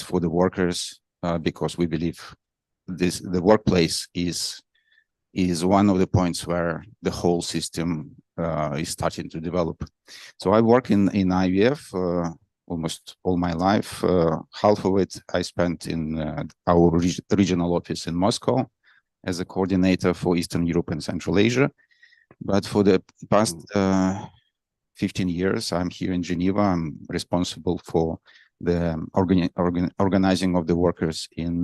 for the workers, because we believe the workplace is one of the points where the whole system is starting to develop. So I work in IWF, almost all my life. Half of it I spent in our regional office in Moscow as a coordinator for Eastern Europe and Central Asia. But for the past 15 years, I'm here in Geneva. I'm responsible for the organizing of the workers in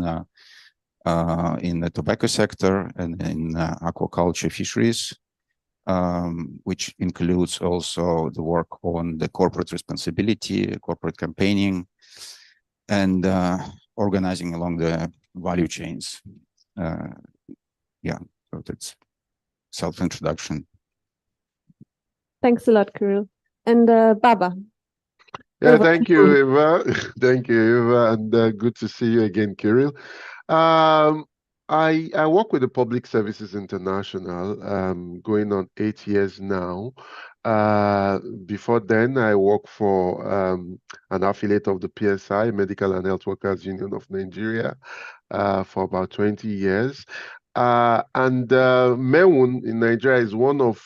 the tobacco sector and in aquaculture fisheries, which includes also the work on the corporate responsibility, corporate campaigning, and organizing along the value chains. Yeah, so that's self-introduction. Thanks a lot, Kirill. And Baba. Yeah, thank you, Eva. Thank you, Eva, and good to see you again, Kirill. I work with the Public Services International, going on 8 years now. Before then, I worked for an affiliate of the PSI, Medical and Health Workers Union of Nigeria, for about 20 years. And MEWUN in Nigeria is one of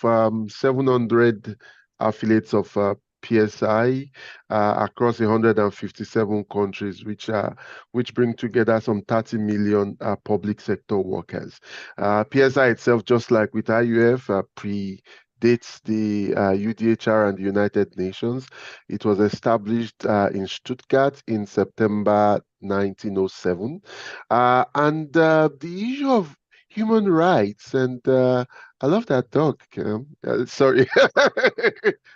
700 affiliates of PSI across 157 countries, which bring together some 30 million public sector workers. PSI itself, just like with IUF, predates the UDHR and the United Nations. It was established in Stuttgart in September 1907. And the issue of human rights, and I love that dog. Sorry,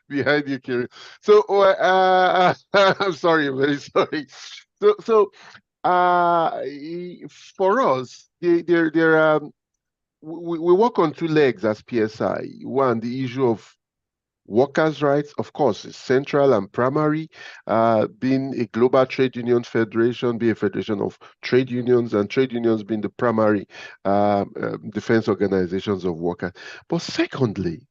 behind you, Kirill. So I'm sorry, I'm very sorry. So for us, we work on two legs as PSI. One, the issue of workers' rights, of course, is central and primary, being a global trade union federation, be a federation of trade unions, and trade unions being the primary defense organizations of workers. But secondly,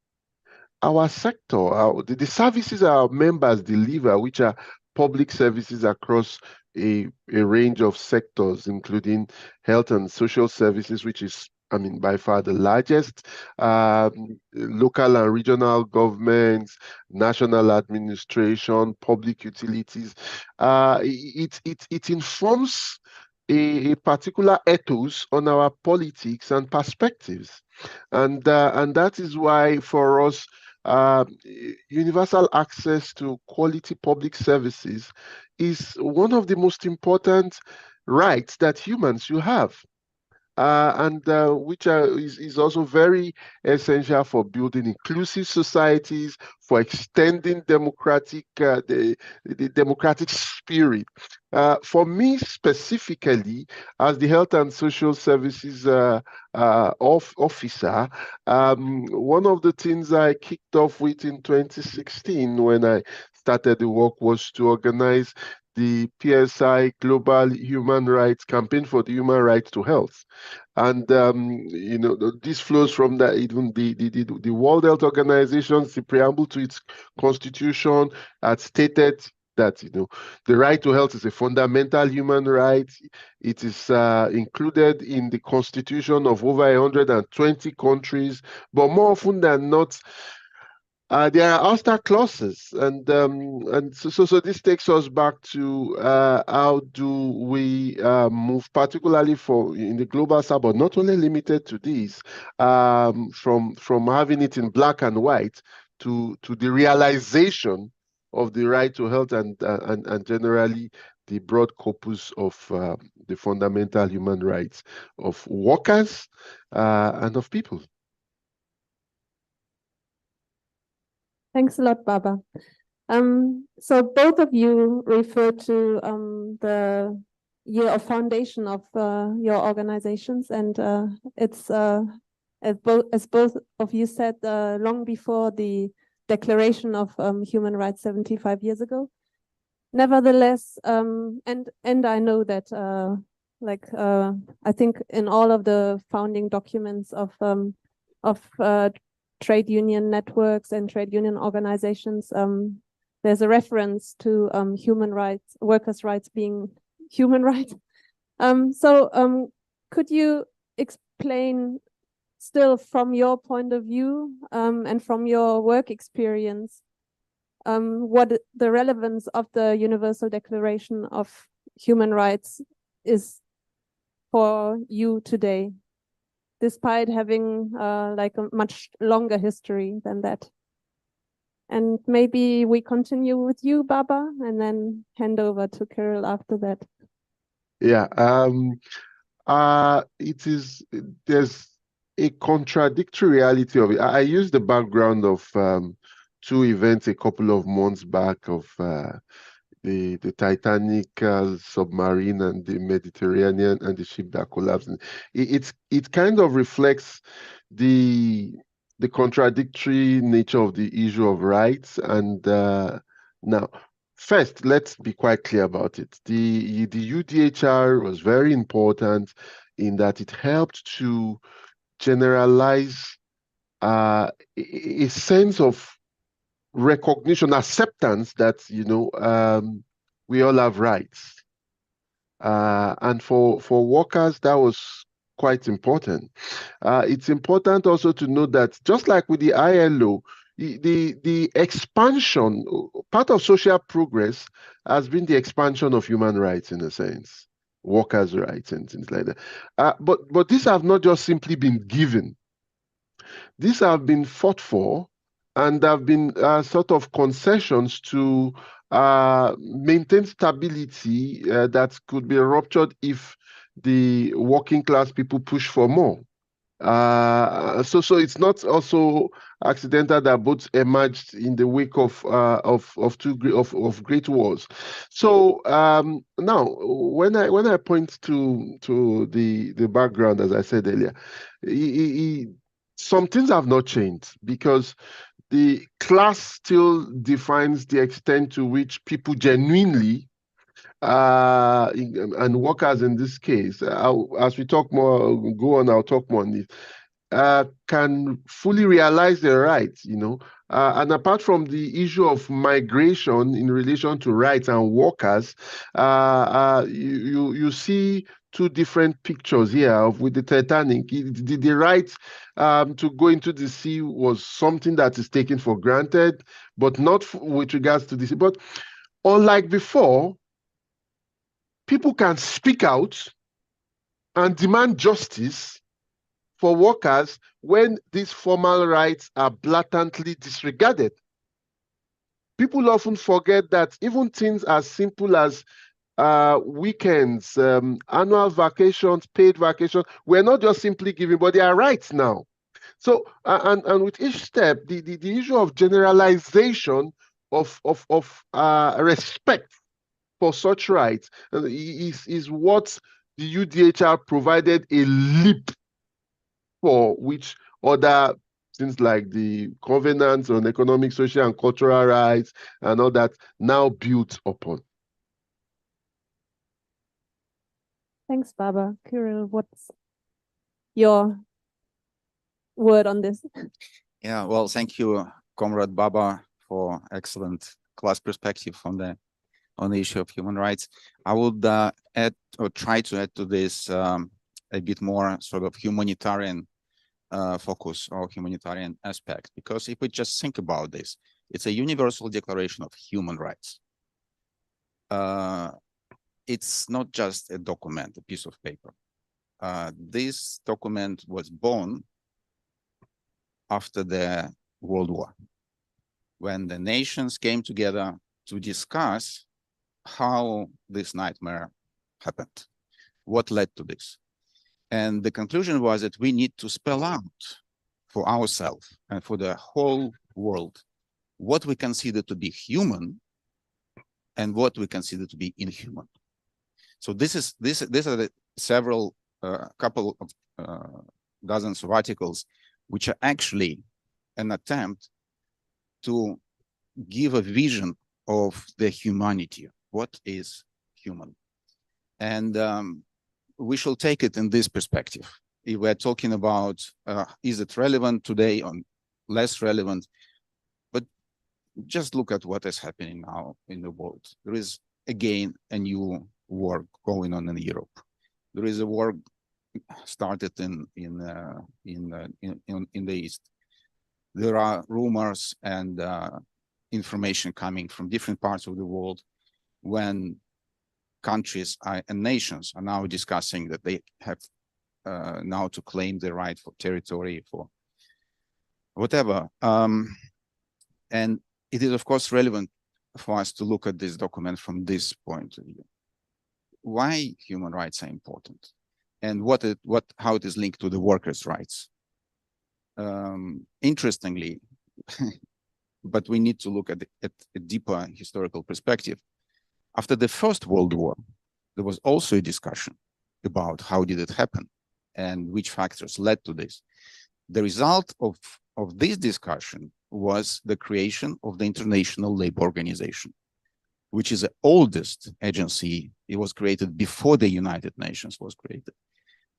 our sector, the services our members deliver, which are public services across a range of sectors, including health and social services, which is, I mean, by far the largest, local and regional governments, national administration, public utilities. It informs a particular ethos on our politics and perspectives. And that is why for us, universal access to quality public services is one of the most important rights that humans should have. And which is also very essential for building inclusive societies, for extending democratic the democratic spirit. For me specifically, as the Health and Social Services officer, one of the things I kicked off with in 2016 when I started the work was to organize the PSI Global Human Rights Campaign for the Human Right to Health. And, you know, this flows from that, even the World Health Organization, the preamble to its constitution had stated that, you know, the right to health is a fundamental human right. It is included in the constitution of over 120 countries, but more often than not, there are ouster clauses, and so this takes us back to how do we move, particularly in the global south, but not only limited to these, from having it in black and white to the realization of the right to health and generally the broad corpus of the fundamental human rights of workers and of people. Thanks a lot, Baba. So both of you refer to the year of foundation of your organizations, and it's as both of you said, long before the Declaration of Human Rights 75 years ago. Nevertheless, and I know that I think in all of the founding documents of trade union networks and trade union organizations, there's a reference to human rights, workers' rights being human rights. So could you explain, still from your point of view and from your work experience, what the relevance of the Universal Declaration of Human Rights is for you today, despite having like a much longer history than that. And maybe we continue with you, Baba, and then hand over to Kirill after that. Yeah, there's a contradictory reality of it. I used the background of two events a couple of months back of the Titanic submarine and the Mediterranean and the ship that collapsed. It kind of reflects the contradictory nature of the issue of rights. And now, first, let's be quite clear about it. The UDHR was very important in that it helped to generalize a sense of recognition, acceptance that, we all have rights. And for workers, that was quite important. It's important also to note that just like with the ILO, the expansion, part of social progress has been the expansion of human rights in a sense, workers' rights and things like that. But these have not just simply been given. These have been fought for, and there have been sort of concessions to maintain stability that could be ruptured if the working class people push for more. So it's not also accidental that both emerged in the wake of great wars. So now, when I point to the background, as I said earlier, some things have not changed because the class still defines the extent to which people genuinely, and workers in this case, as we talk more, go on, I'll talk more on this, can fully realize their rights, and apart from the issue of migration in relation to rights and workers, you see two different pictures here with the Titanic. The right to go into the sea was something that is taken for granted, but not with regards to the sea. But unlike before, people can speak out and demand justice for workers when these formal rights are blatantly disregarded. People often forget that even things as simple as weekends, annual vacations, paid vacations, we're not just simply given, but they are rights now. So, and with each step, the issue of generalization of respect for such rights is what the UDHR provided a leap for, which other things like the covenants on economic, social, and cultural rights and all that now built upon. Thanks, Baba. Kirill, what's your word on this? Yeah, well, thank you, Comrade Baba, for excellent class perspective on the issue of human rights. I would add or try to add to this a bit more sort of humanitarian focus or humanitarian aspect, because if we just think about this, it's a universal declaration of human rights. It's not just a document, a piece of paper. This document was born after the World War, when the nations came together to discuss how this nightmare happened, what led to this. And the conclusion was that we need to spell out for ourselves and for the whole world what we consider to be human and what we consider to be inhuman. So these are the several couple of dozens of articles which are actually an attempt to give a vision of the humanity. What is human? And we shall take it in this perspective. If we're talking about, is it relevant today or less relevant? But just look at what is happening now in the world. There is, again, a new war going on in Europe. There is a war started in the East. There are rumors and information coming from different parts of the world when countries and nations are now discussing that they have now to claim the right for territory, for whatever. And it is, of course, relevant for us to look at this document from this point of view. Why human rights are important, and how it is linked to the workers' rights. Interestingly, but we need to look at a deeper historical perspective. After the First World War, there was also a discussion about how did it happen and which factors led to this. The result of this discussion was the creation of the International Labour Organization, which is the oldest agency. It was created before the United Nations was created.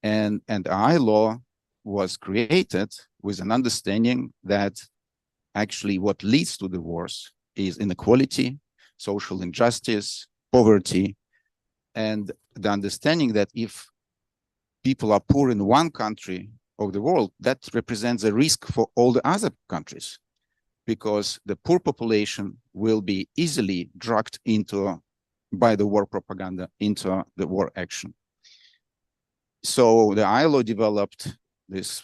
And ILO was created with an understanding that actually what leads to the wars is inequality, social injustice, poverty, and the understanding that if people are poor in one country of the world, that represents a risk for all the other countries, because the poor population will be easily dragged by the war propaganda into the war action. So the ILO developed this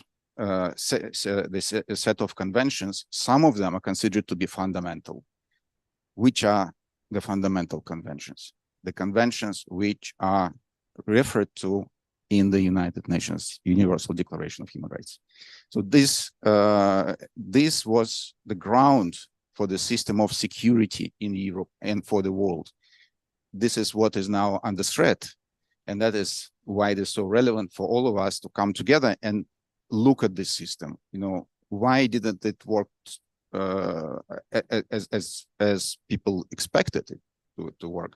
set of conventions. Some of them are considered to be fundamental. Which are the fundamental conventions? The conventions which are referred to in the United Nations Universal Declaration of Human Rights. So this was the ground for the system of security in Europe and for the world. This is what is now under threat, and that is why it is so relevant for all of us to come together and look at this system. You know, why didn't it work as people expected it to work?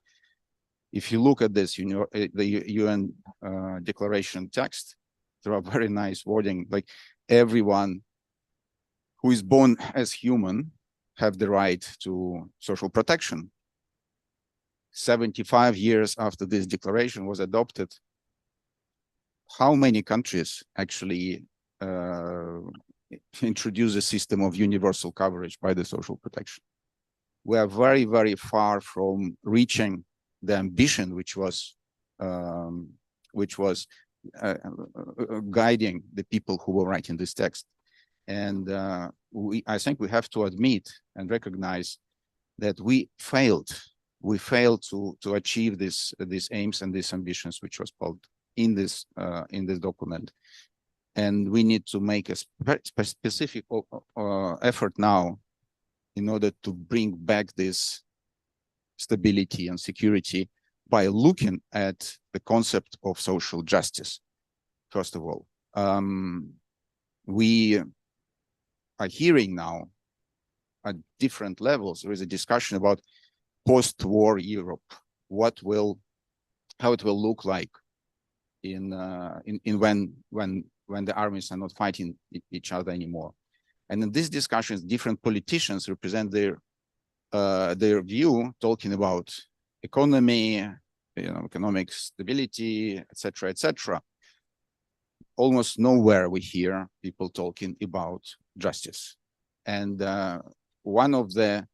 If you look at this, the UN declaration text, there are very nice wording, like everyone who is born as human have the right to social protection. 75 years after this declaration was adopted, how many countries actually introduce a system of universal coverage by the social protection? We are very, very far from reaching the ambition which was guiding the people who were writing this text. And I think we have to admit and recognize that we failed. We failed to achieve these aims and these ambitions which was called in this document. And we need to make a specific effort now in order to bring back this stability and security by looking at the concept of social justice. First of all, we are hearing now at different levels, there is a discussion about post-war Europe, how it will look like in when the armies are not fighting each other anymore. And in these discussions, different politicians represent their view, talking about economy, economic stability, etc., etc. Almost nowhere we hear people talking about justice. And one of the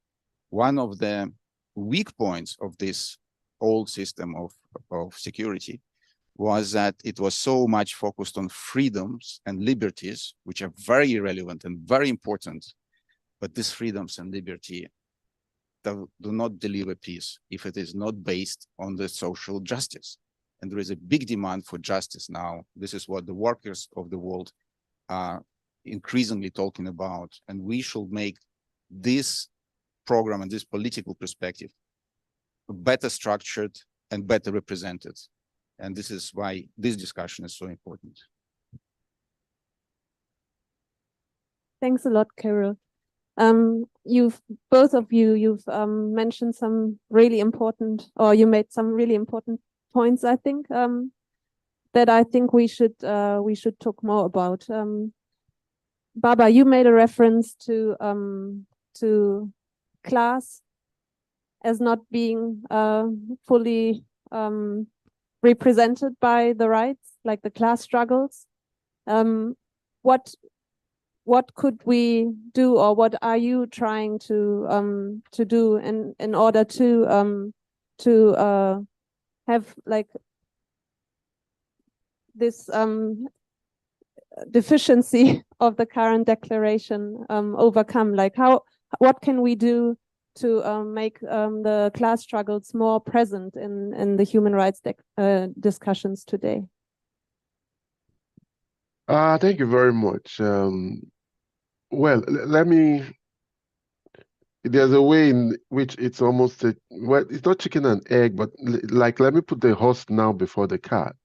weak points of this old system of security was that it was so much focused on freedoms and liberties, which are very relevant and very important, but these freedoms and liberty do not deliver peace if it is not based on the social justice. And there is a big demand for justice now. This is what the workers of the world are increasingly talking about. And we should make this program and this political perspective better structured and better represented. And this is why this discussion is so important. Thanks a lot, Carol. Both of you mentioned some really important, or you made some really important points, I think, that I think we should talk more about. Baba, you made a reference to class as not being fully represented by the rights, like the class struggles. What what could we do, or what are you trying to do in order to have like this deficiency of the current declaration overcome? Like what can we do to make the class struggles more present in the human rights discussions today? Thank you very much. Well, there's a way in which it's almost well, it's not chicken and egg, but like, let me put the horse now before the cat.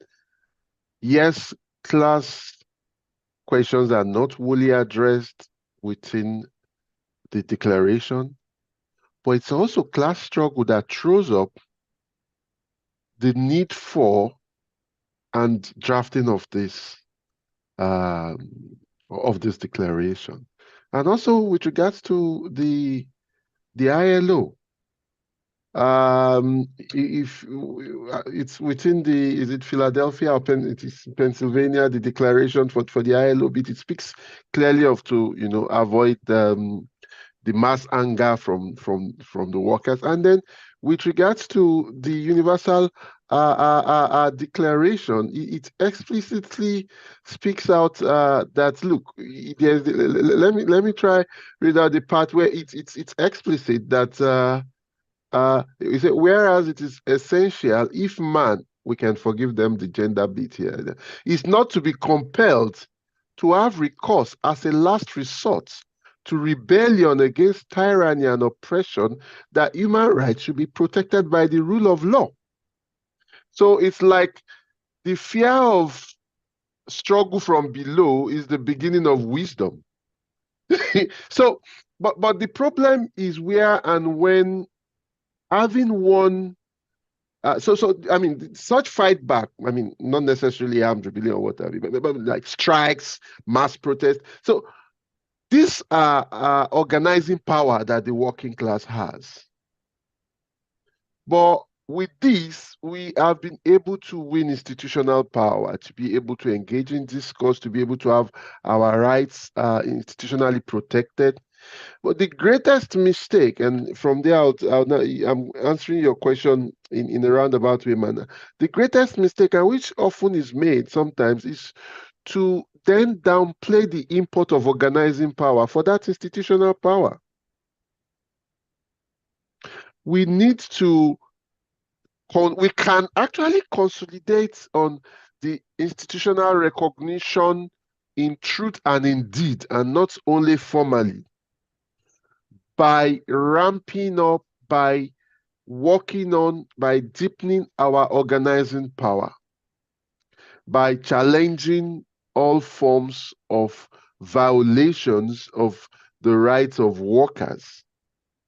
Yes, class questions are not fully addressed within the declaration, but it's also class struggle that throws up the need for and drafting of this declaration. And also with regards to the ILO, if it's within is it Philadelphia or it is Pennsylvania, the declaration for the ILO bit, it speaks clearly of to avoid the mass anger from the workers. And then with regards to the universal declaration, it explicitly speaks out that, look, let me try read out the part where it's explicit that it said, whereas it is essential if man, we can forgive them the gender bit here, is not to be compelled to have recourse as a last resort to rebellion against tyranny and oppression, that human rights should be protected by the rule of law. So it's like the fear of struggle from below is the beginning of wisdom. So, but the problem is where and when having one, so I mean, such fight back, I mean, not necessarily armed rebellion or whatever, but like strikes, mass protest. So these are organizing power that the working class has. But with this, we have been able to win institutional power, to be able to engage in discourse, to be able to have our rights institutionally protected. But the greatest mistake, and from there I'm answering your question in a roundabout way manner, the greatest mistake, and which often is made sometimes, is to then downplay the import of organizing power for that institutional power. We need to, we can actually consolidate on the institutional recognition in truth and in deed, and not only formally, by ramping up, by working on, by deepening our organizing power, by challenging all forms of violations of the rights of workers,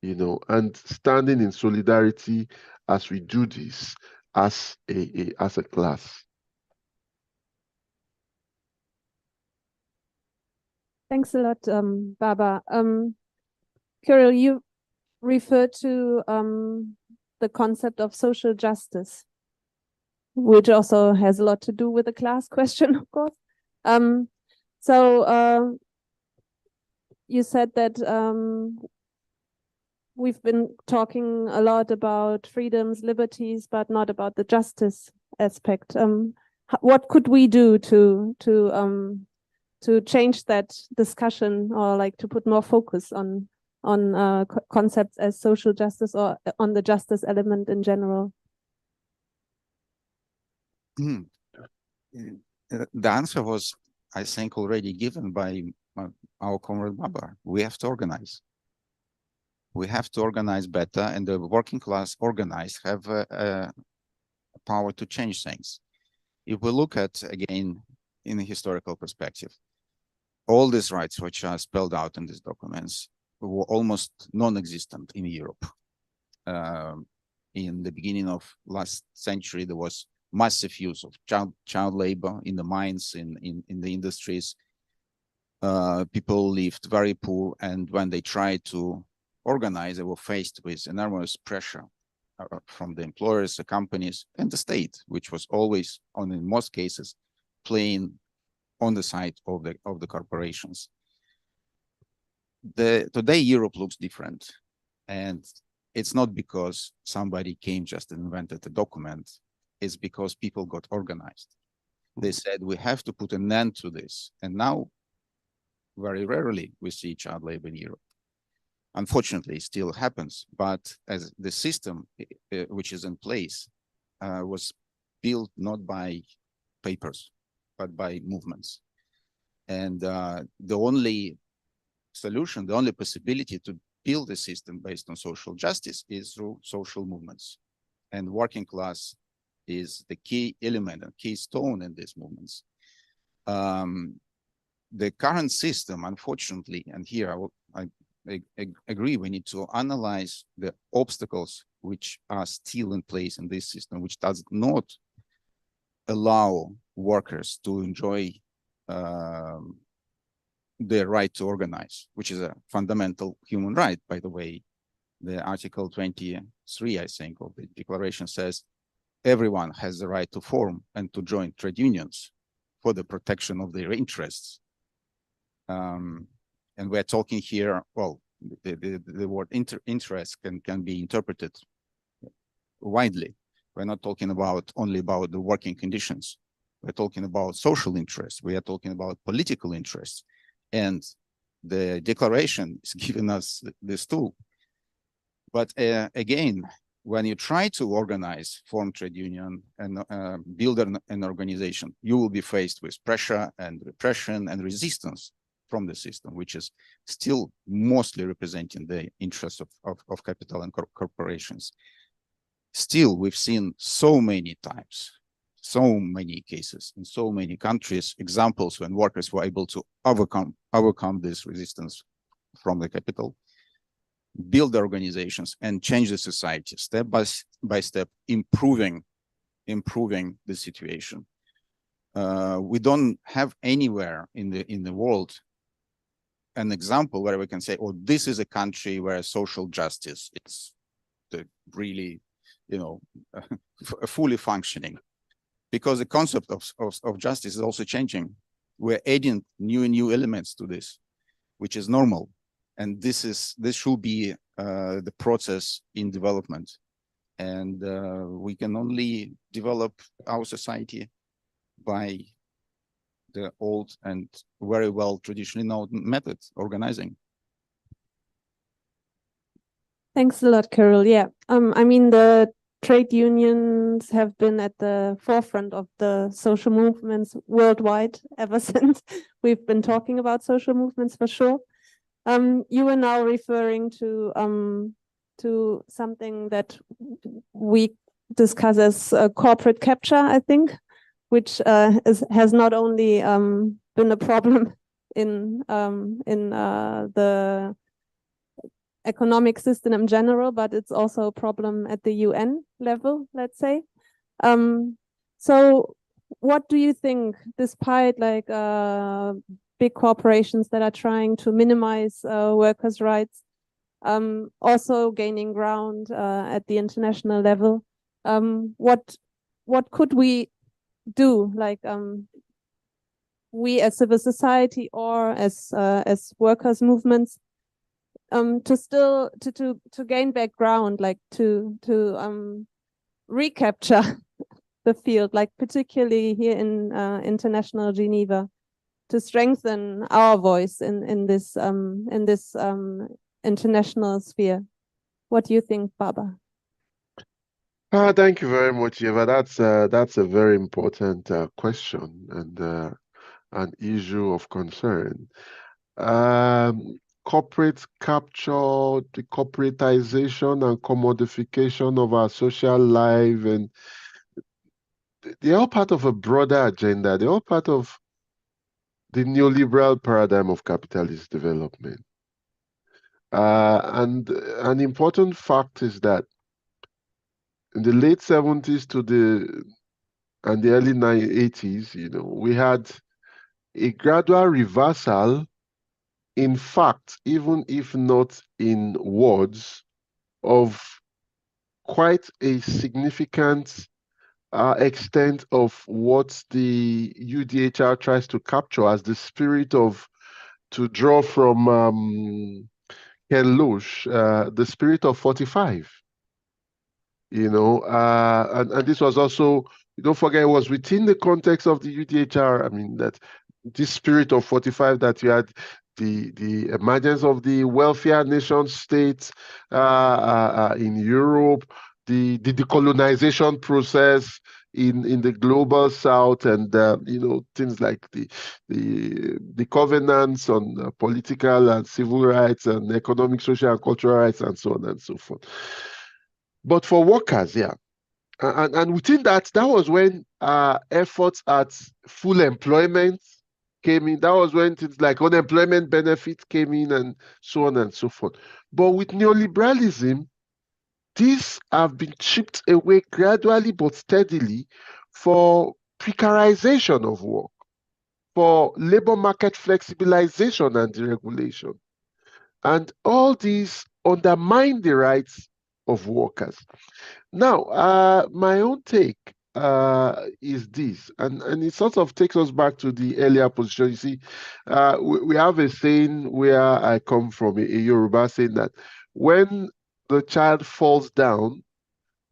and standing in solidarity as we do this as a class. Thanks a lot, Baba. Kirill, you referred to the concept of social justice, which also has a lot to do with the class question, of course. So you said that we've been talking a lot about freedoms, liberties, but not about the justice aspect. What could we do to change that discussion, or like to put more focus on concepts as social justice, or on the justice element in general? The answer was, I think, already given by our comrade Baba. We have to organize. We have to organize better, and the working class organized have a power to change things. If we look at, again, in a historical perspective, all these rights which are spelled out in these documents were almost non-existent in Europe. In the beginning of last century, there was massive use of child labor in the mines, in the industries. People lived very poor, and when they tried to organize, they were faced with enormous pressure from the employers, the companies, and the state, which was always, in most cases, playing on the side of the corporations. today Europe looks different, and it's not because somebody came just and invented a document. It's because people got organized. They said we have to put an end to this, and now very rarely we see child labor in Europe. Unfortunately, it still happens, but as the system which is in place was built not by papers, but by movements. And the only solution, the only possibility to build a system based on social justice is through social movements. And working class is the key element and keystone in these movements. The current system, unfortunately, and here I agree, we need to analyze the obstacles which are still in place in this system, which does not allow workers to enjoy their right to organize, which is a fundamental human right, by the way. The Article 23, I think, of the Declaration says everyone has the right to form and to join trade unions for the protection of their interests. And we're talking here, well, the word interest can be interpreted widely. We're not talking only about the working conditions. We're talking about social interests. We are talking about political interests. And the declaration is giving us this tool. But again, when you try to organize, form trade union and build an organization, you will be faced with pressure and repression and resistance from the system, which is still mostly representing the interests of capital and corporations. Still, we've seen so many times, so many cases in so many countries, examples when workers were able to overcome this resistance from the capital, build the organizations and change the society step by step, improving the situation. We don't have anywhere in the world an example where we can say, oh, this is a country where social justice is really, fully functioning, because the concept of justice is also changing. We're adding new elements to this, which is normal. And this should be the process in development. And we can only develop our society by the old and very well traditionally known method, organizing. Thanks a lot, Carol. Yeah, I mean, the trade unions have been at the forefront of the social movements worldwide ever since we've been talking about social movements, for sure. You are now referring to something that we discuss as corporate capture, I think, which has not only been a problem in the economic system in general, but it's also a problem at the UN level, let's say. So what do you think, despite like big corporations that are trying to minimize workers' rights, also gaining ground at the international level, what could we do, like we as civil society or as workers' movements, to gain back ground, like to recapture the field, like particularly here in international Geneva, to strengthen our voice in this international sphere? What do you think, Baba? Thank you very much, Eva. That's a very important question and an issue of concern. Corporate capture, the corporatization and commodification of our social life, and they're all part of a broader agenda. They're all part of the neoliberal paradigm of capitalist development. And an important fact is that in the late 70s and the early 80s, we had a gradual reversal, in fact, even if not in words, of quite a significant extent of what the UDHR tries to capture as the spirit of to draw from Ken Loach, the spirit of 45. You know, and this was also, don't forget, it was within the context of the UDHR. I mean, that this spirit of 45, that you had the emergence of the welfare nation states in Europe, the decolonization process in the global south, and you know, things like the covenants on political and civil rights and economic, social, and cultural rights, and so on and so forth. But for workers, yeah, and within that, that was when efforts at full employment came in. That was when things like unemployment benefits came in, and so on and so forth. But with neoliberalism, these have been chipped away gradually but steadily for precarization of work, for labor market flexibilization and deregulation. And all these undermine the rights of workers. Now, my own take is this, and it sort of takes us back to the earlier position. You see, we have a saying where I come from, a Yoruba saying that when the child falls down,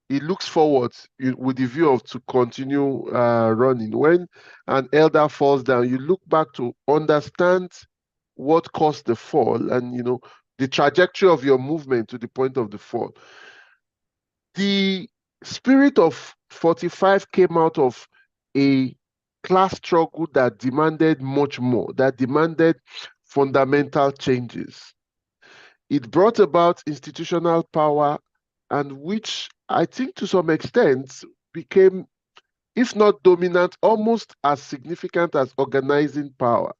he looks forward with the view of to continue running. When an elder falls down, you look back to understand what caused the fall, and you know, the trajectory of your movement to the point of the fall. The spirit of 45 came out of a class struggle that demanded much more, that demanded fundamental changes. It brought about institutional power, and which I think to some extent became, if not dominant, almost as significant as organizing power.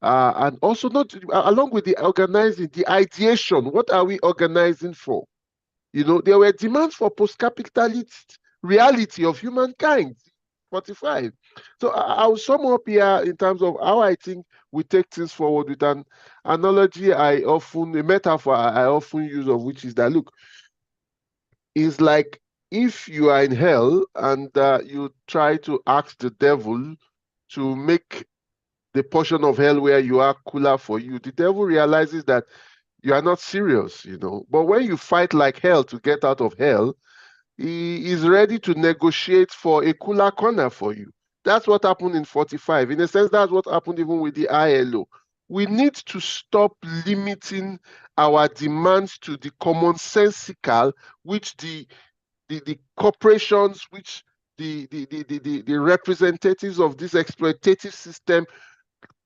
And also, not along with the organizing, the ideation. What are we organizing for? You know, there were demands for post-capitalist reality of humankind, 45. So I'll sum up here in terms of how I think we take things forward with an analogy a metaphor I often use, of which is that, look, it's like if you are in hell and you try to ask the devil to make the portion of hell where you are cooler for you, the devil realizes that you are not serious, you know. But when you fight like hell to get out of hell, he is ready to negotiate for a cooler corner for you. That's what happened in 45. In a sense, that's what happened even with the ILO. We need to stop limiting our demands to the commonsensical, which the corporations, which the representatives of this exploitative system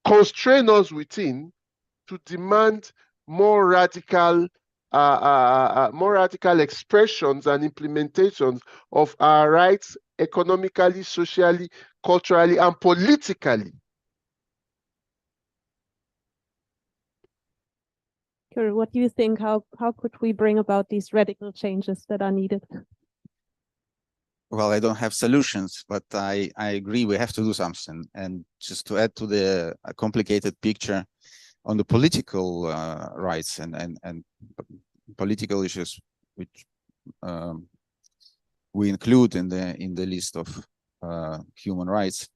constrain us within, to demand more radical expressions and implementations of our rights economically, socially, culturally, and politically. What do you think? How could we bring about these radical changes that are needed? Well, I don't have solutions, but I agree we have to do something. And just to add to the complicated picture on the political rights and political issues, which we include in the list of human rights,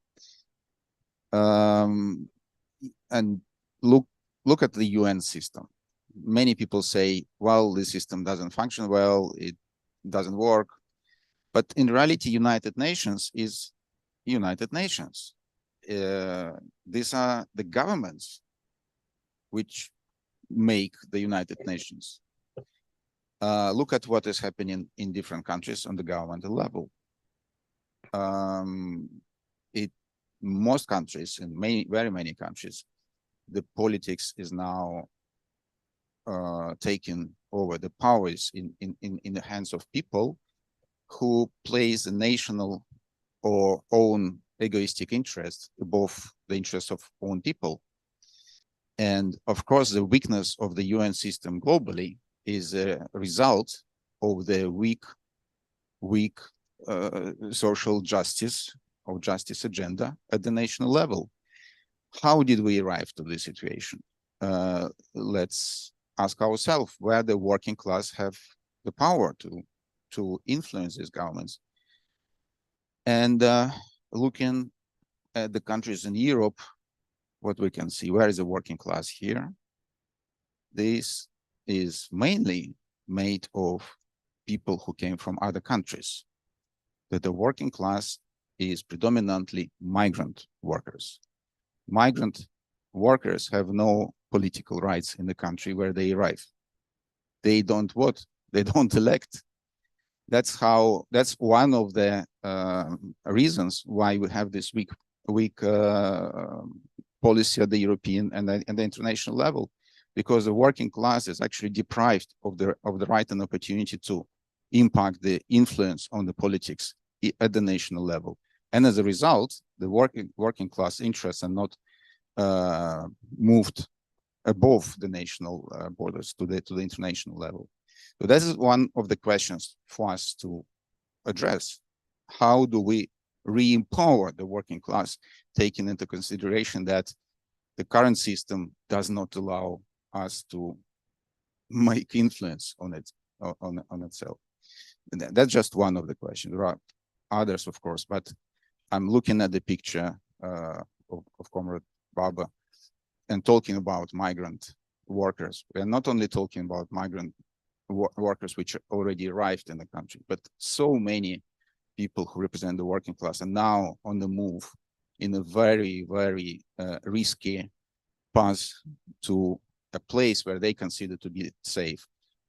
and look at the UN system. Many people say, well, the system doesn't function well, it doesn't work. But in reality, United Nations is United Nations. These are the governments which make the United Nations. Look at what is happening in different countries on the governmental level. Most countries, in very many countries, the politics is now taking over. The power is in the hands of people who place the national or own egoistic interests above the interests of own people. And of course, the weakness of the UN system globally is a result of the weak social justice or justice agenda at the national level. How did we arrive to this situation? Let's ask ourselves where the working class have the power to influence these governments. And looking at the countries in Europe, what we can see, where is the working class here? This is mainly made of people who came from other countries. That the working class is predominantly migrant workers. Migrant workers have no political rights in the country where they arrive. They don't vote, they don't elect. That's one of the reasons why we have this weak policy at the European and the international level, because the working class is actually deprived of the right and opportunity to impact the influence on the politics at the national level. And as a result, the working class interests are not moved above the national borders to the international level. So this is one of the questions for us to address. How do we re-empower the working class, taking into consideration that the current system does not allow us to make influence on itself? And that's just one of the questions. There are others, of course, but I'm looking at the picture of Comrade Baba and talking about migrant workers. We are not only talking about migrant workers which already arrived in the country, but so many people who represent the working class are now on the move in a very, very risky path to a place where they consider to be safe,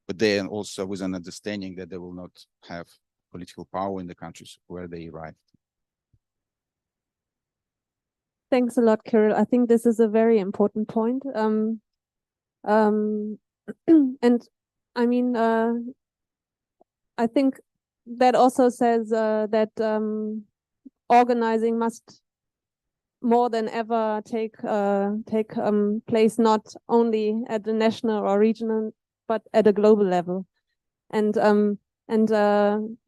but then also with an understanding that they will not have political power in the countries where they arrived. Thanks a lot, Kirill. I think this is a very important point. And I mean, I think that also says that organizing must more than ever take place not only at the national or regional, but at a global level. And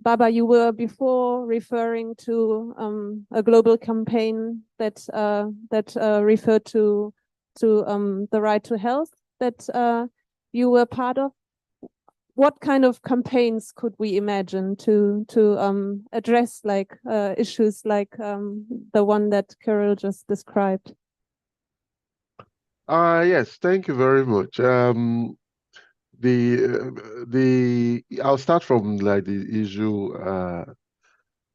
Baba, you were before referring to a global campaign that referred to the right to health that you were part of. What kind of campaigns could we imagine to address like issues like the one that Kirill just described? Yes, thank you very much. I'll start from like the issue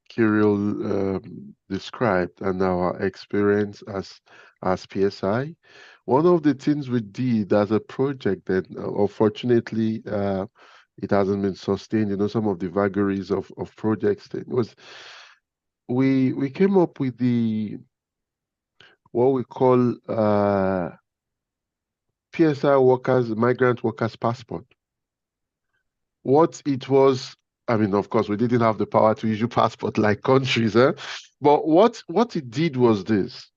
Kirill described and our experience as PSI. One of the things we did as a project that unfortunately it hasn't been sustained, you know, some of the vagaries of projects, that was we came up with what we call PSI workers, migrant workers passport. What it was, I mean, of course, we didn't have the power to issue passport like countries, but what it did was this.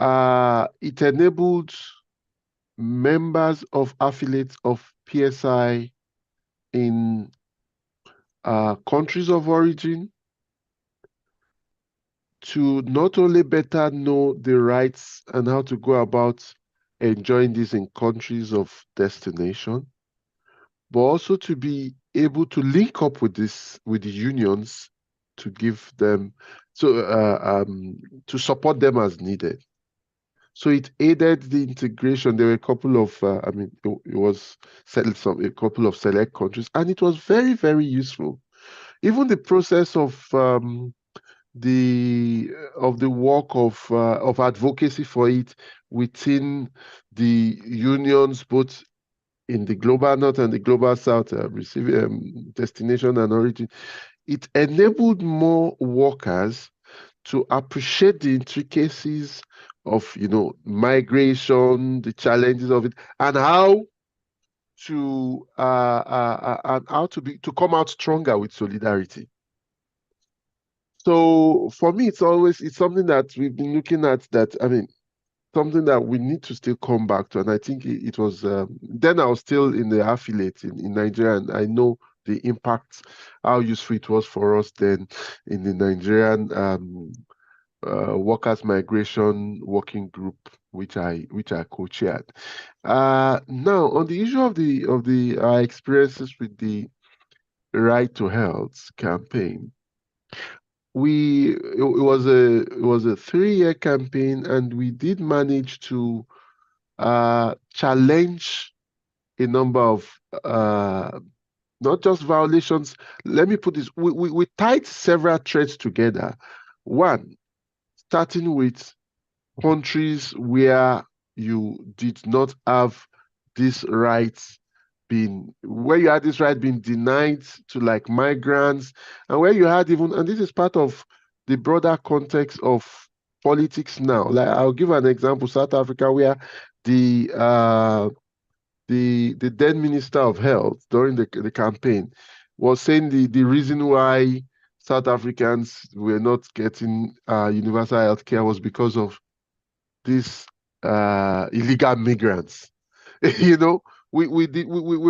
It enabled members of affiliates of PSI in countries of origin to not only better know the rights and how to go about enjoying this in countries of destination, but also to be able to link up with the unions to give them to support them as needed. So it aided the integration. There were a couple of I mean, it was a couple of select countries, and it was very, very useful. Even the process of the work of advocacy for it within the unions, both in the global north and the global south, destination and origin, it enabled more workers to appreciate the intricacies of, you know, migration, the challenges of it, and how to come out stronger with solidarity. So for me, it's something that we've been looking at, that, I mean, something that we need to still come back to. And I think it was, then I was still in the affiliate in Nigeria, and I know the impact, how useful it was for us then in the Nigerian workers migration working group, which I co-chaired. Now, on the issue of our experiences with the Right to Health campaign, it was a 3-year campaign, and we did manage to challenge a number of not just violations. Let me put this: we tied several threads together. One, starting with countries where you did not have these rights where you had this right being denied to, like, migrants, and where you had even, and this is part of the broader context of politics now. Like, I'll give an example: South Africa, where the then Minister of Health during the campaign was saying the reason why South Africans were not getting universal health care was because of these illegal migrants. You know, we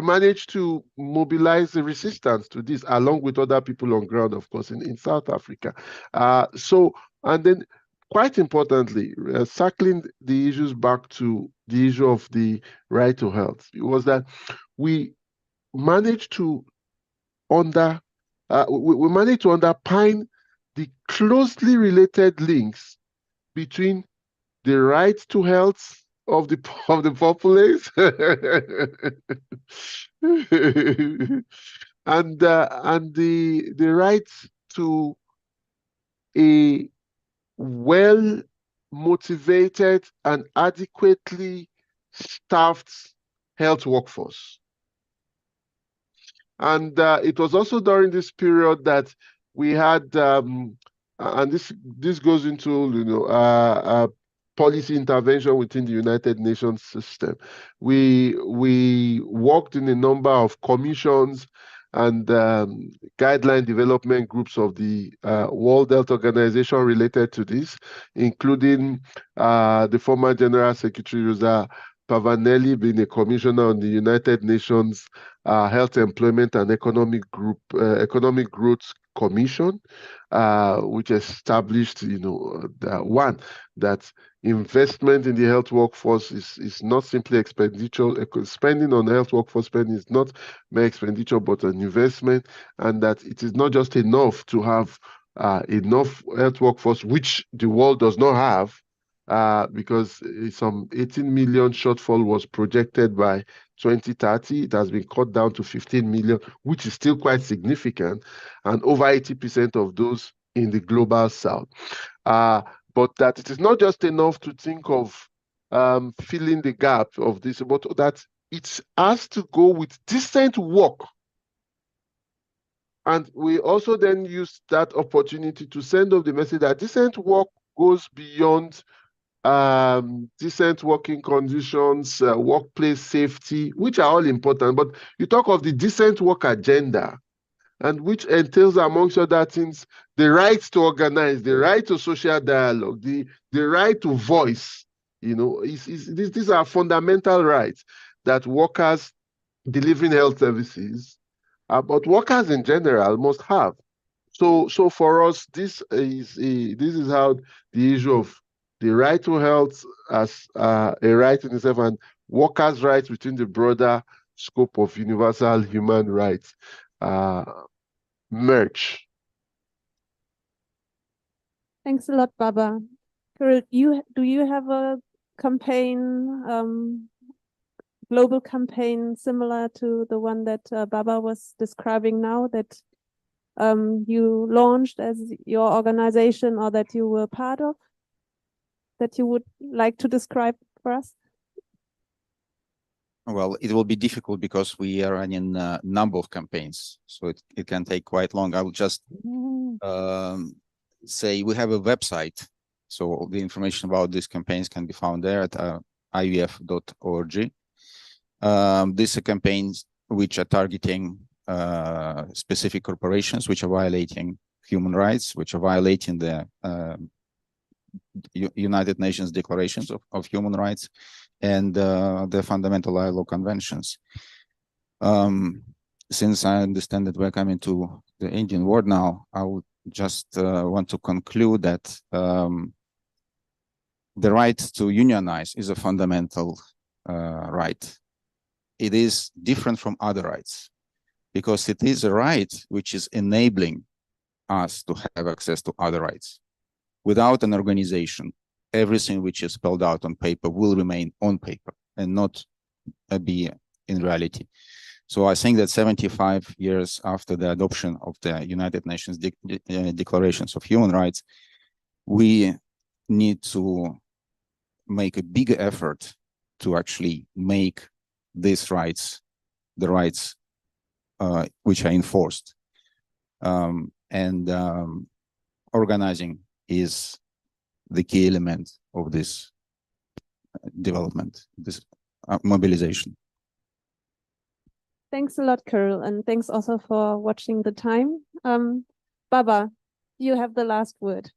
managed to mobilize the resistance to this, along with other people on ground, of course, in South Africa. And then, quite importantly, circling the issues back to the issue of the right to health, it was that we managed to underpin the closely related links between the right to health of the populace and the right to a well-motivated and adequately staffed health workforce. And it was also during this period that we had, and this goes into policy intervention within the United Nations system. We worked in a number of commissions and guideline development groups of the World Health Organization related to this, including the former General Secretary Rosa Pavanelli being a commissioner on the United Nations Health, Employment and Economic Growth Commission, which established, that investment in the health workforce is not simply expenditure. Spending on health workforce spending is not mere expenditure, but an investment, and that it is not just enough to have enough health workforce, which the world does not have, because some 18 million shortfall was projected by 2030. It has been cut down to 15 million, which is still quite significant, and over 80% of those in the global south. But that it is not just enough to think of filling the gap of this, but that it has to go with decent work. And we also then use that opportunity to send off the message that decent work goes beyond decent working conditions, workplace safety, which are all important. But you talk of the decent work agenda, and which entails, amongst other things, the right to organize, the right to social dialogue, the right to voice. These are fundamental rights that workers delivering health services, but workers in general must have. So for us, this is how the issue of the right to health as a right in itself and workers' rights within the broader scope of universal human rights merge. Thanks a lot, Baba. Kirill, do you have a campaign, global campaign similar to the one that Baba was describing now, that you launched as your organization or that you were part of, that you would like to describe for us? Well, it will be difficult because we are running a number of campaigns, so it can take quite long. I will just say we have a website, so all the information about these campaigns can be found there at IUF.org. These are campaigns which are targeting specific corporations which are violating human rights, which are violating the United Nations declarations of human rights and the fundamental ILO conventions. Since I understand that we're coming to the Indian word now, I would just want to conclude that the right to unionize is a fundamental right. It is different from other rights because it is a right which is enabling us to have access to other rights. Without an organization, everything which is spelled out on paper will remain on paper and not be in reality. So I think that 75 years after the adoption of the United Nations Declarations of Human Rights, we need to make a bigger effort to actually make these rights the rights which are enforced. Organizing is the key element of this development, this mobilization. Thanks a lot, Kirill, and thanks also for watching the time. Baba, you have the last word.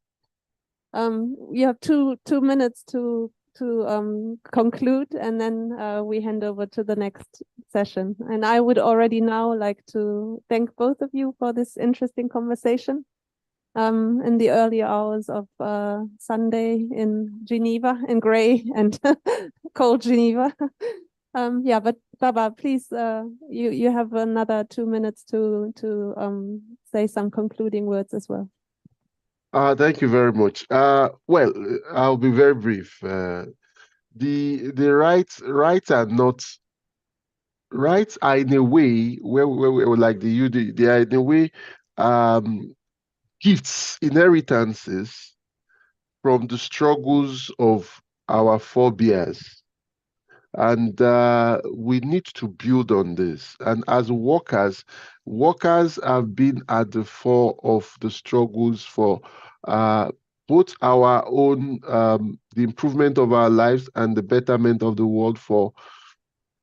You have two minutes to conclude, and then we hand over to the next session. And I would already now like to thank both of you for this interesting conversation in the early hours of Sunday in Geneva, in gray and cold Geneva. Yeah, but Baba, please, you have another 2 minutes to say some concluding words as well. Thank you very much. Well, I'll be very brief. The rights are not rights are in a way where like they are in a way gifts, inheritances from the struggles of our forebears. And we need to build on this. And as workers have been at the fore of the struggles for both our own, the improvement of our lives and the betterment of the world for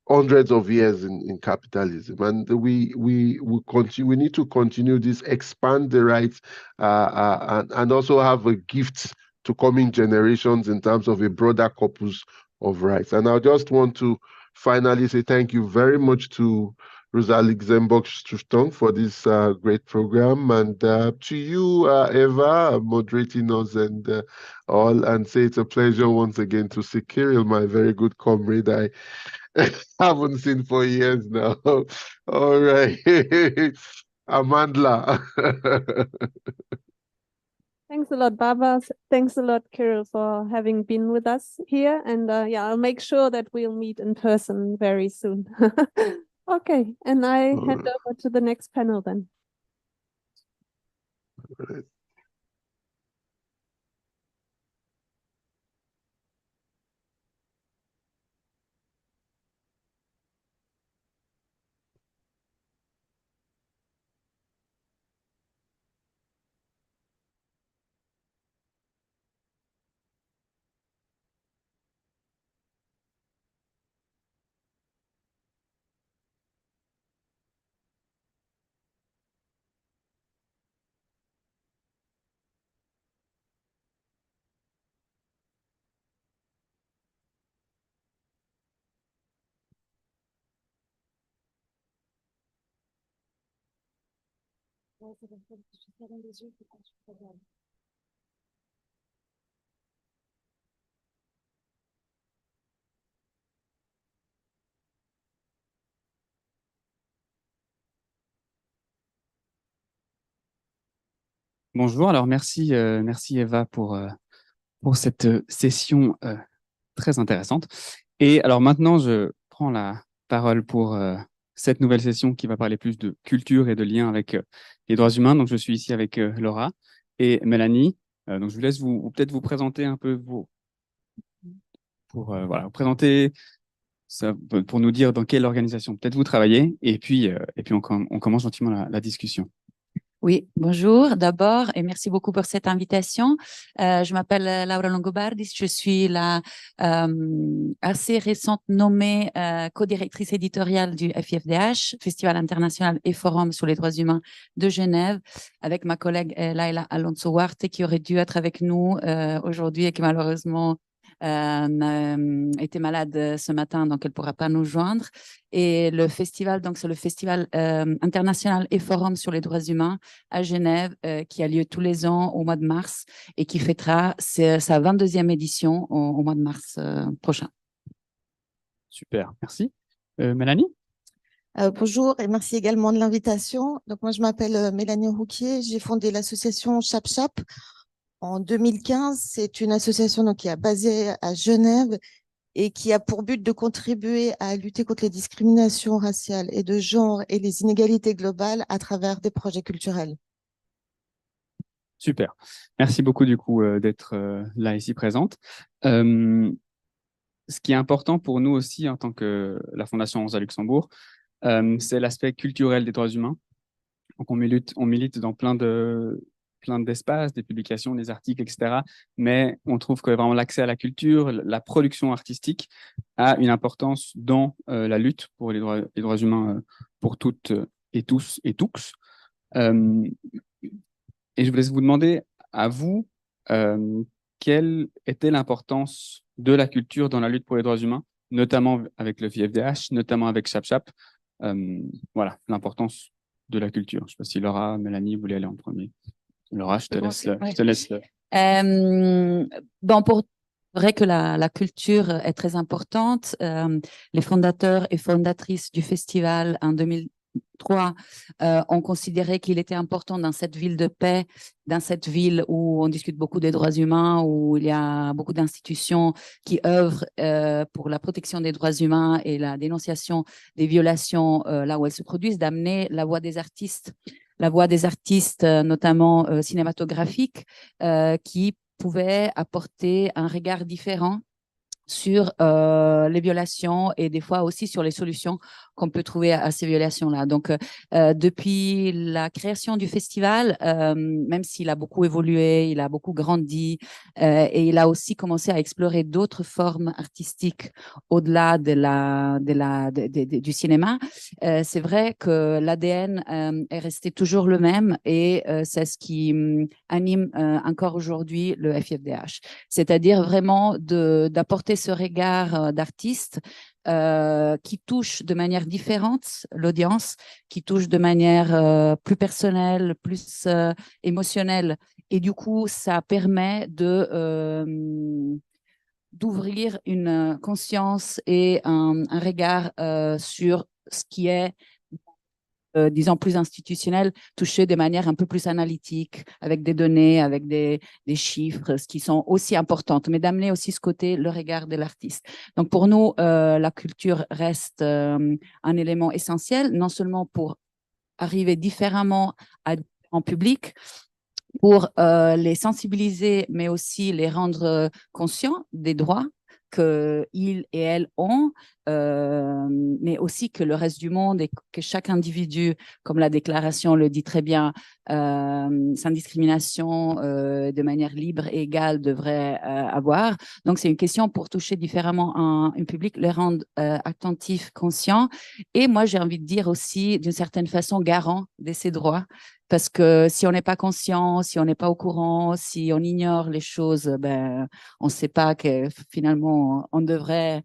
hundreds of years in capitalism. And we need to continue this, expand the rights, and also have a gift to coming generations in terms of a broader corpus of rights. And I just want to finally say thank you very much to Rosa Luxemburg-Strauss for this great program, and to you, Eva, moderating us and all, and say it's a pleasure once again to see Kirill, my very good comrade I haven't seen for years now. All right. Amandla. Thanks a lot, Baba. Thanks a lot, Kirill, for having been with us here. And yeah, I'll make sure that we'll meet in person very soon. Okay, and I hand over to the next panel then. Bonjour, alors merci Eva pour cette session très intéressante. Et alors maintenant, je prends la parole pour cette nouvelle session qui va parler plus de culture et de lien avec les droits humains. Donc je suis ici avec Laura et Mélanie. Donc je vous laisse peut-être vous présenter un peu pour présenter ça, pour nous dire dans quelle organisation peut-être vous travaillez, et puis on commence gentiment la discussion. Oui, bonjour d'abord et merci beaucoup pour cette invitation. Je m'appelle Laura Longobardis, je suis la assez récente nommée co-directrice éditoriale du FIFDH, Festival international et forum sur les droits humains de Genève, avec ma collègue Laila Alonso Huarte qui aurait dû être avec nous aujourd'hui et qui malheureusement était malade ce matin, donc elle ne pourra pas nous joindre. Et le festival, donc c'est le Festival international et forum sur les droits humains à Genève, qui a lieu tous les ans au mois de mars et qui fêtera sa 22e édition au mois de mars prochain. Super, merci. Mélanie? Bonjour et merci également de l'invitation. Donc moi, je m'appelle Mélanie Rouquier. J'ai fondé l'association Chap Chap en 2015. C'est une association donc, qui est basée à Genève et qui a pour but de contribuer à lutter contre les discriminations raciales et de genre et les inégalités globales à travers des projets culturels. Super. Merci beaucoup du coup d'être là ici présente. Ce qui est important pour nous aussi en tant que la Fondation Rosa Luxembourg, c'est l'aspect culturel des droits humains. Donc on milite dans plein d'espaces, des publications, des articles, etc. Mais on trouve que vraiment l'accès à la culture, la production artistique a une importance dans la lutte pour les droits humains pour toutes et tous et tous. Et je voulais vous demander à vous, quelle était l'importance de la culture dans la lutte pour les droits humains, notamment avec le FIFDH, notamment avec Chap Chap. Voilà, l'importance de la culture. Je ne sais pas si Laura, Mélanie, vous voulez aller en premier. Laura, je te laisse. Bon, pour vrai que la culture est très importante. Les fondateurs et fondatrices du festival en 2003 ont considéré qu'il était important dans cette ville de paix, dans cette ville où on discute beaucoup des droits humains, où il y a beaucoup d'institutions qui œuvrent pour la protection des droits humains et la dénonciation des violations là où elles se produisent, d'amener la voix des artistes, notamment cinématographiques, qui pouvaient apporter un regard différent sur les violations et des fois aussi sur les solutions qu'on peut trouver à ces violations-là. Donc, depuis la création du festival, même s'il a beaucoup évolué, il a beaucoup grandi et il a aussi commencé à explorer d'autres formes artistiques au-delà du cinéma, c'est vrai que l'ADN est resté toujours le même et c'est ce qui anime encore aujourd'hui le FIFDH. C'est-à-dire vraiment d'apporter ce regard d'artiste qui touche de manière différente l'audience, qui touche de manière plus personnelle, plus émotionnelle. Et du coup, ça permet d'ouvrir une conscience et un regard sur ce qui est disons, plus institutionnel, touché de manière un peu plus analytique, avec des données, avec des chiffres, ce qui sont aussi importantes, mais d'amener aussi ce côté, le regard de l'artiste. Donc, pour nous, la culture reste un élément essentiel, non seulement pour arriver différemment à différents publics, pour les sensibiliser, mais aussi les rendre conscients des droits qu'ils et elles ont, mais aussi que le reste du monde et que chaque individu, comme la déclaration le dit très bien, sans discrimination, de manière libre et égale, devrait avoir. Donc, c'est une question pour toucher différemment un public, les rendre attentifs, conscients. Et moi, j'ai envie de dire aussi, d'une certaine façon, garant de ces droits. Parce que si on n'est pas conscient, si on n'est pas au courant, si on ignore les choses, ben, on ne sait pas que finalement, on devrait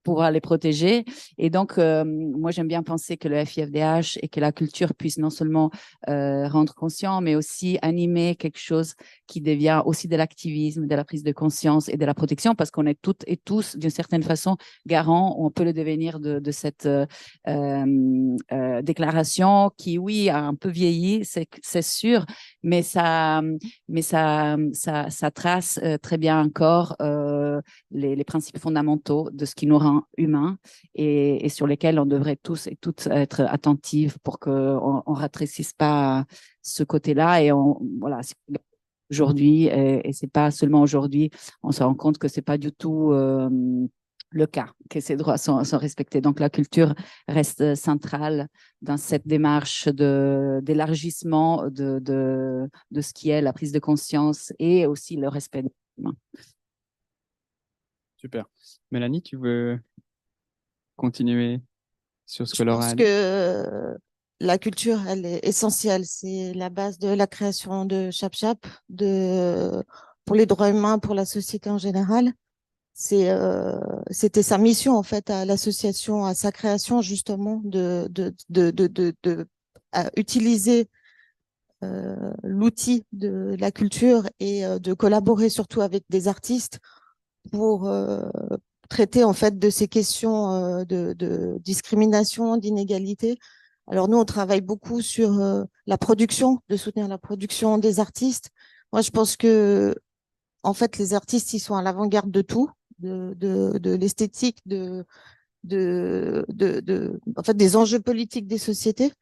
pouvoir les protéger. Et donc, moi, j'aime bien penser que le FIFDH et que la culture puisse non seulement rendre conscient, mais aussi animer quelque chose qui devient aussi de l'activisme, de la prise de conscience et de la protection, parce qu'on est toutes et tous, d'une certaine façon, garants, on peut le devenir de cette déclaration qui, oui, a un peu vieilli, c'est sûr, mais ça trace très bien encore les principes fondamentaux de ce qui nous rend humains et sur lesquels on devrait tous et toutes être attentifs pour qu'on ne rétrécisse pas ce côté-là. Et voilà, aujourd'hui, et ce n'est pas seulement aujourd'hui, on se rend compte que ce n'est pas du tout le cas, que ces droits sont respectés. Donc, la culture reste centrale dans cette démarche d'élargissement de ce qui est la prise de conscience et aussi le respect des humains. Super. Mélanie, tu veux continuer sur ce que Laura a dit? Je pense que la culture, elle est essentielle. C'est la base de la création de Chap Chap, pour les droits humains, pour la société en général. C'était sa mission, en fait, à l'association, à sa création, justement, utiliser l'outil de la culture et de collaborer surtout avec des artistes pour traiter en fait de ces questions de discrimination, d'inégalité. Alors nous, on travaille beaucoup sur la production, de soutenir la production des artistes. Moi, je pense que en fait, les artistes, ils sont à l'avant-garde de tout, de l'esthétique, en fait, des enjeux politiques des sociétés,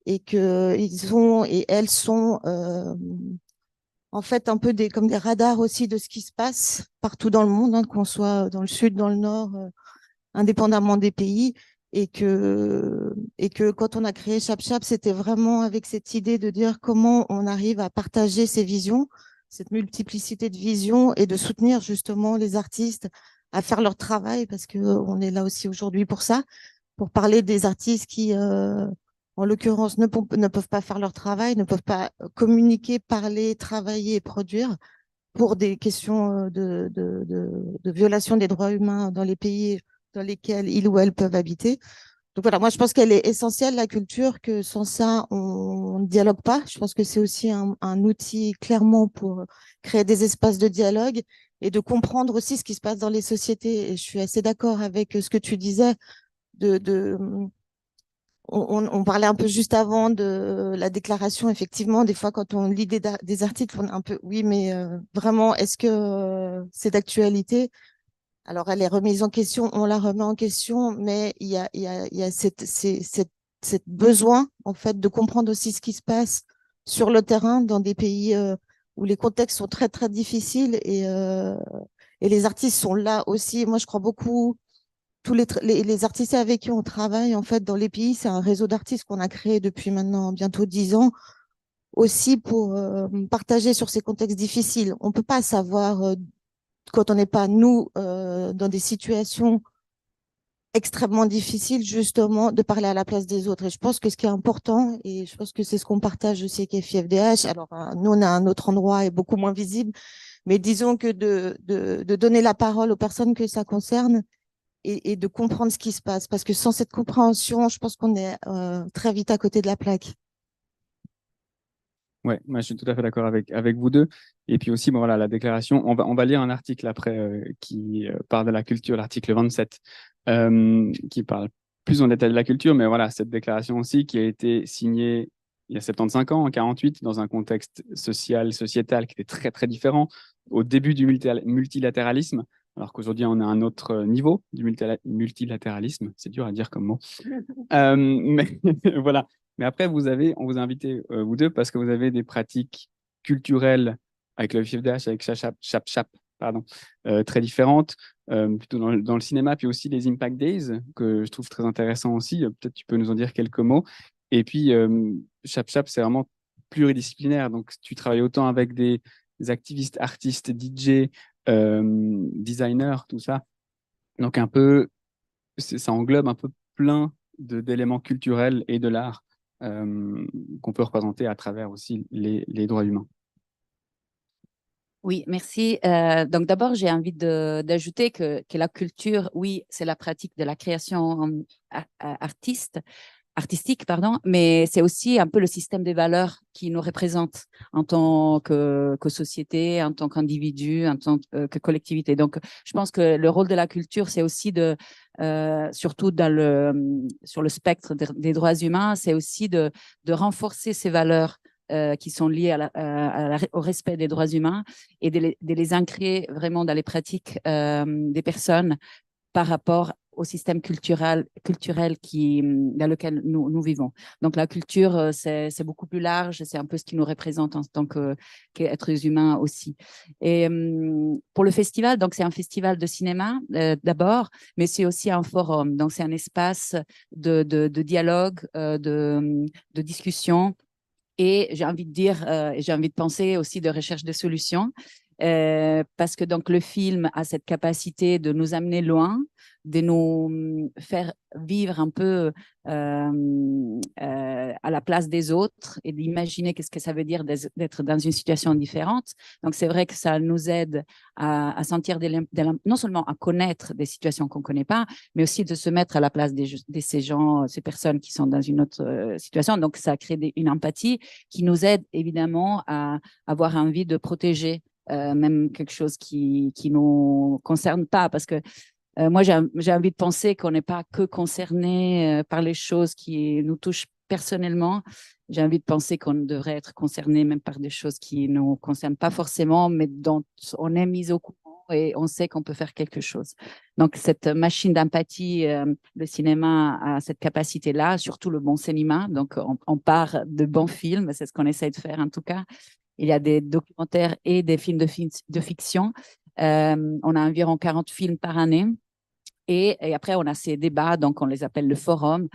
et que ils ont et elles sont en fait un peu comme des radars aussi de ce qui se passe partout dans le monde, hein, qu'on soit dans le sud, dans le nord, indépendamment des pays. Et que quand on a créé ChapChap, c'était vraiment avec cette idée de dire comment on arrive à partager ces visions, cette multiplicité de visions, et de soutenir justement les artistes à faire leur travail, parce qu'on est là aussi aujourd'hui pour ça, pour parler des artistes qui, en l'occurrence, ne peuvent pas faire leur travail, ne peuvent pas communiquer, parler, travailler et produire pour des questions de violation des droits humains dans les pays dans lesquels ils ou elles peuvent habiter. Donc voilà, moi je pense qu'elle est essentielle, la culture, que sans ça, on ne dialogue pas. Je pense que c'est aussi un outil clairement pour créer des espaces de dialogue et de comprendre aussi ce qui se passe dans les sociétés. Et je suis assez d'accord avec ce que tu disais. On parlait un peu juste avant de la déclaration. Effectivement, des fois, quand on lit des articles, on est un peu, oui, mais vraiment, est-ce que c'est d'actualité? Alors, elle est remise en question, on la remet en question, mais il y a cette besoin, en fait, de comprendre aussi ce qui se passe sur le terrain dans des pays où les contextes sont très, très difficiles, et les artistes sont là aussi. Moi, je crois beaucoup, tous les artistes avec qui on travaille, en fait, dans les pays, c'est un réseau d'artistes qu'on a créé depuis maintenant bientôt 10 ans, aussi pour partager sur ces contextes difficiles. On ne peut pas savoir quand on n'est pas, nous, dans des situations extrêmement difficiles, justement, de parler à la place des autres. Et je pense que ce qui est important, et je pense que c'est ce qu'on partage aussi avec FIFDH, alors nous, on a un autre endroit et beaucoup moins visible, mais disons que de donner la parole aux personnes que ça concerne, et de comprendre ce qui se passe. Parce que sans cette compréhension, je pense qu'on est très vite à côté de la plaque. Ouais, moi je suis tout à fait d'accord avec vous deux. Et puis aussi, bon, voilà, la déclaration, on va lire un article après qui parle de la culture, l'article 27, qui parle plus en détail de la culture, mais voilà, cette déclaration aussi qui a été signée il y a 75 ans, en 48, dans un contexte social, sociétal qui était très, très différent, au début du multilatéralisme, alors qu'aujourd'hui on a un autre niveau du multilatéralisme, c'est dur à dire comme mot. Mais voilà. Mais après, on vous a invité, vous deux, parce que vous avez des pratiques culturelles avec le FIFDH, avec ChapChap, pardon, très différentes, plutôt dans le cinéma, puis aussi les Impact Days, que je trouve très intéressant aussi. Peut-être tu peux nous en dire quelques mots. Et puis, ChapChap, c'est vraiment pluridisciplinaire. Donc, tu travailles autant avec des activistes, artistes, DJ, designers, tout ça. Donc, un peu, ça englobe un peu plein d'éléments culturels et de l'art qu'on peut représenter à travers aussi les droits humains. Oui, merci. Donc d'abord, j'ai envie d'ajouter que la culture, oui, c'est la pratique de la création artistique, pardon, mais c'est aussi un peu le système des valeurs qui nous représente en tant que société, en tant qu'individu, en tant que collectivité. Donc, je pense que le rôle de la culture, c'est aussi surtout sur le spectre des droits humains, c'est aussi de renforcer ces valeurs qui sont liées au respect des droits humains, et de les ancrer vraiment dans les pratiques des personnes par rapport au système culturel dans lequel nous vivons. Donc, la culture, c'est beaucoup plus large, c'est un peu ce qui nous représente en tant qu'êtres humains aussi. Et pour le festival, donc c'est un festival de cinéma d'abord, mais c'est aussi un forum. Donc, c'est un espace de dialogue, de discussion, et j'ai envie de dire, j'ai envie de penser aussi de recherche de solutions, parce que donc le film a cette capacité de nous amener loin, de nous faire vivre un peu à la place des autres, et d'imaginer qu'est-ce que ça veut dire d'être dans une situation différente. Donc, c'est vrai que ça nous aide à sentir non seulement à connaître des situations qu'on ne connaît pas, mais aussi de se mettre à la place de ces gens, ces personnes qui sont dans une autre situation. Donc, ça crée une empathie qui nous aide évidemment à avoir envie de protéger même quelque chose qui nous concerne pas, parce que moi, j'ai envie de penser qu'on n'est pas que concerné par les choses qui nous touchent personnellement. J'ai envie de penser qu'on devrait être concerné même par des choses qui ne nous concernent pas forcément, mais dont on est mis au courant et on sait qu'on peut faire quelque chose. Donc, cette machine d'empathie, le cinéma a cette capacité-là, surtout le bon cinéma. Donc, on part de bons films, c'est ce qu'on essaie de faire en tout cas. Il y a des documentaires et des films de fiction. On a environ 40 films par année. Et après, on a ces débats, donc on les appelle le forum,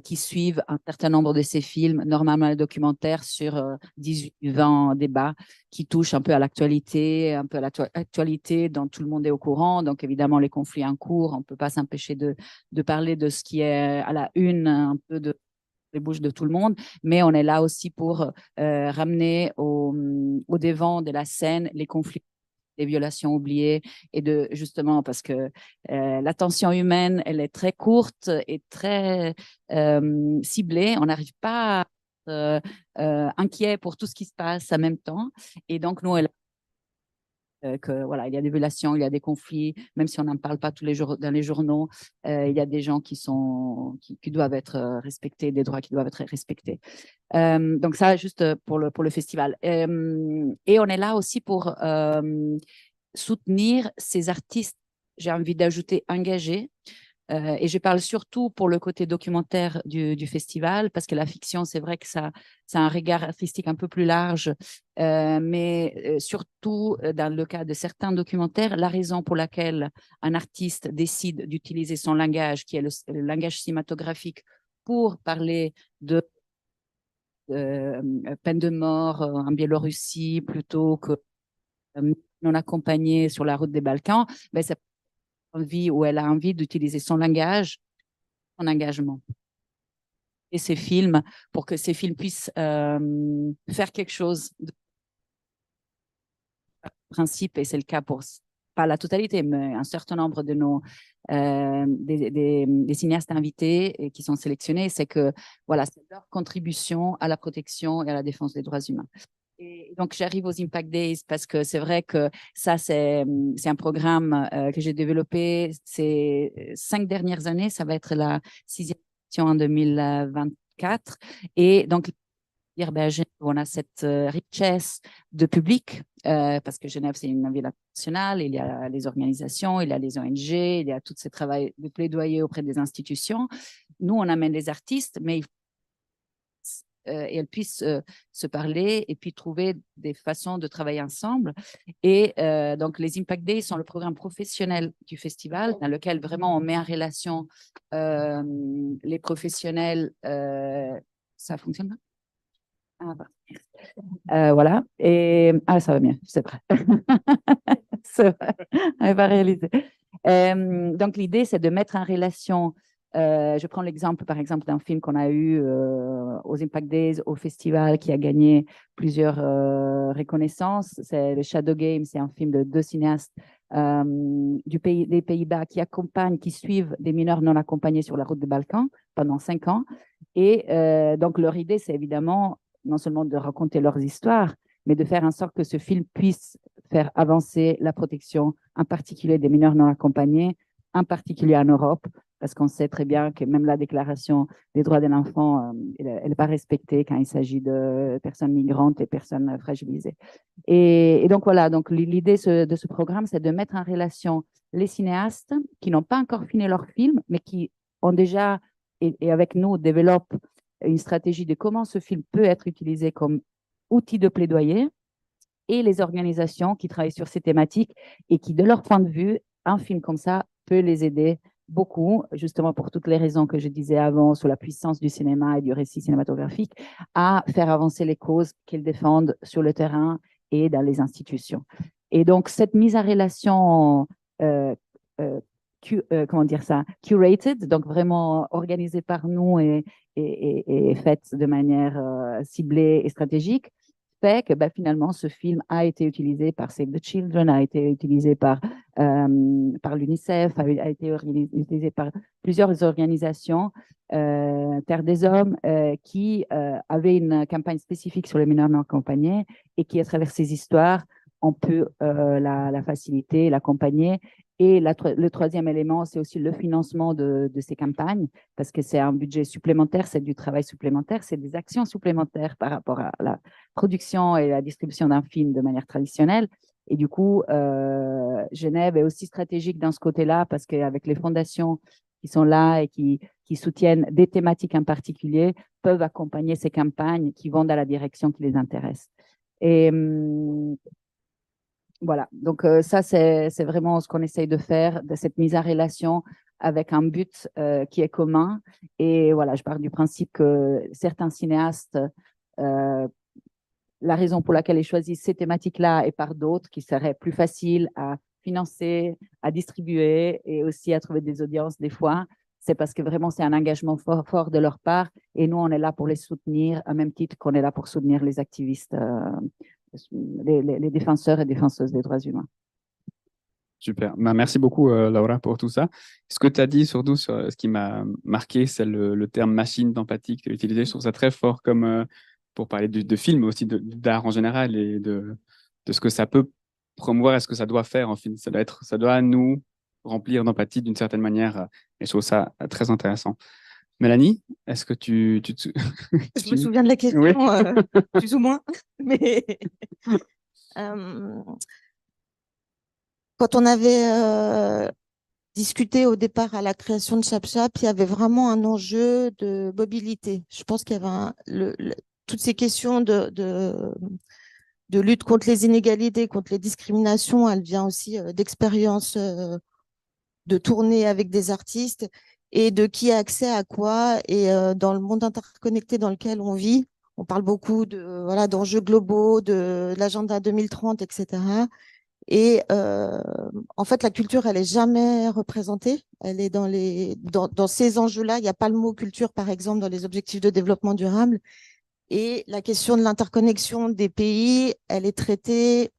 qui suivent un certain nombre de ces films, normalement les documentaires sur 18-20 débats qui touchent un peu à l'actualité, un peu à l'actualité dont tout le monde est au courant. Donc évidemment, les conflits en cours, on ne peut pas s'empêcher de parler de ce qui est à la une, un peu de les bouches de tout le monde, mais on est là aussi pour ramener au devant de la scène les conflits, les violations oubliées, et de justement parce que l'attention humaine, elle est très courte et très ciblée. On n'arrive pas à être inquiet pour tout ce qui se passe en même temps. Et donc, nous, que voilà, il y a des violations, il y a des conflits, même si on n'en parle pas tous les jours dans les journaux, il y a des gens qui doivent être respectés, des droits qui doivent être respectés. Donc ça, juste pour le festival. Et on est là aussi pour soutenir ces artistes, j'ai envie d'ajouter engagés. Et je parle surtout pour le côté documentaire du festival, parce que la fiction, c'est vrai que ça a un regard artistique un peu plus large, mais surtout dans le cas de certains documentaires, la raison pour laquelle un artiste décide d'utiliser son langage, qui est le langage cinématographique, pour parler de peine de mort en Biélorussie plutôt que non accompagné sur la route des Balkans, ben, c'est envie ou elle a envie d'utiliser son langage, son engagement et ses films pour que ces films puissent faire quelque chose de principe, et c'est le cas pour pas la totalité, mais un certain nombre de nos des cinéastes invités et qui sont sélectionnés, c'est que voilà, c'est leur contribution à la protection et à la défense des droits humains. Et donc, j'arrive aux Impact Days parce que c'est vrai que ça, c'est un programme que j'ai développé ces 5 dernières années. Ça va être la 6e édition en 2024. Et donc, on a cette richesse de public parce que Genève, c'est une ville internationale. Il y a les organisations, il y a les ONG, il y a tout ce travail de plaidoyer auprès des institutions. Nous, on amène les artistes, mais et elles puissent se parler et puis trouver des façons de travailler ensemble. Et donc, les Impact Days sont le programme professionnel du festival dans lequel vraiment on met en relation les professionnels. Ça fonctionne pas? Voilà. Et ça va bien, c'est vrai. C'est vrai. On va réaliser. Donc, l'idée, c'est de mettre en relation. Je prends l'exemple, par exemple, d'un film qu'on a eu aux Impact Days, au festival, qui a gagné plusieurs reconnaissances. C'est le Shadow Game, c'est un film de 2 cinéastes des Pays-Bas qui suivent des mineurs non accompagnés sur la route des Balkans pendant 5 ans. Et donc, leur idée, c'est évidemment non seulement de raconter leurs histoires, mais de faire en sorte que ce film puisse faire avancer la protection, en particulier des mineurs non accompagnés, en particulier en Europe, parce qu'on sait très bien que même la déclaration des droits de l'enfant, elle n'est pas respectée quand il s'agit de personnes migrantes et personnes fragilisées. Et donc voilà, donc l'idée de ce programme, c'est de mettre en relation les cinéastes qui n'ont pas encore fini leur film, mais qui ont déjà, et avec nous, développent une stratégie de comment ce film peut être utilisé comme outil de plaidoyer, et les organisations qui travaillent sur ces thématiques et qui, de leur point de vue, un film comme ça peut les aider beaucoup, justement pour toutes les raisons que je disais avant, sur la puissance du cinéma et du récit cinématographique, à faire avancer les causes qu'ils défendent sur le terrain et dans les institutions. Et donc, cette mise en relation, comment dire ça, curated, donc vraiment organisée par nous et faite de manière ciblée et stratégique, fait que finalement, ce film a été utilisé par Save the Children, a été utilisé par l'UNICEF, a été utilisé par plusieurs organisations, Terre des Hommes, qui avaient une campagne spécifique sur les mineurs non accompagnés et qui, à travers ces histoires, on peut la faciliter, l'accompagner Et le troisième élément, c'est aussi le financement de ces campagnes, parce que c'est un budget supplémentaire, c'est du travail supplémentaire, c'est des actions supplémentaires par rapport à la production et la distribution d'un film de manière traditionnelle. Et du coup, Genève est aussi stratégique dans ce côté-là, parce qu'avec les fondations qui sont là et qui soutiennent des thématiques en particulier, peuvent accompagner ces campagnes qui vont dans la direction qui les intéresse. Et voilà, donc ça, c'est vraiment ce qu'on essaye de faire, de cette mise en relation avec un but qui est commun. Et voilà, je pars du principe que certains cinéastes, la raison pour laquelle ils choisissent ces thématiques-là et par d'autres qui seraient plus faciles à financer, à distribuer et aussi à trouver des audiences des fois, c'est parce que vraiment c'est un engagement fort de leur part. Et nous, on est là pour les soutenir, à même titre qu'on est là pour soutenir les activistes, les défenseurs et défenseuses des droits humains. Super. Bah, merci beaucoup, Laura, pour tout ça. Ce que tu as dit, surtout, sur ce qui m'a marqué, c'est le terme machine d'empathie que tu as utilisé. Je trouve ça très fort comme pour parler de films, mais aussi d'art en général et de ce que ça peut promouvoir et ce que ça doit faire en film. Ça doit nous remplir d'empathie d'une certaine manière. Et je trouve ça très intéressant. Mélanie, est-ce que tu Je me souviens de la question, Oui. plus ou moins, mais quand on avait discuté au départ à la création de ChapChap, il y avait vraiment un enjeu de mobilité. Je pense qu'il y avait toutes ces questions de lutte contre les inégalités, contre les discriminations, elle vient aussi d'expériences de tourner avec des artistes et de qui a accès à quoi. Et dans le monde interconnecté dans lequel on vit, on parle beaucoup d'enjeux globaux, de l'agenda 2030, etc. Et en fait, la culture, elle n'est jamais représentée. Elle est dans ces enjeux-là. Il n'y a pas le mot culture, par exemple, dans les objectifs de développement durable. Et la question de l'interconnexion des pays, elle est traitée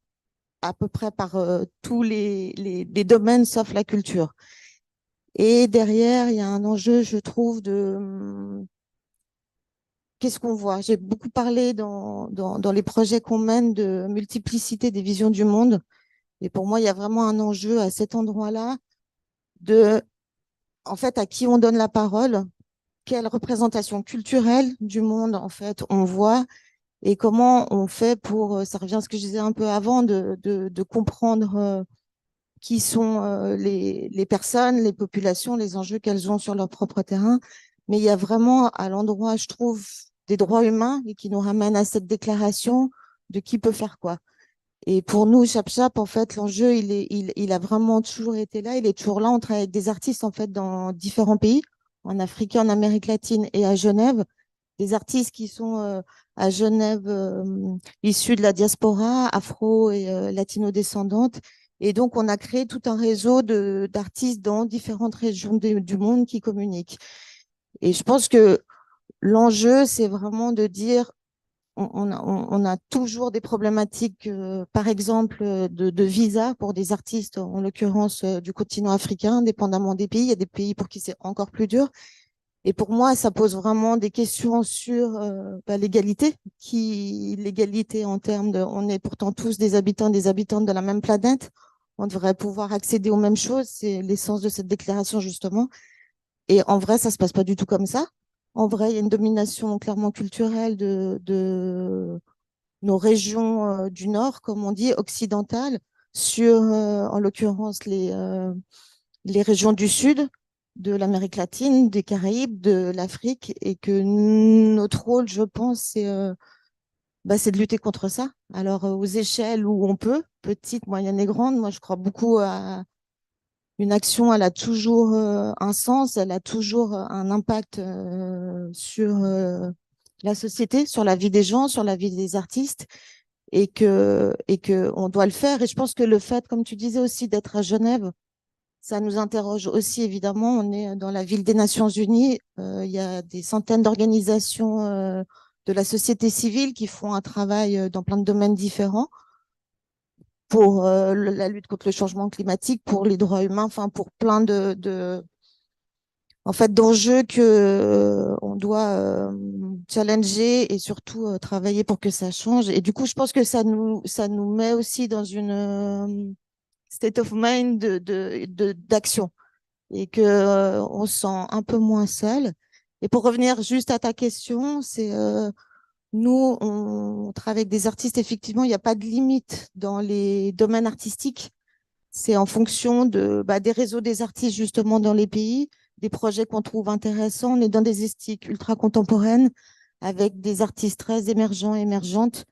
à peu près par tous les domaines sauf la culture. Et derrière, il y a un enjeu, je trouve, qu'est-ce qu'on voit? J'ai beaucoup parlé dans les projets qu'on mène de multiplicité des visions du monde. Et pour moi, il y a vraiment un enjeu à cet endroit-là en fait, à qui on donne la parole, quelle représentation culturelle du monde, en fait, on voit et comment on fait pour, ça revient à ce que je disais un peu avant, de comprendre qui sont les personnes, les populations, les enjeux qu'elles ont sur leur propre terrain. Mais il y a vraiment à l'endroit, je trouve, des droits humains et qui nous ramène à cette déclaration de qui peut faire quoi. Et pour nous, ChapChap, en fait, l'enjeu, il a vraiment toujours été là. Il est toujours là. On travaille avec des artistes, en fait, dans différents pays, en Afrique, en Amérique latine et à Genève. Des artistes qui sont à Genève, issus de la diaspora afro et latino-descendante. Et donc, on a créé tout un réseau d'artistes dans différentes régions du monde qui communiquent. Et je pense que l'enjeu, c'est vraiment de dire, on a toujours des problématiques, par exemple, de visa pour des artistes, en l'occurrence du continent africain, dépendamment des pays. Il y a des pays pour qui c'est encore plus dur. Et pour moi, ça pose vraiment des questions sur l'égalité, l'égalité en termes de, on est pourtant tous des habitants, des habitantes de la même planète. On devrait pouvoir accéder aux mêmes choses. C'est l'essence de cette déclaration, justement. Et en vrai, ça se passe pas du tout comme ça. En vrai, il y a une domination clairement culturelle de nos régions du Nord, comme on dit, occidentales, sur, en l'occurrence, les régions du Sud, de l'Amérique latine, des Caraïbes, de l'Afrique, et que notre rôle, je pense, c'est de lutter contre ça. Alors, aux échelles où on peut, petites, moyennes et grandes, moi, je crois beaucoup à une action, elle a toujours un sens, elle a toujours un impact sur la société, sur la vie des gens, sur la vie des artistes, et que on doit le faire. Et je pense que le fait, comme tu disais aussi, d'être à Genève, ça nous interroge aussi, évidemment. On est dans la ville des Nations Unies. Il y a des centaines d'organisations de la société civile qui font un travail dans plein de domaines différents pour la lutte contre le changement climatique, pour les droits humains, enfin pour plein en fait, d'enjeux que on doit challenger et surtout travailler pour que ça change. Et du coup, je pense que ça nous met aussi dans state of mind d'action et que on se sent un peu moins seul. Et pour revenir juste à ta question, c'est nous, on travaille avec des artistes, effectivement, il n'y a pas de limite dans les domaines artistiques. C'est en fonction des réseaux des artistes, justement, dans les pays, des projets qu'on trouve intéressants. On est dans des esthétiques ultra contemporaines avec des artistes très émergents, émergentes,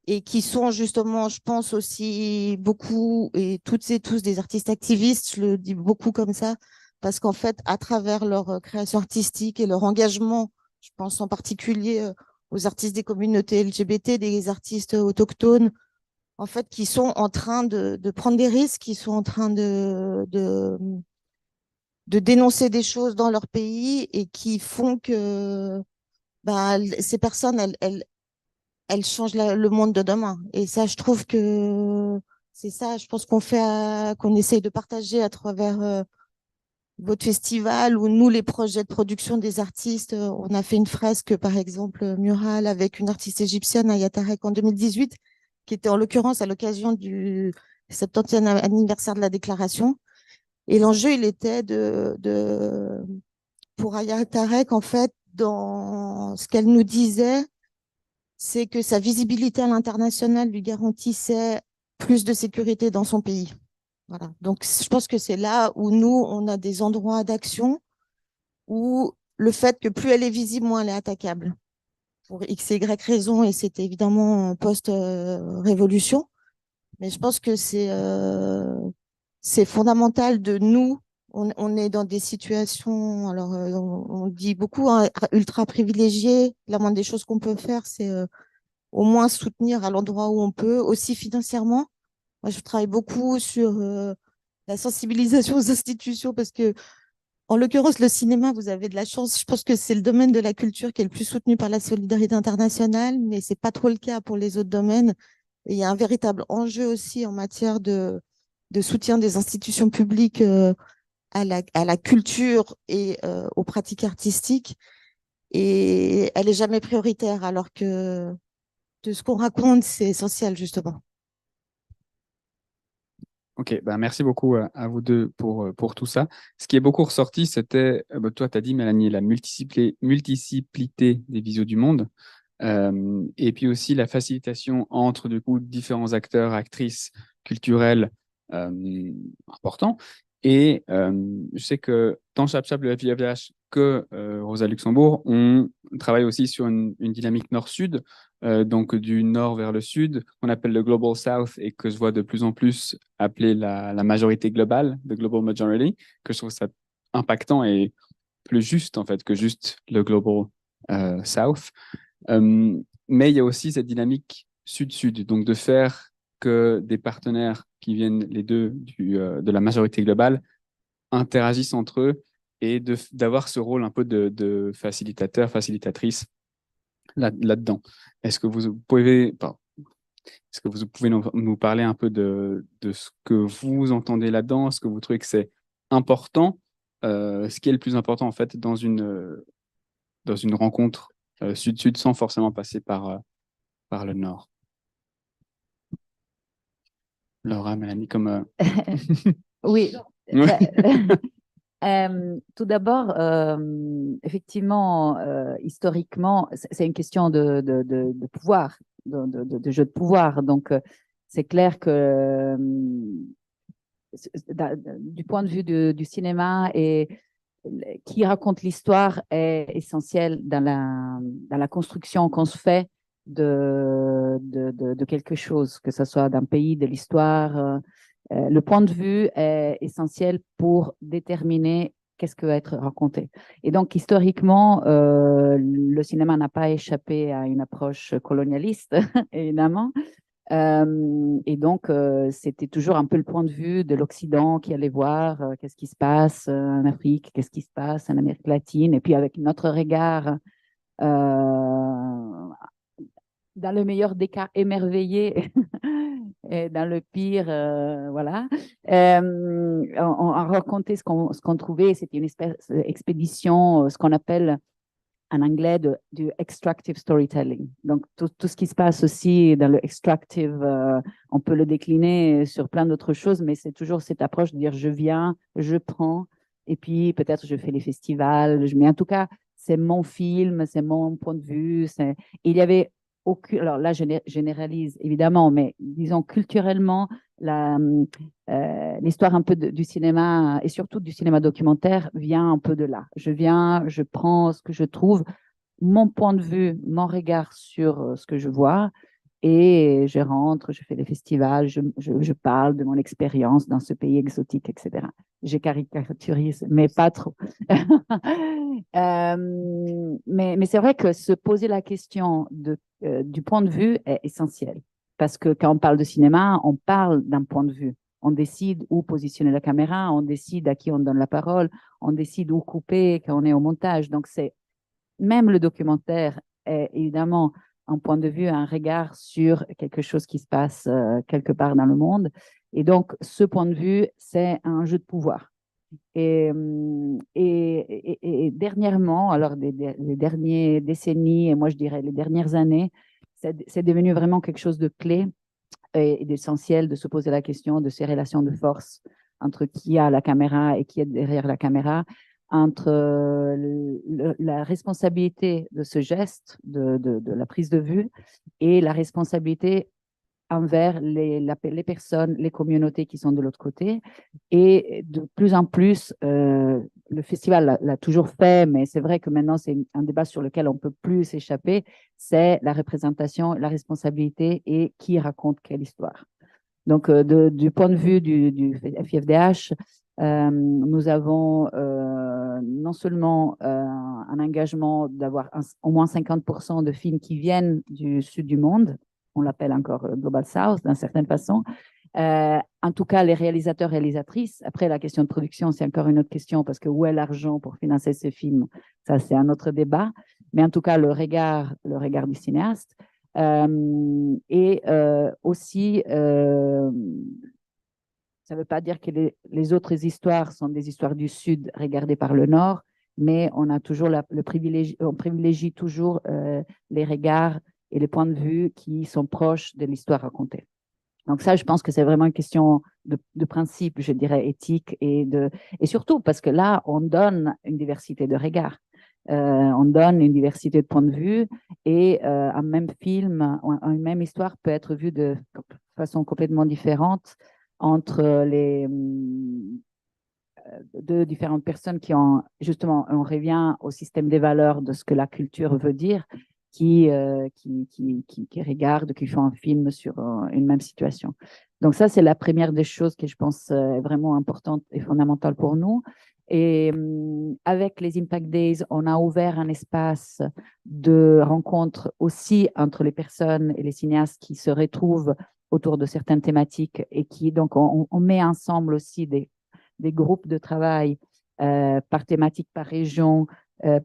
et qui sont justement, je pense aussi beaucoup, et toutes et tous des artistes activistes, je le dis beaucoup comme ça, parce qu'en fait, à travers leur création artistique et leur engagement, je pense en particulier aux artistes des communautés LGBT, des artistes autochtones, en fait, qui sont en train de prendre des risques, qui sont en train de dénoncer des choses dans leur pays et qui font que ces personnes, elles changent le monde de demain. Et ça, je trouve que c'est ça, je pense qu'on essaye de partager à travers votre festival ou nous, les projets de production des artistes. On a fait une fresque, par exemple, murale avec une artiste égyptienne, Aya Tarek, en 2018, qui était en l'occurrence à l'occasion du 70e anniversaire de la déclaration. Et l'enjeu, il était pour Aya Tarek, en fait, dans ce qu'elle nous disait, c'est que sa visibilité à l'international lui garantissait plus de sécurité dans son pays. Voilà. Donc, je pense que c'est là où nous, on a des endroits d'action où le fait que plus elle est visible, moins elle est attaquable. Pour X et Y raison, et c'était évidemment post-révolution. Mais je pense que c'est fondamental de nous. On est dans des situations, alors on dit beaucoup, hein, ultra privilégiées. La moindre des choses qu'on peut faire, c'est au moins soutenir à l'endroit où on peut, aussi financièrement. Moi, je travaille beaucoup sur la sensibilisation aux institutions parce que, en l'occurrence, le cinéma, vous avez de la chance. Je pense que c'est le domaine de la culture qui est le plus soutenu par la solidarité internationale, mais c'est pas trop le cas pour les autres domaines. Et il y a un véritable enjeu aussi en matière de soutien des institutions publiques à la culture et aux pratiques artistiques. Et elle est jamais prioritaire, alors que de ce qu'on raconte, c'est essentiel, justement. Ok, merci beaucoup à vous deux pour tout ça. Ce qui est beaucoup ressorti, c'était, toi, tu as dit, Mélanie, la multiplicité des visios du monde, et puis aussi la facilitation entre, du coup, différents acteurs, actrices culturelles importants. Et je sais que tant ChapChap, le FIVH, que Rosa Luxembourg, on travaille aussi sur une dynamique nord-sud, donc du nord vers le sud, qu'on appelle le Global South et que je vois de plus en plus appelé la majorité globale, the Global Majority, que je trouve ça impactant et plus juste en fait que juste le Global South. Mais il y a aussi cette dynamique sud-sud, donc de faire que des partenaires qui viennent les deux de la majorité globale interagissent entre eux et d'avoir ce rôle un peu de facilitateur, facilitatrice là-dedans. Est-ce que vous pouvez nous parler un peu de ce que vous entendez là-dedans, ce que vous trouvez que c'est important, ce qui est le plus important en fait dans une rencontre sud-sud sans forcément passer par le nord? Laura, Mélanie, comme... Oui. Tout d'abord, effectivement, historiquement, c'est une question de pouvoir, de jeu de pouvoir. Donc, c'est clair que du point de vue du cinéma et qui raconte l'histoire est essentiel dans la construction qu'on se fait de quelque chose, que ce soit d'un pays, de l'histoire. Le point de vue est essentiel pour déterminer qu'est-ce que va être raconté. Et donc, historiquement, le cinéma n'a pas échappé à une approche colonialiste, évidemment. Et donc, c'était toujours un peu le point de vue de l'Occident qui allait voir qu'est-ce qui se passe en Afrique, qu'est-ce qui se passe en Amérique latine, et puis avec notre regard, dans le meilleur des cas, émerveillé, et dans le pire, voilà. On racontait ce qu'on trouvait. C'était une expédition, ce qu'on appelle en anglais du extractive storytelling. Donc, tout ce qui se passe aussi dans le extractive, on peut le décliner sur plein d'autres choses, mais c'est toujours cette approche de dire je viens, je prends, et puis peut-être je fais les festivals, mais en tout cas, c'est mon film, c'est mon point de vue. Il y avait aucune, alors là, je généralise évidemment, mais disons culturellement, l'histoire un peu du cinéma et surtout du cinéma documentaire vient un peu de là. Je viens, je prends ce que je trouve, mon point de vue, mon regard sur ce que je vois, et je rentre, je fais des festivals, je parle de mon expérience dans ce pays exotique, etc. Je caricaturise, mais pas trop. Mais c'est vrai que se poser la question du point de vue est essentiel. Parce que quand on parle de cinéma, on parle d'un point de vue. On décide où positionner la caméra, on décide à qui on donne la parole, on décide où couper quand on est au montage. Donc, même le documentaire est évidemment un point de vue, un regard sur quelque chose qui se passe quelque part dans le monde. Et donc, ce point de vue, c'est un jeu de pouvoir. Et dernièrement, alors les dernières décennies, et moi je dirais les dernières années, c'est devenu vraiment quelque chose de clé et d'essentiel de se poser la question de ces relations de force entre qui a la caméra et qui est derrière la caméra, entre la responsabilité de ce geste, de la prise de vue, et la responsabilité envers les personnes, les communautés qui sont de l'autre côté. Et de plus en plus, le festival l'a toujours fait, mais c'est vrai que maintenant, c'est un débat sur lequel on ne peut plus s'échapper, c'est la représentation, la responsabilité et qui raconte quelle histoire. Donc, du point de vue du FIFDH, nous avons non seulement un engagement d'avoir au moins 50% de films qui viennent du sud du monde, on l'appelle encore Global South d'une certaine façon. En tout cas, les réalisateurs et réalisatrices. Après, la question de production, c'est encore une autre question parce que où est l'argent pour financer ces films? Ça, c'est un autre débat. Mais en tout cas, le regard du cinéaste. Et aussi, ça ne veut pas dire que les autres histoires sont des histoires du Sud regardées par le Nord, mais on a toujours le privilège, on privilégie toujours les regards et les points de vue qui sont proches de l'histoire racontée. Donc ça, je pense que c'est vraiment une question de principe, je dirais, éthique et surtout parce que là, on donne une diversité de regards. On donne une diversité de points de vue et un même film, une même histoire peut être vue de façon complètement différente entre deux différentes personnes qui ont, justement, on revient au système des valeurs de ce que la culture veut dire, qui regardent, qui font un film sur une même situation. Donc ça, c'est la première des choses que je pense est vraiment importante et fondamentale pour nous. Et avec les Impact Days, on a ouvert un espace de rencontre aussi entre les personnes et les cinéastes qui se retrouvent autour de certaines thématiques et qui, donc, on met ensemble aussi des groupes de travail par thématique, par région,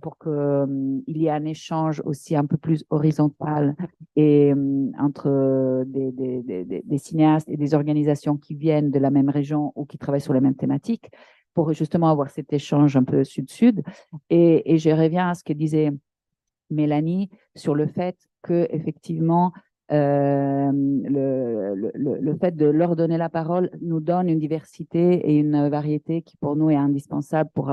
pour qu'il y ait un échange aussi un peu plus horizontal et entre des cinéastes et des organisations qui viennent de la même région ou qui travaillent sur les mêmes thématiques, pour justement avoir cet échange un peu sud-sud. Et je reviens à ce que disait Mélanie sur le fait qu'effectivement, le fait de leur donner la parole nous donne une diversité et une variété qui pour nous est indispensable pour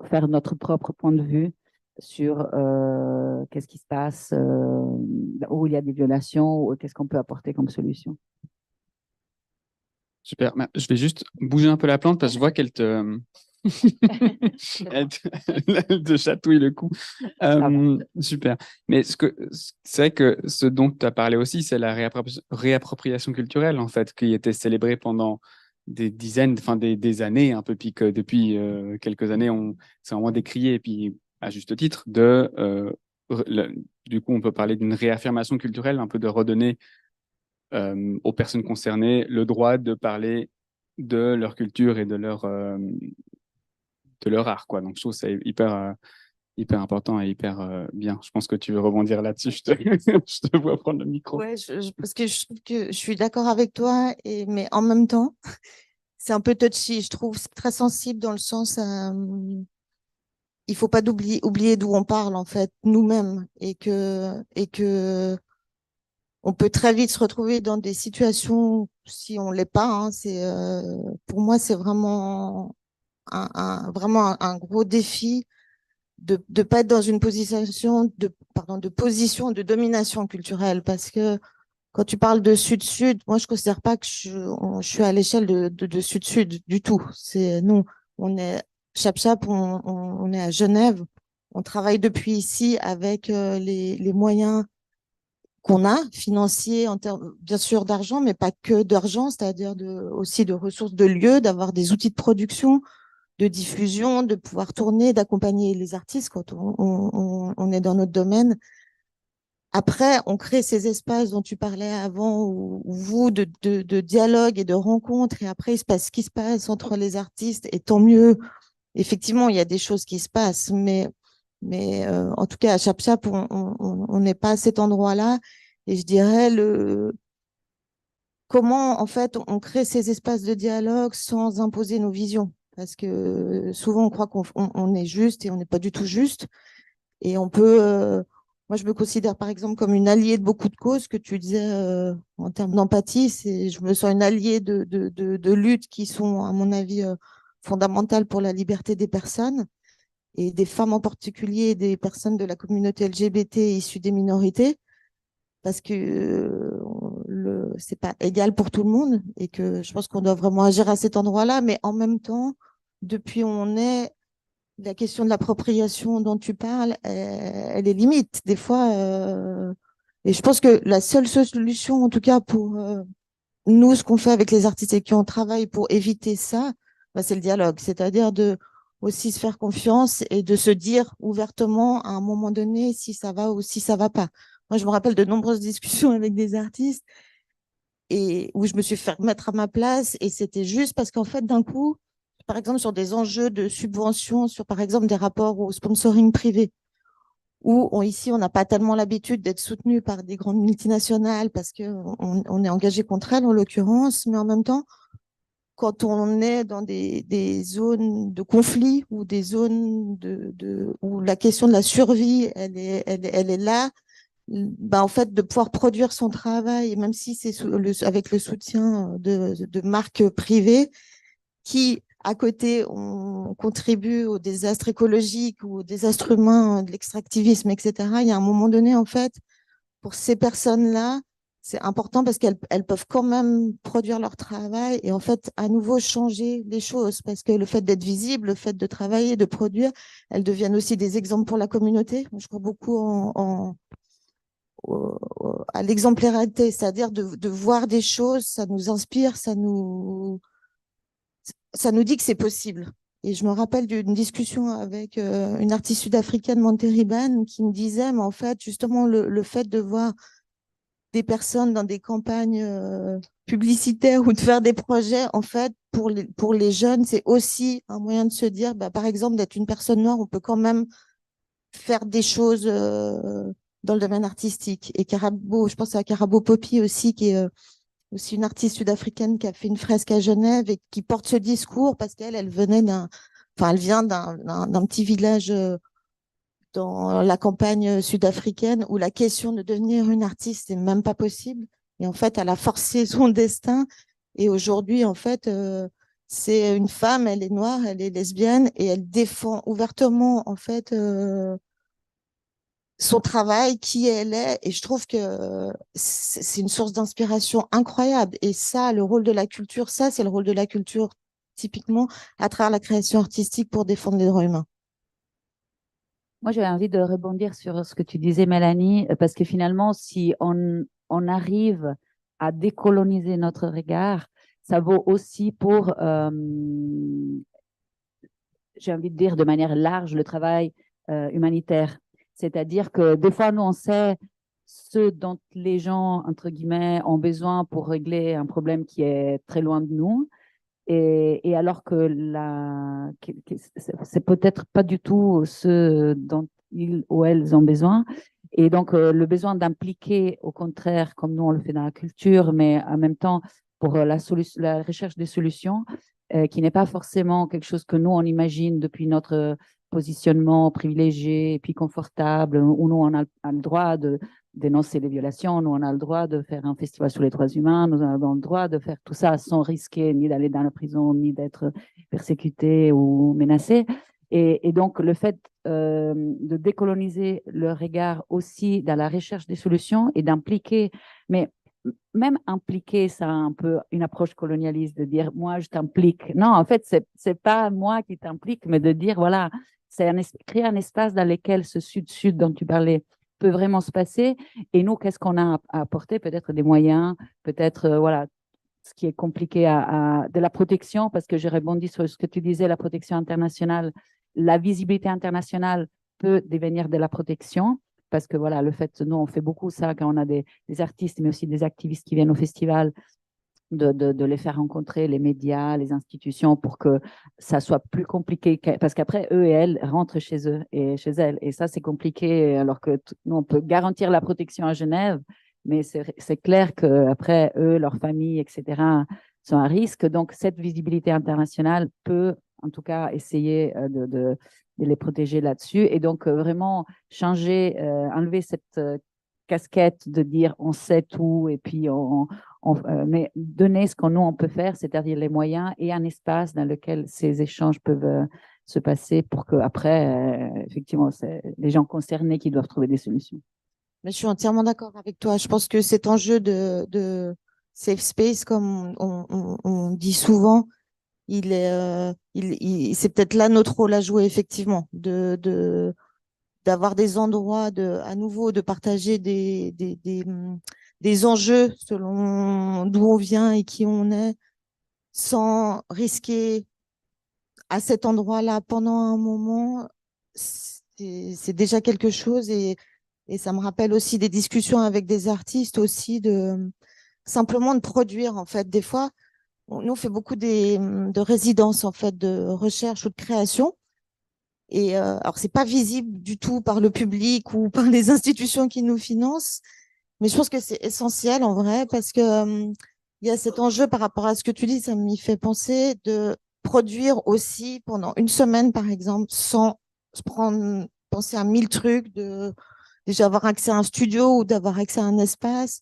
faire notre propre point de vue sur qu'est-ce qui se passe, où il y a des violations, ou qu'est-ce qu'on peut apporter comme solution. Super. Je vais juste bouger un peu la plante parce que je vois qu'elle te... elle te chatouille le cou. Super. Mais c'est vrai que ce dont tu as parlé aussi, c'est la réappropriation culturelle, en fait, qui était célébrée pendant des dizaines, enfin des années, un peu, puis que depuis quelques années, c'est vraiment décrié, et puis à juste titre, du coup, on peut parler d'une réaffirmation culturelle, un peu de redonner aux personnes concernées le droit de parler de leur culture et de leur art, quoi. Donc, je trouve que c'est hyper important et hyper bien. Je pense que tu veux rebondir là-dessus. Je te vois prendre le micro. Ouais, parce que je trouve que je suis d'accord avec toi, mais en même temps, c'est un peu touchy. Je trouve très sensible dans le sens il faut pas oublier d'où on parle en fait nous-mêmes et que on peut très vite se retrouver dans des situations si on l'est pas. Hein, pour moi c'est vraiment vraiment un gros défi de pas être dans une position de domination culturelle parce que quand tu parles de sud-sud, moi je considère pas que je suis à l'échelle de sud-sud du tout. C'est nous, on est Chap, on est à Genève, on travaille depuis ici avec les moyens qu'on a financiers en termes bien sûr d'argent, mais pas que d'argent, c'est-à-dire aussi de ressources de lieux, d'avoir des outils de production, de diffusion, de pouvoir tourner, d'accompagner les artistes quand on est dans notre domaine. Après, on crée ces espaces dont tu parlais avant, de dialogue et de rencontre, et après, il se passe ce qui se passe entre les artistes, et tant mieux. Effectivement, il y a des choses qui se passent, mais en tout cas, à Chap, on n'est pas à cet endroit-là, et je dirais comment, en fait, on crée ces espaces de dialogue sans imposer nos visions. Parce que souvent, on croit qu'on est juste et on n'est pas du tout juste. Et on peut. Moi, je me considère, par exemple, comme une alliée de beaucoup de causes que tu disais en termes d'empathie. Je me sens une alliée de luttes qui sont, à mon avis, fondamentales pour la liberté des personnes et des femmes en particulier et des personnes de la communauté LGBT issues des minorités. Parce que c'est pas égal pour tout le monde et que je pense qu'on doit vraiment agir à cet endroit-là, mais en même temps, depuis où on est, la question de l'appropriation dont tu parles, elle est limite des fois. Et je pense que la seule solution, en tout cas pour nous, ce qu'on fait avec les artistes et qui on travaille pour éviter ça, bah, c'est le dialogue, c'est-à-dire de aussi se faire confiance et de se dire ouvertement à un moment donné si ça va ou si ça va pas. Moi, je me rappelle de nombreuses discussions avec des artistes et où je me suis fait mettre à ma place et c'était juste parce qu'en fait, d'un coup, par exemple, sur des enjeux de subvention, sur par exemple des rapports au sponsoring privé, où ici, on n'a pas tellement l'habitude d'être soutenu par des grandes multinationales parce qu'on est engagé contre elles, en l'occurrence, mais en même temps, quand on est dans des zones de conflit ou des zones où la question de la survie, elle est là, bah, en fait, de pouvoir produire son travail, même si c'est avec le soutien de marques privées qui, à côté, on contribue au désastre écologique ou au désastre humain, de l'extractivisme, etc. Il y a un moment donné, en fait, pour ces personnes-là, c'est important parce qu'elles peuvent quand même produire leur travail et en fait, à nouveau, changer les choses parce que le fait d'être visible, le fait de travailler, de produire, elles deviennent aussi des exemples pour la communauté. Je crois beaucoup à l'exemplarité, c'est-à-dire de voir des choses, ça nous inspire, ça nous dit que c'est possible. Et je me rappelle d'une discussion avec une artiste sud-africaine, Monteriban, qui me disait, mais en fait, justement, le fait de voir des personnes dans des campagnes publicitaires ou de faire des projets, en fait, pour les jeunes, c'est aussi un moyen de se dire, bah, par exemple, d'être une personne noire, on peut quand même faire des choses dans le domaine artistique. Et Karabo, je pense à Karabo Poppy aussi, qui est aussi une artiste sud-africaine qui a fait une fresque à Genève et qui porte ce discours parce elle vient d'un petit village dans la campagne sud-africaine où la question de devenir une artiste n'est même pas possible. Et en fait, elle a forcé son destin. Et aujourd'hui, en fait, c'est une femme, elle est noire, elle est lesbienne et elle défend ouvertement, en fait, son travail, qui elle est. Et je trouve que c'est une source d'inspiration incroyable. Et ça, le rôle de la culture, ça, c'est le rôle de la culture, typiquement, à travers la création artistique pour défendre les droits humains. Moi, j'avais envie de rebondir sur ce que tu disais, Mélanie, parce que finalement, si on arrive à décoloniser notre regard, ça vaut aussi pour, j'ai envie de dire de manière large, le travail humanitaire. C'est-à-dire que des fois, nous, on sait ce dont les gens, entre guillemets, ont besoin pour régler un problème qui est très loin de nous. Et alors que c'est peut-être pas du tout ce dont ils ou elles ont besoin. Et donc, le besoin d'impliquer, au contraire, comme nous on le fait dans la culture, mais en même temps pour la recherche des solutions, qui n'est pas forcément quelque chose que nous on imagine depuis notre positionnement privilégié et puis confortable, où nous, on a le droit de dénoncer les violations, nous, on a le droit de faire un festival sur les droits humains, nous avons le droit de faire tout ça sans risquer ni d'aller dans la prison, ni d'être persécuté ou menacé. Et donc, le fait de décoloniser le regard aussi dans la recherche des solutions et d'impliquer, mais même impliquer, ça a un peu une approche colonialiste de dire moi je t'implique. Non, en fait, c'est pas moi qui t'implique, mais de dire voilà, c'est créer un espace dans lequel ce sud-sud dont tu parlais peut vraiment se passer. Et nous, qu'est-ce qu'on a à apporter? Peut-être des moyens, peut-être voilà, ce qui est compliqué de la protection, parce que j'ai rebondi sur ce que tu disais, la protection internationale, la visibilité internationale peut devenir de la protection. Parce que voilà, le fait, nous, on fait beaucoup ça quand on a des artistes, mais aussi des activistes qui viennent au festival, de les faire rencontrer, les médias, les institutions, pour que ça soit plus compliqué. Parce qu'après, eux et elles rentrent chez eux et chez elles. Et ça, c'est compliqué, alors que nous, on peut garantir la protection à Genève, mais c'est clair qu'après, eux, leurs familles, etc., sont à risque. Donc, cette visibilité internationale peut, en tout cas, essayer de les protéger là-dessus. Et donc, vraiment changer, enlever cette casquette de dire on sait tout et puis mais donner ce qu'on nous on peut faire, c'est-à-dire les moyens et un espace dans lequel ces échanges peuvent se passer pour qu'après, effectivement, c'est les gens concernés qui doivent trouver des solutions. Mais je suis entièrement d'accord avec toi. Je pense que cet enjeu de safe space, comme on dit souvent, c'est peut-être là notre rôle à jouer, effectivement, d'avoir des endroits à nouveau de partager des enjeux selon d'où on vient et qui on est, sans risquer à cet endroit-là pendant un moment. C'est déjà quelque chose, et ça me rappelle aussi des discussions avec des artistes aussi, simplement de produire, en fait. Des fois, nous, on fait beaucoup de résidences, en fait, de recherche ou de création. Et alors, c'est pas visible du tout par le public ou par les institutions qui nous financent, mais je pense que c'est essentiel en vrai, parce que il y a cet enjeu par rapport à ce que tu dis, ça m'y fait penser, de produire aussi pendant une semaine, par exemple, sans penser à 1000 trucs, de déjà avoir accès à un studio ou d'avoir accès à un espace,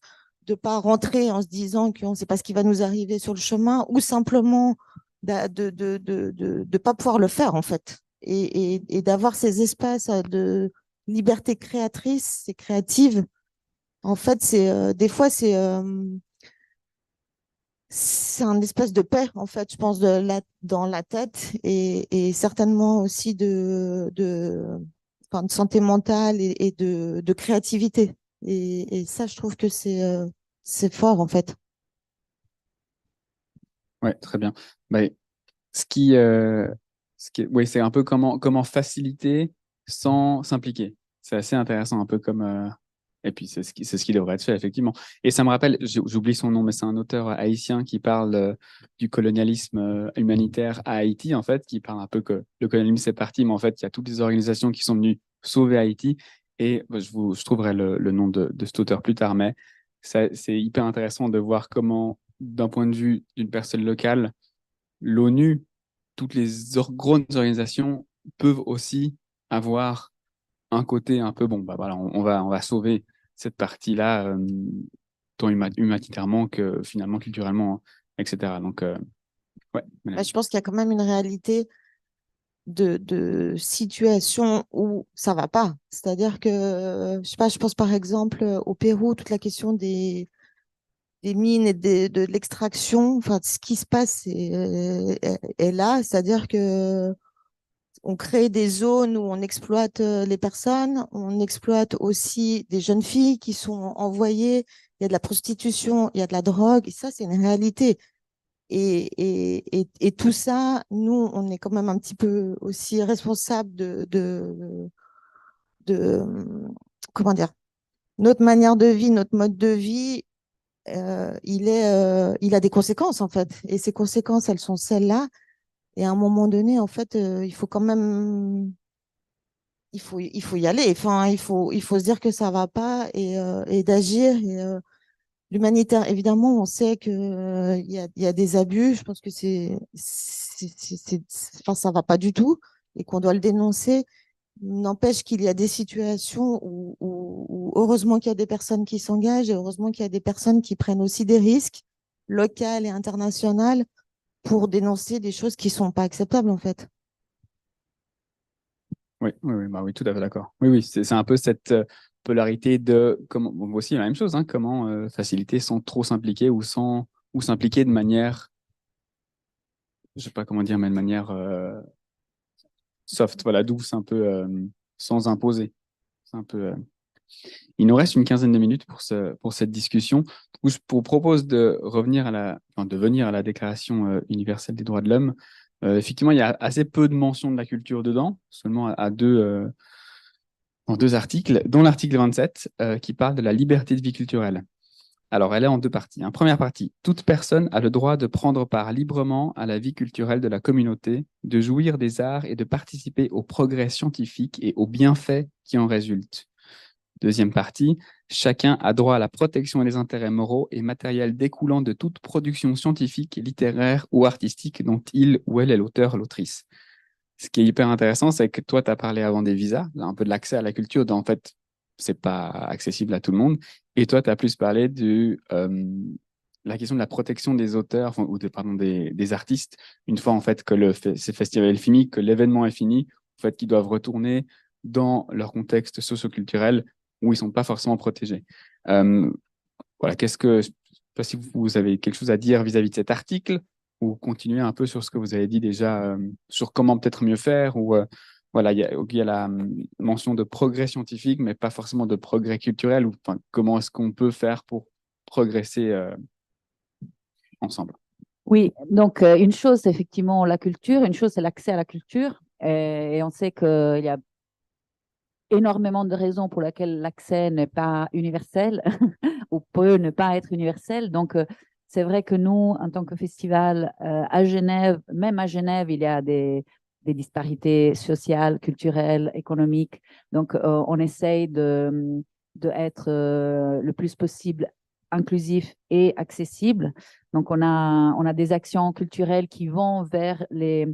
de pas rentrer en se disant qu'on ne sait pas ce qui va nous arriver sur le chemin, ou simplement de pas pouvoir le faire, en fait. Et d'avoir ces espaces de liberté créatrice et créative, en fait, des fois, c'est un espace de paix, en fait, je pense, dans la tête, et certainement aussi enfin, de santé mentale et de créativité. Et ça, je trouve que c'est fort, en fait. Ouais, très bien. Bah, ouais, c'est un peu comment faciliter sans s'impliquer. C'est assez intéressant, un peu comme. Et puis, c'est ce qui devrait être fait, effectivement. Et ça me rappelle, j'oublie son nom, mais c'est un auteur haïtien qui parle du colonialisme humanitaire à Haïti, en fait, qui parle un peu que le colonialisme, c'est parti, mais en fait, il y a toutes les organisations qui sont venues sauver Haïti. Et je trouverai le nom de cet auteur plus tard, mais c'est hyper intéressant de voir comment, d'un point de vue d'une personne locale, l'ONU, toutes les grandes organisations peuvent aussi avoir un côté un peu, bon, bah voilà, on va sauver cette partie-là, tant humanitairement que finalement culturellement, etc. Donc, ouais. Bah, je pense qu'il y a quand même une réalité de situation où ça va pas. C'est-à-dire que, je sais pas, je pense par exemple au Pérou, toute la question des mines et de l'extraction, enfin, ce qui se passe est là. C'est-à-dire que on crée des zones où on exploite les personnes, on exploite aussi des jeunes filles qui sont envoyées, il y a de la prostitution, il y a de la drogue, et ça, c'est une réalité. Et tout ça, nous, on est quand même un petit peu aussi responsable comment dire, notre manière de vie, notre mode de vie, il a des conséquences, en fait. Et ces conséquences, elles sont celles-là. Et à un moment donné, en fait, il faut quand même, il faut y aller. Enfin, il faut se dire que ça va pas, et d'agir. Et l'humanitaire, évidemment, on sait que il y a des abus. Je pense que enfin, ça va pas du tout. et qu'on doit le dénoncer. N'empêche qu'il y a des situations où heureusement qu'il y a des personnes qui s'engagent et heureusement qu'il y a des personnes qui prennent aussi des risques locaux et internationaux pour dénoncer des choses qui ne sont pas acceptables en fait. Oui, oui, tout à fait d'accord. Oui, c'est un peu cette polarité de comment, bon, aussi la même chose, hein, comment faciliter sans trop s'impliquer ou s'impliquer de manière, je sais pas comment dire, mais de manière soft, voilà, douce, un peu sans imposer. C'est un peu. Il nous reste une quinzaine de minutes pour cette discussion. Du coup, je vous propose de revenir de venir à la Déclaration universelle des droits de l'homme. Effectivement, il y a assez peu de mentions de la culture dedans, seulement dans deux articles, dont l'article 27 qui parle de la liberté de vie culturelle. Alors, elle est en deux parties. Première partie, toute personne a le droit de prendre part librement à la vie culturelle de la communauté, de jouir des arts et de participer au progrès scientifique et aux bienfaits qui en résultent. Deuxième partie, chacun a droit à la protection des intérêts moraux et matériels découlant de toute production scientifique, littéraire ou artistique dont il ou elle est l'auteur, l'autrice. Ce qui est hyper intéressant, c'est que toi, tu as parlé avant des visas, un peu de l'accès à la culture, en fait, c'est pas accessible à tout le monde. Et toi, tu as plus parlé de la question de la protection des auteurs, ou des artistes, une fois en fait que ce festival est fini, que l'événement est fini, en fait, qu'ils doivent retourner dans leur contexte socio-culturel où ils sont pas forcément protégés. Voilà, je sais pas si vous avez quelque chose à dire vis-à-vis de cet article, ou continuer un peu sur ce que vous avez dit déjà, sur comment peut-être mieux faire, ou voilà, il y a la mention de progrès scientifique, mais pas forcément de progrès culturel, ou enfin, comment est-ce qu'on peut faire pour progresser ensemble. Oui, donc une chose, c'est effectivement la culture, une chose, c'est l'accès à la culture, et on sait qu'il y a énormément de raisons pour lesquelles l'accès n'est pas universel ou peut ne pas être universel. Donc, c'est vrai que nous, en tant que festival à Genève, même à Genève, il y a des disparités sociales, culturelles, économiques. Donc, on essaye de être le plus possible inclusif et accessible. Donc, on a des actions culturelles qui vont vers les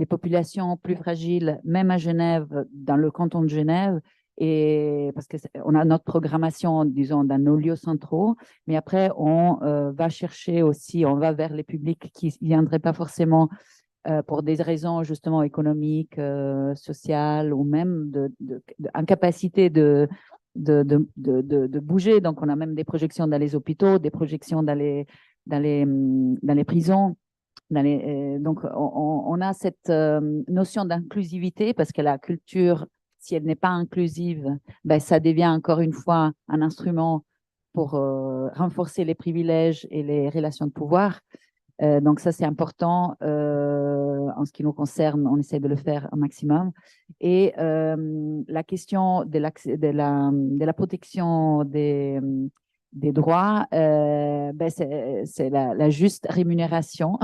populations plus fragiles, même à Genève, dans le canton de Genève, et parce qu'on a notre programmation, disons, dans nos lieux centraux, mais après, on va chercher aussi, on va vers les publics qui ne viendraient pas forcément pour des raisons justement économiques, sociales ou même d'incapacité de bouger. Donc, on a même des projections dans les hôpitaux, des projections dans les prisons. Donc, on a cette notion d'inclusivité parce que la culture, si elle n'est pas inclusive, ben, ça devient encore une fois un instrument pour renforcer les privilèges et les relations de pouvoir. Donc, ça, c'est important. En ce qui nous concerne, on essaie de le faire un maximum. Et la question de la protection des droits, ben c'est la juste rémunération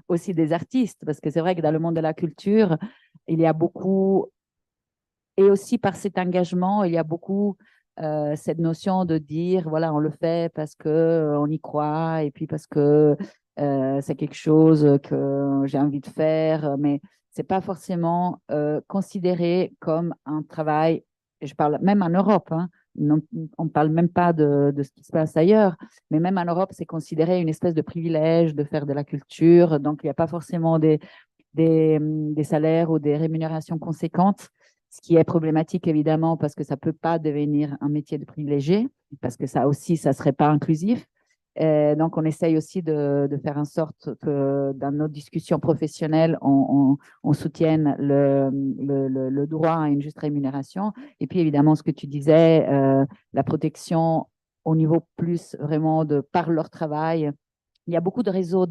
aussi des artistes, parce que c'est vrai que dans le monde de la culture, il y a beaucoup, et aussi par cet engagement, il y a beaucoup cette notion de dire, voilà, on le fait parce qu'on y croit, et puis parce que c'est quelque chose que j'ai envie de faire, mais c'est pas forcément considéré comme un travail, je parle même en Europe, hein, on ne parle même pas de ce qui se passe ailleurs, mais même en Europe, c'est considéré une espèce de privilège de faire de la culture. Donc, il n'y a pas forcément des salaires ou des rémunérations conséquentes, ce qui est problématique, évidemment, parce que ça ne peut pas devenir un métier de privilégié, parce que ça aussi, ça ne serait pas inclusif. Donc, on essaye aussi de faire en sorte que dans nos discussions professionnelles, on soutienne le droit à une juste rémunération. Et puis, évidemment, ce que tu disais, la protection au niveau plus vraiment par leur travail. Il y a beaucoup de réseaux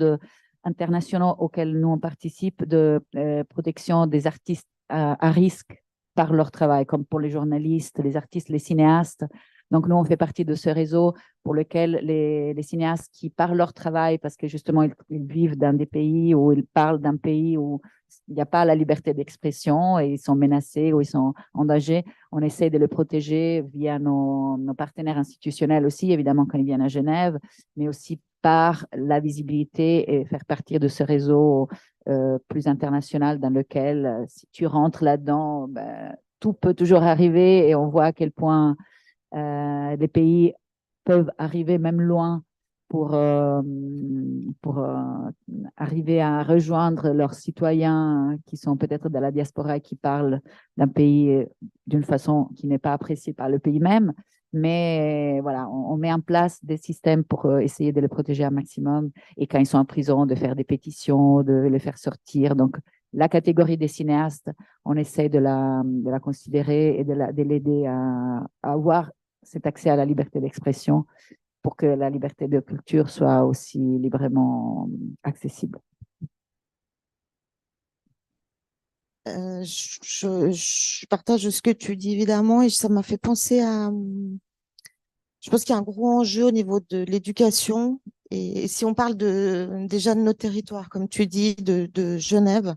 internationaux auxquels nous on participe de protection des artistes à risque par leur travail, comme pour les journalistes, les artistes, les cinéastes. Donc, nous, on fait partie de ce réseau pour lequel les cinéastes qui, par leur travail, parce que justement, ils vivent dans des pays où ils parlent d'un pays où il n'y a pas la liberté d'expression et ils sont menacés ou ils sont en danger, on essaie de les protéger via nos partenaires institutionnels aussi, évidemment, quand ils viennent à Genève, mais aussi par la visibilité et faire partie de ce réseau plus international dans lequel, si tu rentres là-dedans, ben, tout peut toujours arriver et on voit à quel point les pays peuvent arriver même loin pour arriver à rejoindre leurs citoyens qui sont peut-être de la diaspora, qui parlent d'un pays d'une façon qui n'est pas appréciée par le pays même. Mais voilà, on met en place des systèmes pour essayer de les protéger un maximum. Et quand ils sont en prison, de faire des pétitions, de les faire sortir. Donc, la catégorie des cinéastes, on essaie de la considérer et de l'aider à avoir cet accès à la liberté d'expression pour que la liberté de culture soit aussi librement accessible. Je partage ce que tu dis évidemment et ça m'a fait penser à... Je pense qu'il y a un gros enjeu au niveau de l'éducation et si on parle déjà de nos territoires, comme tu dis, de Genève,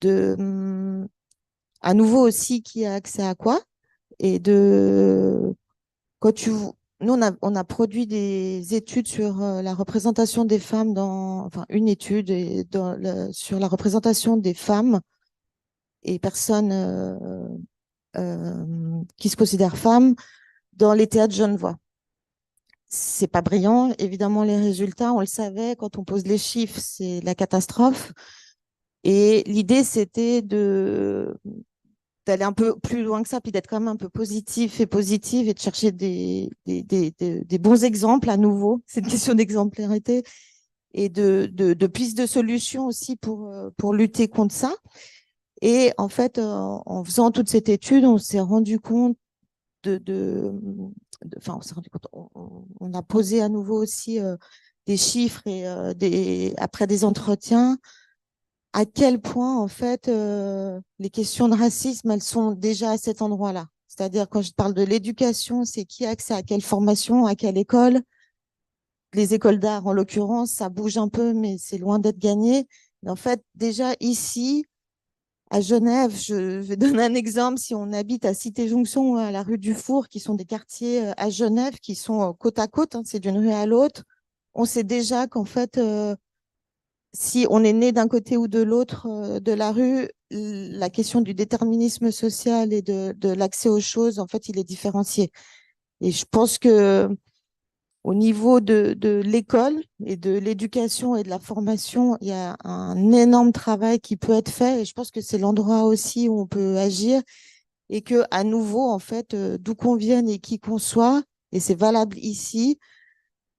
à nouveau aussi qui a accès à quoi et nous, on a produit des études sur la représentation des femmes enfin, une étude sur la représentation des femmes et personnes qui se considèrent femmes dans les théâtres genevois. C'est pas brillant, évidemment, les résultats, on le savait, quand on pose les chiffres, c'est la catastrophe. Et l'idée, c'était d'aller un peu plus loin que ça, puis d'être quand même un peu positive et de chercher des bons exemples à nouveau. C'est une question d'exemplarité et de pistes de solutions aussi pour lutter contre ça. Et en fait, en faisant toute cette étude, on s'est rendu compte on a posé à nouveau aussi des chiffres et après des entretiens, à quel point, en fait, les questions de racisme, elles sont déjà à cet endroit-là. C'est-à-dire, quand je parle de l'éducation, c'est qui a accès à quelle formation, à quelle école. Les écoles d'art, en l'occurrence, ça bouge un peu, mais c'est loin d'être gagné. Mais en fait, déjà ici, à Genève, je vais donner un exemple. Si on habite à Cité-Jonction ou à la rue du Four, qui sont des quartiers à Genève, qui sont côte à côte, hein, c'est d'une rue à l'autre, on sait déjà qu'en fait, si on est né d'un côté ou de l'autre de la rue, la question du déterminisme social et de l'accès aux choses, en fait, il est différencié. Et je pense que au niveau de l'école et de l'éducation et de la formation, il y a un énorme travail qui peut être fait. Et je pense que c'est l'endroit aussi où on peut agir et que, à nouveau, en fait, d'où qu'on vienne et qui qu'on soit, et c'est valable ici,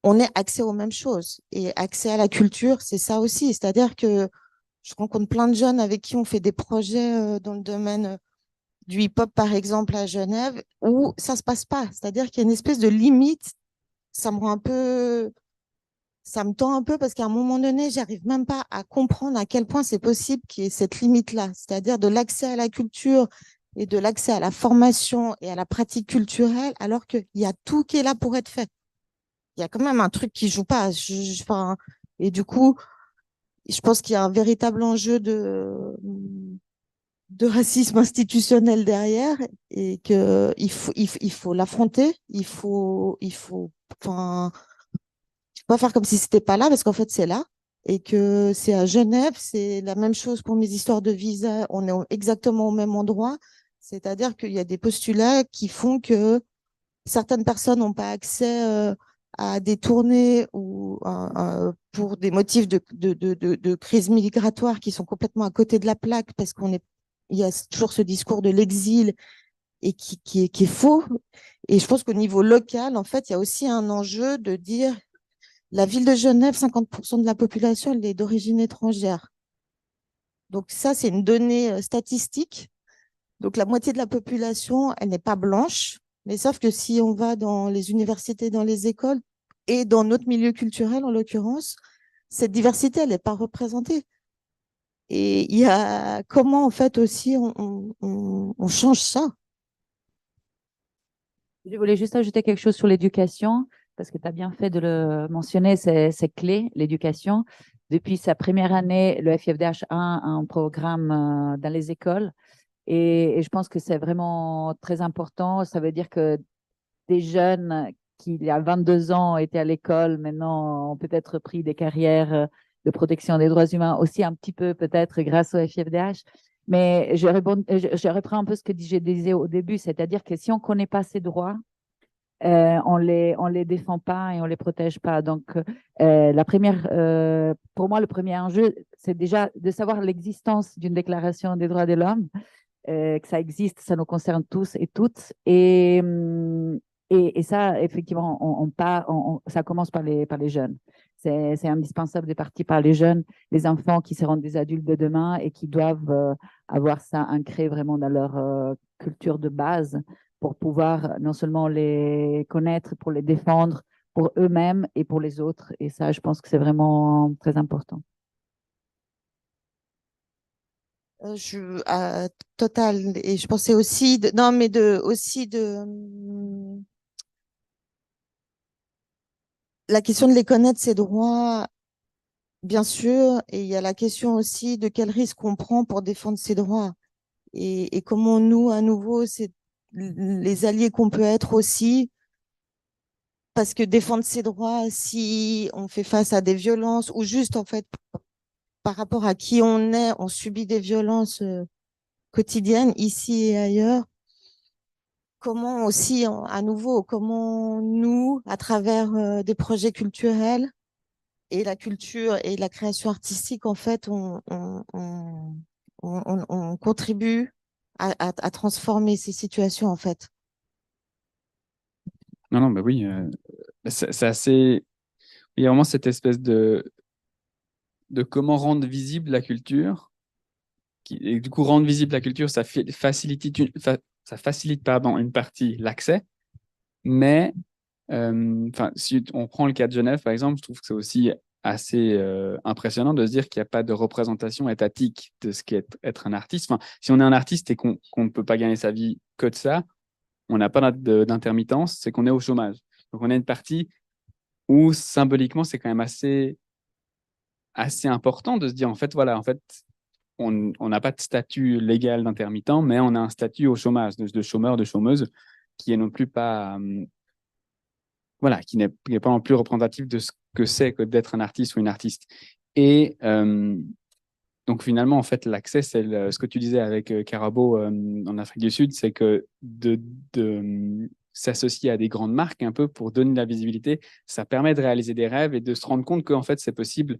on ait accès aux mêmes choses. Et accès à la culture, c'est ça aussi. C'est-à-dire que je rencontre plein de jeunes avec qui on fait des projets dans le domaine du hip-hop, par exemple, à Genève, où ça se passe pas. C'est-à-dire qu'il y a une espèce de limite. Ça me tend un peu parce qu'à un moment donné, j'arrive même pas à comprendre à quel point c'est possible qu'il y ait cette limite-là. C'est-à-dire de l'accès à la culture et de l'accès à la formation et à la pratique culturelle, alors qu'il y a tout qui est là pour être fait. Il y a quand même un truc qui joue pas. Et du coup, je pense qu'il y a un véritable enjeu de racisme institutionnel derrière et qu'il faut l'affronter. Il faut pas faire comme si c'était pas là parce qu'en fait, c'est là. Et que c'est à Genève, c'est la même chose pour mes histoires de visa. On est exactement au même endroit. C'est-à-dire qu'il y a des postulats qui font que certaines personnes n'ont pas accès à des tournées ou pour des motifs de crise migratoire qui sont complètement à côté de la plaque parce il y a toujours ce discours de l'exil et qui est faux. Et je pense qu'au niveau local, en fait, il y a aussi un enjeu de dire la ville de Genève, 50% de la population, elle est d'origine étrangère. Donc ça, c'est une donnée statistique. Donc la moitié de la population, elle n'est pas blanche. Mais sauf que si on va dans les universités, dans les écoles et dans notre milieu culturel, en l'occurrence, cette diversité, elle n'est pas représentée. Et il y a comment, en fait, aussi, on change ça. Je voulais juste ajouter quelque chose sur l'éducation, parce que tu as bien fait de le mentionner, c'est clé, l'éducation. Depuis sa première année, le FIFDH a un programme dans les écoles et je pense que c'est vraiment très important. Ça veut dire que des jeunes qui, il y a 22 ans, étaient à l'école, maintenant ont peut-être pris des carrières de protection des droits humains, aussi un petit peu peut-être grâce au FIFDH. Mais je reprends un peu ce que je disais au début, c'est-à-dire que si on ne connaît pas ces droits, on les défend pas et on les protège pas. Donc, pour moi, le premier enjeu, c'est déjà de savoir l'existence d'une déclaration des droits de l'homme, que ça existe, ça nous concerne tous et toutes. Et ça, effectivement, ça commence par les jeunes. C'est indispensable de partir par les jeunes, les enfants qui seront des adultes de demain et qui doivent avoir ça ancré vraiment dans leur culture de base pour pouvoir non seulement les connaître, pour les défendre, pour eux-mêmes et pour les autres. Et ça, je pense que c'est vraiment très important. Total. Et je pensais aussi, la question de les connaître, ces droits, bien sûr, et il y a la question aussi de quel risque on prend pour défendre ces droits. Et comment nous, à nouveau, c'est les alliés qu'on peut être aussi, parce que défendre ses droits, si on fait face à des violences ou juste, en fait, par rapport à qui on est, on subit des violences quotidiennes ici et ailleurs. Comment aussi, à nouveau, comment nous, à travers des projets culturels et la culture et la création artistique, en fait, on contribue à transformer ces situations, en fait. Non, mais oui, c'est assez. Il y a vraiment cette espèce de comment rendre visible la culture. Et du coup, rendre visible la culture, ça facilite, une partie, l'accès. Mais si on prend le cas de Genève, par exemple, je trouve que c'est aussi assez impressionnant de se dire qu'il n'y a pas de représentation étatique de ce qu'est être un artiste. Enfin, si on est un artiste et qu'on ne peut pas gagner sa vie que de ça, on n'a pas d'intermittence, c'est qu'on est au chômage. Donc, on a une partie où symboliquement, c'est quand même assez important de se dire, en fait, on n'a pas de statut légal d'intermittent, mais on a un statut au chômage, de chômeur, de chômeuse, qui est non plus pas, qui n'est pas non plus représentatif de ce que c'est que d'être un artiste ou une artiste. Et donc finalement, en fait, l'accès, c'est ce que tu disais avec Carabo en Afrique du Sud, c'est que de s'associer à des grandes marques un peu pour donner de la visibilité, ça permet de réaliser des rêves et de se rendre compte qu'en fait, c'est possible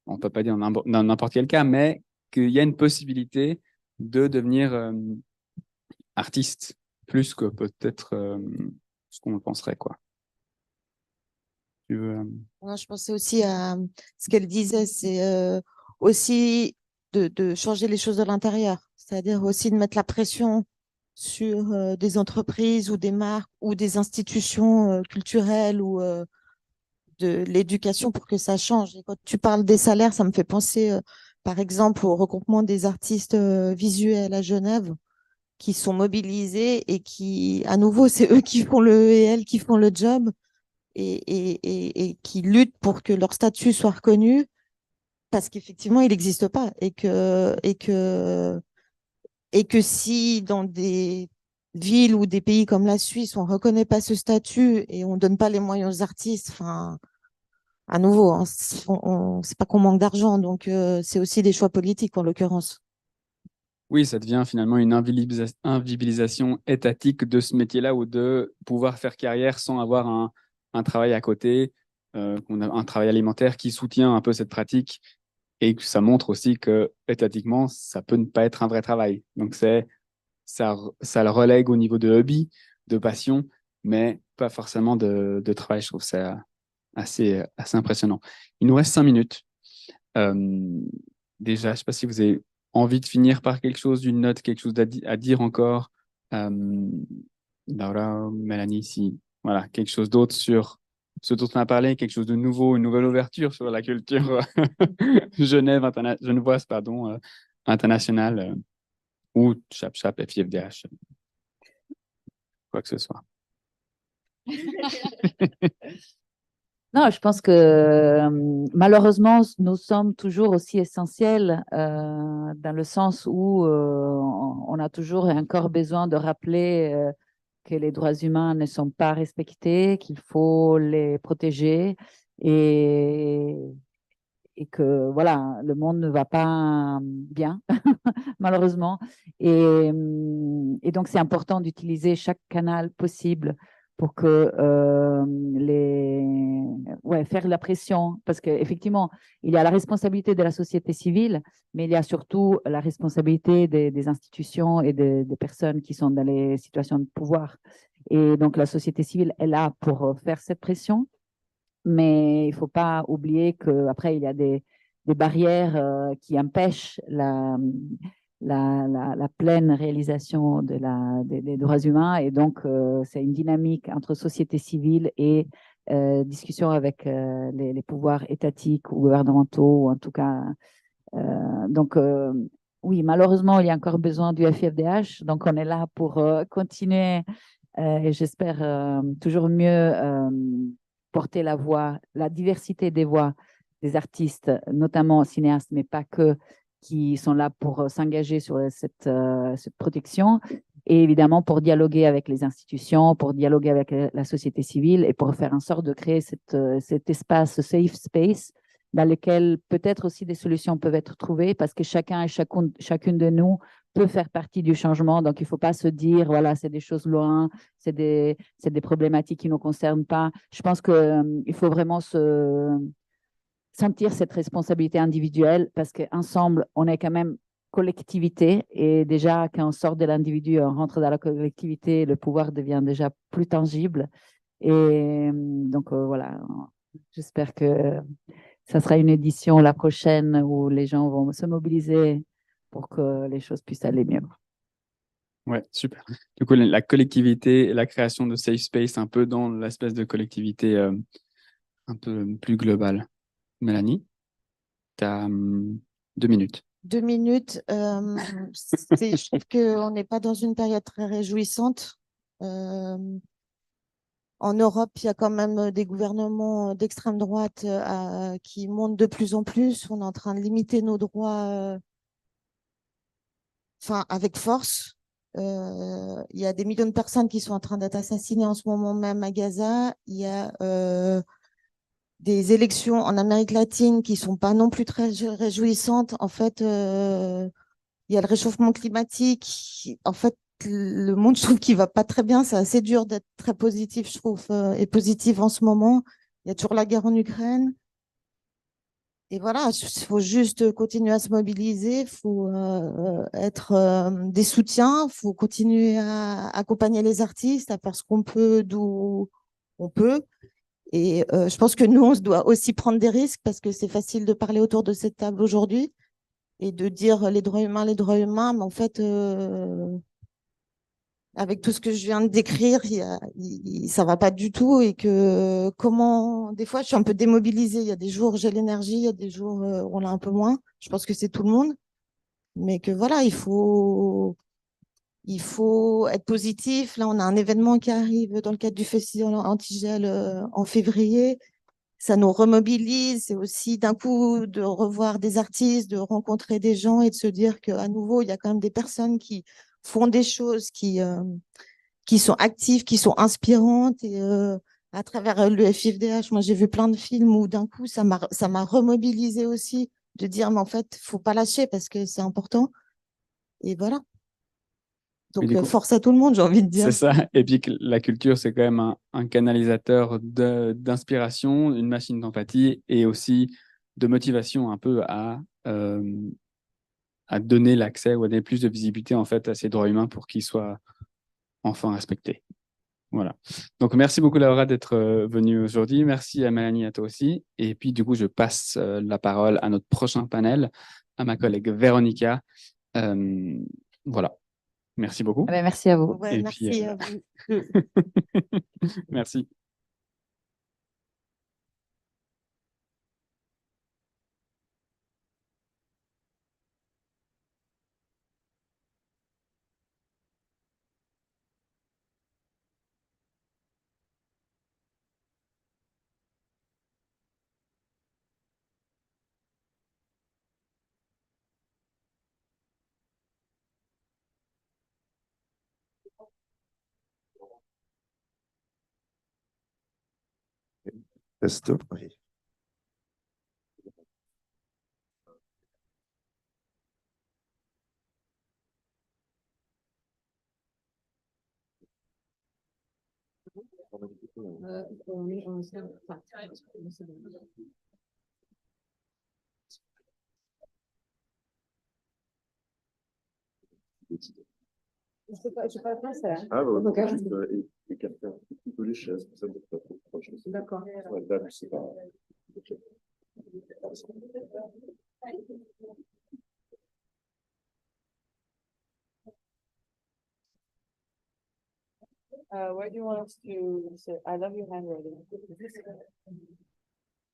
on ne peut pas dire dans n'importe quel cas, mais qu'il y a une possibilité de devenir artiste plus que peut-être ce qu'on penserait, quoi. Tu veux, Non, je pensais aussi à ce qu'elle disait, c'est aussi de changer les choses de l'intérieur, c'est-à-dire aussi de mettre la pression sur des entreprises ou des marques ou des institutions culturelles ou de l'éducation pour que ça change. Et quand tu parles des salaires, ça me fait penser, par exemple, au regroupement des artistes visuels à Genève qui sont mobilisés et qui, à nouveau, c'est eux qui font et elles qui font le job et qui luttent pour que leur statut soit reconnu parce qu'effectivement, il n'existe pas et que si dans des villes ou des pays comme la Suisse, on ne reconnaît pas ce statut et on ne donne pas les moyens aux artistes, enfin, à nouveau, hein, c'est pas qu'on manque d'argent, donc c'est aussi des choix politiques en l'occurrence. Oui, ça devient finalement une invisibilisation étatique de ce métier-là ou de pouvoir faire carrière sans avoir un travail à côté, un travail alimentaire qui soutient un peu cette pratique et que ça montre aussi que étatiquement, ça peut ne pas être un vrai travail. Donc, ça le relègue au niveau de hobby, de passion, mais pas forcément de travail. Je trouve ça assez impressionnant. Il nous reste 5 minutes. Déjà, je ne sais pas si vous avez envie de finir par quelque chose, une note, quelque chose à dire encore. Laura, Mélanie, si voilà, quelque chose d'autre sur ce dont on a parlé, quelque chose de nouveau, une nouvelle ouverture sur la culture genevoise, internationale, ou ChapChap, FIFDH, quoi que ce soit. Non, je pense que malheureusement, nous sommes toujours aussi essentiels dans le sens où on a toujours et encore besoin de rappeler que les droits humains ne sont pas respectés, qu'il faut les protéger et, et que voilà, le monde ne va pas bien, malheureusement. Et donc, c'est important d'utiliser chaque canal possible pour que faire la pression, parce qu'effectivement, il y a la responsabilité de la société civile, mais il y a surtout la responsabilité des institutions et des personnes qui sont dans les situations de pouvoir. Et donc, la société civile est là pour faire cette pression, mais il ne faut pas oublier qu'après, il y a des barrières qui empêchent la pleine réalisation des droits humains. Et donc, c'est une dynamique entre société civile et discussion avec les pouvoirs étatiques ou gouvernementaux, ou en tout cas. Donc, oui, malheureusement, il y a encore besoin du FIFDH. Donc, on est là pour continuer et j'espère toujours mieux porter la voix, la diversité des voix des artistes, notamment cinéastes, mais pas que, qui sont là pour s'engager sur cette protection et évidemment pour dialoguer avec les institutions, pour dialoguer avec la société civile et pour faire en sorte de créer cet espace, ce safe space dans lequel peut-être aussi des solutions peuvent être trouvées parce que chacun et chacune de nous peut faire partie du changement. Donc, il ne faut pas se dire, voilà, c'est des choses loin, c'est des problématiques qui ne nous concernent pas. Je pense qu'il faut vraiment sentir cette responsabilité individuelle parce qu'ensemble, on est quand même collectivité et déjà, quand on sort de l'individu, on rentre dans la collectivité, le pouvoir devient déjà plus tangible. Et donc, voilà, j'espère que ça sera une édition la prochaine où les gens vont se mobiliser pour que les choses puissent aller mieux. Ouais, super. Du coup, la collectivité et la création de safe space un peu dans l'espèce de collectivité un peu plus globale. Mélanie, tu as 2 minutes. 2 minutes. Je trouve qu'on n'est pas dans une période très réjouissante. En Europe, il y a quand même des gouvernements d'extrême droite qui montent de plus en plus. On est en train de limiter nos droits avec force. Il y a des millions de personnes qui sont en train d'être assassinées en ce moment même à Gaza. Il y a des élections en Amérique latine qui ne sont pas non plus très réjouissantes. En fait, il y a le réchauffement climatique. En fait, le monde, je trouve qu'il ne va pas très bien. C'est assez dur d'être très positif, je trouve, et positif en ce moment. Il y a toujours la guerre en Ukraine. Et voilà, il faut juste continuer à se mobiliser, il faut être des soutiens, il faut continuer à accompagner les artistes, à faire ce qu'on peut d'où on peut. Et je pense que nous, on doit aussi prendre des risques parce que c'est facile de parler autour de cette table aujourd'hui et de dire les droits humains, mais en fait, avec tout ce que je viens de décrire, ça va pas du tout et que des fois, je suis un peu démobilisée. Il y a des jours où j'ai l'énergie, il y a des jours où on l'a un peu moins. Je pense que c'est tout le monde, mais que voilà, il faut être positif. Là, on a un événement qui arrive dans le cadre du festival Antigel en février. Ça nous remobilise. C'est aussi d'un coup de revoir des artistes, de rencontrer des gens et de se dire qu'à nouveau, il y a quand même des personnes qui font des choses, qui sont actives, qui sont inspirantes. Et à travers le FIFDH, moi, j'ai vu plein de films où d'un coup, ça m'a remobilisé aussi de dire, mais en fait, il ne faut pas lâcher parce que c'est important. Et voilà. Donc, Du coup, force à tout le monde, j'ai envie de dire. c'est ça. Et puis la culture, c'est quand même un canalisateur d'inspiration, une machine d'empathie et aussi de motivation un peu à donner l'accès ou à donner plus de visibilité en fait à ces droits humains pour qu'ils soient enfin respectés. Voilà. Donc, merci beaucoup, Laura, d'être venue aujourd'hui. Merci à Mélanie, à toi aussi. Et puis, du coup, je passe la parole à notre prochain panel, à ma collègue Véronica. Voilà. Merci beaucoup. Ah ben, merci à vous. Ouais, Et merci puis, à vous. merci. Test 2. C'est pas français. Hein? Ah, ouais, Ok. et quelqu'un qui peut les chaises, pour ça, de pas trop proche. D'accord. Ouais, là, c'est pas. Ok. Where do you want us to say, I love your handwriting?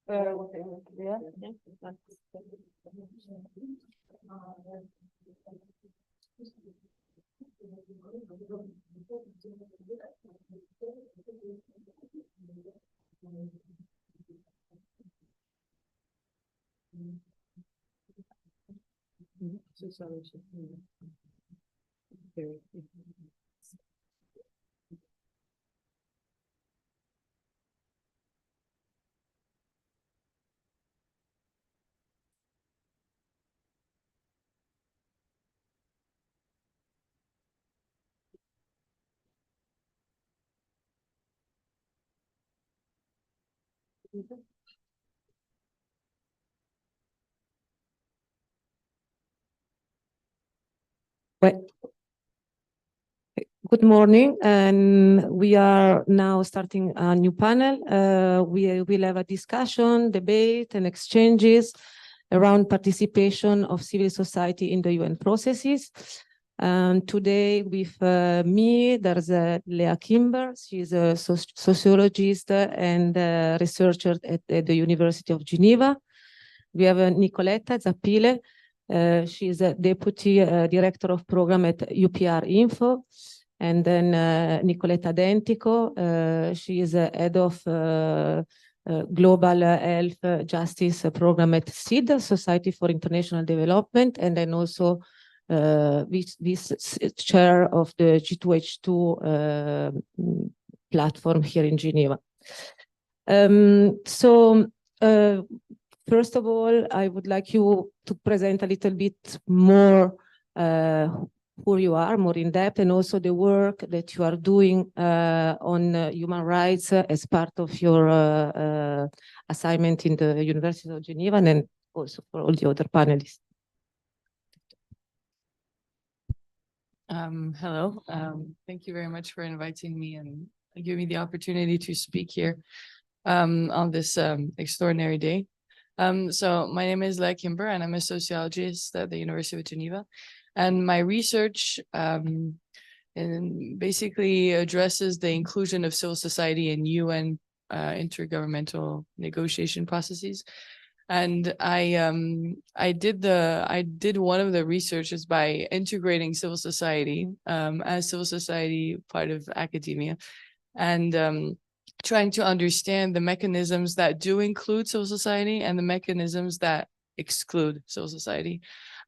Okay. Yeah. C'est ça aussi. Okay. Well, good morning, and we are now starting a new panel. We will have a discussion, debate, and exchanges around participation of civil society in the UN processes. And today with me, there's Leah Kimber. She's a sociologist and researcher at the University of Geneva. We have Nicoletta Zappile. She's a deputy director of program at UPR Info. And then Nicoletta Dentico, she is head of Global Health Justice Program at SID, Society for International Development, and then also this chair of the G2H2 platform here in Geneva. First of all, I would like you to present a little bit more who you are, more in depth, and also the work that you are doing on human rights as part of your assignment in the University of Geneva, and then also for all the other panelists. Hello. Thank you very much for inviting me and giving me the opportunity to speak here on this extraordinary day. So my name is Leah Kimber, and I'm a sociologist at the University of Geneva. And my research basically addresses the inclusion of civil society in UN intergovernmental negotiation processes. And I did one of the researches by integrating civil society as civil society part of academia, and trying to understand the mechanisms that do include civil society and the mechanisms that exclude civil society.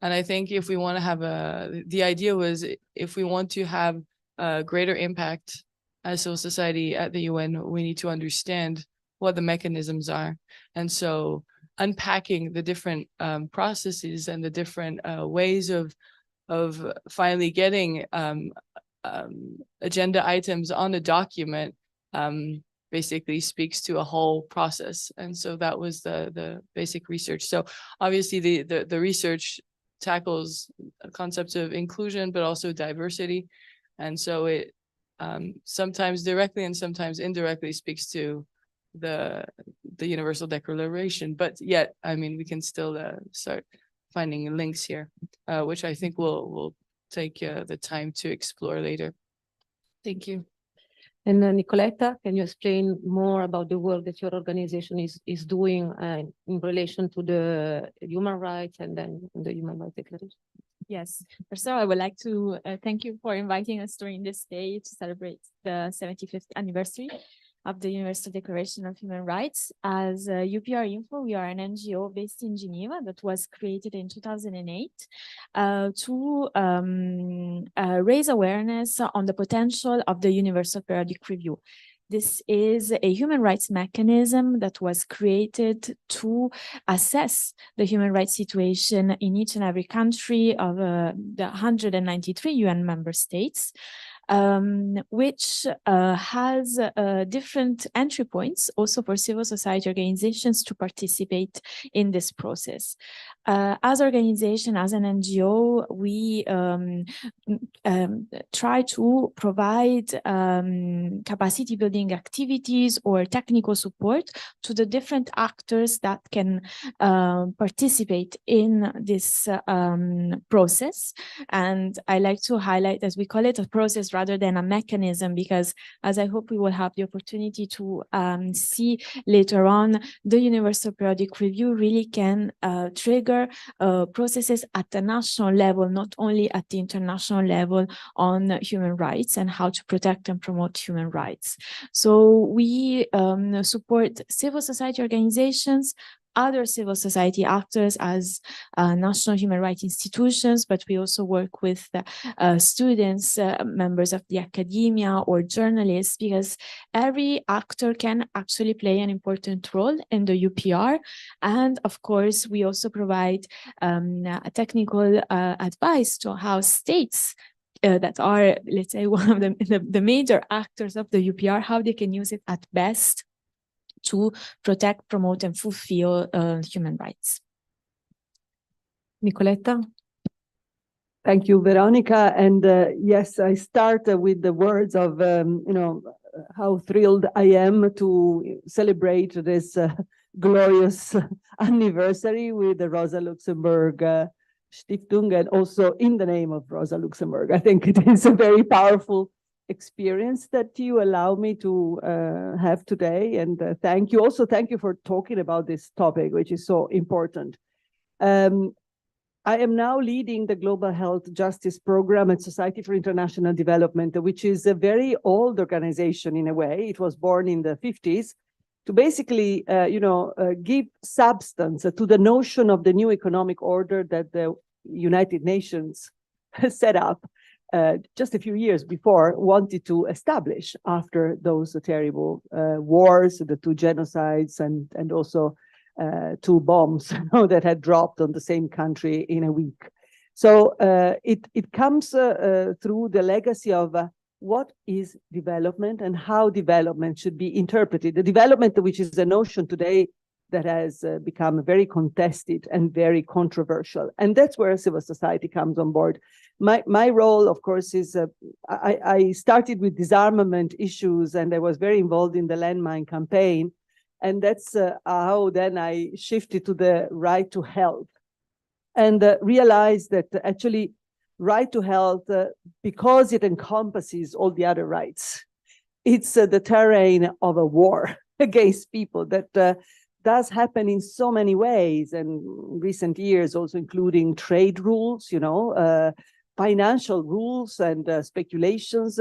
And I think if we want to have the idea was if we want to have a greater impact as civil society at the UN, we need to understand what the mechanisms are. And so unpacking the different processes and the different ways of finally getting agenda items on a document basically speaks to a whole process. And so that was the basic research. So obviously the research tackles concepts of inclusion, but also diversity. And so it sometimes directly and sometimes indirectly speaks to the Universal Declaration, but yet, I mean, we can still start finding links here, which I think we'll take the time to explore later. Thank you. And Nicoletta, can you explain more about the work that your organization is doing in relation to the human rights and then the Human Rights Declaration? Yes. First of all, I would like to thank you for inviting us during this day to celebrate the 75th anniversary. of the Universal Declaration of Human Rights. As UPR Info, we are an NGO based in Geneva that was created in 2008 to raise awareness on the potential of the Universal Periodic Review. This is a human rights mechanism that was created to assess the human rights situation in each and every country of the 193 UN member states. Which has different entry points also for civil society organizations to participate in this process. As organization, as an NGO, we try to provide capacity building activities or technical support to the different actors that can participate in this process. And I like to highlight that we call it a process rather than a mechanism, because as I hope we will have the opportunity to see later on, the Universal Periodic Review really can trigger processes at the national level, not only at the international level, on human rights and how to protect and promote human rights. So we support civil society organizations, other civil society actors as national human rights institutions, but we also work with students, members of the academia or journalists, because every actor can actually play an important role in the UPR. And of course, we also provide technical advice to how states that are, let's say, one of the major actors of the UPR, how they can use it at best to protect, promote, and fulfill human rights. Nicoletta? Thank you, Veronica. And yes, I start with the words of, how thrilled I am to celebrate this glorious anniversary with the Rosa Luxemburg Stiftung, and also in the name of Rosa Luxemburg. I think it is a very powerful experience that you allow me to have today. And thank you. Also, thank you for talking about this topic, which is so important. I am now leading the Global Health Justice Program at Society for International Development, which is a very old organization in a way. It was born in the 50s to basically, give substance to the notion of the new economic order that the United Nations set up just a few years before, wanted to establish after those terrible wars, the two genocides, and also two bombs that had dropped on the same country in a week. So it comes through the legacy of what is development and how development should be interpreted. The development, which is a notion today that has become very contested and very controversial. And that's where civil society comes on board. My role, of course, is I started with disarmament issues, and I was very involved in the landmine campaign. And that's how then I shifted to the right to health, and realized that actually right to health, because it encompasses all the other rights, it's the terrain of a war against people that does happen in so many ways, and recent years also including trade rules, financial rules and speculations,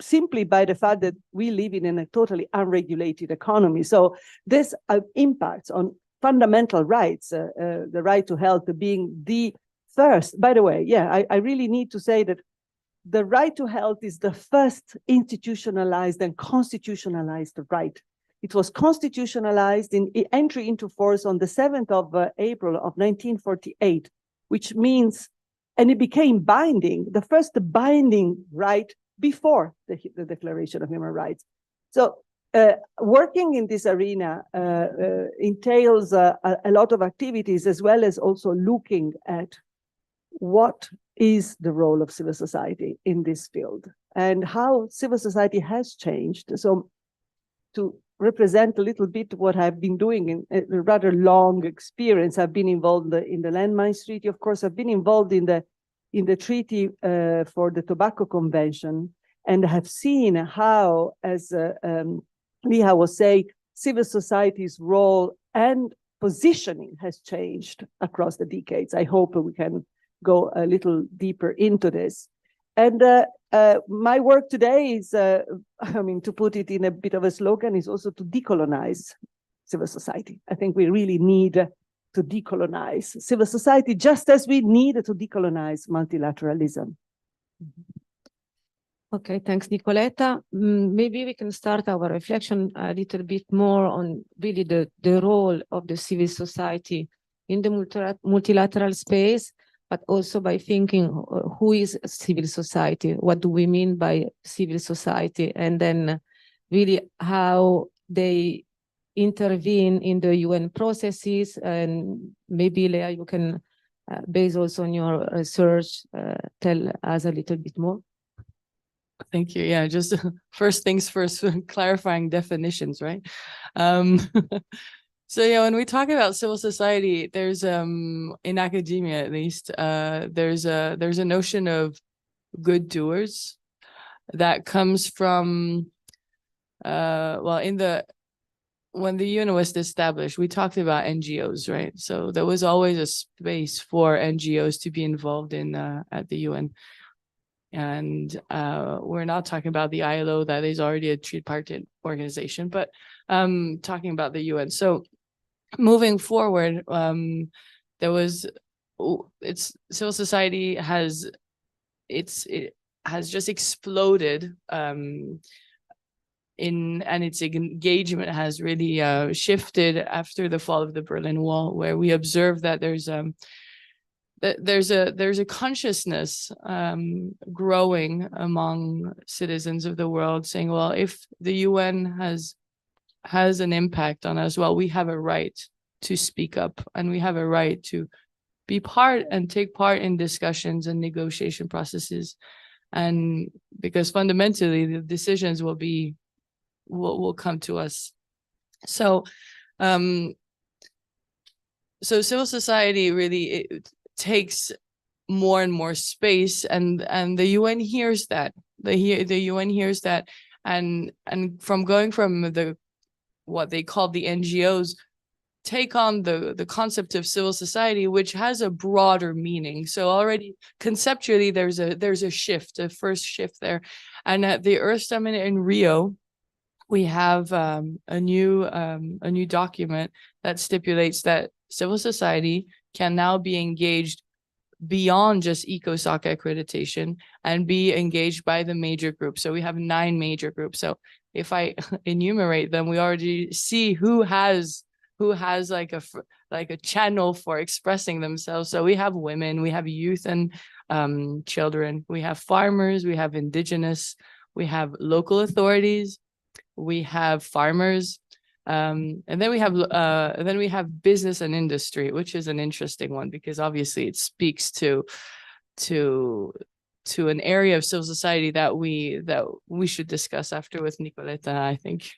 simply by the fact that we live in a totally unregulated economy. So this impacts on fundamental rights, the right to health being the first. By the way, I really need to say that the right to health is the first institutionalized and constitutionalized right. It was constitutionalized in entry into force on the 7th of April of 1948, which means, and it became binding, the first binding right before the Declaration of Human Rights. So working in this arena entails a lot of activities, as well as also looking at what is the role of civil society in this field and how civil society has changed. So to represent a little bit what I've been doing in a rather long experience, I've been involved in the Landmines Treaty. Of course, I've been involved in the treaty for the Tobacco Convention, and have seen how, as Liha was saying, civil society's role and positioning has changed across the decades. I hope we can go a little deeper into this. And my work today is, I mean, to put it in a bit of a slogan, is also to decolonize civil society. I think we really need to decolonize civil society, just as we need to decolonize multilateralism. Okay, thanks, Nicoletta. Maybe we can start our reflection a little bit more on really the role of the civil society in the multilateral space, but also by thinking who is civil society, what do we mean by civil society, and then really how they intervene in the UN processes. And maybe, Leah, you can, based also on your research, tell us a little bit more. Thank you. Yeah, just first things first, clarifying definitions, right? So yeah, when we talk about civil society, there's in academia at least, there's a notion of good doers that comes from when the UN was established, we talked about NGOs, right? So there was always a space for NGOs to be involved in at the UN. And we're not talking about the ILO, that is already a tripartite organization, but talking about the UN. So moving forward, civil society has just exploded and its engagement has really shifted after the fall of the Berlin Wall, where we observe that there's a consciousness growing among citizens of the world, saying, well, if the UN has an impact on us, well, we have a right to speak up, and we have a right to be part and take part in discussions and negotiation processes. And because fundamentally the decisions will come to us. So civil society really takes more and more space, and the UN hears that. The UN hears that, and from going from what they call the NGOs, take on the concept of civil society, which has a broader meaning. So already conceptually there's a shift, a first shift there. And at the Earth Summit in Rio, we have a new document that stipulates that civil society can now be engaged beyond just ECOSOC accreditation and be engaged by the major groups. So we have 9 major groups. So if I enumerate them, we already see who has like a channel for expressing themselves. So we have women, we have youth and children, we have farmers, we have indigenous, we have local authorities, we have farmers, and then we have business and industry, which is an interesting one because obviously it speaks to an area of civil society that we should discuss after with Nicoletta, I think.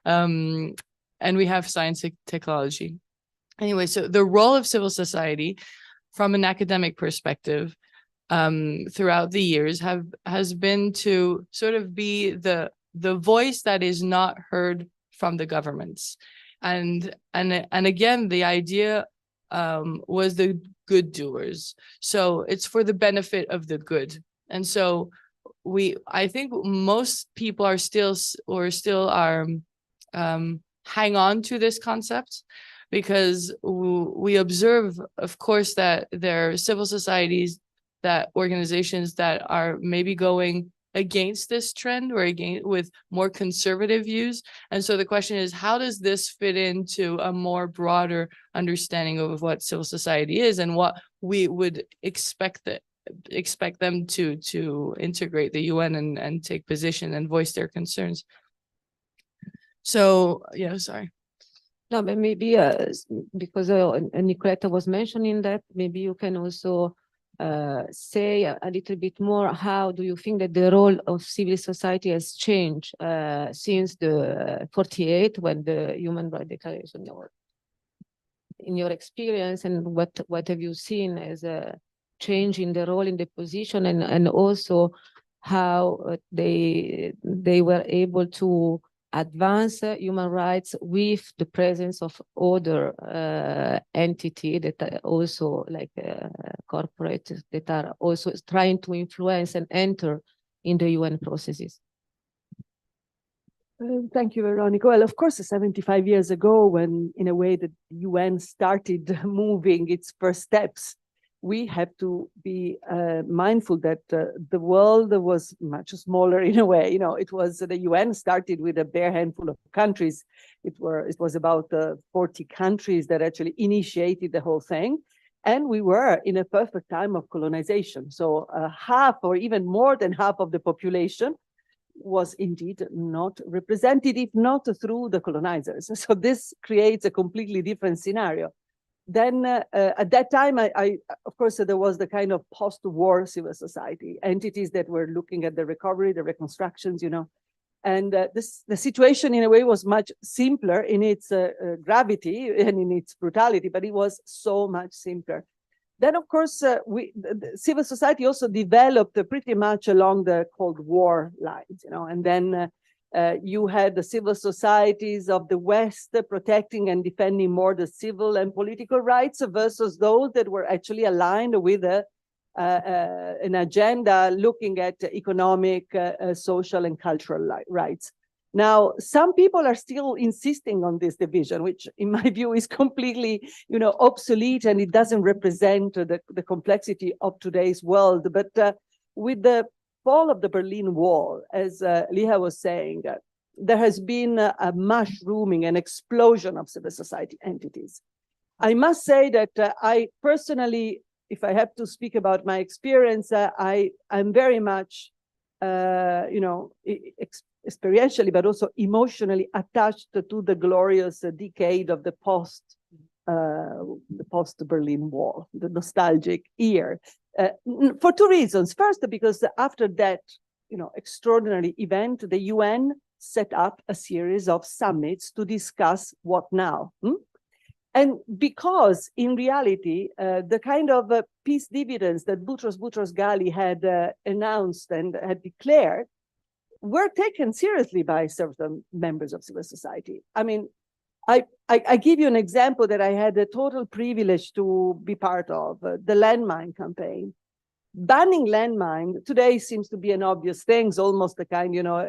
And we have science and technology. Anyway, so the role of civil society from an academic perspective throughout the years has been to sort of be the voice that is not heard from the governments. And again, the idea was the good doers. So it's for the benefit of the good. And so I think most people are still hang on to this concept because we observe, of course, that there are civil societies, that organizations that are maybe going against this trend or with more conservative views. And so the question is, how does this fit into a more broader understanding of what civil society is and what we would expect them to integrate the UN and take position and voice their concerns? So, yeah, sorry. No, but maybe because Nicoletta was mentioning that, maybe you can also say a little bit more, how do you think that the role of civil society has changed since the 48, when the Human Rights Declaration, in your experience, and what have you seen as a change in the role, in the position, and also how they were able to advance human rights with the presence of other entity that are also like corporate that are also trying to influence and enter in the UN processes. Thank you, Veronica. Well, of course, 75 years ago, when in a way the UN started moving its first steps, we have to be mindful that the world was much smaller in a way. You know, it was the UN started with a bare handful of countries. It was about 40 countries that actually initiated the whole thing. And we were in a perfect time of colonization. So half or even more than half of the population was indeed not represented, if not through the colonizers. So this creates a completely different scenario. Then at that time, of course, there was the kind of post-war civil society, entities that were looking at the recovery, the reconstructions, you know. And the situation in a way was much simpler in its gravity and in its brutality, but it was so much simpler. Then, of course, the civil society also developed pretty much along the Cold War lines, you know, and then you had the civil societies of the West protecting and defending more the civil and political rights versus those that were actually aligned with an agenda looking at economic, social, and cultural rights. Now, some people are still insisting on this division, which in my view is completely, you know, obsolete, and it doesn't represent the complexity of today's world. But with the fall of the Berlin Wall, as Liha was saying, there has been a mushrooming, an explosion of civil society entities. I must say that I personally, if I have to speak about my experience, I'm very much, you know, experientially, but also emotionally attached to the glorious decade of the post-Berlin Wall, the nostalgic year, for two reasons. First, because after that, you know, extraordinary event, the UN set up a series of summits to discuss what now. And because in reality, the kind of peace dividends that Boutros Boutros-Ghali had announced and had declared were taken seriously by certain members of civil society. I mean, I give you an example that I had the total privilege to be part of, the landmine campaign. Banning landmine today seems to be an obvious thing, it's almost a kind, you know,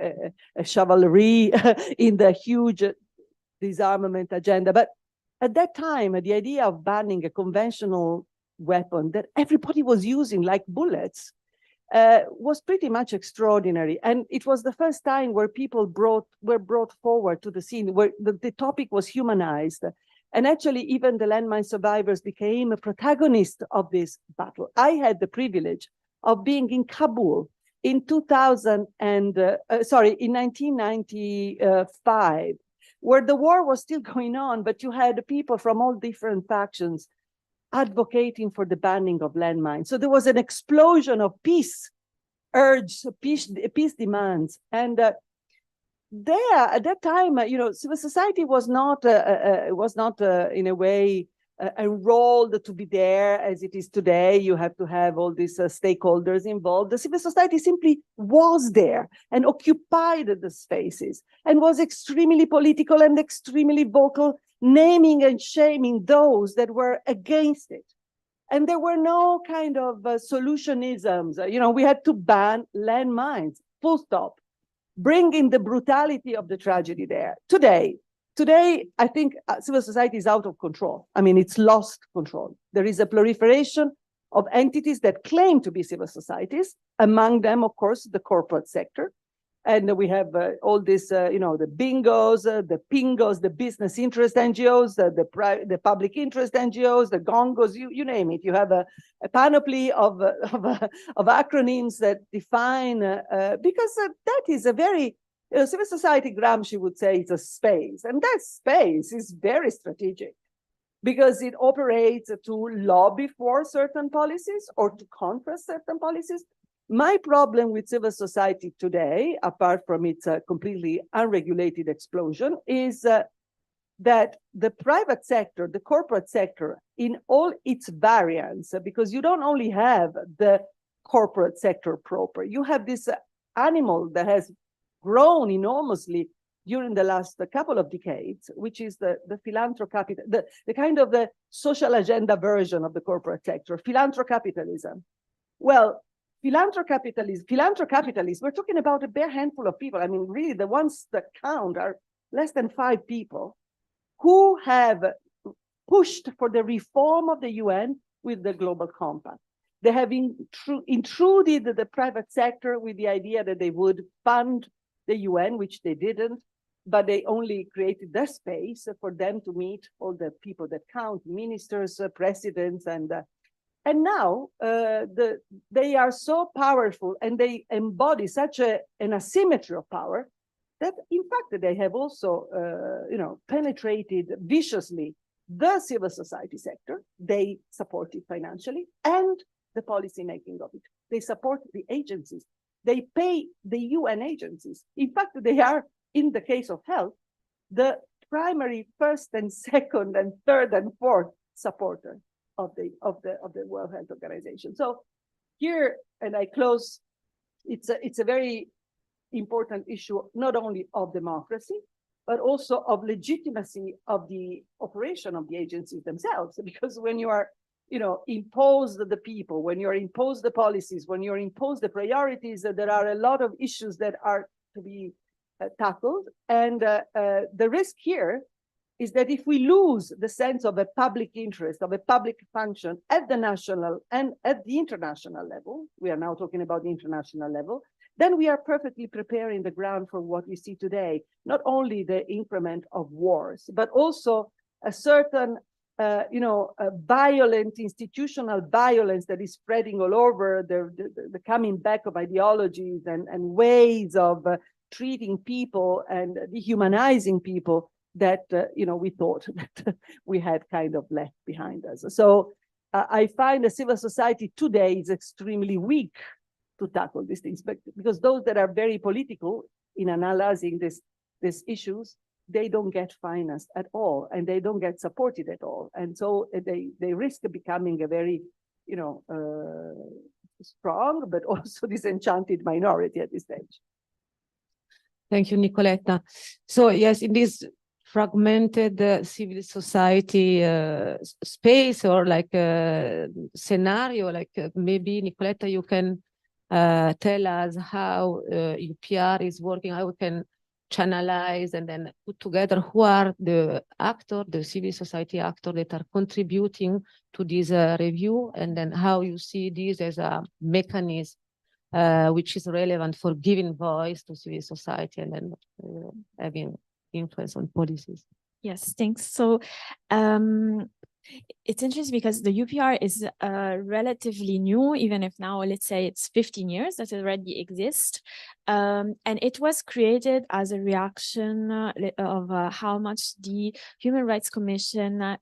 a chivalry in the huge disarmament agenda. But at that time, the idea of banning a conventional weapon that everybody was using, like bullets, was pretty much extraordinary. And it was the first time where people were brought forward to the scene, where the topic was humanized. And actually, even the landmine survivors became a protagonist of this battle. I had the privilege of being in Kabul in 1995, where the war was still going on, but you had people from all different factions advocating for the banning of landmines. So there was an explosion of peace urge, peace demands. And there, at that time, you know, civil society was not in a way enrolled to be there as it is today. You have to have all these stakeholders involved. The civil society simply was there and occupied the spaces and was extremely political and extremely vocal, naming and shaming those that were against it. And there were no kind of solutionisms. You know, we had to ban landmines, full stop, bring in the brutality of the tragedy there. Today, I think civil society is out of control. I mean, it's lost control. There is a proliferation of entities that claim to be civil societies, among them, of course, the corporate sector. And we have all this, you know, the bingos, the pingos, the business interest NGOs, the public interest NGOs, the gongos, you name it. You have a panoply of acronyms that define, because that is a very, civil society, Gramsci would say, it's a space. And that space is very strategic because it operates to lobby for certain policies or to contrast certain policies. My problem with civil society today, apart from its completely unregulated explosion, is that the private sector, the corporate sector, in all its variants, because you don't only have the corporate sector proper, you have this animal that has grown enormously during the last couple of decades, which is the philanthrocapitalism, the kind of the social agenda version of the corporate sector, philanthrocapitalism. Well, philanthrocapitalism, we're talking about a bare handful of people. I mean, really, the ones that count are less than 5 people who have pushed for the reform of the UN with the Global Compact. They have intruded the private sector with the idea that they would fund the UN, which they didn't, but they only created the space for them to meet all the people that count, ministers, presidents, and now they are so powerful and they embody such an asymmetry of power that, in fact, they have also, penetrated viciously the civil society sector. They support it financially and the policy making of it. They support the agencies. They pay the UN agencies. In fact, they are, in the case of health, the primary first and second and third and fourth supporter of the World Health Organization. So here, and I close, it's a very important issue, not only of democracy, but also of legitimacy of the operation of the agencies themselves. Because when you are, impose the people, when you're imposed the policies, when you're imposed the priorities, there are a lot of issues that are to be tackled. And the risk here is that if we lose the sense of a public interest, of a public function at the national and at the international level, we are now talking about the international level, then we are perfectly preparing the ground for what we see today, not only the increment of wars, but also a certain violent institutional violence that is spreading all over, the coming back of ideologies and ways of treating people and dehumanizing people that we thought that we had kind of left behind us. So I find the civil society today is extremely weak to tackle these things, but because those that are very political in analyzing these issues, they don't get financed at all, and they don't get supported at all. And so they risk becoming a very, strong, but also disenchanted minority at this stage. Thank you, Nicoletta. So yes, in this fragmented civil society space or like scenario, like maybe Nicoletta, you can tell us how UPR is working, how we can channelize and then put together who are the actors, the civil society actors that are contributing to this review, and then how you see this as a mechanism which is relevant for giving voice to civil society and then having influence on policies. Yes, thanks. So it's interesting because the UPR is relatively new, even if now, let's say it's 15 years that it already exists. And it was created as a reaction of how much the Human Rights Commission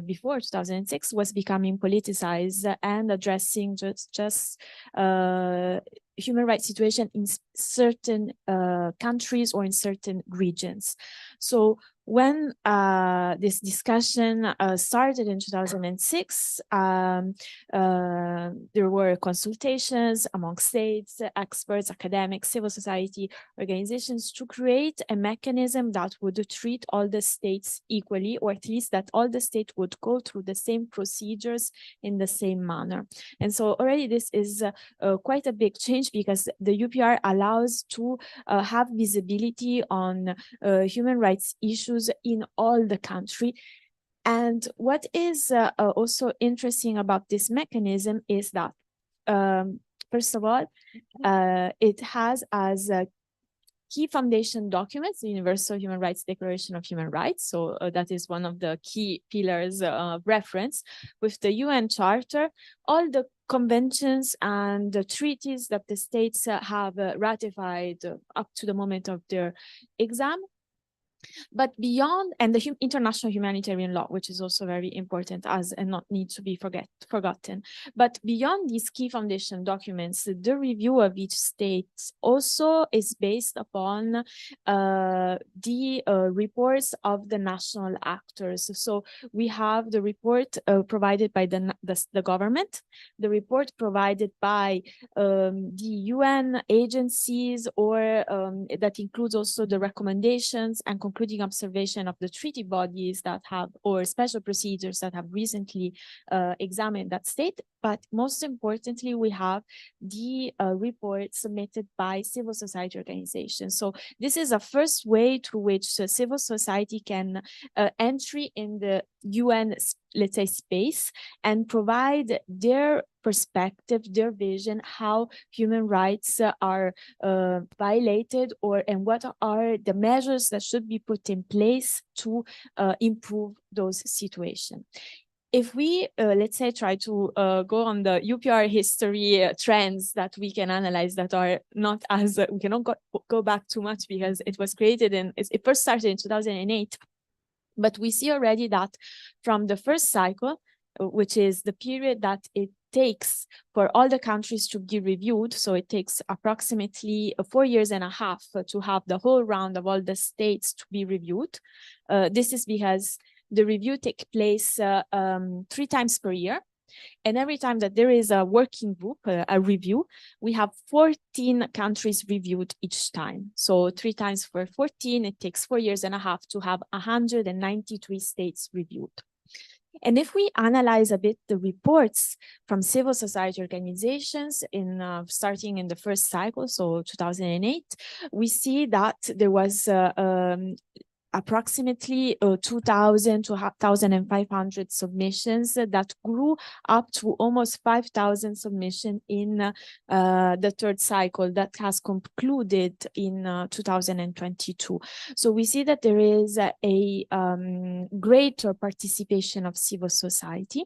before 2006 was becoming politicized and addressing just human rights situation in certain countries or in certain regions. So when this discussion started in 2006, there were consultations among states, experts, academics, civil society organizations to create a mechanism that would treat all the states equally, or at least that all the states would go through the same procedures in the same manner. And so already this is quite a big change, because the UPR allows to have visibility on human rights issues in all the country. And what is also interesting about this mechanism is that, first of all, it has as key foundation documents the Universal Human Rights Declaration of Human Rights. So that is one of the key pillars of reference. With the UN Charter, all the conventions and the treaties that the states have ratified up to the moment of their exam. But beyond, and the international humanitarian law, which is also very important as and not need to be forgotten. But beyond these key foundation documents, the review of each state also is based upon the reports of the national actors. So we have the report provided by the government, the report provided by the UN agencies, or that includes also the recommendations and concluding observation of the treaty bodies that have, or special procedures that have recently examined that state. But most importantly, we have the report submitted by civil society organizations. So this is a first way through which civil society can entry in the UN, let's say, space and provide their perspective, their vision, how human rights are violated, and what are the measures that should be put in place to improve those situations. If we, let's say, try to go on the UPR history trends that we can analyze that are not as, we cannot go back too much because it was created it first started in 2008. But we see already that from the first cycle, which is the period that it takes for all the countries to be reviewed, so it takes approximately 4.5 years to have the whole round of all the states to be reviewed. This is because the review takes place 3 times per year. And every time that there is a working group, a review, we have 14 countries reviewed each time. So 3 times for 14, it takes 4.5 years to have 193 states reviewed. And if we analyze a bit the reports from civil society organizations starting in the first cycle, so 2008, we see that there was approximately 2,000 to 1,500 submissions that grew up to almost 5,000 submissions in the third cycle that has concluded in 2022. So we see that there is a greater participation of civil society.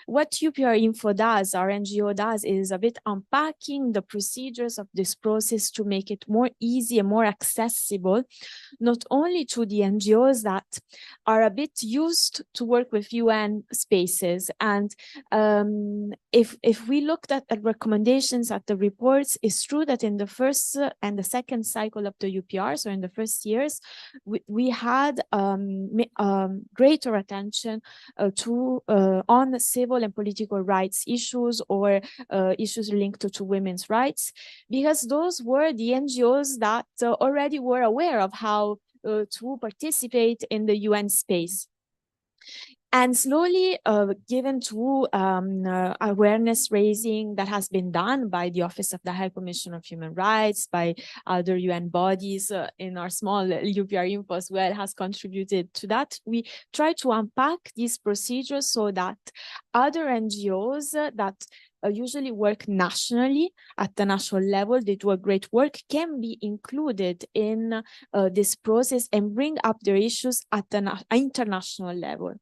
What UPR Info does, our NGO does, is a bit unpacking the procedures of this process to make it more easy and more accessible, not only to the NGOs that are a bit used to work with UN spaces. And if we looked at recommendations at the reports, it's true that in the first and the second cycle of the UPR, so in the first years, we had greater attention on civil and political rights issues, or issues linked to women's rights, because those were the NGOs that already were aware of how to participate in the UN space. And slowly, given to awareness raising that has been done by the Office of the High Commissioner of Human Rights, by other UN bodies, in our small UPR Info as well has contributed to that, we try to unpack these procedures so that other NGOs that usually work nationally at the national level, they do a great work, can be included in this process and bring up their issues at the international level.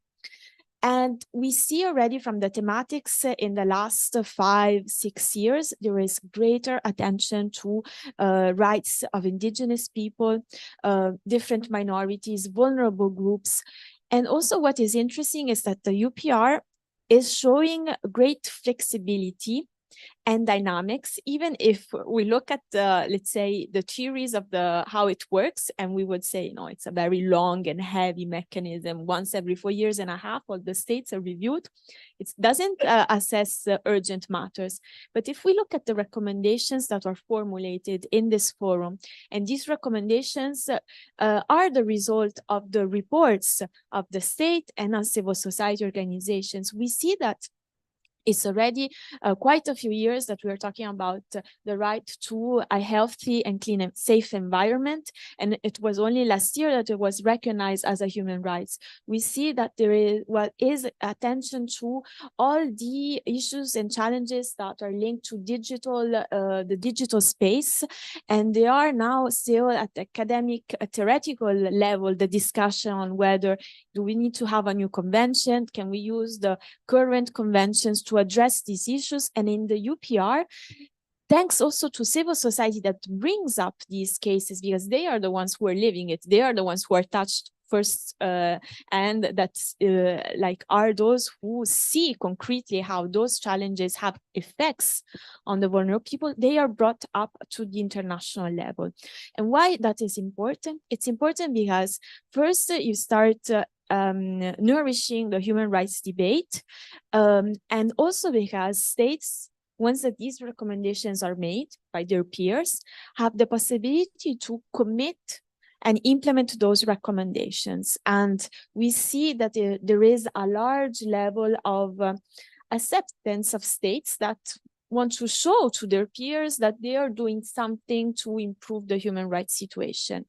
And we see already from the thematics in the last 5-6 years, there is greater attention to rights of indigenous people, different minorities, vulnerable groups. And also what is interesting is that the UPR is showing great flexibility and dynamics, even if we look at the, let's say, the theories of how it works, and we would say, no, it's a very long and heavy mechanism. Once every 4.5 years, all the states are reviewed. It doesn't assess urgent matters. But if we look at the recommendations that are formulated in this forum, and these recommendations are the result of the reports of the state and of civil society organizations, we see that it's already quite a few years that we're talking about the right to a healthy and clean and safe environment. And it was only last year that it was recognized as a human rights. We see that there is attention to all the issues and challenges that are linked to the digital space. And they are now still at the academic, theoretical level, the discussion on whether do we need to have a new convention? Can we use the current conventions to address these issues? And in the UPR, thanks also to civil society that brings up these cases, because they are the ones who are living it. They are the ones who are touched first, and that like are those who see concretely how those challenges have effects on the vulnerable people. They are brought up to the international level. And why that is important? It's important because first you start nourishing the human rights debate, and also because states, once that these recommendations are made by their peers, have the possibility to commit and implement those recommendations. And we see that there is a large level of acceptance of states that want to show to their peers that they are doing something to improve the human rights situation.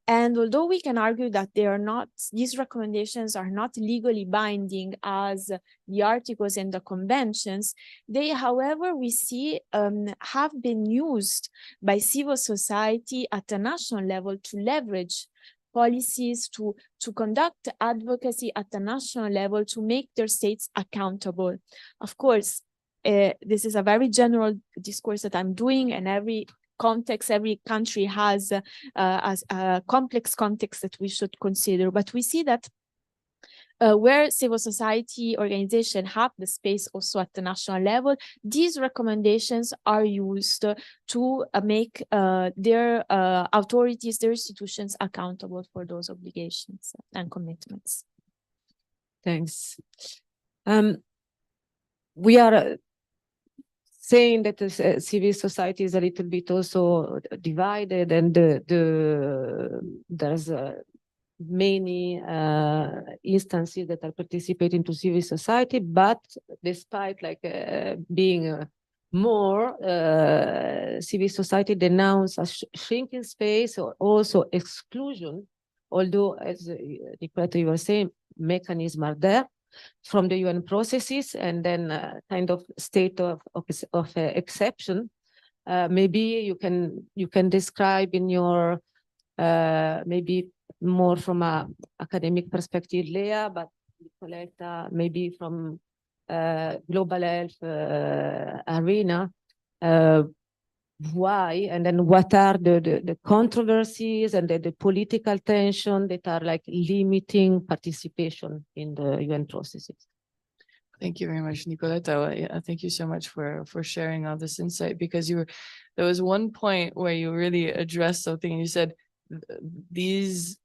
And although we can argue that they are not, these recommendations are not legally binding as the articles and the conventions, they, however, we see have been used by civil society at the national level to leverage policies, to conduct advocacy at the national level, to make their states accountable. Of course, this is a very general discourse that I'm doing, and every context, every country has a complex context that we should consider. But we see that where civil society organizations have the space also at the national level, these recommendations are used to make their authorities, their institutions accountable for those obligations and commitments. Thanks. We are saying that the civil society is a little bit also divided, and there's many instances that are participating to civil society, but despite like being more, civil society denounce a shrinking space or also exclusion, although as Nicoletta, you were saying, mechanisms are there from the UN processes, and then kind of state of exception. Maybe you can describe in your maybe more from a academic perspective, Lea, but Nicoletta, maybe from global health arena, why, and then what are the controversies and the political tension that are like limiting participation in the UN processes? Thank you very much, Nicoletta. Thank you so much for sharing all this insight, because there was one point where you really addressed something, and you said these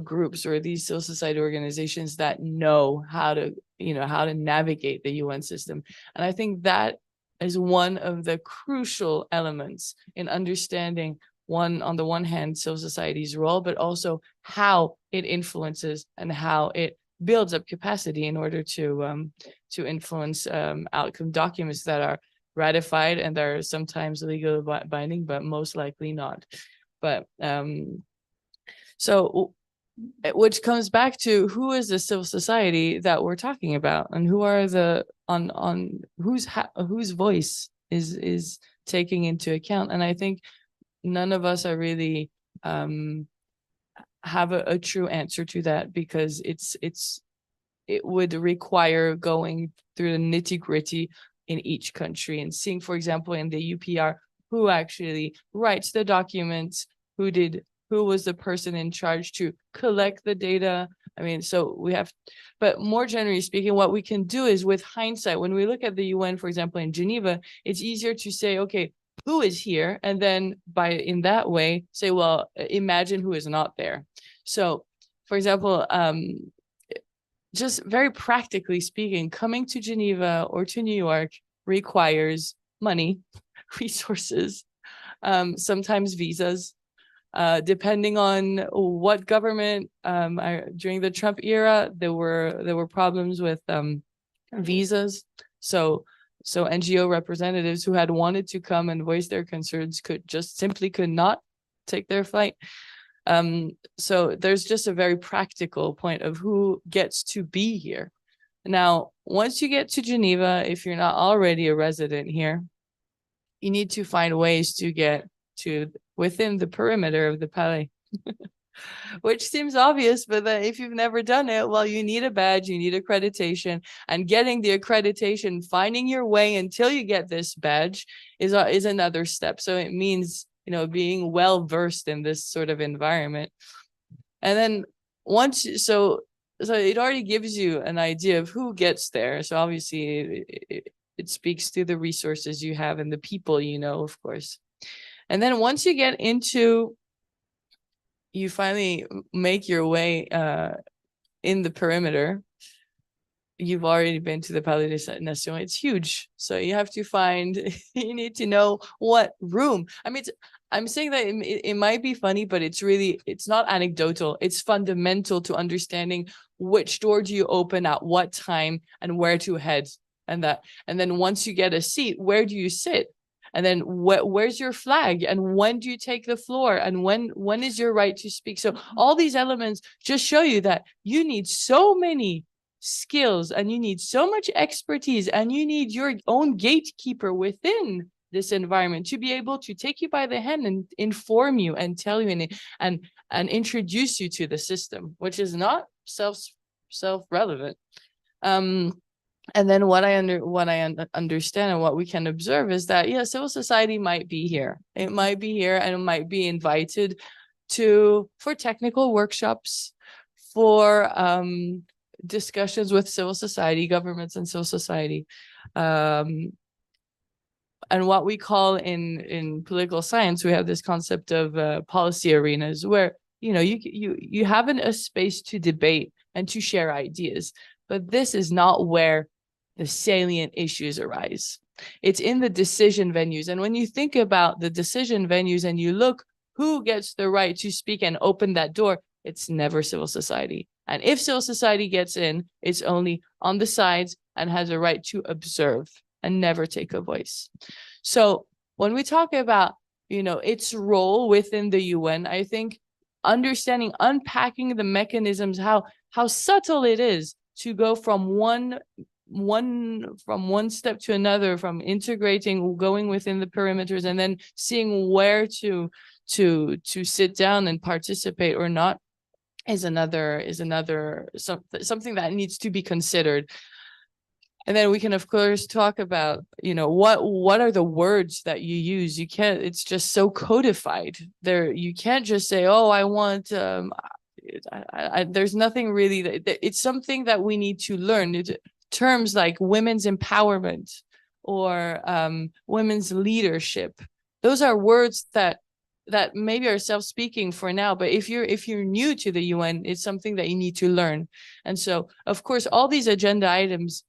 groups or these civil society organizations that know how to navigate the UN system. And I think that is one of the crucial elements in understanding, on the one hand, civil society's role, but also how it influences and how it builds up capacity in order to influence outcome documents that are ratified and are sometimes legally binding, but most likely not. But so, which comes back to who is the civil society that we're talking about, and who are the whose voice is taking into account. And I think none of us are really have a true answer to that, because it would require going through the nitty-gritty in each country and seeing, for example, in the UPR, who actually writes the documents, who was the person in charge to collect the data. I mean, so we have, but more generally speaking, what we can do is, with hindsight, when we look at the UN, for example, in Geneva, it's easier to say, okay, who is here? And then in that way, say, well, imagine who is not there. So, for example, just very practically speaking, coming to Geneva or to New York requires money, resources, sometimes visas. Depending on what government, during the Trump era, there were problems with visas. So NGO representatives who had wanted to come and voice their concerns could not take their flight. So there's just a very practical point of who gets to be here. Now, once you get to Geneva, if you're not already a resident here, you need to find ways to get to within the perimeter of the Palais. which seems obvious, but then if you've never done it, well, you need a badge, you need accreditation, and getting the accreditation, finding your way until you get this badge is another step. So it means, you know, being well versed in this sort of environment. And then once, so it already gives you an idea of who gets there. So obviously it speaks to the resources you have and the people, you know, of course. And then once you get into, you finally make your way in the perimeter, you've already been to the Palais des Nations. It's huge. So you have to find, you need to know what room. I mean, I'm saying that it might be funny, but it's not anecdotal. It's fundamental to understanding which door do you open at what time and where to head. And then once you get a seat, where do you sit? And then where's your flag? And when do you take the floor? And when is your right to speak? So all these elements just show you that you need so many skills and you need so much expertise and you need your own gatekeeper within this environment to be able to take you by the hand and inform you and tell you and introduce you to the system, which is not self-relevant. And then what I understand and what we can observe is that, yeah, civil society might be here. It might be here and it might be invited for technical workshops, for discussions with civil society, governments and civil society. And what we call in political science, we have this concept of policy arenas where, you know, you have a space to debate and to share ideas, but this is not where the salient issues arise. It's in the decision venues. And when you think about the decision venues and you look who gets the right to speak and open that door, it's never civil society. And if civil society gets in, it's only on the sides and has a right to observe and never take a voice. So when we talk about, you know, its role within the UN, I think understanding, unpacking the mechanisms, how subtle it is to go from one step to another, from integrating, going within the perimeters, and then seeing where to sit down and participate or not is something that needs to be considered. And then we can, of course, talk about, you know, what are the words that you use? You can't, it's just so codified there. You can't just say, oh, I want, there's nothing really, it's something that we need to learn. Terms like women's empowerment or women's leadership. Those are words that maybe are self-speaking for now, but if you're new to the UN, it's something that you need to learn. And so, of course, all these agenda items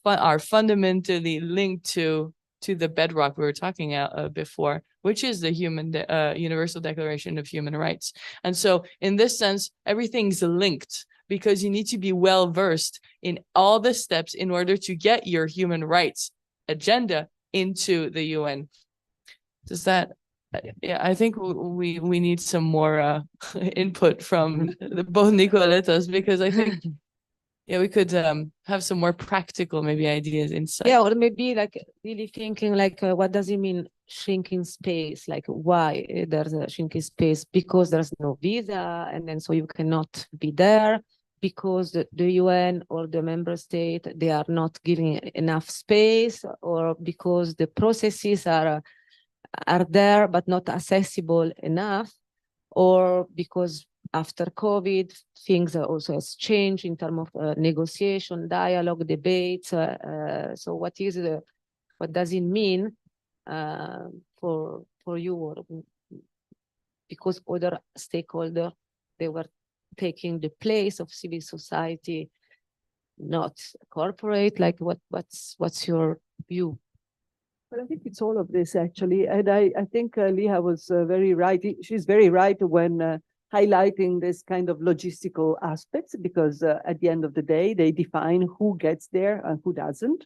are fundamentally linked to the bedrock we were talking about before, which is the Universal Declaration of Human Rights. And so in this sense, everything's linked because you need to be well versed in all the steps in order to get your human rights agenda into the UN. Does that, yeah, I think we need some more input from both Nicoletas, because I think yeah, we could have some more practical maybe ideas inside. Yeah, or maybe like really thinking like, what does it mean shrinking space? Like why there's a shrinking space? Because there's no visa, and then so you cannot be there because the UN or the member state, they are not giving enough space, or because the processes are there but not accessible enough, or because after COVID, things also has changed in terms of negotiation, dialogue, debates. So what does it mean for you? Or because other stakeholders, they were taking the place of civil society, not corporate. Like what's your view? But I think it's all of this actually, and I think Liha was very right. She's very right when highlighting this kind of logistical aspects, because at the end of the day, they define who gets there and who doesn't.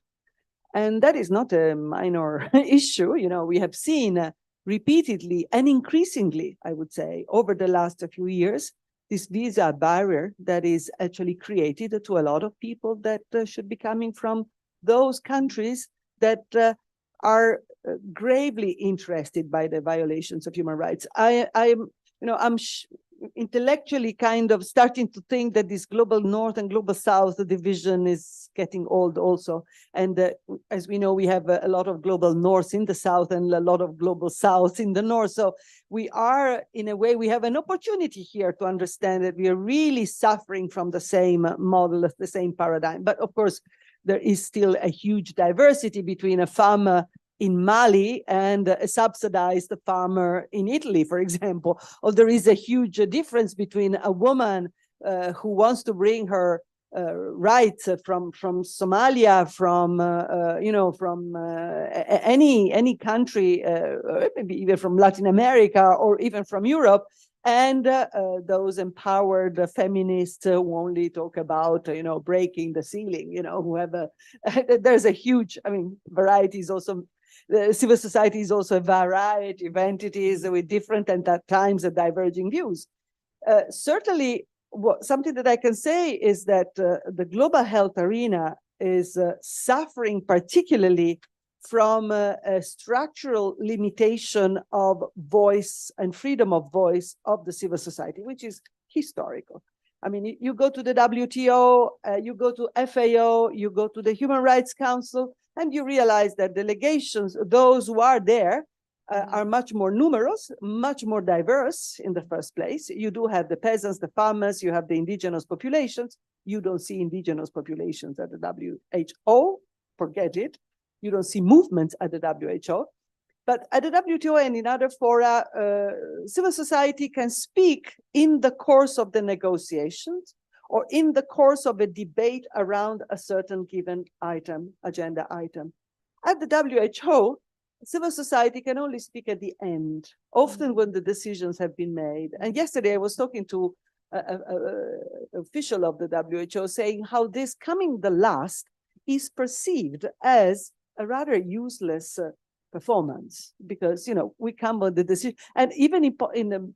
And that is not a minor issue. You know, we have seen repeatedly and increasingly, I would say, over the last few years, this visa barrier that is actually created to a lot of people that should be coming from those countries that are gravely interested by the violations of human rights. I'm intellectually kind of starting to think that this global North and global South division is getting old also. And as we know, we have a lot of global North in the South and a lot of global South in the North. So we are, in a way, we have an opportunity here to understand that we are really suffering from the same model, the same paradigm. But of course, there is still a huge diversity between a farmer in Mali and a subsidized farmer in Italy, for example. Or there is a huge difference between a woman who wants to bring her rights from Somalia, from from any country, maybe even from Latin America or even from Europe, and those empowered feminists who only talk about breaking the ceiling, who have there's a huge, variety is also. The civil society is also a variety of entities with different and at times diverging views. Certainly, something that I can say is that the global health arena is suffering particularly from a structural limitation of voice and freedom of voice of the civil society, which is historical. You go to the WTO, you go to FAO, you go to the Human Rights Council, and you realize that delegations, those who are there, are much more numerous, much more diverse in the first place. You do have the peasants, the farmers, you have the indigenous populations. You don't see indigenous populations at the WHO, forget it. You don't see movements at the WHO. But at the WTO and in other fora, civil society can speak in the course of the negotiations or in the course of a debate around a certain given item, agenda item. At the WHO, civil society can only speak at the end, often when the decisions have been made. And yesterday I was talking to an official of the WHO saying how this coming the last is perceived as a rather useless performance, because we come with the decision, and even in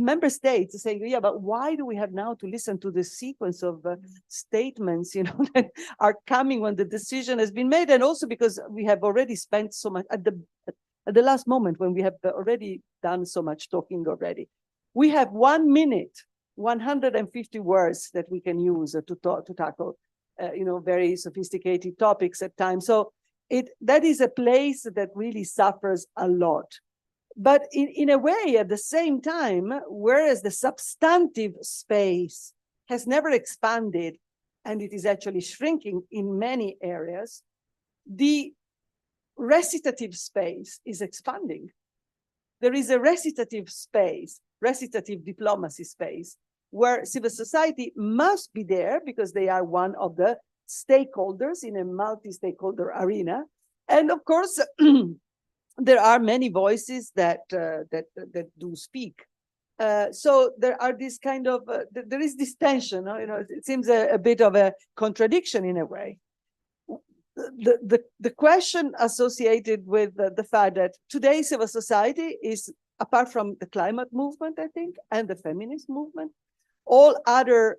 member states saying, yeah, but why do we have now to listen to this sequence of statements that are coming when the decision has been made, and also because we have already spent so much at the last moment when we have already done so much talking already. We have 1 minute, 150 words that we can use to tackle very sophisticated topics at times. So that is a place that really suffers a lot. But in a way, at the same time, whereas the substantive space has never expanded, and it is actually shrinking in many areas, the recitative space is expanding. There is a recitative space, recitative diplomacy space, where civil society must be there because they are one of the stakeholders in a multi-stakeholder arena. And of course, there are many voices that do speak. So there are this kind of, there is this tension, it seems a bit of a contradiction in a way. The question associated with the fact that today civil society is, apart from the climate movement, I think, and the feminist movement, all other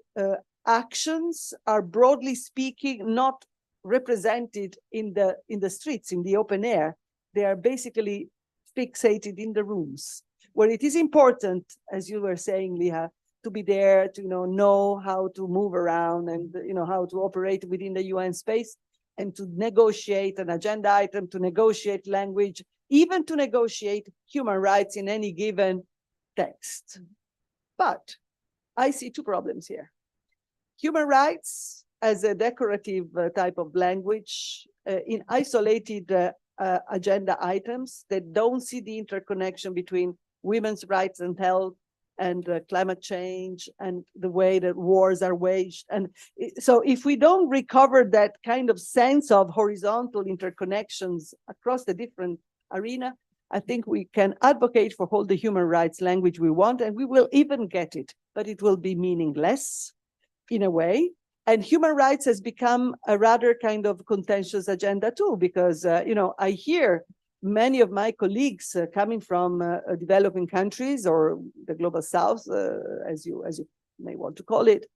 actions are, broadly speaking, not represented in the streets, in the open air. They are basically fixated in the rooms, where it is important, as you were saying, Liha, to be there, to know how to move around and how to operate within the UN space, and to negotiate an agenda item, to negotiate language, even to negotiate human rights in any given text. But I see two problems here. Human rights as a decorative type of language in isolated agenda items that don't see the interconnection between women's rights and health and climate change and the way that wars are waged. And so if we don't recover that kind of sense of horizontal interconnections across the different arena, I think we can advocate for all the human rights language we want, and we will even get it, but it will be meaningless in a way. And human rights has become a rather kind of contentious agenda too, because, I hear many of my colleagues coming from developing countries or the global south, as you may want to call it,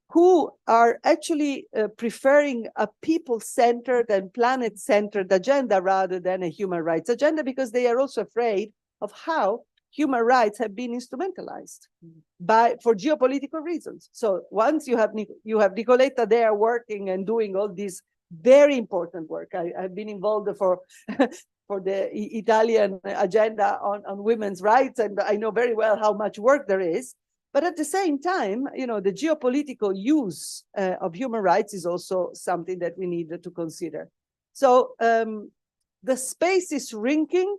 who are actually preferring a people-centered and planet-centered agenda rather than a human rights agenda, because they are also afraid of how human rights have been instrumentalized for geopolitical reasons. So once you have Nicoletta there working and doing all this very important work. I've been involved for the Italian agenda on women's rights, and I know very well how much work there is. But at the same time, the geopolitical use of human rights is also something that we need to consider. So the space is shrinking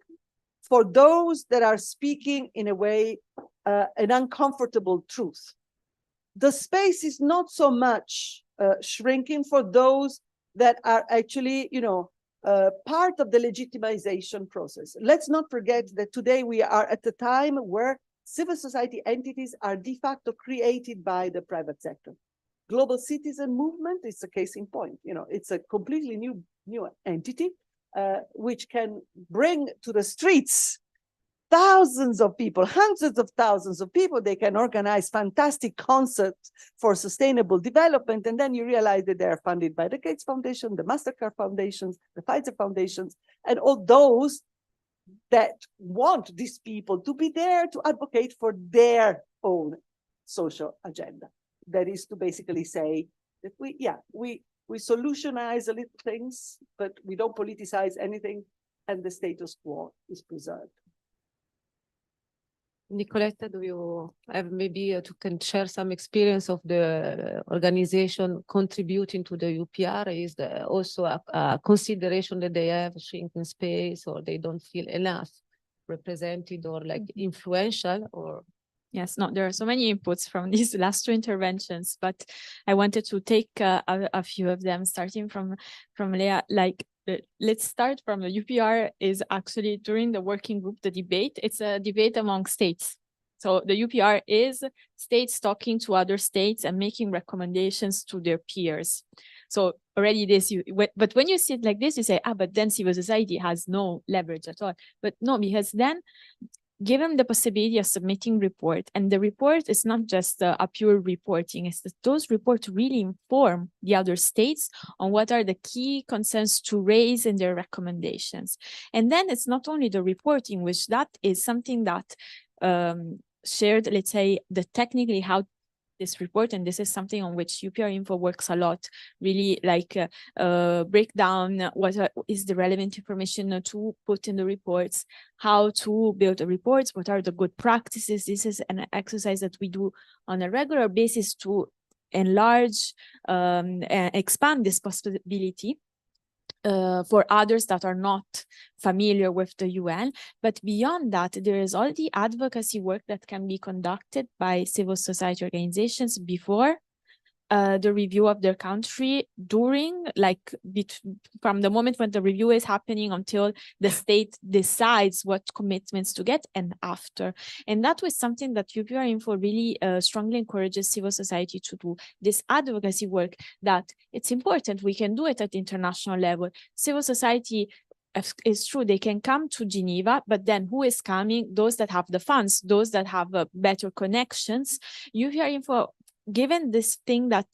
for those that are speaking in a way, an uncomfortable truth. The space is not so much shrinking for those that are actually, part of the legitimization process. Let's not forget that today we are at a time where civil society entities are de facto created by the private sector. Global Citizen Movement is a case in point. It's a completely new entity, which can bring to the streets thousands of people, hundreds of thousands of people. They can organize fantastic concepts for sustainable development. And then you realize that they're funded by the Gates Foundation, the MasterCard Foundations, the Pfizer Foundations, and all those that want these people to be there to advocate for their own social agenda. That is to basically say that we solutionize a little things, but we don't politicize anything, and the status quo is preserved. Nicoletta, do you have maybe can share some experience of the organization contributing to the UPR? Is there also a consideration that they have shrinking space, or they don't feel enough represented or influential? Or yes, no, there are so many inputs from these last two interventions, but I wanted to take a few of them, starting from Lea. Let's start from the UPR is actually during the working group, the debate. It's a debate among states. So the UPR is states talking to other states and making recommendations to their peers. So already but when you see it like this, you say, but then civil society has no leverage at all. But no, because then give them the possibility of submitting report, and the report is not just a pure reporting. It's that those reports really inform the other states on what are the key concerns to raise in their recommendations. And then it's not only the reporting, which that is something that shared, let's say, the technically how this report, and this is something on which UPR Info works a lot, really break down what is the relevant information to put in the reports, how to build the reports, what are the good practices. This is an exercise that we do on a regular basis to enlarge and expand this possibility for others that are not familiar with the UN. But beyond that, there is all the advocacy work that can be conducted by civil society organizations before the review of their country, during, from the moment when the review is happening until the state decides what commitments to get, and after. And that was something that UPR Info really strongly encourages civil society to do, this advocacy work, that it's important. We can do it at the international level. Civil society, it's true, they can come to Geneva, but then who is coming? Those that have the funds, those that have better connections. UPR Info, given this thing that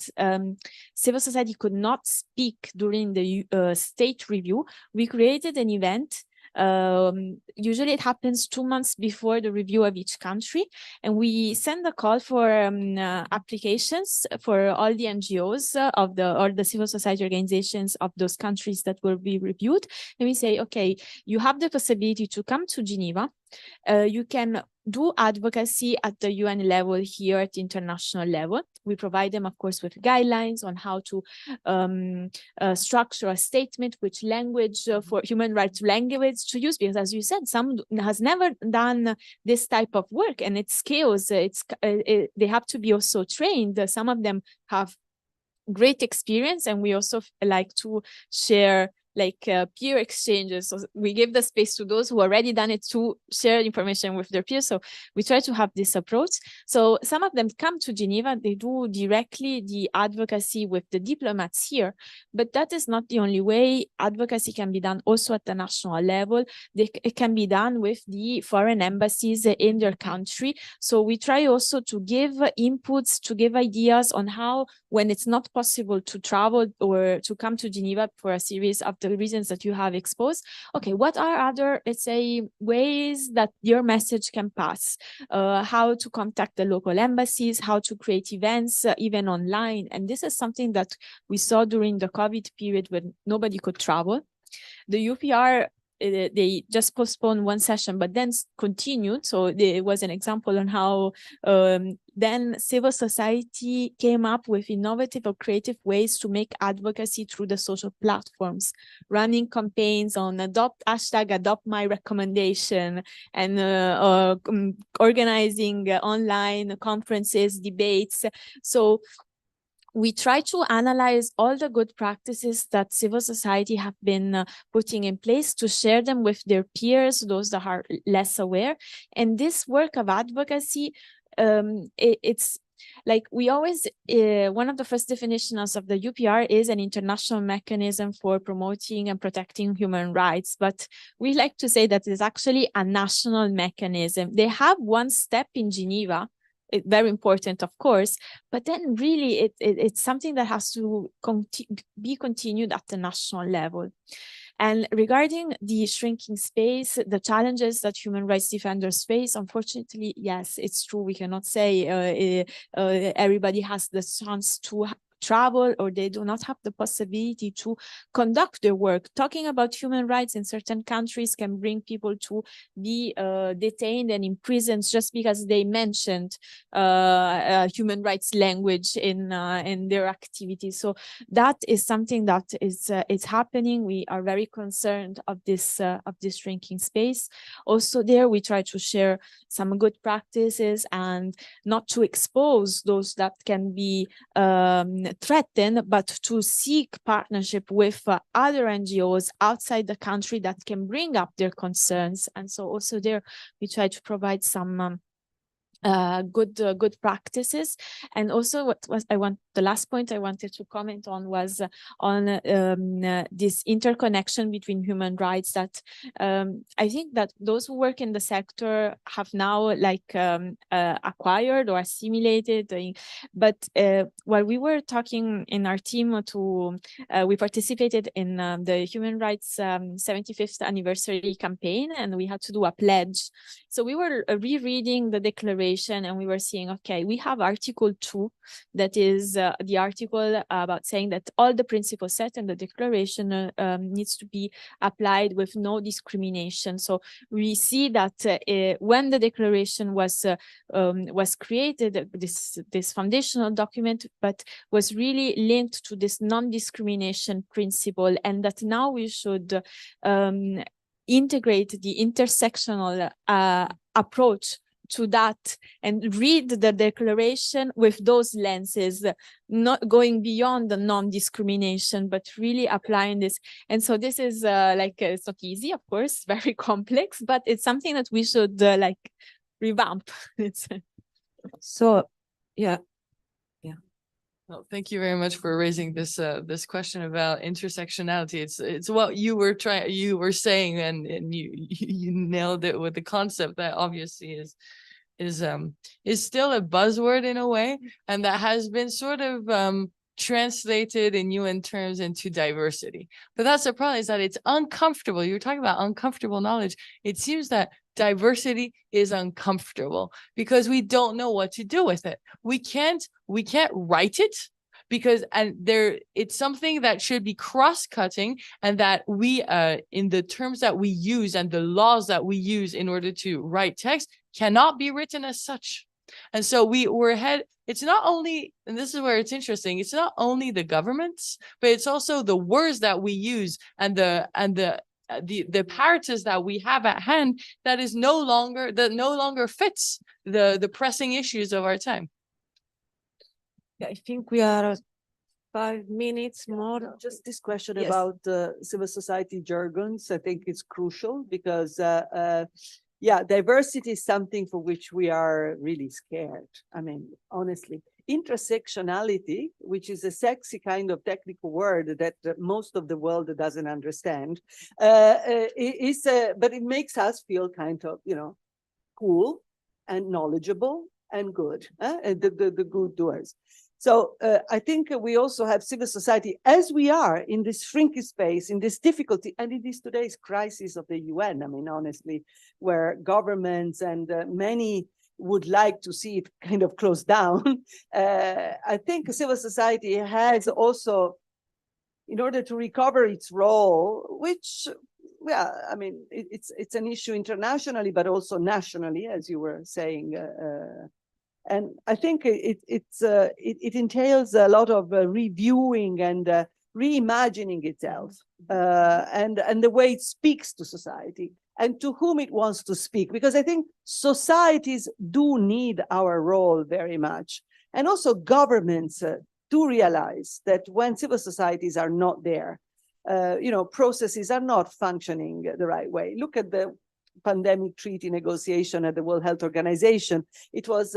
civil society could not speak during the state review, we created an event. Usually it happens 2 months before the review of each country, and we send a call for applications for all the NGOs or the civil society organizations of those countries that will be reviewed. And we say, okay, you have the possibility to come to Geneva. You can do advocacy at the UN level here at the international level. We provide them, of course, with guidelines on how to structure a statement, which language for human rights language to use, because as you said, some has never done this type of work, and it scales. They have to be also trained. Some of them have great experience, and we also like to share peer exchanges. So we give the space to those who already done it to share information with their peers. So we try to have this approach. So some of them come to Geneva, they do directly the advocacy with the diplomats here, but that is not the only way. Advocacy can be done also at the national level. It can be done with the foreign embassies in their country. So we try also to give inputs, to give ideas on how, when it's not possible to travel or to come to Geneva for a series of the reasons that you have exposed. Okay, what are other, let's say, ways that your message can pass? How to contact the local embassies, how to create events, even online. And this is something that we saw during the COVID period when nobody could travel. The UPR, they just postponed one session, but then continued. So there was an example on how then civil society came up with innovative or creative ways to make advocacy through the social platforms, running campaigns on #adopt my recommendation, and organizing online conferences, debates. So we try to analyze all the good practices that civil society have been putting in place to share them with their peers, those that are less aware. And this work of advocacy, it's like we always, one of the first definitions of the UPR is an international mechanism for promoting and protecting human rights. But we like to say that it's actually a national mechanism. They have one step in Geneva, very important, of course, but then really it's something that has to be continued at the national level. And regarding the shrinking space, the challenges that human rights defenders face, unfortunately, yes, it's true. We cannot say everybody has the chance to travel, or they do not have the possibility to conduct their work. Talking about human rights in certain countries can bring people to be detained and imprisoned just because they mentioned human rights language in their activities. So that is something that is happening. We are very concerned of this shrinking space. Also there, we try to share some good practices and not to expose those that can be threatened, but to seek partnership with other NGOs outside the country that can bring up their concerns. And so also there, we try to provide some good practices. And also the last point I wanted to comment on was on this interconnection between human rights that I think that those who work in the sector have now acquired or assimilated. But while we were talking in our team we participated in the Human Rights 75th anniversary campaign, and we had to do a pledge. So we were rereading the declaration, and we were seeing, okay, we have Article 2, that is the article about saying that all the principles set in the declaration needs to be applied with no discrimination. So we see that when the declaration was created, this foundational document, but was really linked to this non-discrimination principle, and that now we should integrate the intersectional approach to that and read the declaration with those lenses, not going beyond the non-discrimination, but really applying this. And so this is it's not easy, of course, very complex, but it's something that we should revamp. So, yeah. Well, thank you very much for raising this this question about intersectionality. It's what you were saying, and you nailed it with the concept that obviously is still a buzzword in a way, and that has been sort of translated in UN terms into diversity. But that's the problem, is that it's uncomfortable. You're talking about uncomfortable knowledge. It seems that diversity is uncomfortable because we don't know what to do with it. We can't write it because it's something that should be cross-cutting, and that we in the terms that we use and the laws that we use in order to write text cannot be written as such. And so we're ahead. It's not only, and this is where it's interesting, it's not only the governments, but it's also the words that we use and the apparatus that we have at hand that no longer fits the pressing issues of our time. Yeah, I think we are 5 minutes more. Just this question Yes. about civil society jargons, I think it's crucial because diversity is something for which we are really scared. I mean, honestly. Intersectionality, which is a sexy kind of technical word that most of the world doesn't understand, but it makes us feel kind of, cool and knowledgeable and good, the good doers. So I think we also have civil society, as we are in this shrinking space, in this difficulty, and in this today's crisis of the UN, I mean, honestly, where governments and many would like to see it kind of closed down. I think civil society has also, in order to recover its role, which, yeah, I mean, it's an issue internationally, but also nationally, as you were saying. And I think it entails a lot of reviewing and reimagining itself and the way it speaks to society and to whom it wants to speak, because I think societies do need our role very much. And also governments do realize that when civil societies are not there, processes are not functioning the right way. Look at the pandemic treaty negotiation at the World Health Organization. It was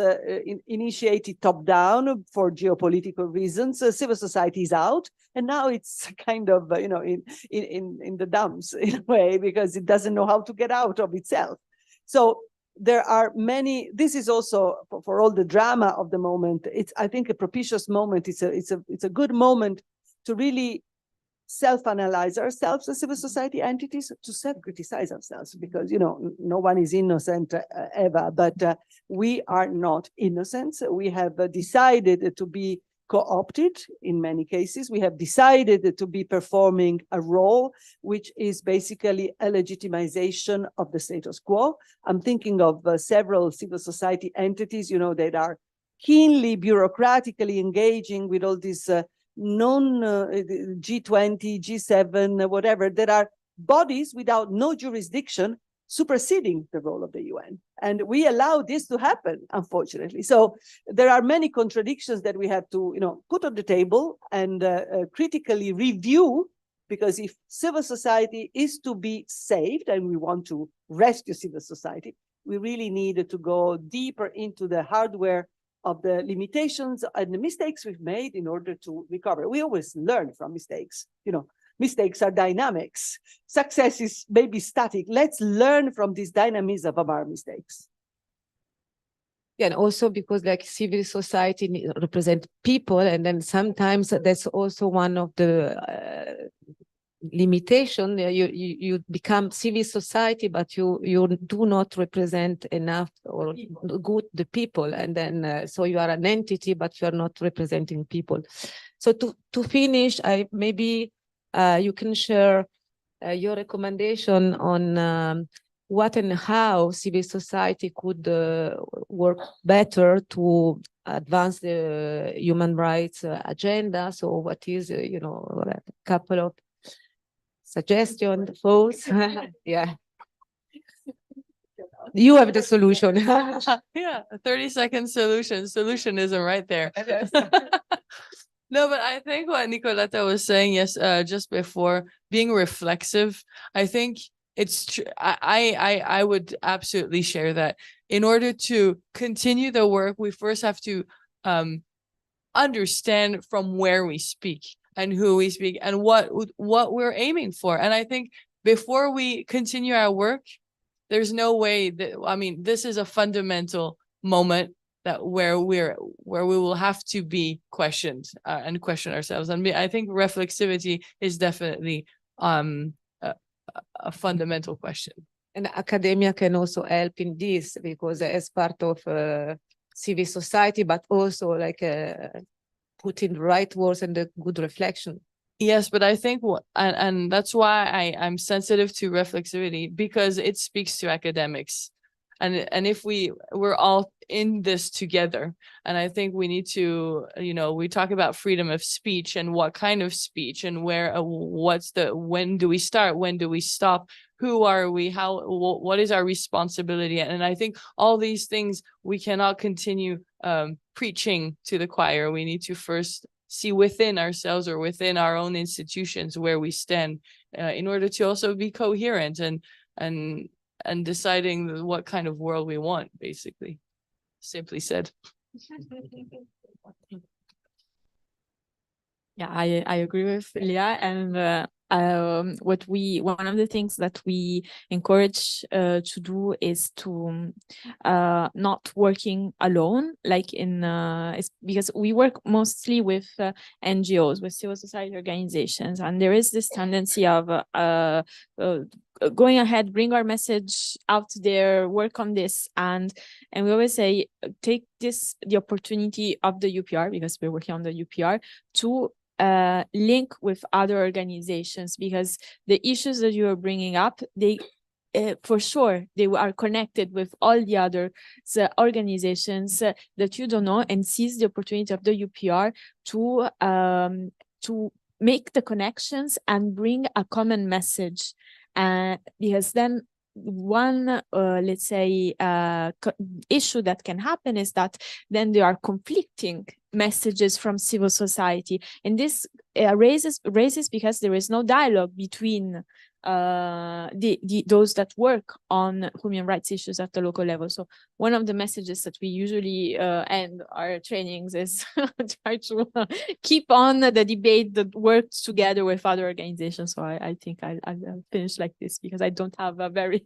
initiated top-down for geopolitical reasons. Civil society is out, and now it's kind of in the dumps in a way, because it doesn't know how to get out of itself. So there are many. This is also for all the drama of the moment. It's, I think, a propitious moment. It's a good moment to really self-analyze ourselves as civil society entities, to self-criticize ourselves, because no one is innocent ever, but we are not innocent. We have decided to be co-opted in many cases. We have decided to be performing a role which is basically a legitimization of the status quo. I'm thinking of several civil society entities, that are keenly bureaucratically engaging with all these G20, G7, whatever, there are bodies without no jurisdiction superseding the role of the UN. And we allow this to happen, unfortunately. So there are many contradictions that we have to, put on the table and critically review, because if civil society is to be saved and we want to rescue civil society, we really need to go deeper into the hardware of the limitations and the mistakes we've made in order to recover. We always learn from mistakes. Mistakes are dynamics. Success is maybe static. Let's learn from this dynamism of our mistakes. Yeah, and also because civil society represent people, and then sometimes that's also one of the limitation. You become civil society, but you do not represent enough or good the people, and then so you are an entity, but you are not representing people. So to finish, maybe you can share your recommendation on what and how civil society could work better to advance the human rights agenda. So what is a couple of suggestions, thoughts? Yeah. You have the solution. Yeah, a 30-second solution. Solutionism right there. No, but I think what Nicoletta was saying, yes, just before, being reflexive, I think it's true. I would absolutely share that. In order to continue the work, we first have to understand from where we speak and who we speak and what we're aiming for. And I think before we continue our work, there's no way that, this is a fundamental moment that where we will have to be questioned and question ourselves. And I think reflexivity is definitely a fundamental question. And academia can also help in this, because as part of civil society, but also putting the right words and the good reflection. Yes, but I think and that's why I'm sensitive to reflexivity, because it speaks to academics. And if we're all in this together, and I think we need to, we talk about freedom of speech and what kind of speech and where, when do we start? When do we stop? Who are we? What is our responsibility? And I think all these things, we cannot continue preaching to the choir. We need to first see within ourselves or within our own institutions where we stand in order to also be coherent and deciding what kind of world we want, basically, simply said. Yeah, I agree with Lia, and one of the things that we encourage to do is to not working alone, like it's because we work mostly with NGOs, with civil society organizations, and there is this tendency of going ahead, bring our message out there, work on this, and we always say take the opportunity of the UPR, because we're working on the UPR, to link with other organizations, because the issues that you are bringing up, they for sure they are connected with all the other organizations that you don't know, and seize the opportunity of the UPR to make the connections and bring a common message, because then one let's say issue that can happen is that then there are conflicting messages from civil society, and this raises because there is no dialogue between those that work on human rights issues at the local level. So one of the messages that we usually end our trainings is try to keep on the debate that works together with other organizations. So I think I'll finish like this, because I don't have a very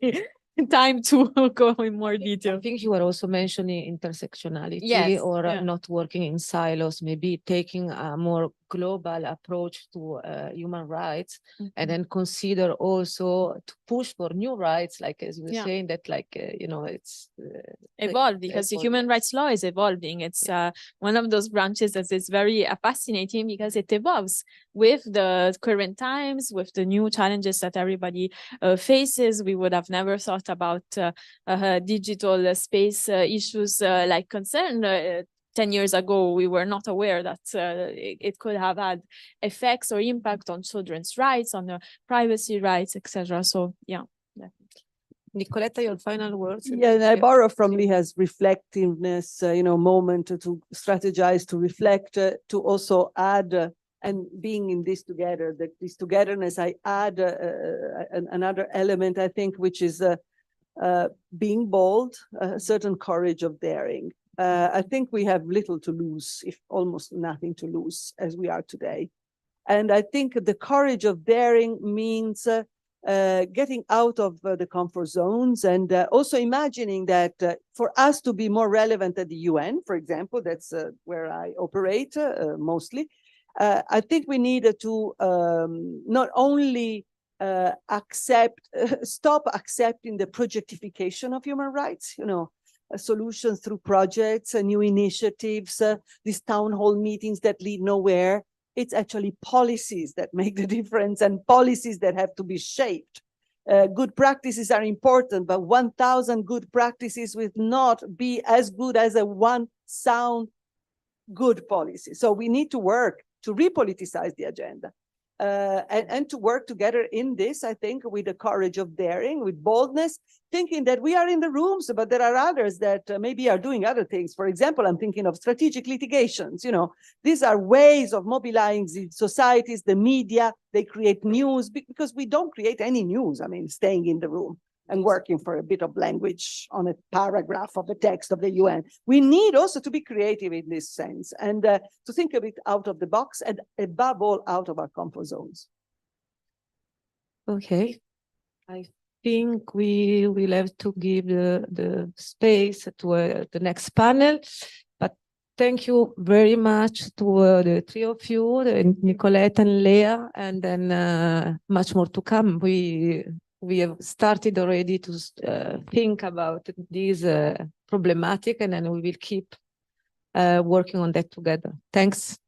time to go in more detail. I think you were also mentioning intersectionality, Yes, or yeah. not working in silos, maybe taking a more global approach to human rights, and then consider also to push for new rights, like as we were Yeah. saying, that like, you know, it's Evolved, because the human rights law is evolving. It's one of those branches that is very fascinating, because it evolves with the current times, with the new challenges that everybody faces. We would have never thought about digital space issues like concern 10 years ago. We were not aware that it could have had effects or impact on children's rights, on their privacy rights, etc. So yeah. Nicoletta, your final words? Yeah, and I borrow from Liha's reflectiveness, moment to strategize, to reflect, to also add, and being in this together, this togetherness, I add another element, I think, which is being bold, a certain courage of daring. I think we have little to lose, if almost nothing to lose, as we are today. And I think the courage of daring means getting out of the comfort zones, and also imagining that for us to be more relevant at the UN, for example, that's where I operate mostly, I think we need to not only stop accepting the projectification of human rights, solutions through projects, new initiatives, these town hall meetings that lead nowhere. It's actually policies that make the difference, and policies that have to be shaped. Good practices are important, but 1,000 good practices will not be as good as one sound good policy. So we need to work to repoliticize the agenda. And to work together in this, I think, with the courage of daring, with boldness, thinking that we are in the rooms, but there are others that maybe are doing other things. For example, I'm thinking of strategic litigations. These are ways of mobilizing societies, the media. They create news, because we don't create any news. I mean, staying in the room and working for a bit of language on a paragraph of the text of the UN. We need also to be creative in this sense, and to think a bit out of the box, and above all, out of our comfort zones. Okay. I think we will have to give the space to the next panel. But thank you very much to the three of you, Nicolette and Leah, and then much more to come. We have started already to think about this problematic, and then we will keep working on that together. Thanks.